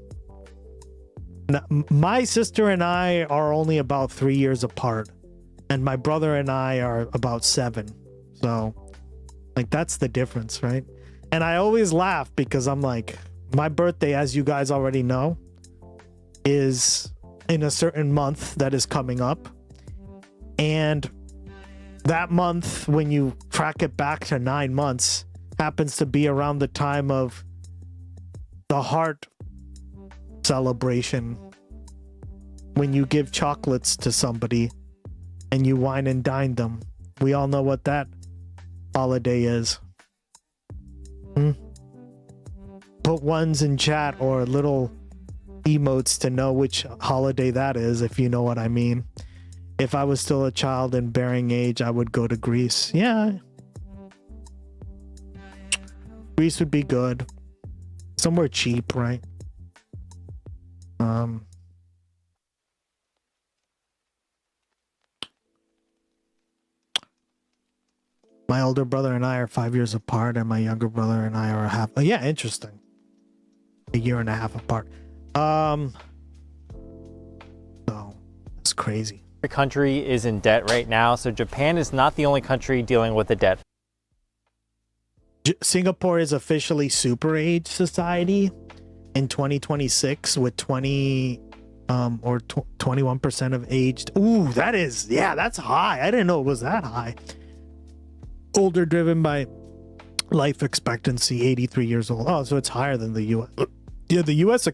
Now, my sister and I are only about 3 years apart, and my brother and I are about 7. So, like, that's the difference, right? And I always laugh because I'm like, my birthday, as you guys already know, is in a certain month that is coming up. And that month, when you track it back to 9 months, happens to be around the time of the heart celebration, when you give chocolates to somebody and you wine and dine them. We all know what that holiday is. Put ones in chat or little emotes to know which holiday that is, if you know what I mean. If I was still a child in bearing age, I would go to Greece. Yeah, Greece would be good. Somewhere cheap, right? My older brother and I are 5 years apart, and my younger brother and I are half. Oh, yeah, interesting. A year and a half apart. So it's crazy. Every country is in debt right now, so Japan is not the only country dealing with the debt. Singapore is officially super age society in 2026 with 21% of aged. Ooh, that's high. I didn't know it was that high. Older driven by life expectancy, 83 years old. Oh, so it's higher than the US. Yeah, the US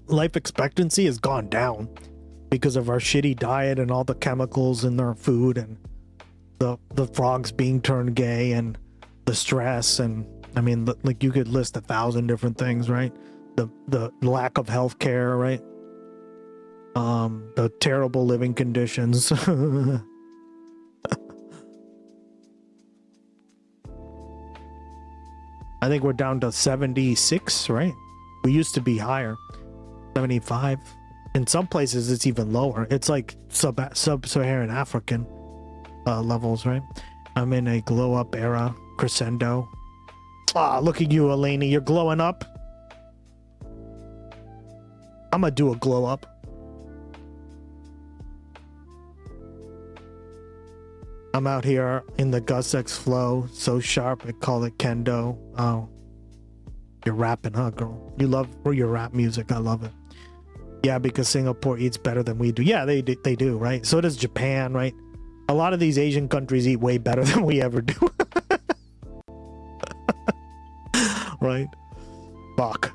life expectancy has gone down because of our shitty diet and all the chemicals in our food and the frogs being turned gay and the stress, and I mean, like, you could list 1,000 different things, right? The lack of health care, right? The terrible living conditions. I think we're down to 76, right? We used to be higher, 75. In some places, it's even lower. It's like sub-Saharan African levels, right? I'm in a glow-up era, crescendo. Ah, look at you, Eleni. You're glowing up. I'm gonna do a glow-up. I'm out here in the Gustx flow, so sharp, I call it kendo. Oh, you're rapping, huh, girl? You love your rap music. I love it. Yeah, because Singapore eats better than we do. Yeah, they do, right? So does Japan, right? A lot of these Asian countries eat way better than we ever do. Right? Fuck.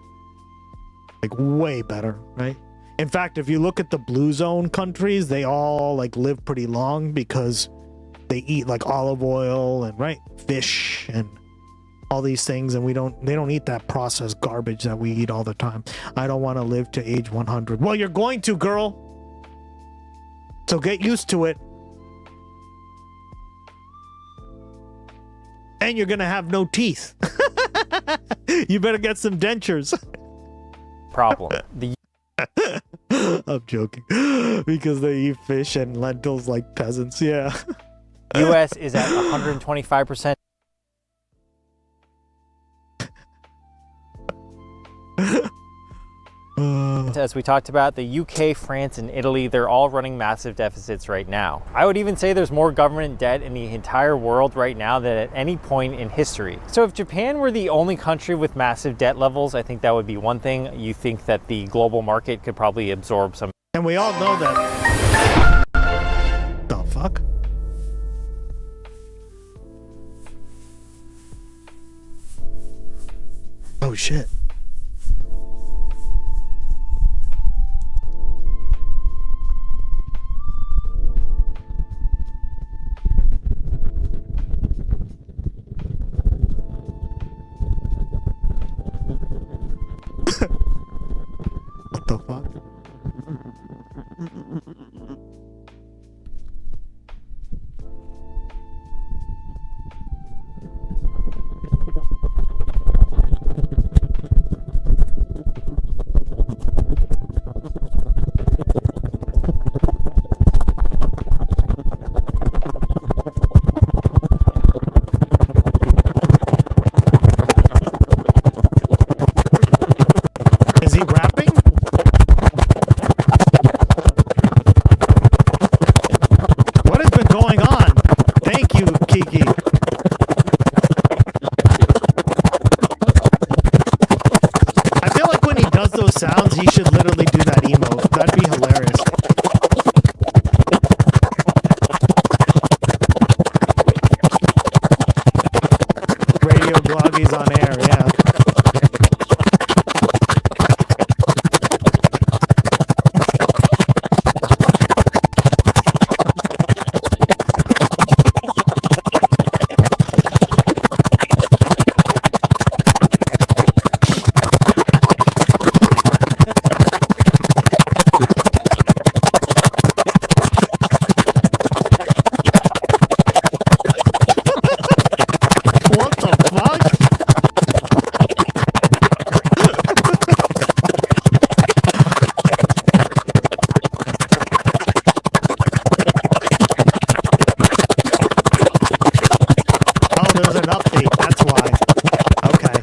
Like, way better, right? In fact, if you look at the blue zone countries, they all like live pretty long because they eat like olive oil and, right, fish and all these things, and they don't eat that processed garbage that we eat all the time. I don't want to live to age 100. Well, you're going to, girl. So get used to it. And you're gonna have no teeth. You better get some dentures. Problem. I'm joking. Because they eat fish and lentils like peasants. Yeah. US is at 125%. As we talked about, the UK, France, and Italy, they're all running massive deficits right now. I would even say there's more government debt in the entire world right now than at any point in history. So if Japan were the only country with massive debt levels, I think that would be one thing. You think that the global market could probably absorb some. And we all know that. The fuck? Oh shit. What the fuck? Is he rapping? there's an update. That's why. Okay.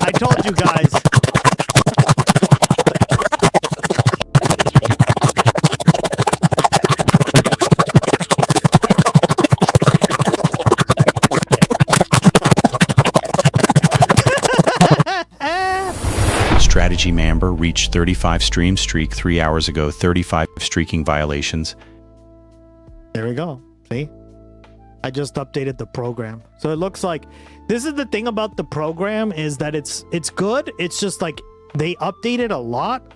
I told you guys. Strategy member reached 35 stream streak 3 hours ago, 35 streaking violations. There we go. See? I just updated the program. So it looks like this is the thing about the program is that it's good. It's just like they update it a lot.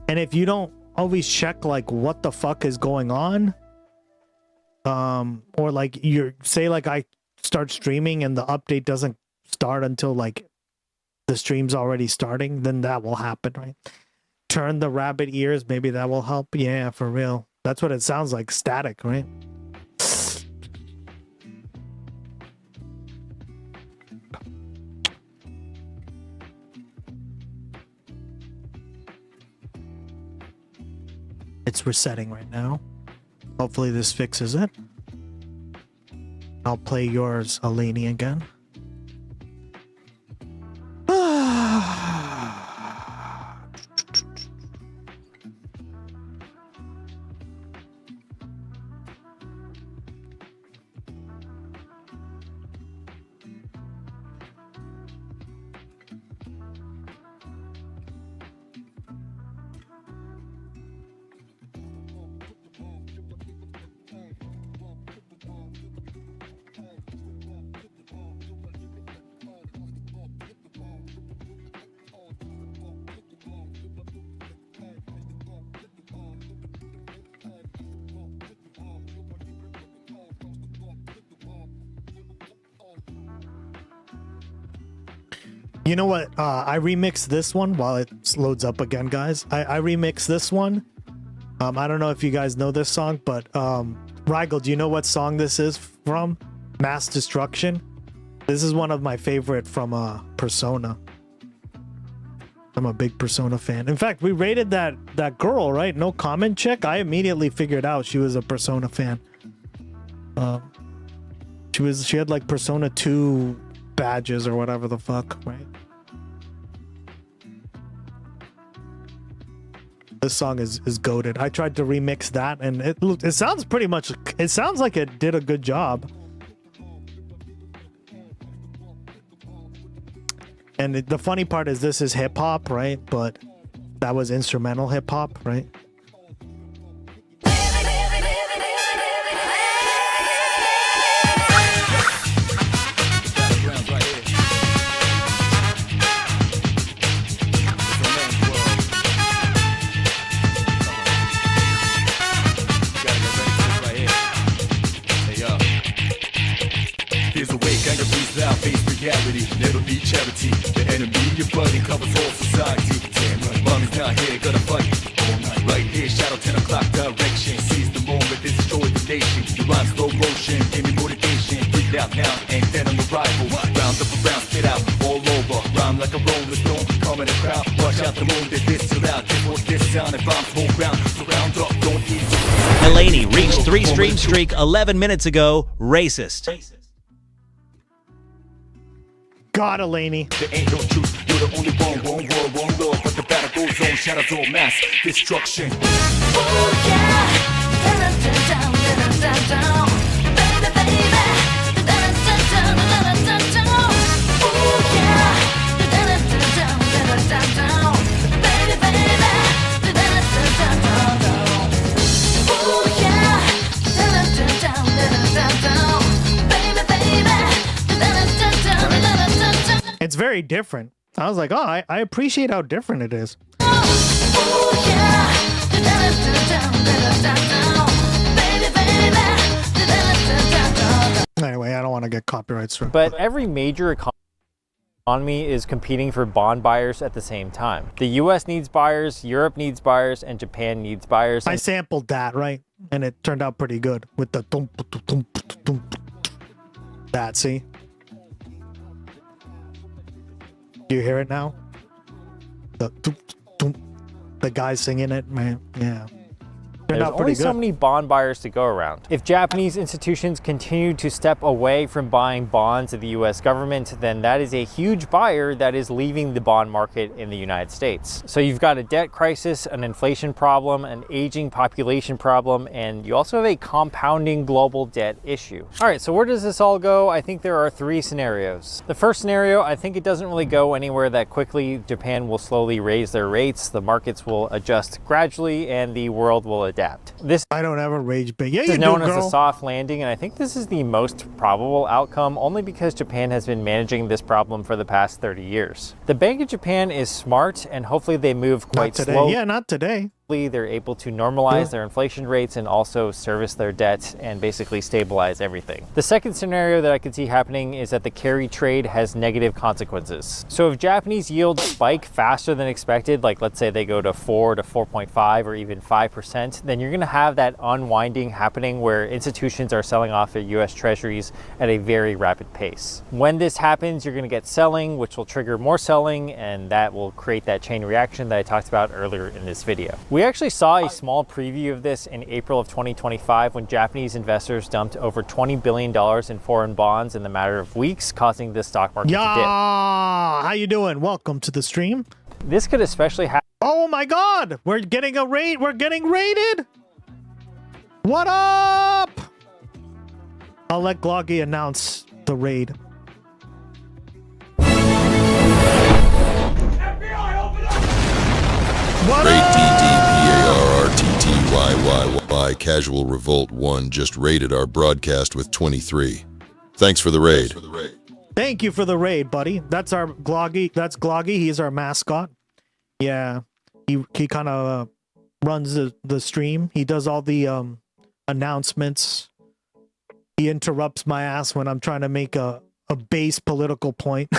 And if you don't always check like what the fuck is going on, or like you're say like I start streaming and the update doesn't start until like the stream's already starting, then that will happen, right? Turn the rabbit ears, maybe that will help. Yeah, for real. That's what it sounds like, static, right? It's resetting right now. Hopefully this fixes it. I'll play yours, Alani, again. You know what? I remixed this one while it loads up again, guys. I remixed this one. I don't know if you guys know this song, but Rigel, do you know what song this is from? Mass Destruction. This is one of my favorite from Persona. I'm a big Persona fan. In fact, we rated that girl, right? No comment check. I immediately figured out she was a Persona fan. She had like Persona 2 badges or whatever the fuck, right? This song is goated. I tried to remix that and it sounds pretty much, it sounds like it did a good job. And the funny part is this is hip hop, right? But that was instrumental hip hop, right? Reality, never be charity. The enemy you're fighting covers all society. Damn right, mommy's not here, gonna fight all night. Right here, shadow 10 o'clock direction. Seize the moment, destroy the nation. You rhyme slow motion, give me motivation. Breathe out now, and then on arrival. Round up around, spit out all over. Rhyme like a rolling stone, calm in the crowd. Watch out the moon, that this too loud. This was this sound, and bombs whole ground. Surround up, don't ease. Alani reached 3 stream streak 11 minutes ago. Racist. God, Alani. There ain't no truth, you're the only one world, one love. But the battle goes on, shadows all mass destruction. Oh yeah. It's very different. I was like, oh, I appreciate how different it is. Anyway, I don't want to get copyright struck. But every major economy is competing for bond buyers at the same time. The US needs buyers, Europe needs buyers, and Japan needs buyers. I sampled that, right? And it turned out pretty good with the that, see? Do you hear it now? The guy singing it, man. Yeah. They're There's not pretty only so good. many bond buyers to go around. If Japanese institutions continue to step away from buying bonds of the US government, then that is a huge buyer that is leaving the bond market in the United States. So you've got a debt crisis, an inflation problem, an aging population problem, and you also have a compounding global debt issue. All right, so where does this all go? I think there are three scenarios. The first scenario, I think it doesn't really go anywhere that quickly. Japan will slowly raise their rates, the markets will adjust gradually, and the world will adapt. This I don't ever rage bait. Yeah, is you known do, as girl. a soft landing, and I think this is the most probable outcome only because Japan has been managing this problem for the past 30 years. The Bank of Japan is smart, and hopefully they move quite Not today. slowly. Yeah, not today. They're able to normalize their inflation rates and also service their debt and basically stabilize everything. The second scenario that I could see happening is that the carry trade has negative consequences. So if Japanese yields spike faster than expected, like let's say they go to 4 to 4.5 or even 5%, then you're going to have that unwinding happening where institutions are selling off their US treasuries at a very rapid pace. When this happens, you're going to get selling, which will trigger more selling, and that will create that chain reaction that I talked about earlier in this video. We actually saw a small preview of this in April of 2025 when Japanese investors dumped over $20 billion in foreign bonds in the matter of weeks, causing the stock market to dip. How you doing? Welcome to the stream. This could especially happen. Oh my God, we're getting a raid. We're getting raided. What up? I'll let Gloggy announce the raid. What DDPARRTTYYY Casual Revolt 1 just raided our broadcast with 23. Thanks for the raid. Thank you for the raid, buddy. That's our Gloggy. That's Gloggy. He's our mascot. Yeah, he kind of runs the stream. He does all the announcements. He interrupts my ass when I'm trying to make a base political point.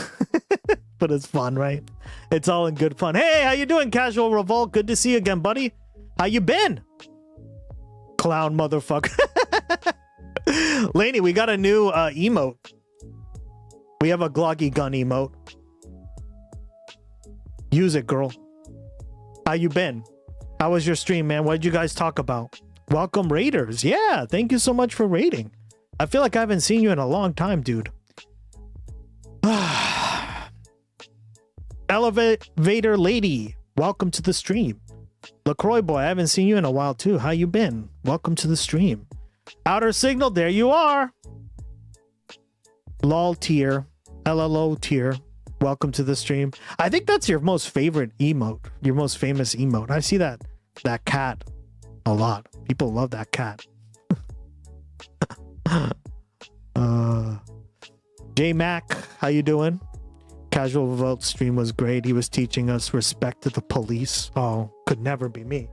But it's fun, right? It's all in good fun. Hey, how you doing, Casual Revolt? Good to see you again, buddy. How you been? Clown motherfucker. Laney, we got a new emote. We have a Gloggy gun emote. Use it, girl. How you been? How was your stream, man? What did you guys talk about? Welcome, Raiders. Yeah, thank you so much for raiding. I feel like I haven't seen you in a long time, dude. Elevator Lady, welcome to the stream. LaCroix Boy, I haven't seen you in a while too. How you been? Welcome to the stream. Outer Signal, there you are. LOL tier, LLO tier, welcome to the stream. I think that's your most favorite emote, your most famous emote. I see that cat a lot. People love that cat. J Mac, how you doing? Casual Revolt stream was great. He was teaching us respect to the police. Oh, could never be me.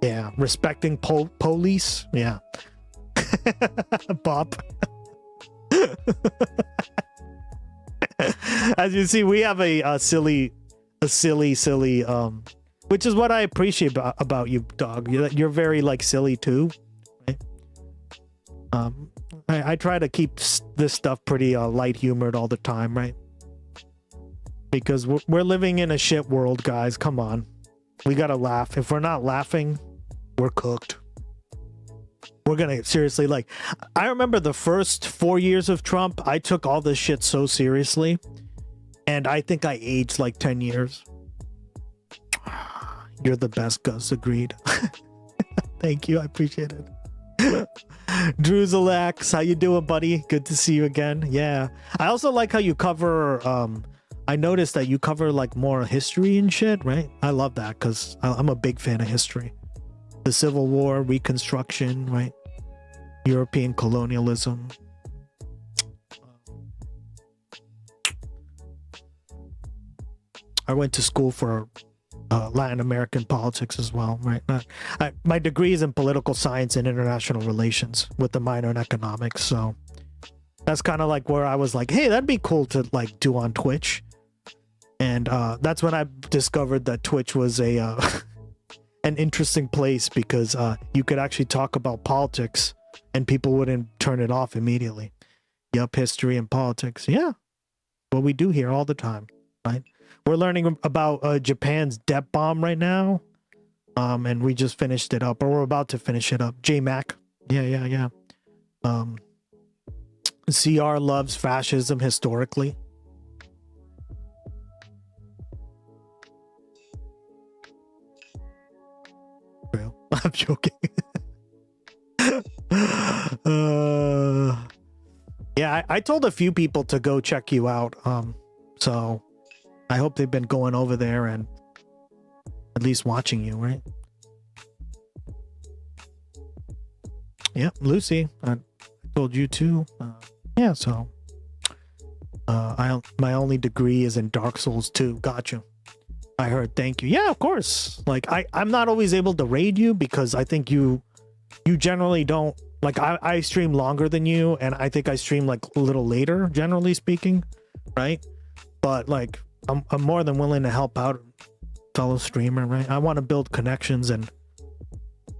Yeah, respecting police. Yeah. Bop. As you see, we have a silly, which is what I appreciate about you, dog. You're very like silly too. Right? I try to keep this stuff pretty light humored all the time, right? Because we're living in a shit world, guys. Come on. We gotta laugh. If we're not laughing, we're cooked. We're gonna seriously, like, I remember the first 4 years of Trump, I took all this shit so seriously. And I think I aged like 10 years. You're the best, Gus. Agreed. Thank you. I appreciate it. Druzelax, how you doing, buddy? Good to see you again. Yeah, I also like how you cover I noticed that you cover like more history and shit, right? I love that because I'm a big fan of history. The Civil War, Reconstruction, right? European colonialism. I went to school for Latin American politics as well, right? My degree is in political science and international relations with a minor in economics, so that's kind of like where I was like, hey, that'd be cool to like do on Twitch. And that's when I discovered that Twitch was a an interesting place because you could actually talk about politics and people wouldn't turn it off immediately. Yup, history and politics. Yeah, what we do here all the time, right? We're learning about Japan's debt bomb right now. And we just finished it up, or we're about to finish it up. J-Mac. Yeah. CR loves fascism historically. Real. I'm joking. Yeah, I told a few people to go check you out. So I hope they've been going over there and at least watching you, right? Yeah, Lucy, I told you too. Yeah, so my only degree is in Dark Souls 2. Gotcha. I heard. Thank you. Yeah, of course. Like I'm not always able to raid you because I think you generally don't like. I stream longer than you, and I think I stream like a little later, generally speaking, right? But like I'm more than willing to help out fellow streamer, right? I want to build connections, and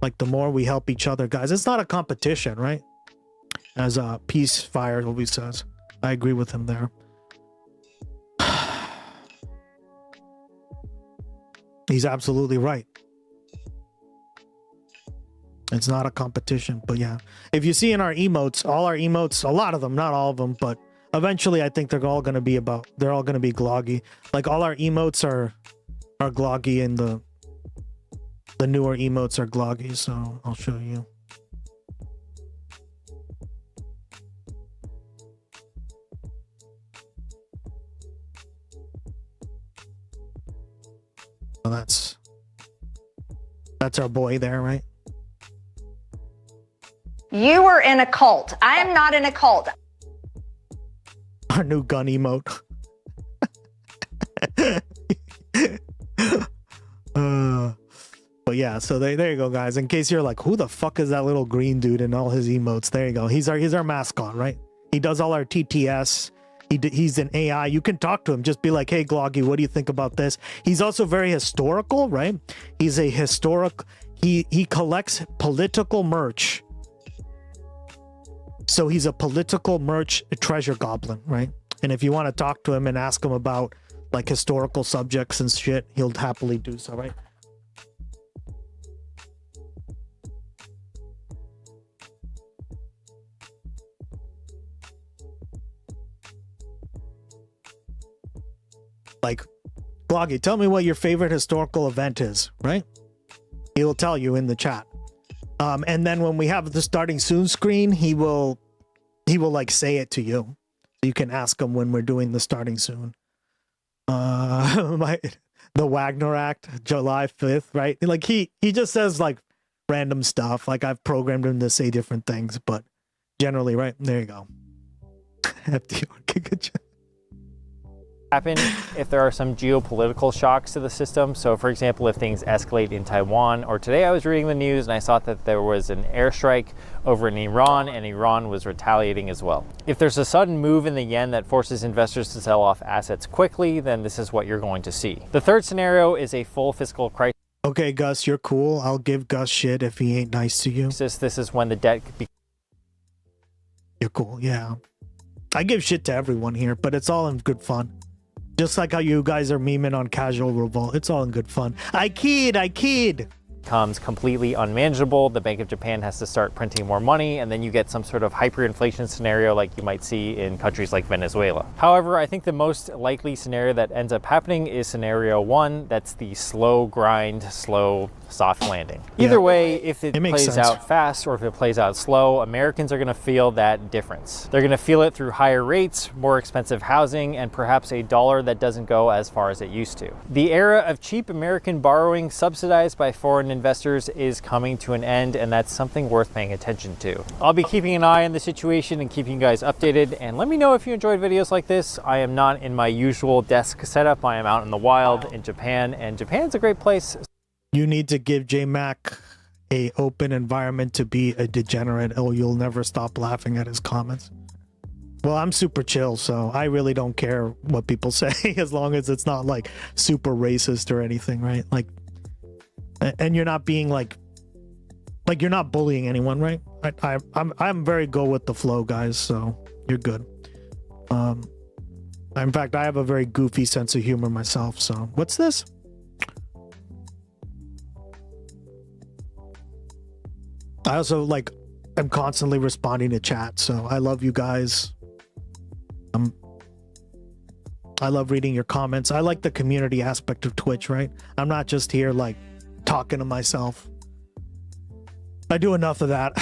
like the more we help each other, guys, it's not a competition, right? As Peace Fire always says. I agree with him there. He's absolutely right. It's not a competition, but yeah. If you see in our emotes, all our emotes, a lot of them, not all of them, but eventually I think they're all going to be gloggy. Like all our emotes are gloggy, and the newer emotes are gloggy, so I'll show you. Well, that's our boy there, right? You are in a cult. I am not in a cult. Our new gun emote. But yeah, so there you go, guys. In case you're like, who the fuck is that little green dude and all his emotes? There you go. He's our mascot, right? He does all our TTS. He's an AI. You can talk to him. Just be like, hey, Gloggy, what do you think about this? He's also very historical, right? He's a historic. He collects political merch. So he's a political merch treasure goblin, right? And if you want to talk to him and ask him about like historical subjects and shit, he'll happily do so, right? Like, Gloggy, tell me what your favorite historical event is, right? He will tell you in the chat. And then when we have the starting soon screen, he will like say it to you. You can ask him when we're doing the starting soon. The Wagner Act, July 5th, right? Like he just says like random stuff. Like I've programmed him to say different things, but generally, right? There you go. Happen if there are some geopolitical shocks to the system. So for example, if things escalate in Taiwan, or today I was reading the news and I saw that there was an airstrike over in Iran and Iran was retaliating as well. If there's a sudden move in the yen that forces investors to sell off assets quickly, then this is what you're going to see. The third scenario is a full fiscal crisis. Okay, Gus, you're cool. I'll give Gus shit if he ain't nice to you. This is when the debt You're cool, yeah. I give shit to everyone here, but it's all in good fun. Just like how you guys are memeing on Casual Revolt. It's all in good fun. I kid. Becomes completely unmanageable. The Bank of Japan has to start printing more money, and then you get some sort of hyperinflation scenario like you might see in countries like Venezuela. However, I think the most likely scenario that ends up happening is scenario 1. That's the slow grind, slow soft landing. Either way, if it plays out fast or if it plays out slow, Americans are going to feel that difference. They're going to feel it through higher rates, more expensive housing, and perhaps a dollar that doesn't go as far as it used to. The era of cheap American borrowing subsidized by foreign investors is coming to an end, and that's something worth paying attention to. I'll be keeping an eye on the situation and keeping you guys updated, and let me know if you enjoyed videos like this. I am not in my usual desk setup. I am out in the wild in Japan, and Japan's a great place. You need to give J-Mac a open environment to be a degenerate, or you'll never stop laughing at his comments. Well, I'm super chill, so I really don't care what people say as long as it's not like super racist or anything, right? Like, and you're not being like you're not bullying anyone, right? I'm very go with the flow, guys, so you're good. In fact, I have a very goofy sense of humor myself. So, what's this? I also like. I'm constantly responding to chat, so I love you guys. I love reading your comments. I like the community aspect of Twitch, right? I'm not just here like talking to myself. I do enough of that.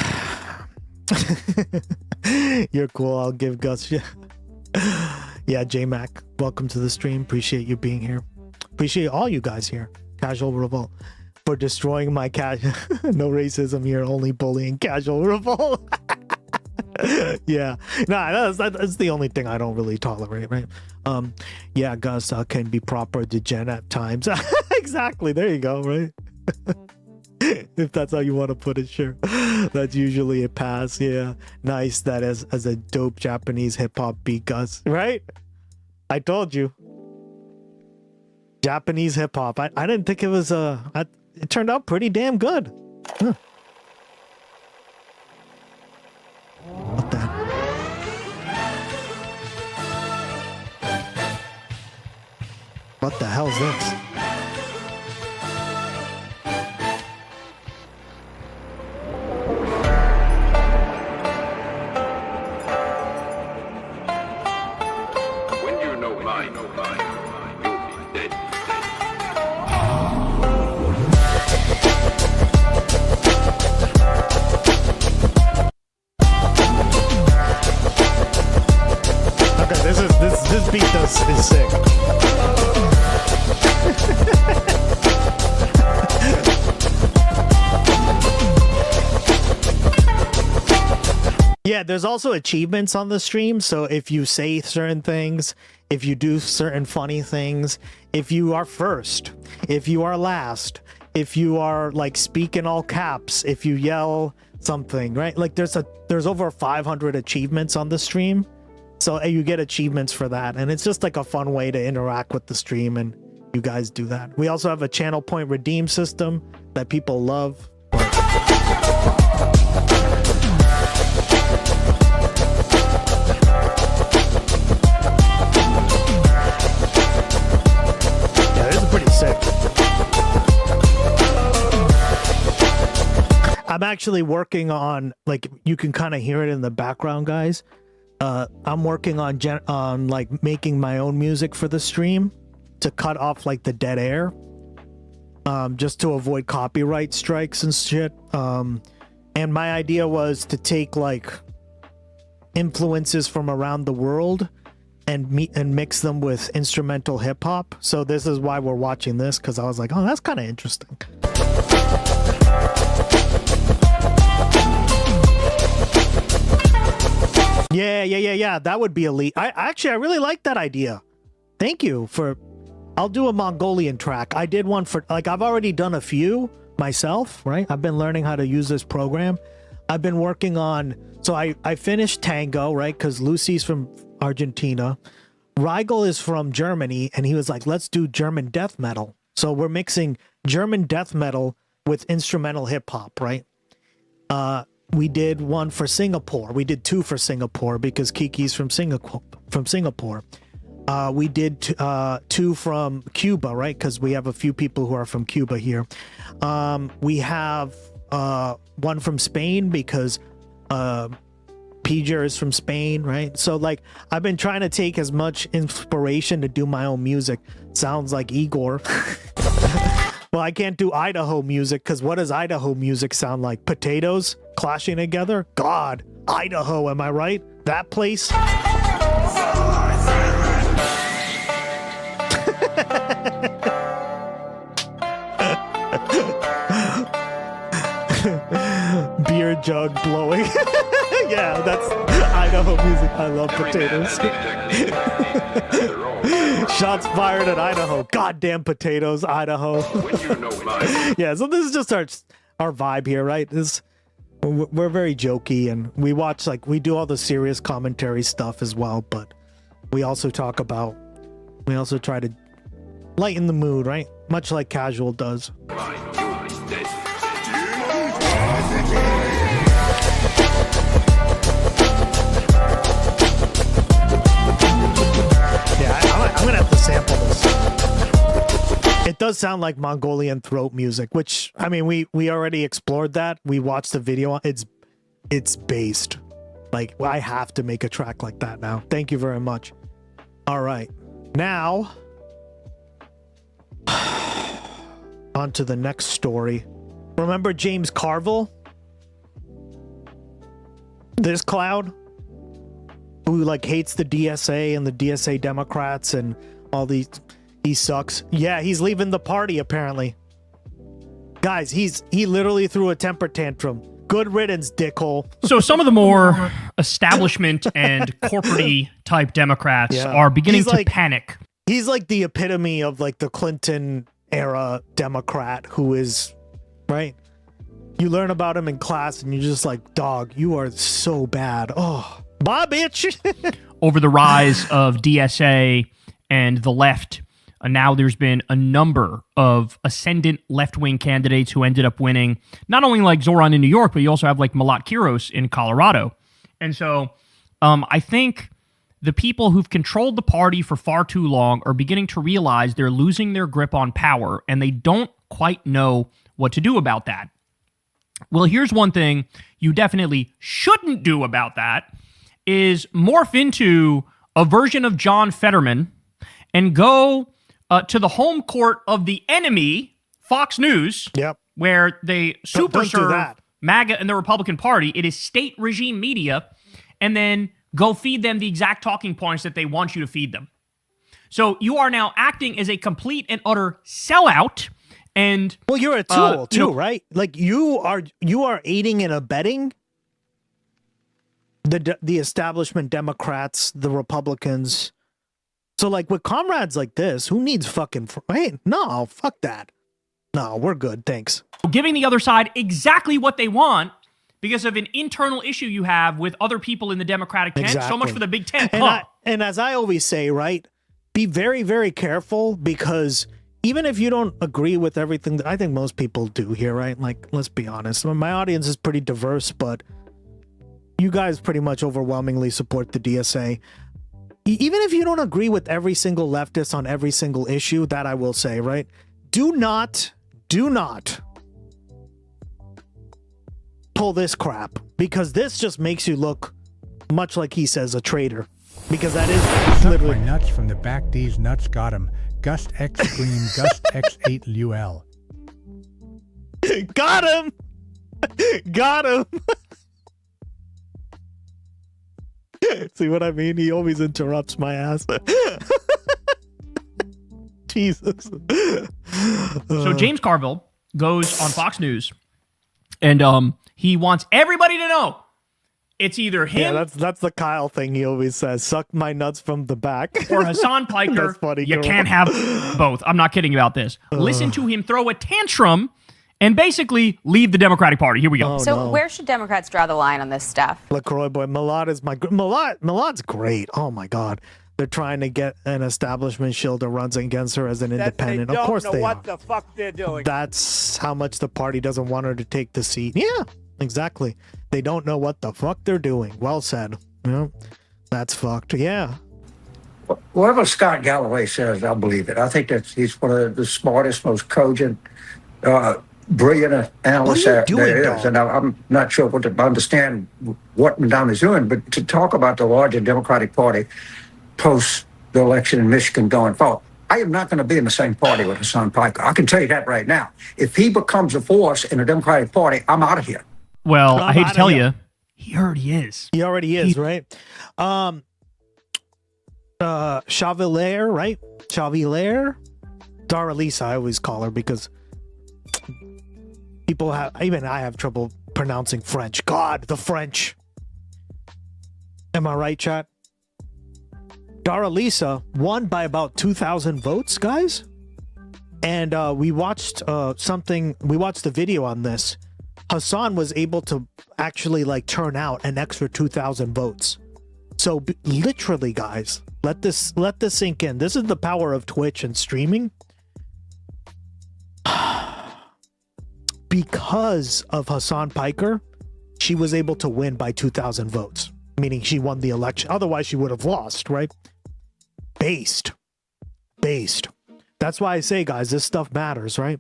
You're cool. I'll give Gus. Yeah, J-Mac, welcome to the stream. Appreciate you being here. Appreciate all you guys here. Casual Revolt. For destroying my no racism here, only bullying. Casual Revolt. Yeah, no, that's the only thing I don't really tolerate, right? Yeah, Gus can be proper degen at times. Exactly, there you go, right? If that's how you want to put it, sure. That's usually a pass. Yeah, nice. That as a dope Japanese hip-hop beat, Gus, right? I told you. Japanese hip-hop. I didn't think it was it turned out pretty damn good. Huh. What the? What the hell is this? When you know mine, you'll be dead. Okay, this beat is sick. Yeah, there's also achievements on the stream, so if you say certain things, if you do certain funny things, if you are first, if you are last, if you are like speak in all caps, if you yell something, right? Like there's over 500 achievements on the stream. So you get achievements for that, and it's just like a fun way to interact with the stream, and you guys do that. We also have a channel point redeem system that people love. Yeah, this is pretty sick. I'm actually working on, like, you can kind of hear it in the background, guys. I'm working on like making my own music for the stream to cut off like the dead air, just to avoid copyright strikes and shit. And my idea was to take like influences from around the world and mix them with instrumental hip hop. So this is why we're watching this, because I was like, oh, that's kind of interesting. Yeah. That would be elite. I really like that idea. Thank you for. I'll do a Mongolian track. I did one for, like, I've already done a few myself, right? I've been learning how to use this program. I've been working on, so I finished Tango, right? Because Lucy's from Argentina. Rigel is from Germany, and he was like, let's do German death metal. So we're mixing German death metal with instrumental hip hop, right? We did one for Singapore. We did two for Singapore because Kiki's from Singapore. We did two from Cuba, right? Because we have a few people who are from Cuba here. We have one from Spain because Pijer is from Spain, right? So, like, I've been trying to take as much inspiration to do my own music. Sounds like Igor. Well, I can't do Idaho music because what does Idaho music sound like? Potatoes clashing together? God, Idaho, am I right? That place? Beer jug blowing. Yeah, that's Idaho music. I love potatoes. Shots fired at Idaho. Goddamn potatoes, Idaho. Yeah, so this is just our vibe here, right? We're very jokey, and we watch, like, we do all the serious commentary stuff as well, but we also try to lighten the mood, right? Much like Casual does. Yeah, It does sound like Mongolian throat music, which, I mean, we already explored that. We watched the video. It's based. Like, I have to make a track like that now. Thank you very much. All right. Now, on to the next story. Remember James Carville? This clown? Who, like, hates the DSA and the DSA Democrats and all these... He sucks. Yeah, he's leaving the party, apparently. Guys, he literally threw a temper tantrum. Good riddance, dickhole. So some of the more establishment and corporate type Democrats are beginning to panic. He's like the epitome of like the Clinton era Democrat who is, right? You learn about him in class and you're just like, dog, you are so bad. Oh, bye, bitch. Over the rise of DSA and the left, now there's been a number of ascendant left-wing candidates who ended up winning, not only like Zoran in New York, but you also have like Malat Kiros in Colorado. And so I think the people who've controlled the party for far too long are beginning to realize they're losing their grip on power, and they don't quite know what to do about that. Well, here's one thing you definitely shouldn't do about that is morph into a version of John Fetterman and go to the home court of the enemy, Fox News, where they super serve MAGA and the Republican Party. It is state regime media, and then go feed them the exact talking points that they want you to feed them. So you are now acting as a complete and utter sellout. And well, you're a tool too, right? Like you are aiding and abetting the establishment Democrats, the Republicans. So, like, with comrades like this, who needs fucking... Hey, no, fuck that. No, we're good, thanks. Giving the other side exactly what they want because of an internal issue you have with other people in the Democratic tent. Exactly. So much for the big tent. And as I always say, right, be very, very careful because even if you don't agree with everything that I think most people do here, right? Like, let's be honest. My audience is pretty diverse, but you guys pretty much overwhelmingly support the DSA. Even if you don't agree with every single leftist on every single issue, that I will say, right? Do not pull this crap, because this just makes you look much like he says a traitor, because that is literally... Suck my nuts from the back. These nuts got him. Gustx Green, Gustx 8 UL. Got him. Got him. See what I mean? He always interrupts my ass. Jesus. So James Carville goes on Fox News, and he wants everybody to know it's either him. Yeah, that's the Kyle thing he always says. Suck my nuts from the back. Or Hassan Piker. That's funny. You can't have both. I'm not kidding about this. Listen to him throw a tantrum and basically leave the Democratic Party. Here we go. Where should Democrats draw the line on this stuff? LaCroix boy, Malat is Malat's great. Oh my God. They're trying to get an establishment shield that runs against her as an independent. Of course they what are. The fuck they're doing. That's how much the party doesn't want her to take the seat. Yeah, exactly. They don't know what the fuck they're doing. Well said. Yeah, that's fucked. Yeah. Whatever Scott Galloway says, I'll believe it. I think he's one of the smartest, most cogent, brilliant analysts there is. And I'm not sure what to understand what Madame is doing, but to talk about the larger Democratic Party post the election in Michigan going forward, I am not going to be in the same party with Hassan Piker. I can tell you that right now. If he becomes a force in the Democratic Party, I'm out of here. Well, I hate to tell you, he already is. He already is, right? Chavillere, right? Chavillere? Dara Lisa, I always call her because people have, even I have trouble pronouncing French. God, the French. Am I right, chat? Dara Lisa won by about 2,000 votes, guys. And we watched we watched the video on this. Hassan was able to actually like turn out an extra 2,000 votes. So literally, guys, let this sink in. This is the power of Twitch and streaming. Because of Hassan Piker, she was able to win by 2,000 votes, meaning she won the election. Otherwise, she would have lost, right? Based. That's why I say, guys, this stuff matters, right?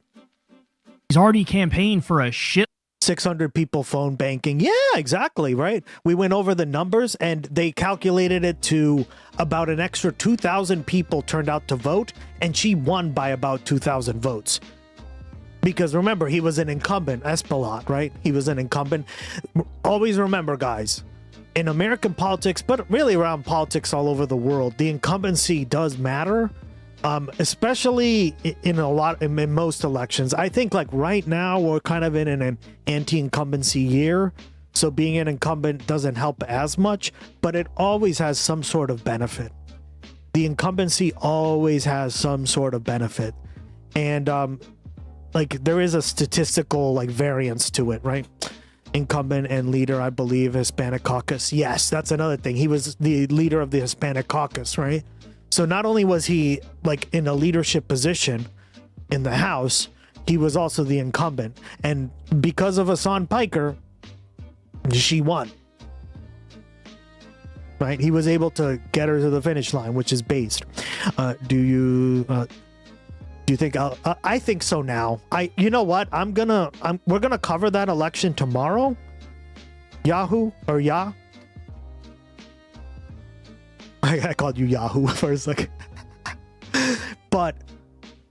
He's already campaigned for a shit. 600 people phone banking. Yeah, exactly, right? We went over the numbers and they calculated it to about an extra 2,000 people turned out to vote, and she won by about 2,000 votes. Because remember, he was an incumbent, Espelot, right? He was an incumbent. Always remember, guys, in American politics, but really around politics all over the world, the incumbency does matter. Especially in most elections. I think like right now we're kind of in an anti-incumbency year, so being an incumbent doesn't help as much, but it always has some sort of benefit. The incumbency always has some sort of benefit, and like there is a statistical like variance to it, right? Incumbent and leader, I believe, Hispanic caucus. Yes, that's another thing. He was the leader of the Hispanic caucus, right? So not only was he like in a leadership position in the House, he was also the incumbent. And because of Hassan Piker, she won. Right? He was able to get her to the finish line, which is based. Do you think I think so now. You know what? We're gonna cover that election tomorrow. Yahoo or Yah. I called you Yahoo for a second. But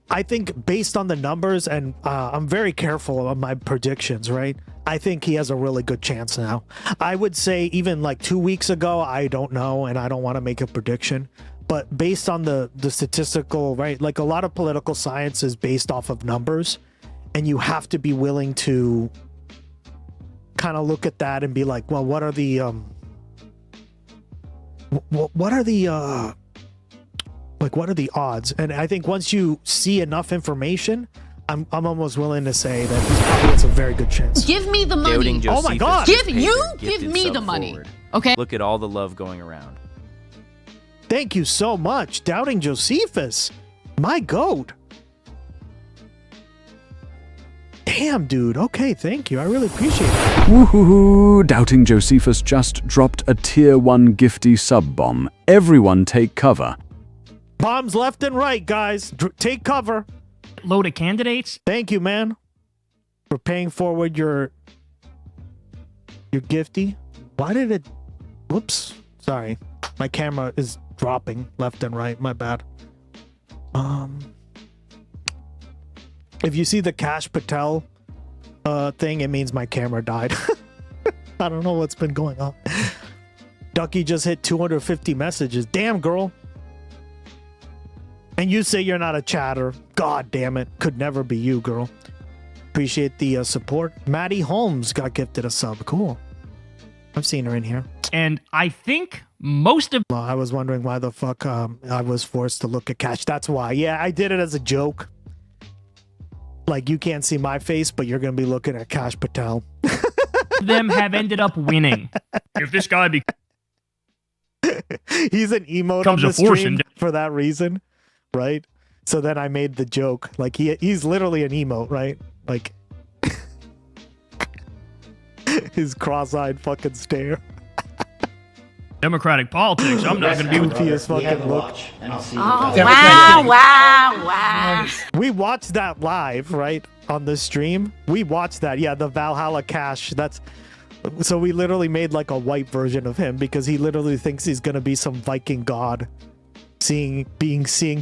I think based on the numbers, and I'm very careful on my predictions, right? I think he has a really good chance now. I would say even like 2 weeks ago, I don't know, and I don't want to make a prediction. But based on the statistical, right? Like a lot of political science is based off of numbers, and you have to be willing to kind of look at that and be like, well, what are the odds? And I think once you see enough information, I'm almost willing to say that he's probably has a very good chance. Give me the money. Oh my God! Give me the money. Okay. Look at all the love going around. Thank you so much, Doubting Josephus. My goat. Damn, dude. Okay, thank you. I really appreciate it. Woohoo! Doubting Josephus just dropped a tier 1 gifty sub bomb. Everyone take cover. Bombs left and right, guys. Take cover. Load of candidates. Thank you, man, for paying forward your gifty. Why did it? Whoops. Sorry. My camera is dropping left and right. My bad. If you see the Cash Patel thing, it means my camera died. I don't know what's been going on. Ducky just hit 250 messages. Damn, girl. And you say you're not a chatter. God damn it. Could never be you, girl. Appreciate the support. Maddie Holmes got gifted a sub. Cool. I've seen her in here. And I think most of... I was wondering why the fuck I was forced to look at Cash. That's why. Yeah, I did it as a joke. Like, you can't see my face, but you're going to be looking at Cash Patel. them have ended up winning. If this guy he's an emote on the stream for that reason, right? So then I made the joke. Like, he's literally an emote, right? Like, his cross-eyed fucking stare. Democratic politics. I'm not going to be with you. Fucking look. Oh, wow. We watched that live, right? On the stream. We watched that. Yeah, the Valhalla Cash. So we literally made like a white version of him because he literally thinks he's going to be some Viking god. Seeing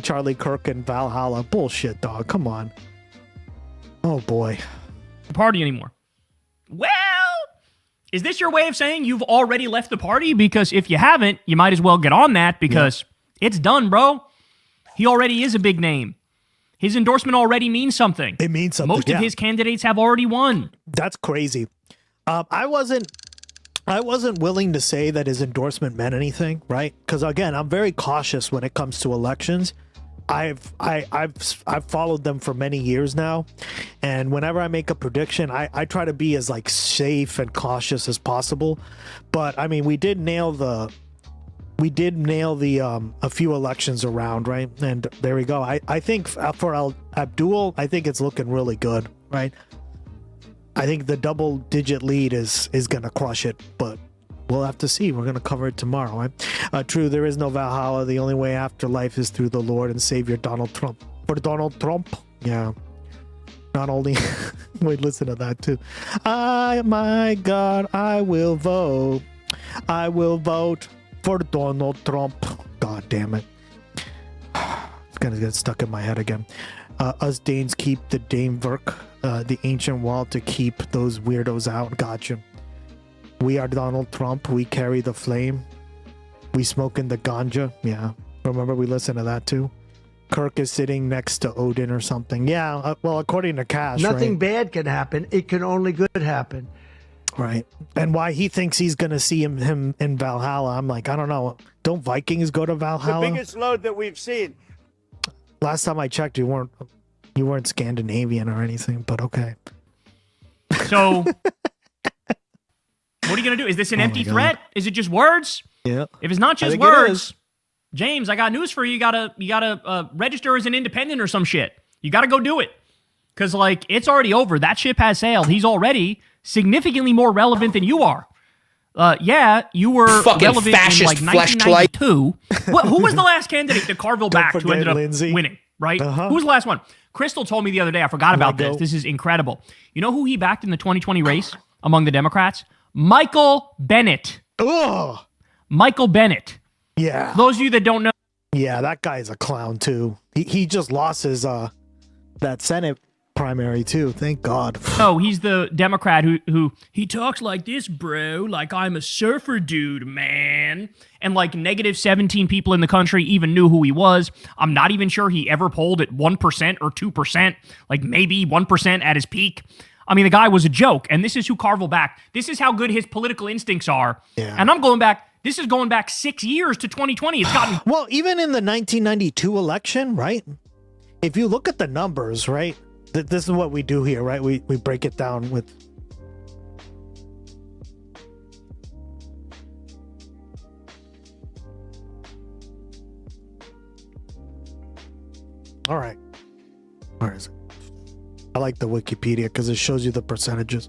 Charlie Kirk in Valhalla. Bullshit, dog. Come on. Oh, boy. Party anymore. Well, is this your way of saying you've already left the party? Because if you haven't, you might as well get on that because it's done, bro. He already is a big name. His endorsement already means something. It means something. Most of his candidates have already won. That's crazy. I wasn't willing to say that his endorsement meant anything, right? Because again, I'm very cautious when it comes to elections. I've followed them for many years now, and whenever I make a prediction, I try to be as like safe and cautious as possible. But I mean, we did nail the a few elections around, right? And there we go. I think for Abdul, I think it's looking really good, right? I think the double-digit lead is gonna crush it, but we'll have to see. We're gonna cover it tomorrow, right? True, there is no Valhalla. The only way after life is through the Lord and Savior Donald Trump. for Donald Trump. Yeah. Not only... Wait, listen to that too. My God, I will vote. I will vote for Donald Trump. God damn it. It's gonna get stuck in my head again. Us Danes keep the Danevirk, the ancient wall to keep those weirdos out. Gotcha. We are Donald Trump. We carry the flame. We smoke in the ganja. Yeah. Remember we listened to that too? Kirk is sitting next to Odin or something. Yeah, well, according to Cash, Nothing right? bad can happen. It can only good happen. Right. And why he thinks he's going to see him in Valhalla, I'm like, I don't know. Don't Vikings go to Valhalla? The biggest load that we've seen. Last time I checked, you weren't Scandinavian or anything, but okay. So, what are you going to do? Is this an empty threat? Is it just words? Yeah. If it's not just words, James, I got news for you. You gotta register as an independent or some shit. You gotta go do it. Because, like, it's already over. That ship has sailed. He's already significantly more relevant than you are. Yeah, you were fucking relevant fascist in, like, 1992. Who was the last candidate to Carville back who ended up winning, right? Who was the last one? Crystal told me the other day. I forgot about this. This is incredible. You know who he backed in the 2020 race among the Democrats? Michael Bennett. Ugh. Michael Bennett. Yeah. Those of you that don't know. Yeah, that guy's a clown too. He just lost his that Senate primary too. Thank God. No, he's the Democrat who he talks like this, bro, like I'm a surfer dude, man. And like negative 17 people in the country even knew who he was. I'm not even sure he ever polled at 1% or 2%, like maybe 1% at his peak. I mean, the guy was a joke, and this is who Carville backed. This is how good his political instincts are. Yeah. And I'm going back. This is going back 6 years to 2020. It's gotten... Well, even in the 1992 election, right? If you look at the numbers, right? This is what we do here, right? We break it down with... All right. Where is it? I like the Wikipedia because it shows you the percentages.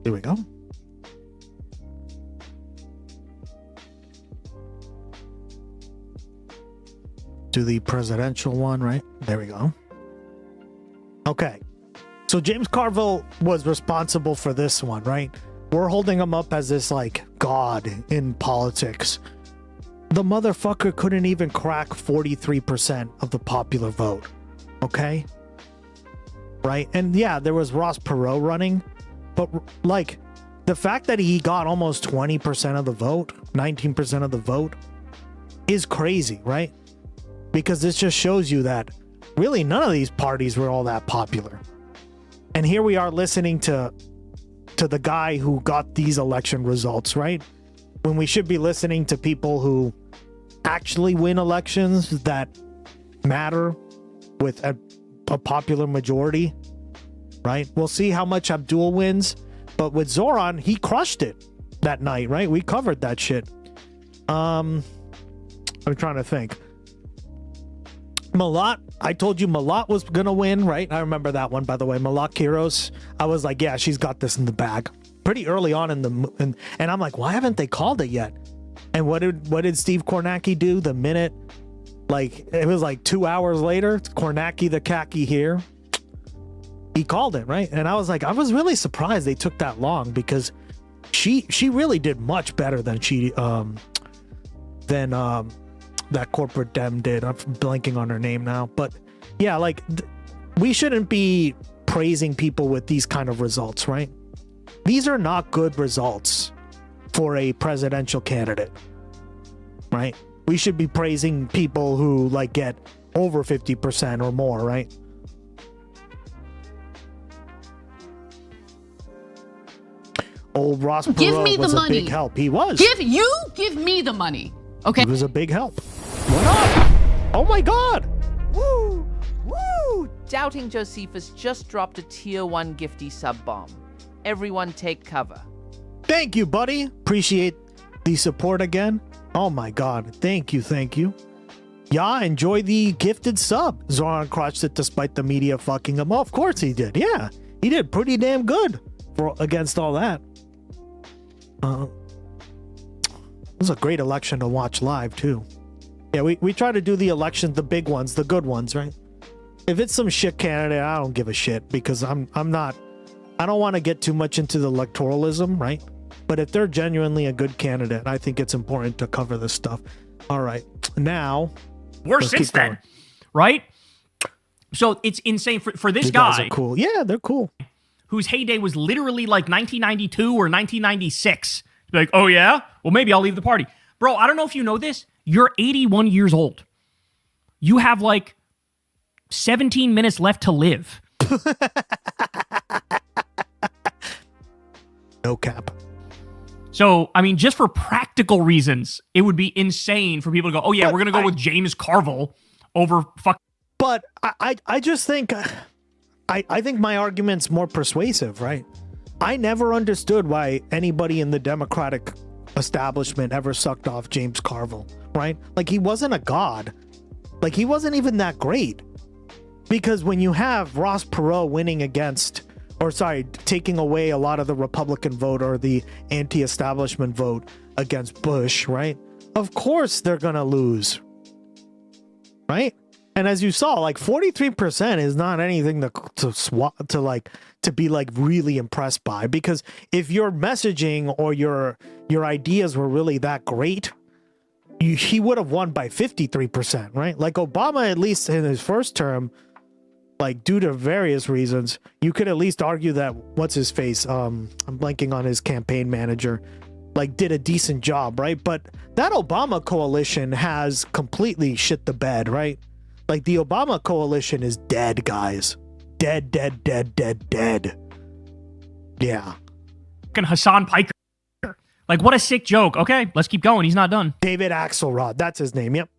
Here we go. To the presidential one, right? There we go. Okay. So James Carville was responsible for this one, right? We're holding him up as this, like, god in politics. The motherfucker couldn't even crack 43% of the popular vote. Okay? Right? And yeah, there was Ross Perot running, but like the fact that he got almost 20% of the vote, 19% of the vote is crazy, right? Because this just shows you that really none of these parties were all that popular. And here we are listening to the guy who got these election results, right? When we should be listening to people who actually win elections that matter with a popular majority, right? We'll see how much Abdul wins, but with Zoran, he crushed it that night, right? We covered that shit. I'm trying to think. Malat, I told you Malat was gonna win, right? I remember that one, by the way. Malat Kiros. I was like, yeah, she's got this in the bag. Pretty early on in the and I'm like, why haven't they called it yet? And what did Steve Kornacki do the minute? Like it was like 2 hours later. Kornacki the khaki here. He called it, right? And I was like, I was really surprised they took that long because she really did much better than that corporate dem did. I'm blanking on her name now, but yeah, like we shouldn't be praising people with these kind of results, right? These are not good results for a presidential candidate, right? We should be praising people who like get over 50% or more, right? Old Ross Perot was a big help. He was. Give me the money. Okay. He was a big help. What up? Oh my God. Woo! Woo! Doubting Josephus just dropped a tier 1 gifty sub bomb. Everyone take cover. Thank you, buddy. Appreciate the support again. Oh my God. Thank you. Yeah, enjoy the gifted sub. Zoran crushed it despite the media fucking him. Oh, of course he did. Yeah, he did pretty damn good against all that. was a great election to watch live too. Yeah, we try to do the elections, the big ones, the good ones, right? If it's some shit candidate, I don't give a shit because I don't want to get too much into the electoralism, right? But if they're genuinely a good candidate, I think it's important to cover this stuff. All right, now worse since then, right? So it's insane for this guy. Guys are cool. Yeah, they're cool. Whose heyday was literally like 1992 or 1996. Like, oh yeah? Well, maybe I'll leave the party. Bro, I don't know if you know this. You're 81 years old. You have like 17 minutes left to live. No cap. So, I mean, just for practical reasons, it would be insane for people to go, oh yeah, we're going to go with James Carville over fuck. But I just think, I think my argument's more persuasive, right? I never understood why anybody in the Democratic establishment ever sucked off James Carville, right? Like, he wasn't a god. Like, he wasn't even that great. Because when you have Ross Perot winning against, or sorry, taking away a lot of the Republican vote or the anti-establishment vote against Bush, right? Of course they're gonna lose, right? And as you saw, like 43% is not anything to be like really impressed by, because if your messaging or your ideas were really that great, he would have won by 53%, right? Like Obama, at least in his first term, like due to various reasons, you could at least argue that what's his face? I'm blanking on his campaign manager, like did a decent job, right? But that Obama coalition has completely shit the bed, right? Like the Obama coalition is dead, guys. Dead. Yeah. Fucking Hassan Piker. Like, what a sick joke. Okay, let's keep going. He's not done. David Axelrod. That's his name. Yep.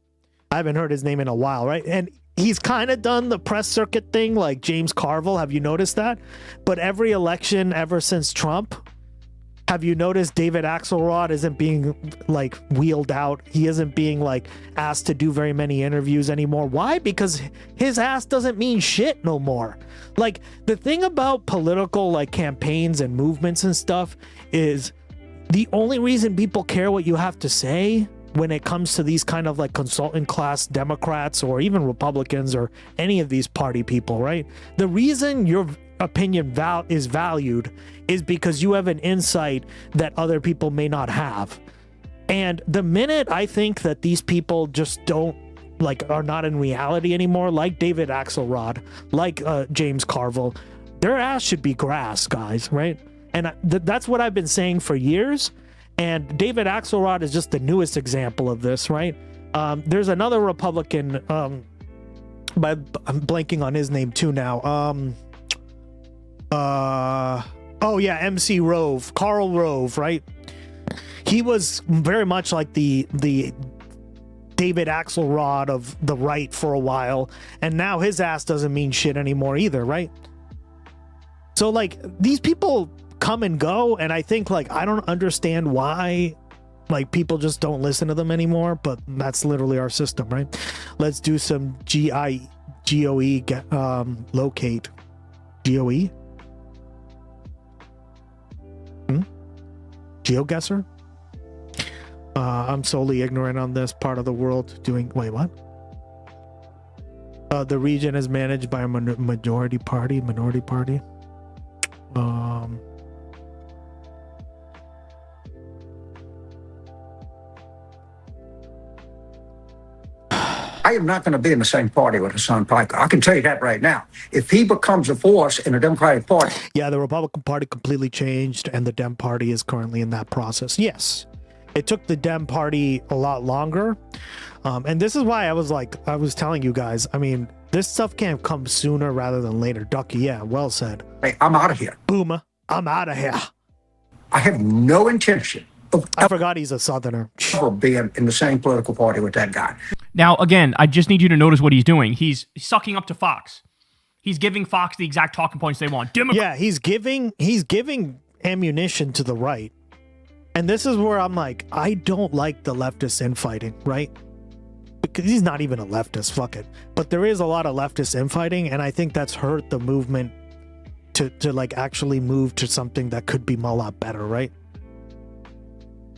I haven't heard his name in a while, right? And he's kind of done the press circuit thing like James Carville. Have you noticed that? But every election ever since Trump, have you noticed David Axelrod isn't being like wheeled out? He isn't being like asked to do very many interviews anymore. Why? Because his ass doesn't mean shit no more. Like, the thing about political like campaigns and movements and stuff is the only reason people care what you have to say when it comes to these kind of like consultant class Democrats or even Republicans or any of these party people, right? The reason your opinion is valued is because you have an insight that other people may not have. And the minute I think that these people just don't like are not in reality anymore, like David Axelrod, like James Carville, their ass should be grass, guys, right? And that's what I've been saying for years. And David Axelrod is just the newest example of this, right? There's another Republican, but I'm blanking on his name too now. Oh yeah, MC Rove, Karl Rove, right? He was very much like the David Axelrod of the right for a while, and now his ass doesn't mean shit anymore either, right? So like these people come and go, and I think like I don't understand why like people just don't listen to them anymore, but that's literally our system, right? Let's do some GOE locate. GOE? GeoGuessr? I'm solely ignorant on this part of the world doing... Wait, what? The region is managed by a minority party. I am not going to be in the same party with Hassan Piker. I can tell you that right now. If he becomes a force in the Democratic Party... Yeah, the Republican Party completely changed, and the Dem Party is currently in that process. Yes, it took the Dem Party a lot longer. And this is why I was telling you guys, I mean, this stuff can't come sooner rather than later. Ducky, yeah, well said. Hey, I'm out of here. Boomer, I'm out of here. I have no intention of... I forgot he's a Southerner. ...ever being in the same political party with that guy. Now, again, I just need you to notice what he's doing. He's sucking up to Fox. He's giving Fox the exact talking points they want. Yeah, he's giving ammunition to the right. And this is where I'm like, I don't like the leftist infighting, right? Because he's not even a leftist, fuck it. But there is a lot of leftist infighting, and I think that's hurt the movement to like actually move to something that could be a lot better, right?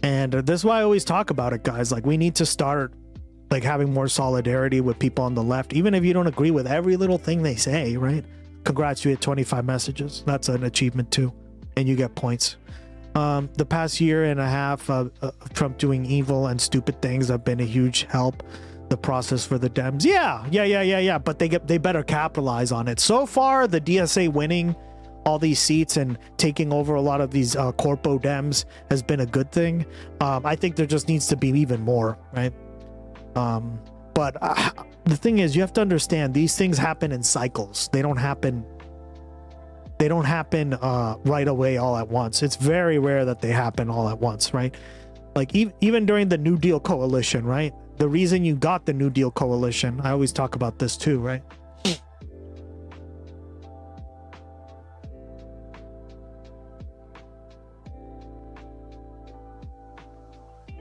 And this is why I always talk about it, guys. Like, we need to start like having more solidarity with people on the left, even if you don't agree with every little thing they say, right? Congrats, you hit 25 messages. That's an achievement too, and you get points. The past year and a half of Trump doing evil and stupid things have been a huge help. The process for the Dems, yeah, but they better capitalize on it. So far, the DSA winning all these seats and taking over a lot of these corpo Dems has been a good thing. I think there just needs to be even more, right? But the thing is, you have to understand, these things happen in cycles. They don't happen right away all at once. It's very rare that they happen all at once, right? Like even during the New Deal coalition, right? The reason you got the New Deal coalition, I always talk about this too, right?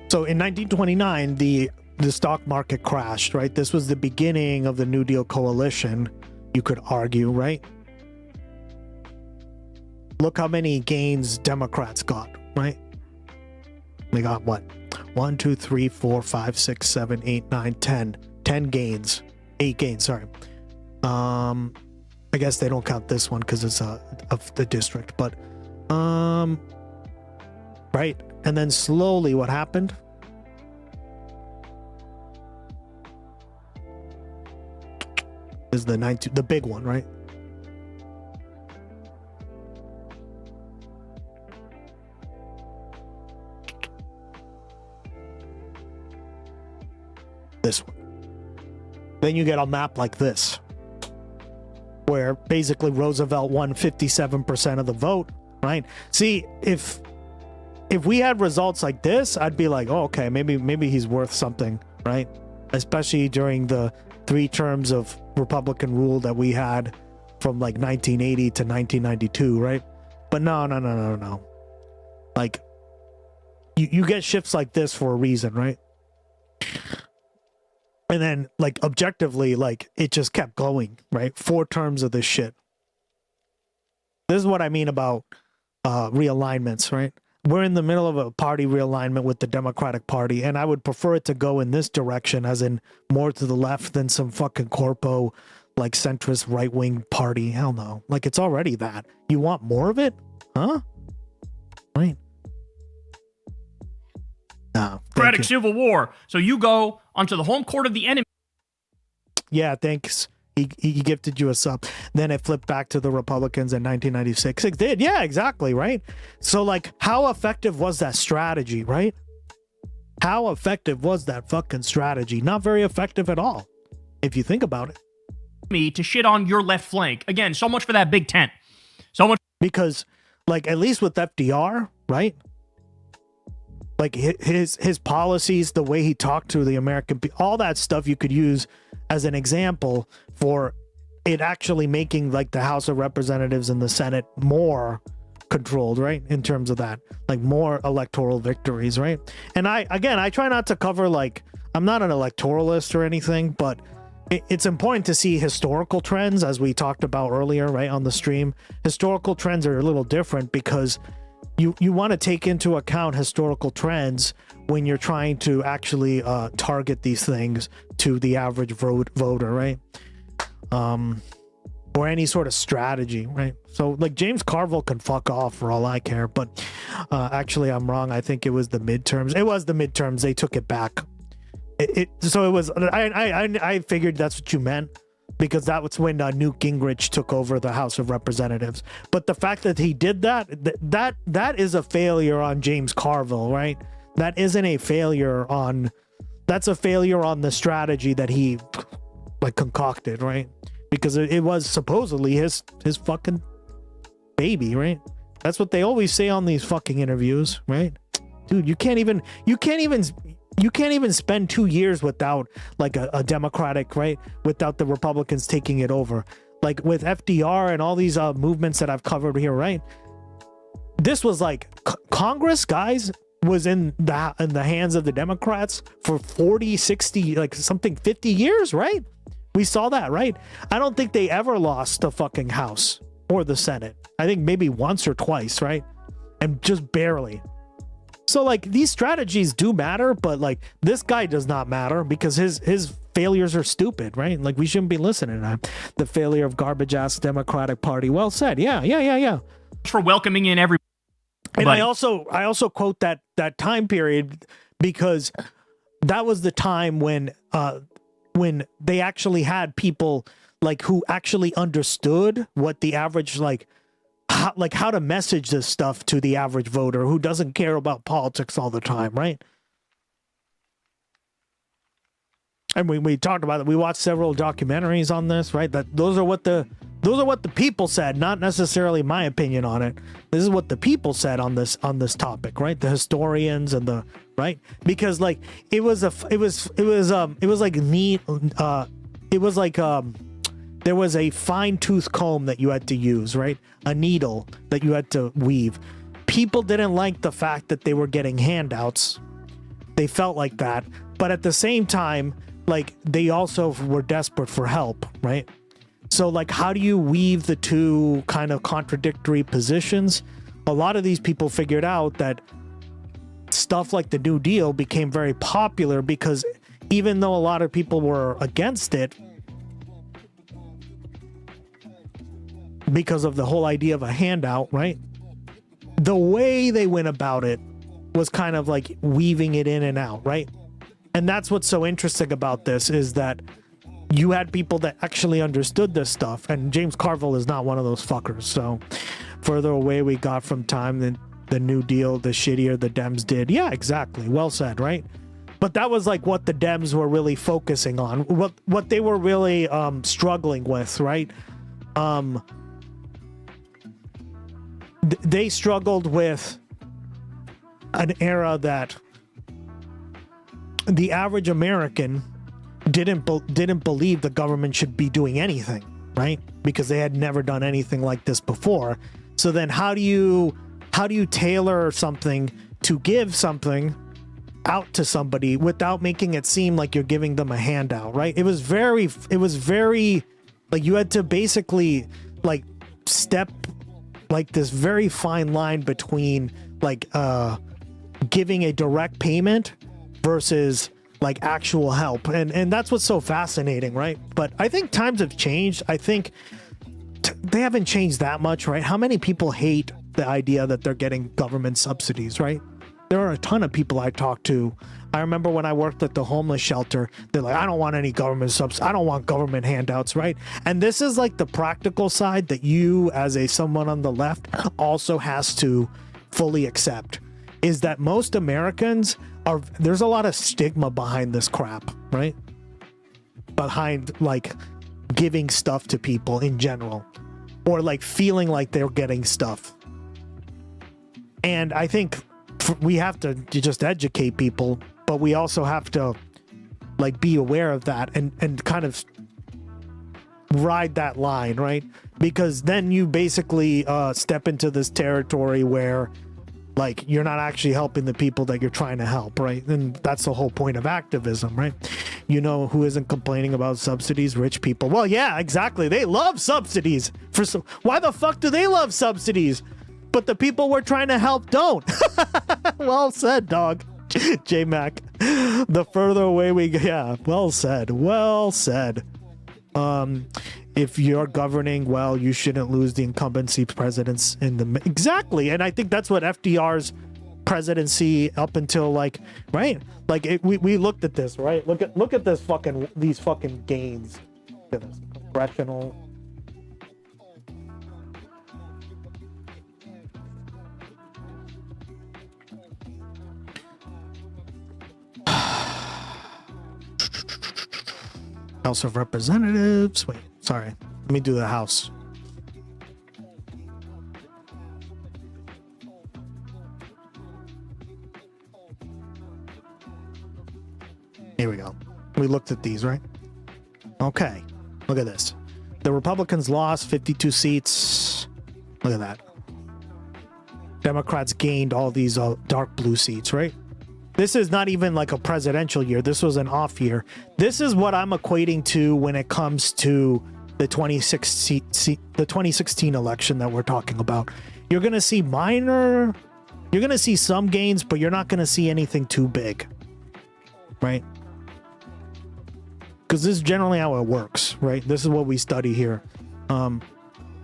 So in 1929, the stock market crashed, right? This was the beginning of the New Deal coalition, you could argue, right? Look how many gains Democrats got, right? They got what? 1, 2, 3, 4, 5, 6, 7, 8, 9, 10. 10 gains. 8 gains, sorry. I guess they don't count this one because it's of the district, but right? And then slowly what happened? Is the big one, right? This one. Then you get a map like this, where basically Roosevelt won 57% of the vote, right? See, if we had results like this, I'd be like, oh, okay, maybe he's worth something, right? Especially during the 3 terms of Republican rule that we had from like 1980 to 1992, right? But no. Like, you get shifts like this for a reason, right? And then, like, objectively, like, it just kept going, right? 4 terms of this shit. This is what I mean about realignments, right? We're in the middle of a party realignment with the Democratic Party, and I would prefer it to go in this direction, as in more to the left than some fucking corpo, like, centrist right-wing party. Hell no. Like, it's already that. You want more of it? Huh? Right. No. Democratic Civil War. So you go onto the home court of the enemy. Yeah, thanks. He gifted you a sub. Then it flipped back to the Republicans in 1996. It did. Yeah, exactly, right? So, like, how effective was that strategy, right? How effective was that fucking strategy? Not very effective at all, if you think about it. Me to shit on your left flank. Again, so much for that Big Tent. So much. Because, like, at least with FDR, right? Like, his policies, the way he talked to the American people, all that stuff you could use as an example for it actually making, like, the House of Representatives and the Senate more controlled, right? In terms of that, like, more electoral victories, right? And I try not to cover, like, I'm not an electoralist or anything, but it's important to see historical trends, as we talked about earlier, right, on the stream. Historical trends are a little different because you want to take into account historical trends when you're trying to actually target these things to the average voter, right? Or any sort of strategy, right? So, like, James Carville can fuck off for all I care, but actually I'm wrong. I think it was the midterms. It was the midterms. They took it back. So it was. I figured that's what you meant, because that was when Newt Gingrich took over the House of Representatives. But the fact that he did that is a failure on James Carville, right? That isn't a failure on. That's a failure on the strategy that he, like, concocted, right? Because it was supposedly his fucking baby, right? That's what they always say on these fucking interviews, right? Dude, you can't even spend 2 years without, like, a Democratic, right? Without the Republicans taking it over. Like with FDR and all these movements that I've covered here, right? This was like Congress, guys, was in the hands of the Democrats for 40, 60, like something 50 years, right? We saw that, right? I don't think they ever lost the fucking House or the Senate. I think maybe once or twice, right? And just barely. So like these strategies do matter, but like this guy does not matter because his failures are stupid, right? Like we shouldn't be listening to him. The failure of garbage ass Democratic Party. Well said. Yeah. For welcoming in everybody. And I also quote that time period because that was the time when they actually had people like who actually understood what the average how to message this stuff to the average voter who doesn't care about politics all the time, right? And we talked about it. We watched several documentaries on this, right? That those are what the people said, not necessarily my opinion on it. This is what the people said on this topic, right? The historians and the right, because like it was like neat. It was like there was a fine-tooth comb that you had to use, right? A needle that you had to weave. People didn't like the fact that they were getting handouts. They felt like that, but at the same time, like they also were desperate for help, right? So like, how do you weave the two kind of contradictory positions? A lot of these people figured out that stuff like the New Deal became very popular because even though a lot of people were against it, because of the whole idea of a handout, right? The way they went about it was kind of like weaving it in and out, right? And that's what's so interesting about this is that you had people that actually understood this stuff, and James Carville is not one of those fuckers. So further away we got from time than the New Deal, the shittier the Dems did. Yeah, exactly. Well said, right? But that was like what the Dems were really focusing on, what they were really struggling with, right? They struggled with an era that the average American didn't believe the government should be doing anything, right? Because they had never done anything like this before. So then how do you tailor something to give something out to somebody without making it seem like you're giving them a handout, right? It was very like you had to basically like step like this very fine line between like giving a direct payment versus like actual help, and that's what's so fascinating, right? But I think times have changed. I think they haven't changed that much, right? How many people hate the idea that they're getting government subsidies, right? There are a ton of people I talk to. I remember when I worked at the homeless shelter, they're like, I don't want any government subsidies. I don't want government handouts, right? And this is like the practical side that you as someone on the left also has to fully accept, is that most Americans there's a lot of stigma behind this crap, right? Behind like giving stuff to people in general, or like feeling like they're getting stuff. And I think we have to just educate people, but we also have to like be aware of that and kind of ride that line, right? Because then you basically step into this territory where like you're not actually helping the people that you're trying to help, right? And that's the whole point of activism, right? You know who isn't complaining about subsidies? Rich people. Well, yeah, exactly. They love subsidies. Why the fuck do they love subsidies? But the people we're trying to help don't. Well said, dog. J-Mac. The further away we go. Yeah, well said. Well said. If you're governing well, you shouldn't lose the incumbency presidents in the... Exactly. And I think that's what FDR's presidency up until like, right? Like we looked at this, right? Look at this these fucking gains. Look at this. Congressional... House of Representatives. Wait, sorry. Let me do the House. Here we go. We looked at these, right? Okay. Look at this. The Republicans lost 52 seats. Look at that. Democrats gained all these dark blue seats, right? This is not even like a presidential year. This was an off year. This is what I'm equating to when it comes to the 2016 election that we're talking about. You're going to see minor You're going to see some gains, but you're not going to see anything too big. Right? Because this is generally how it works, right? This is what we study here. All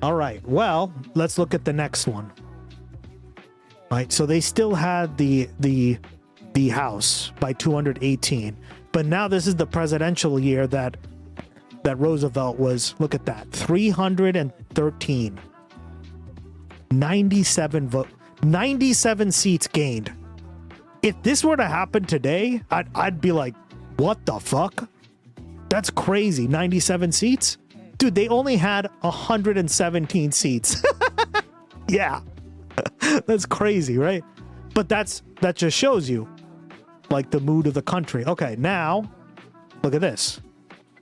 right. Well, let's look at the next one. Right. So they still had the House by 218, but now this is the presidential year that Roosevelt was. Look at that, 313, 97 seats gained. If this were to happen today, I'd be like, what the fuck? That's crazy. 97 seats? Dude, they only had 117 seats. Yeah. That's crazy, right? But that just shows you like the mood of the country. Okay, now look at this.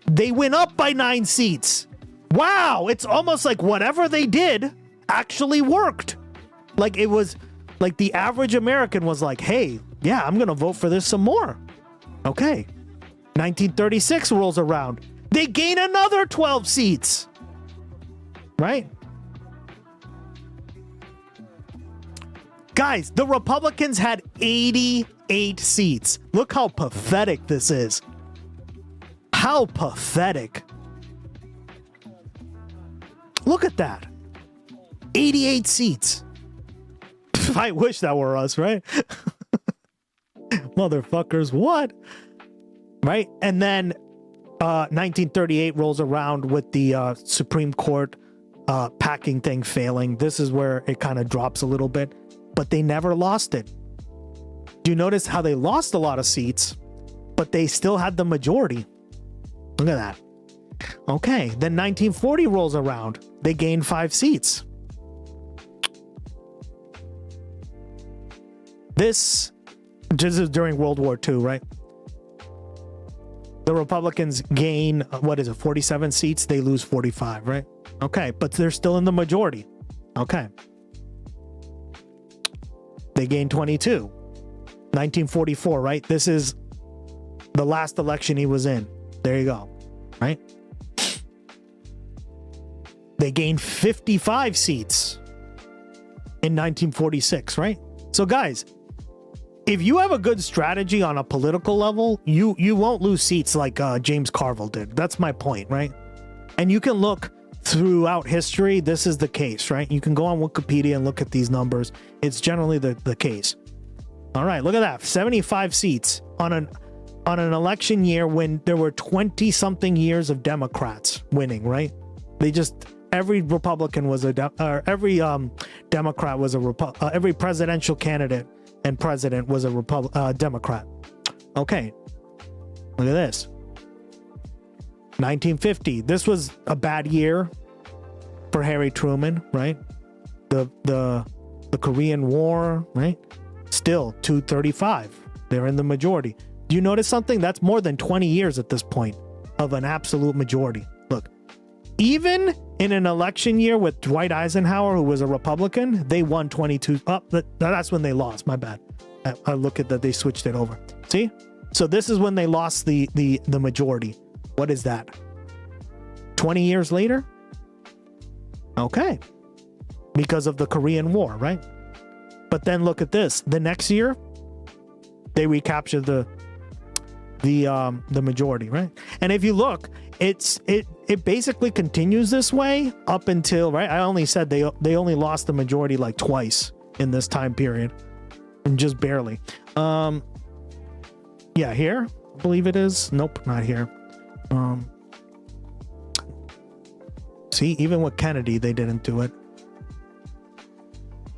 They went up by 9 seats. Wow, it's almost like whatever they did actually worked. Like it was like the average American was like, "Hey, yeah, I'm going to vote for this some more." Okay. 1936 rolls around. They gain another 12 seats. Right? Guys, the Republicans had 88 seats. Look how pathetic this is. How pathetic. Look at that. 88 seats. I wish that were us, right? Motherfuckers, what? Right? And then 1938 rolls around with the Supreme Court packing thing failing. This is where it kind of drops a little bit. But they never lost it. Do you notice how they lost a lot of seats, but they still had the majority? Look at that. Okay, then 1940 rolls around. They gained 5 seats. This is during World War II, right? The Republicans gain, 47 seats? They lose 45, right? Okay, but they're still in the majority. Okay. They gained 22. 1944, right? This is the last election he was in. There you go. Right? They gained 55 seats in 1946, right? So guys, if you have a good strategy on a political level, you won't lose seats like James Carville did. That's my point, right? And you can look throughout history, this is the case, right? You can go on Wikipedia and look at these numbers. It's generally the case. All right, look at that. 75 seats on an election year when there were 20 something years of Democrats winning, right? Every Republican was every Democrat was every presidential candidate and president was a Democrat. Okay. Look at this. 1950. This was a bad year for Harry Truman, right? The Korean War, right? Still 235. They're in the majority. Do you notice something? That's more than 20 years at this point of an absolute majority. Look, even in an election year with Dwight Eisenhower, who was a Republican, they won 22. Oh, that's when they lost. My bad. I look at that. They switched it over. See? So this is when they lost the majority. What is that? 20 years later? Okay. Because of the Korean War, right? But then look at this. The next year, they recapture the majority, right? And if you look, it basically continues this way up until, right? I only said they only lost the majority like twice in this time period, and just barely. Yeah, here, I believe it is. Nope, not here. See, even with Kennedy, they didn't do it.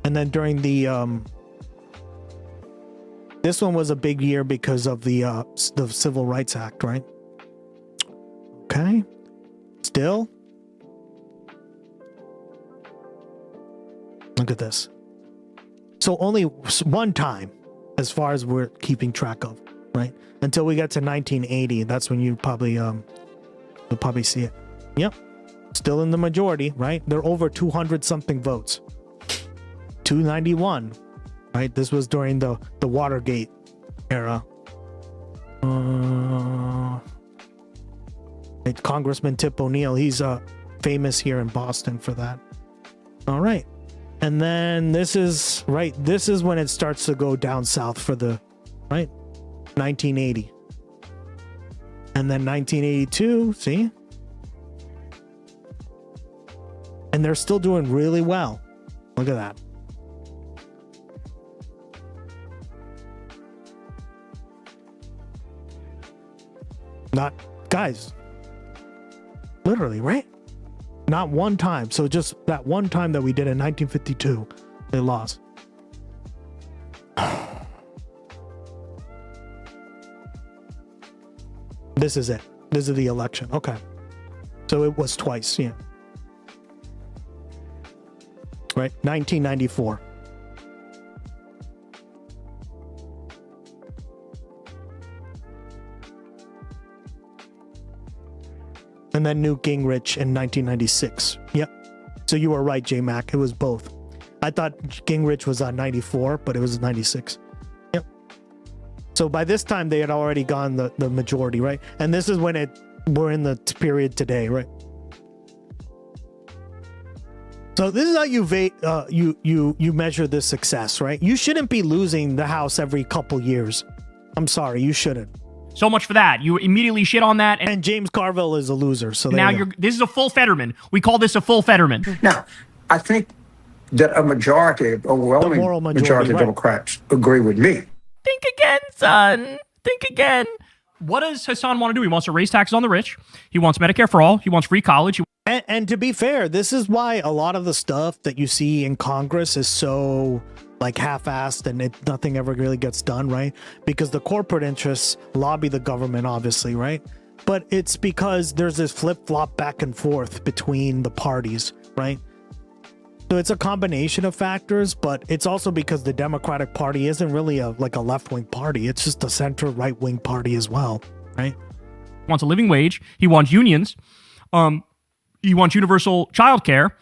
And then during the this one was a big year because of the Civil Rights Act, right? Okay. Still. Look at this. So only one time, as far as we're keeping track of, right? Until we get to 1980, that's when you probably you'll probably see it. Yep. Still in the majority, right? They're over 200 something votes. 291, right? This was during the Watergate era. Congressman Tip O'Neill, he's famous here in Boston for that. All right. And then this is when it starts to go down south for the, right? 1980. And then 1982, see? And they're still doing really well. Look at that. Not, guys, literally, right? Not one time. So just that one time that we did in 1952, they lost. This is it. This is the election. Okay. So it was twice, yeah. Right? 1994. And then Newt Gingrich in 1996. Yep. So you were right, J Mac. It was both. I thought Gingrich was on 94, but it was 96. Yep. So by this time they had already gone the majority, right? And this is when we're in the period today, right? So this is how you measure this success, right? You shouldn't be losing the House every couple years. I'm sorry, you shouldn't. So much for that. You immediately shit on that. And James Carville is a loser. So now this is a full Fetterman. We call this a full Fetterman. Now, I think that overwhelming majority of Democrats agree with me. Think again, son. Think again. What does Hassan want to do? He wants to raise taxes on the rich. He wants Medicare for all. He wants free college. And to be fair, this is why a lot of the stuff that you see in Congress is so like half-assed and nothing ever really gets done, right? Because the corporate interests lobby the government, obviously, right? But it's because there's this flip-flop back and forth between the parties, right? So it's a combination of factors, but it's also because the Democratic Party isn't really a left-wing party. It's just a center right-wing party as well, right? He wants a living wage. He wants unions. He wants universal child care.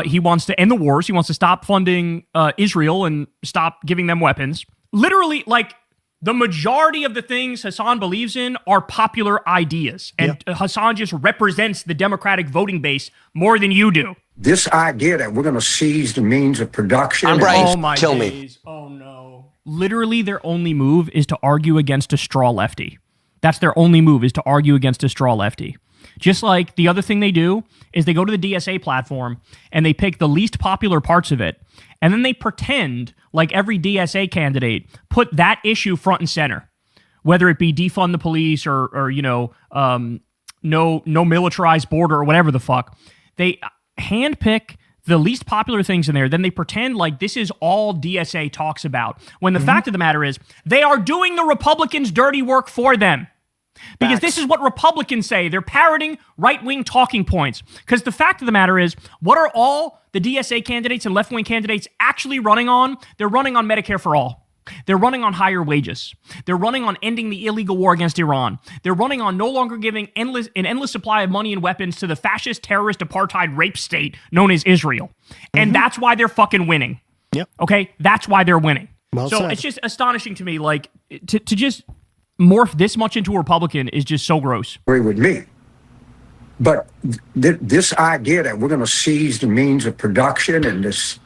He wants to end the wars. He wants to stop funding Israel and stop giving them weapons. Literally, like, the majority of the things Hassan believes in are popular ideas. And Hassan just represents the Democratic voting base more than you do. This idea that we're going to seize the means of production. Oh my Kill days. Me. Oh no. Literally, their only move is to argue against a straw lefty. That's their only move, is to argue against a straw lefty. Just like the other thing they do is they go to the DSA platform and they pick the least popular parts of it. And then they pretend like every DSA candidate put that issue front and center, whether it be defund the police or no militarized border or whatever the fuck. They handpick the least popular things in there. Then they pretend like this is all DSA talks about. When the fact of the matter is they are doing the Republicans' dirty work for them. Because this is what Republicans say. They're parroting right-wing talking points. Because the fact of the matter is, what are all the DSA candidates and left-wing candidates actually running on? They're running on Medicare for all. They're running on higher wages. They're running on ending the illegal war against Iran. They're running on no longer giving an endless supply of money and weapons to the fascist, terrorist, apartheid rape state known as Israel. And that's why they're fucking winning. Yep. Okay? That's why they're winning. Well said. It's just astonishing to me, like, to just morph this much into a Republican is just so gross. Agree with me. But this idea that we're going to seize the means of production and just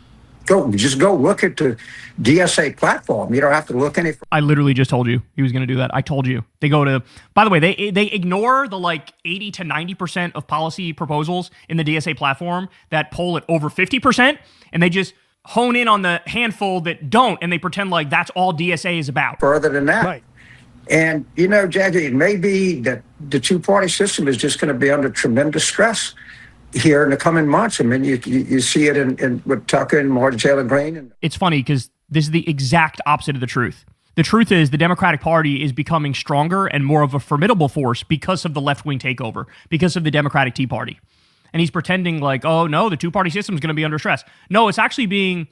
go look at the DSA platform. You don't have to look any further. I literally just told you he was going to do that. I told you. They go to, by the way, they ignore the like 80 to 90% of policy proposals in the DSA platform that poll at over 50%, and they just hone in on the handful that don't, and they pretend like that's all DSA is about. Further than that. Right. And, Jackie, it may be that the two-party system is just going to be under tremendous stress here in the coming months. I mean, you see it with Tucker and Martin Taylor Greene. It's funny because this is the exact opposite of the truth. The truth is the Democratic Party is becoming stronger and more of a formidable force because of the left-wing takeover, because of the Democratic Tea Party. And he's pretending like, oh, no, the two-party system is going to be under stress. No, it's actually being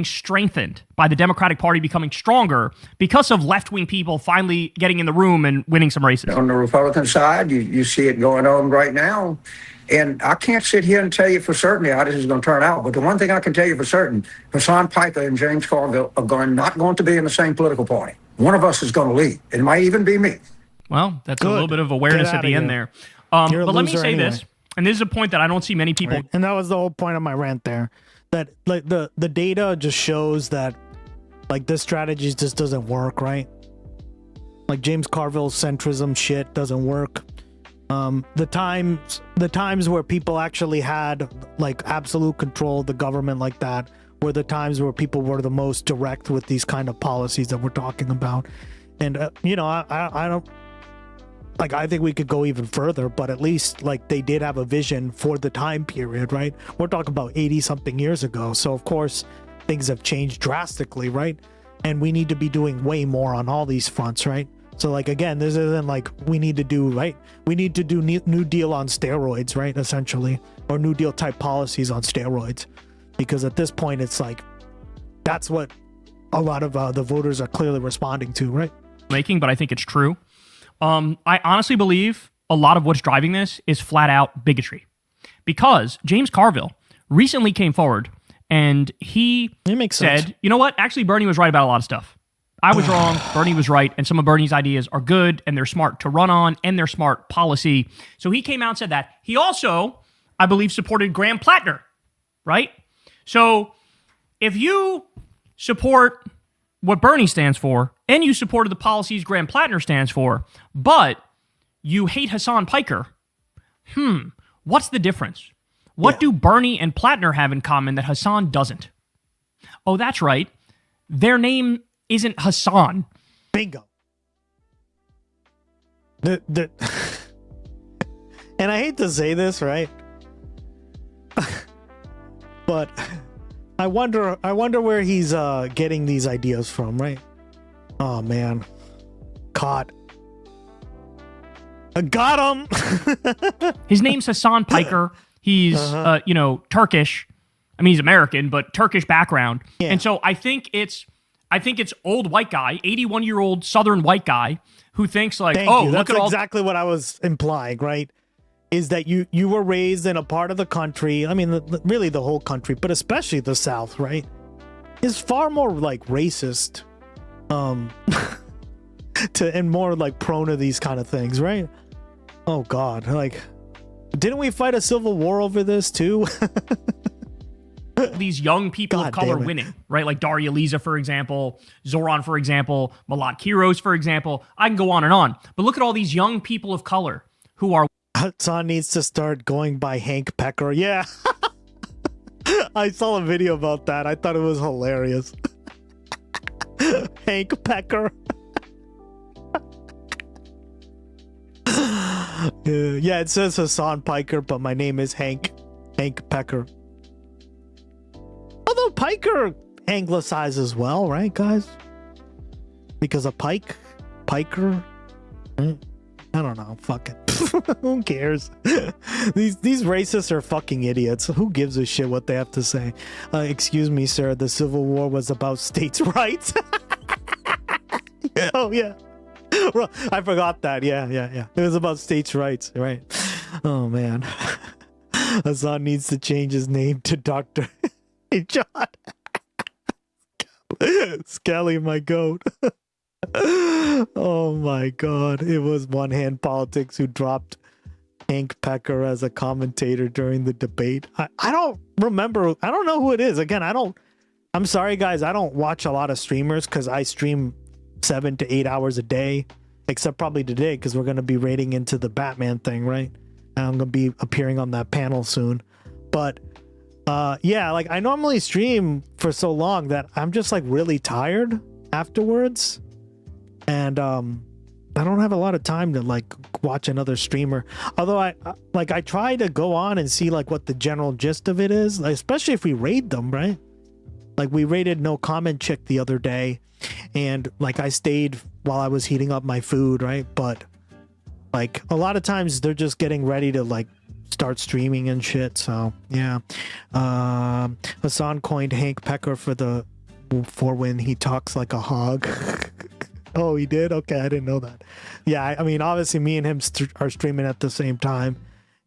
strengthened by the Democratic Party becoming stronger because of left-wing people finally getting in the room and winning some races. On the Republican side, you see it going on right now. And I can't sit here and tell you for certain how this is going to turn out. But the one thing I can tell you for certain, Hassan Piker and James Carville are not going to be in the same political party. One of us is going to lead. It might even be me. Well, that's a little bit of awareness at the end there. But let me say this, and this is a point that I don't see many people. Right. And that was the whole point of my rant there. that like the data just shows that like this strategy just doesn't work, right? Like James Carville's centrism shit doesn't work. The times where people actually had like absolute control of the government like that were the times where people were the most direct with these kind of policies that we're talking about. And you know, I don't like, I think we could go even further, but at least like they did have a vision for the time period, right? We're talking about 80 something years ago. So of course things have changed drastically, right? And we need to be doing way more on all these fronts, right? So like, again, this isn't like we need to do, right? We need to do New Deal on steroids, right? Essentially, or New Deal type policies on steroids, because at this point it's like, that's what a lot of the voters are clearly responding to, right? But I think it's true. I honestly believe a lot of what's driving this is flat out bigotry, because James Carville recently came forward and he said, sense. You know what? Actually, Bernie was right about a lot of stuff. I was wrong. Bernie was right. And some of Bernie's ideas are good and they're smart to run on and they're smart policy. So he came out and said that. He also, I believe, supported Graham Plattner, right? So if you support what Bernie stands for and you supported the policies Graham Plattner stands for, but you hate Hassan Piker, what's the difference? What do Bernie and Plattner have in common that Hassan doesn't? Oh, that's right. Their name isn't Hassan. Bingo. And I hate to say this, right? But I wonder where he's getting these ideas from, right? Oh man. Caught. I got him. His name's Hassan Piker. He's Turkish. I mean, he's American, but Turkish background. Yeah. And so I think it's old white guy, 81-year-old Southern white guy who thinks like, Thank you. That's exactly what I was implying, right? Is that you were raised in a part of the country, I mean, really the whole country, but especially the South, right? Is far more like racist, and more like prone to these kind of things, right? Oh God, like, didn't we fight a civil war over this too? These young people of color winning, right? Like Daria Liza, for example, Zoran, for example, Malat Kiros, for example. I can go on and on. But look at all these young people of color who are... Hassan needs to start going by Hank Pecker. Yeah. I saw a video about that. I thought it was hilarious. Hank Pecker. Yeah, it says Hassan Piker, but my name is Hank Pecker. Although Piker anglicizes as well, right, guys? Because of Piker. I don't know. Fuck it. Who cares? These racists are fucking idiots. Who gives a shit what they have to say? Excuse me, sir. The Civil War was about states' rights. Oh yeah. I forgot that. Yeah. It was about states' rights, right? Oh man. Hassan needs to change his name to Dr. John. Skelly, my goat. Oh my God. It was One Hand Politics who dropped Hank Pecker as a commentator during the debate. I don't remember. I don't know who it is. Again, I'm sorry, guys. I don't watch a lot of streamers because I stream 7 to 8 hours a day, except probably today because we're going to be raiding into the Batman thing, right? And I'm going to be appearing on that panel soon. But yeah, like I normally stream for so long that I'm just like really tired afterwards. And I don't have a lot of time to like watch another streamer. Although I try to go on and see like what the general gist of it is, like, especially if we raid them, right? Like we raided No Comment Chick the other day, and like I stayed while I was heating up my food, right? But like a lot of times they're just getting ready to like start streaming and shit. So yeah. Hassan coined Hank Pecker for when he talks like a hog. Oh, he did? Okay, I didn't know that. Yeah, I mean, obviously me and him are streaming at the same time,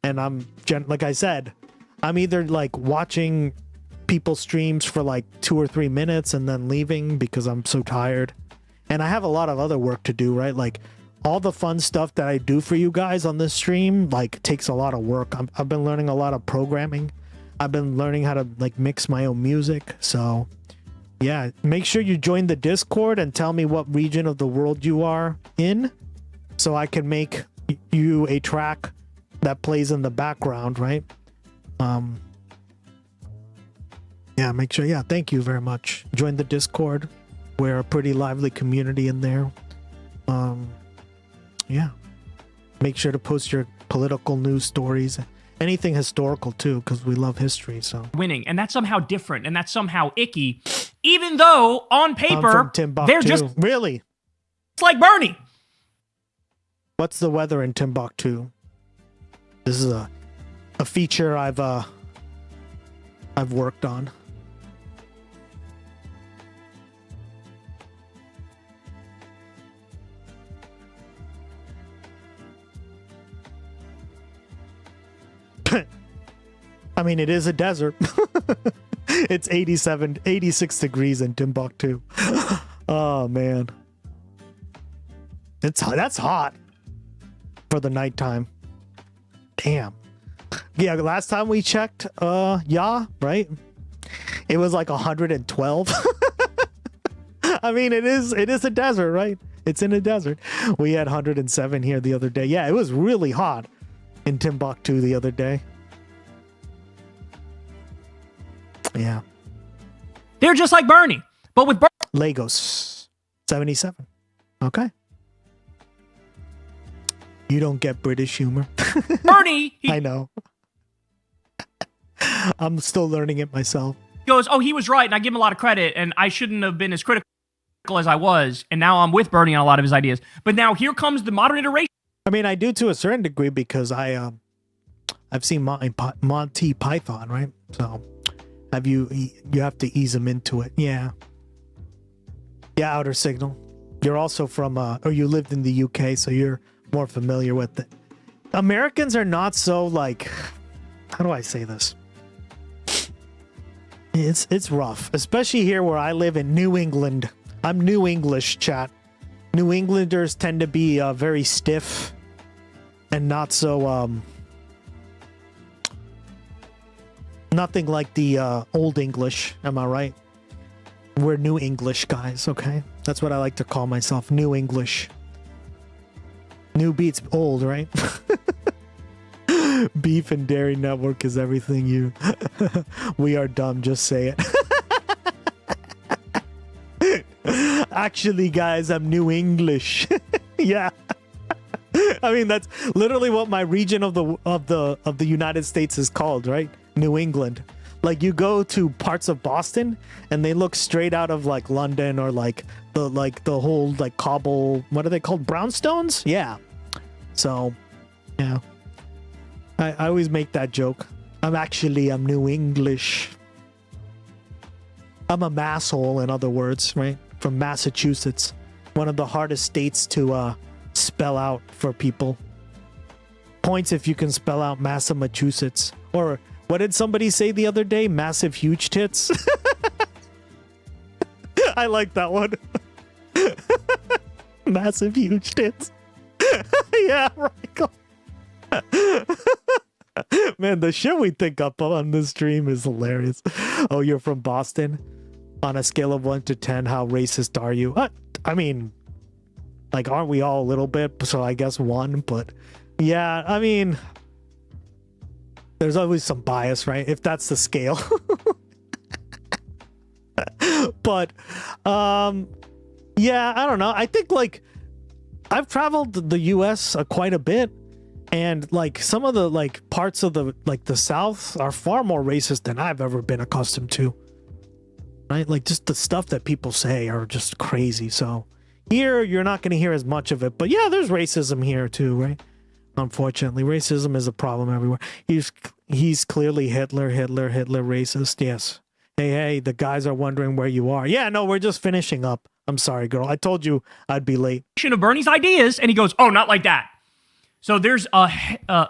and like I said, I'm either like watching people's streams for like 2 or 3 minutes and then leaving because I'm so tired, and I have a lot of other work to do, right? Like all the fun stuff that I do for you guys on this stream like takes a lot of work. I've been learning a lot of programming. I've been learning how to like mix my own music. So yeah, make sure you join the Discord and tell me what region of the world you are in, so I can make you a track that plays in the background, right? Yeah, make sure. Yeah, thank you very much. Join the Discord. We're a pretty lively community in there. Yeah. Make sure to post your political news stories, anything historical too, because we love history. So winning, and that's somehow different, and that's somehow icky, even though on paper they're just really. It's like Bernie. What's the weather in Timbuktu? This is a feature I've worked on. I mean, it is a desert. It's 86 degrees in Timbuktu. Oh man, that's hot for the nighttime. Damn. Yeah, last time we checked, yeah, right? It was like 112. I mean, it is a desert, right? It's in a desert. We had 107 here the other day. Yeah, it was really hot in Timbuktu the other day. Yeah. They're just like Bernie, but with Lagos 77. Okay. You don't get British humor. Bernie! I know. I'm still learning it myself. Goes, oh, he was right, and I give him a lot of credit, and I shouldn't have been as critical as I was, and now I'm with Bernie on a lot of his ideas. But now here comes the modern iteration. I mean, I do to a certain degree because I've seen Monty Python, right? So you have to ease them into it. Yeah. Yeah, Outer Signal. You're also from, or you lived in the UK, so you're more familiar with it. Americans are not so like, how do I say this? It's rough, especially here where I live in New England. I'm New English, chat. New Englanders tend to be very stiff and not so nothing like the old English. Am I right? We're New English guys, okay? That's what I like to call myself, New English. New beats old, right? Beef and Dairy Network is everything you. We are dumb, just say it. Actually, guys, I'm New English. Yeah. I mean, that's literally what my region of the United States is called, right? New England. Like, you go to parts of Boston and they look straight out of like London or like the whole like cobble, what are they called? Brownstones? Yeah. So, yeah. I always make that joke. I'm New English. I'm a masshole, in other words, right? From Massachusetts. One of the hardest states to spell out for people. Points if you can spell out Massachusetts. Or what did somebody say the other day? Massive huge tits. I like that one. Massive huge tits. Yeah, right. Man, the shit we think up on this stream is hilarious. Oh, you're from Boston? On a scale of 1 to 10, how racist are you? I mean, like, aren't we all a little bit? So I guess 1, but yeah, I mean, there's always some bias, right? If that's the scale. But, yeah, I don't know. I think, like, I've traveled the U.S. Quite a bit. And like some of the like parts of the South are far more racist than I've ever been accustomed to. Right? Like just the stuff that people say are just crazy. So here you're not going to hear as much of it, but yeah, there's racism here too, right? Unfortunately, racism is a problem everywhere. He's clearly Hitler racist. Yes. Hey, the guys are wondering where you are. Yeah, no, we're just finishing up. I'm sorry, girl. I told you I'd be late. Of Bernie's ideas, and he goes, "Oh, not like that." So there's a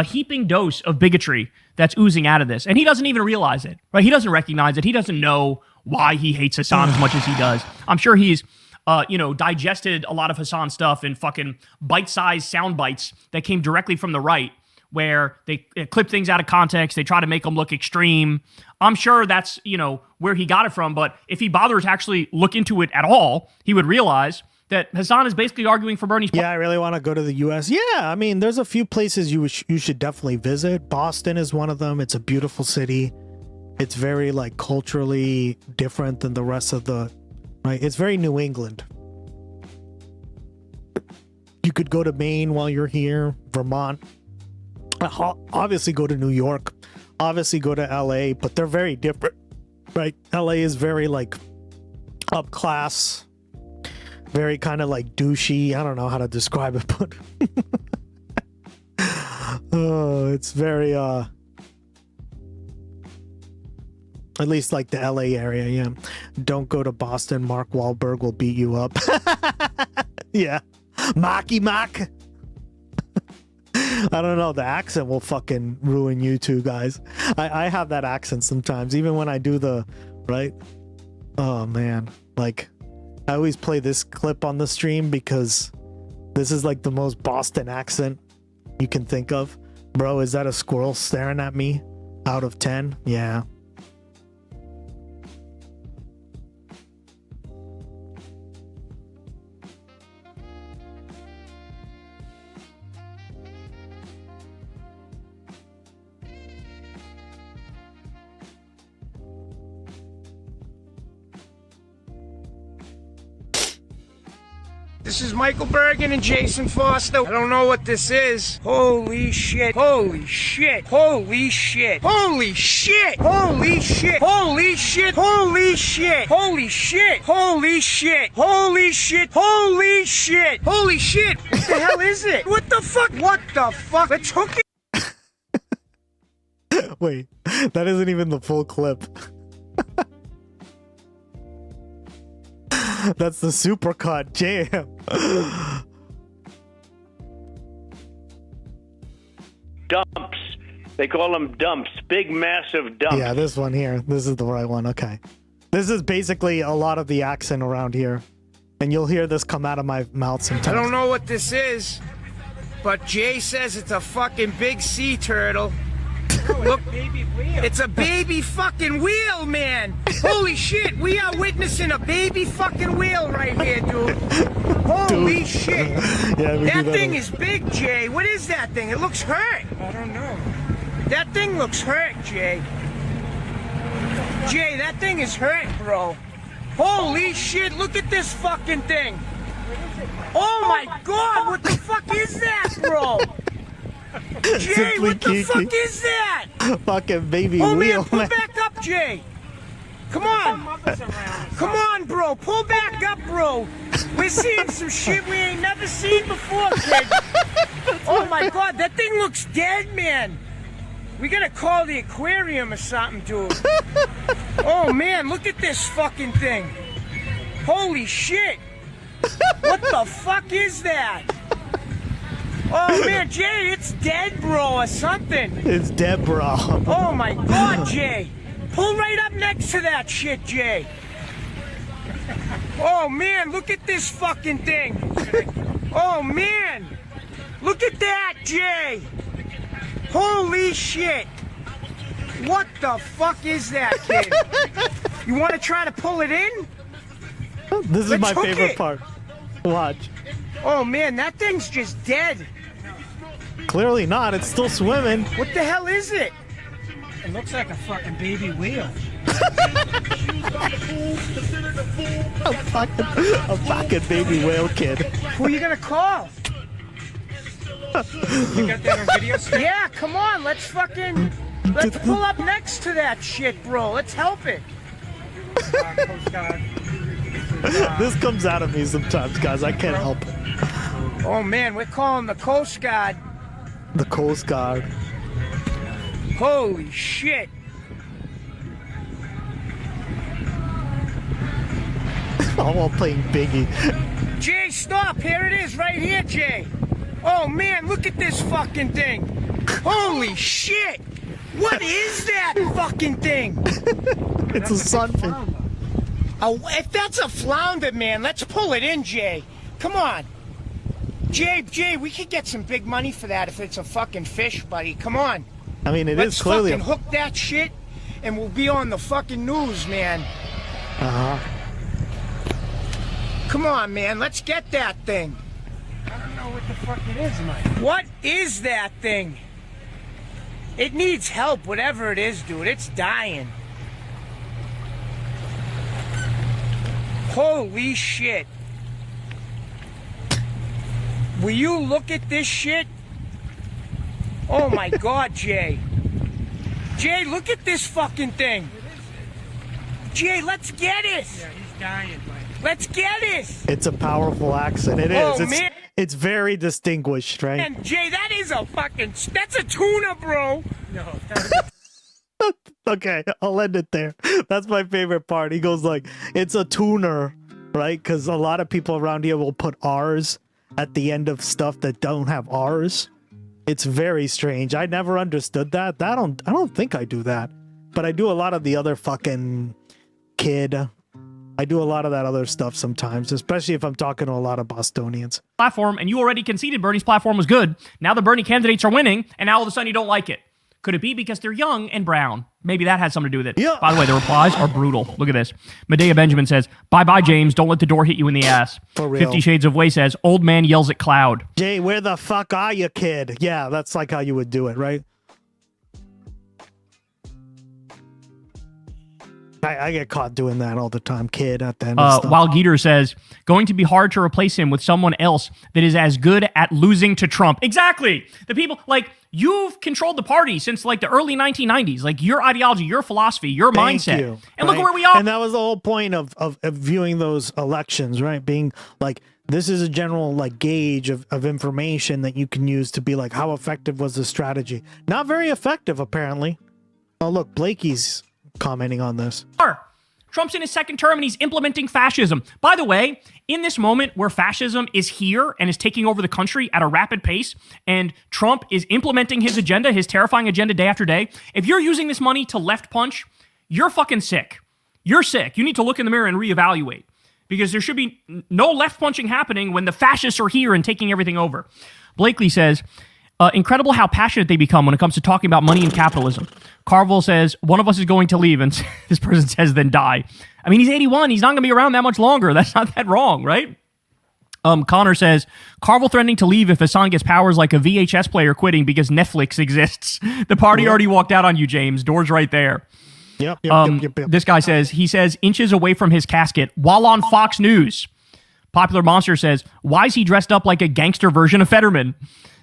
heaping dose of bigotry that's oozing out of this, and he doesn't even realize it, right? He doesn't recognize it. He doesn't know why he hates Hassan as much as he does. I'm sure he's, digested a lot of Hassan stuff in fucking bite-sized sound bites that came directly from the right, where they clip things out of context. They try to make them look extreme. I'm sure that's, where he got it from. But if he bothered to actually look into it at all, he would realize that Hassan is basically arguing for Bernie's. Yeah, I really want to go to the U.S. Yeah, I mean, there's a few places you should definitely visit. Boston is one of them. It's a beautiful city. It's very like culturally different than the rest of the, right? It's very New England. You could go to Maine while you're here, Vermont. Obviously go to New York. Obviously go to LA, but they're very different, right? LA is very like up class, very kind of like douchey. I don't know how to describe it, but it's very at least like the LA area. Yeah, don't go to Boston. Mark Wahlberg will beat you up. Yeah, Marky Mark. I don't know, the accent will fucking ruin you two guys. I have that accent sometimes, even when I do the, right? Oh man, like I always play this clip on the stream because this is like the most Boston accent you can think of. Bro, is that a squirrel staring at me? Out of 10? Yeah. This is Michael Bergen and Jason Foster. I don't know what this is. Holy shit. Holy shit. Holy shit. Holy shit. Holy shit. Holy shit. Holy shit. Holy shit. Holy shit. Holy shit. Holy shit. Holy shit. What the hell is it? What the fuck? What the fuck? Let's hook it. Wait, that isn't even the full clip. That's the supercut jam. Dumps. They call them dumps. Big, massive dumps. Yeah, this one here. This is the right one. Okay. This is basically a lot of the accent around here. And you'll hear this come out of my mouth sometimes. I don't know what this is, but Jay says it's a fucking big sea turtle. Look, it's a baby fucking wheel, man. Holy shit, we are witnessing a baby fucking wheel right here, dude. Holy shit. Yeah, that thing is big, Jay. What is that thing? It looks hurt. I don't know. That thing looks hurt, Jay. Jay, that thing is hurt, bro. Holy shit, look at this fucking thing. Oh my god, what the fuck is that, bro? Jay, what the fuck is that? Fucking baby wheel, wheel, pull back up, Jay. Come on. Come on, bro. Pull back up, bro. We're seeing some shit we ain't never seen before, kid. Oh my god, that thing looks dead, man. We gotta call the aquarium or something, dude. Oh man, look at this fucking thing. Holy shit. What the fuck is that? Oh man, Jay, it's dead, bro, or something. It's dead, bro. Oh my god, Jay. Pull right up next to that shit, Jay. Oh man, look at this fucking thing. Oh man. Look at that, Jay. Holy shit. What the fuck is that, kid? You want to try to pull it in? This is my favorite part. Watch. Oh man, that thing's just dead. Clearly not. It's still swimming. What the hell is it? It looks like a fucking baby wheel. a fucking baby whale kid. Who are you gonna call? You got that on video stick? Yeah, come on, let's pull up next to that shit, bro. Let's help it. Coast Guard. This comes out of me sometimes, guys. I can't help it. Oh man, we're calling the Coast Guard. The Coast Guard. Holy shit. All while playing Biggie. Jay, stop. Here it is, right here, Jay. Oh man, look at this fucking thing. Holy shit. What is that fucking thing? It's a sunfish. Oh, if that's a flounder, man, let's pull it in, Jay. Come on. Jay, we could get some big money for that if it's a fucking fish, buddy. Come on. I mean, Let's is clearly fucking hook that shit, and we'll be on the fucking news, man. Uh-huh. Come on, man. Let's get that thing. I don't know what the fuck it is, Mike. What is that thing? It needs help, whatever it is, dude. It's dying. Holy shit. Will you look at this shit? Oh my God, Jay. Jay, look at this fucking thing. Jay, let's get it. Yeah, he's dying, Mike. Let's get it. It's a powerful accent. It Oh, is. man. It's very distinguished, right? And Jay, that is a fucking, that's a tuna, bro. No, Okay, I'll end it there. That's my favorite part. He goes like, it's a tuner, right? Because a lot of people around here will put R's at the end of stuff that don't have R's. It's very strange. I never understood that. I don't think I do that. But I do a lot of the other fucking kid. I do a lot of that other stuff sometimes, especially if I'm talking to a lot of Bostonians. Platform, and you already conceded Bernie's platform was good. Now the Bernie candidates are winning, and now all of a sudden you don't like it. Could it be because they're young and brown? Maybe that has something to do with it. Yeah. By the way, the replies are brutal. Look at this. Medea Benjamin says, bye-bye, James. Don't let the door hit you in the ass. For real. 50 Shades of Way says, old man yells at cloud. Jay, where the fuck are you, kid? Yeah, that's like how you would do it, right? I get caught doing that all the time, kid, at the end of stuff. While Geeter says, going to be hard to replace him with someone else that is as good at losing to Trump. Exactly. The people, like, you've controlled the party since, like, the early 1990s. Like, your ideology, your philosophy, your Thank mindset. you, And look right? where we are. And that was the whole point of viewing those elections, right? Being like, this is a general like gauge of information that you can use to be like, how effective was the strategy? Not very effective, apparently. Oh, look, Blakey's commenting on this. Trump's in his second term and he's implementing fascism. By the way, in this moment where fascism is here and is taking over the country at a rapid pace, and Trump is implementing his agenda, his terrifying agenda day after day, if you're using this money to left punch, you're fucking sick. You're sick. You need to look in the mirror and reevaluate, because there should be no left punching happening when the fascists are here and taking everything over. Blakely says, incredible how passionate they become when it comes to talking about money and capitalism. Carville says, one of us is going to leave, and this person says, then die. I mean, he's 81. He's not going to be around that much longer. That's not that wrong, right? Connor says, Carville threatening to leave if Hassan gets powers like a VHS player quitting because Netflix exists. The party already walked out on you, James. Door's right there. Yep. This guy says, he says, inches away from his casket while on Fox News. Popular Monster says, why is he dressed up like a gangster version of Fetterman?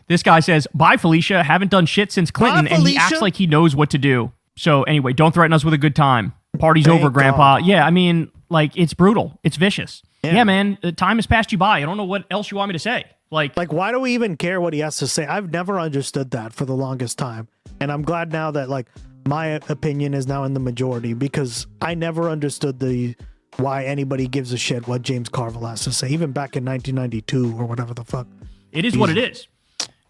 This guy says, bye, Felicia. Haven't done shit since Clinton, and he acts like he knows what to do. So anyway, don't threaten us with a good time. Party's over, Grandpa. Yeah, I mean, like, it's brutal. It's vicious. Yeah, man, time has passed you by. I don't know what else you want me to say. Like, why do we even care what he has to say? I've never understood that for the longest time. And I'm glad now that, like, my opinion is now in the majority, because I never understood why anybody gives a shit what James Carville has to say, even back in 1992 or whatever the fuck. It is what it is.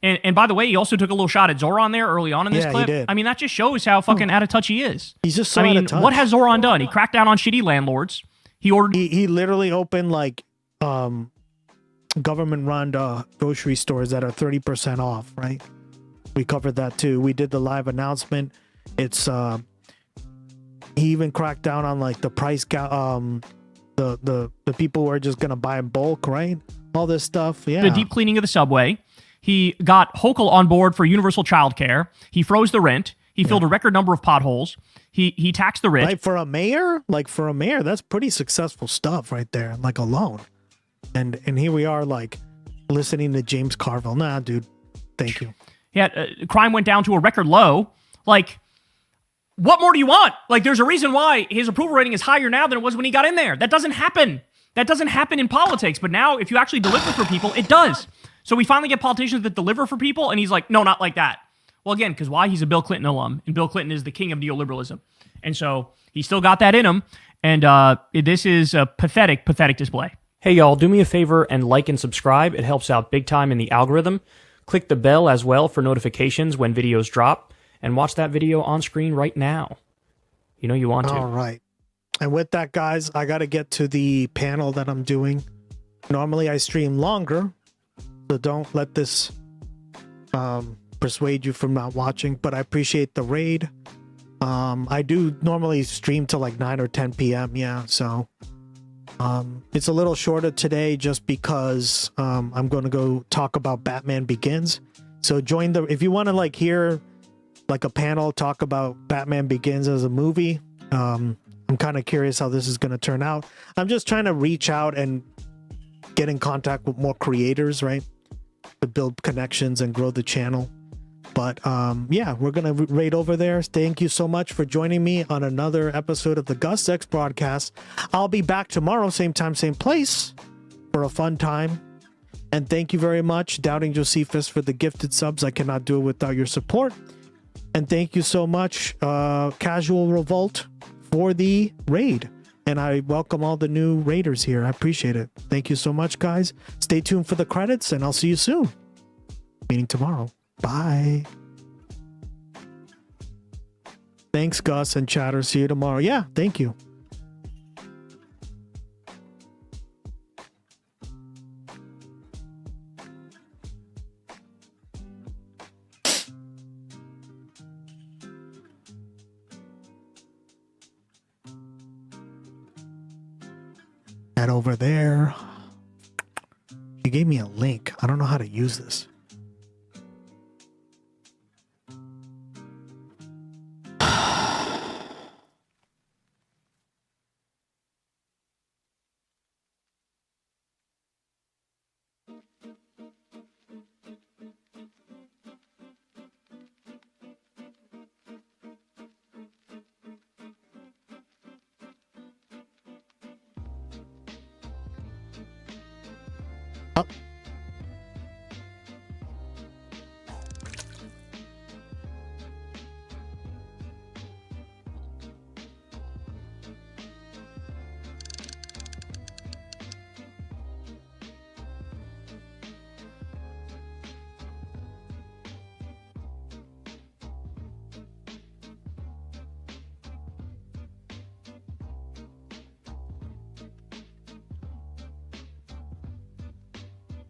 And by the way, he also took a little shot at Zoran there early on in this clip. He did. I mean, that just shows how fucking out of touch he is. He's just so out of touch. What has Zoran done? He cracked down on shitty landlords. He ordered. He literally opened like government-run grocery stores that are 30% off. Right? We covered that too. We did the live announcement. It's he even cracked down on like the price the people who are just gonna buy in bulk. Right? All this stuff. Yeah. The deep cleaning of the subway. He got Hochul on board for universal childcare. He froze the rent. He filled a record number of potholes. He taxed the rich. Like for a mayor, that's pretty successful stuff right there, like alone. And here we are, like listening to James Carville. Nah, dude, thank you. Yeah, crime went down to a record low. Like, what more do you want? Like, there's a reason why his approval rating is higher now than it was when he got in there. That doesn't happen. That doesn't happen in politics. But now, if you actually deliver for people, it does. So we finally get politicians that deliver for people, and he's like, no, not like that. Well, again, because why? He's a Bill Clinton alum, and Bill Clinton is the king of neoliberalism. And so he still got that in him, and this is a pathetic, pathetic display. Hey, y'all, do me a favor and like and subscribe. It helps out big time in the algorithm. Click the bell as well for notifications when videos drop, and watch that video on screen right now. You know you want to. All right. And with that, guys, I got to get to the panel that I'm doing. Normally, I stream longer. So don't let this persuade you from not watching, but I appreciate the raid. I do normally stream till like 9 or 10 p.m. Yeah, so it's a little shorter today just because I'm going to go talk about Batman Begins. So join the, if you want to like hear like a panel talk about Batman Begins as a movie, I'm kind of curious how this is going to turn out. I'm just trying to reach out and get in contact with more creators, right? To build connections and grow the channel. But yeah, we're gonna raid over there. Thank you so much for joining me on another episode of the Gustx broadcast. I'll be back tomorrow, same time, same place, for a fun time. And thank you very much, Doubting Josephus, for the gifted subs. I cannot do it without your support. And thank you so much, Casual Revolt, for the raid. And I welcome all the new raiders here. I appreciate it. Thank you so much, guys. Stay tuned for the credits, and I'll see you soon. Meeting tomorrow. Bye. Thanks, Gus and Chatter. See you tomorrow. Yeah, thank you. Head over there. You gave me a link. I don't know how to use this.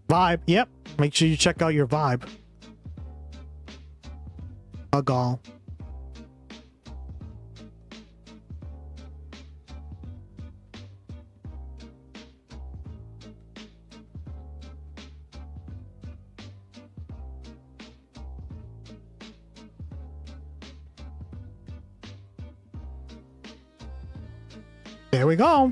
Vibe, yep. Make sure you check out your vibe. Bug all. There we go.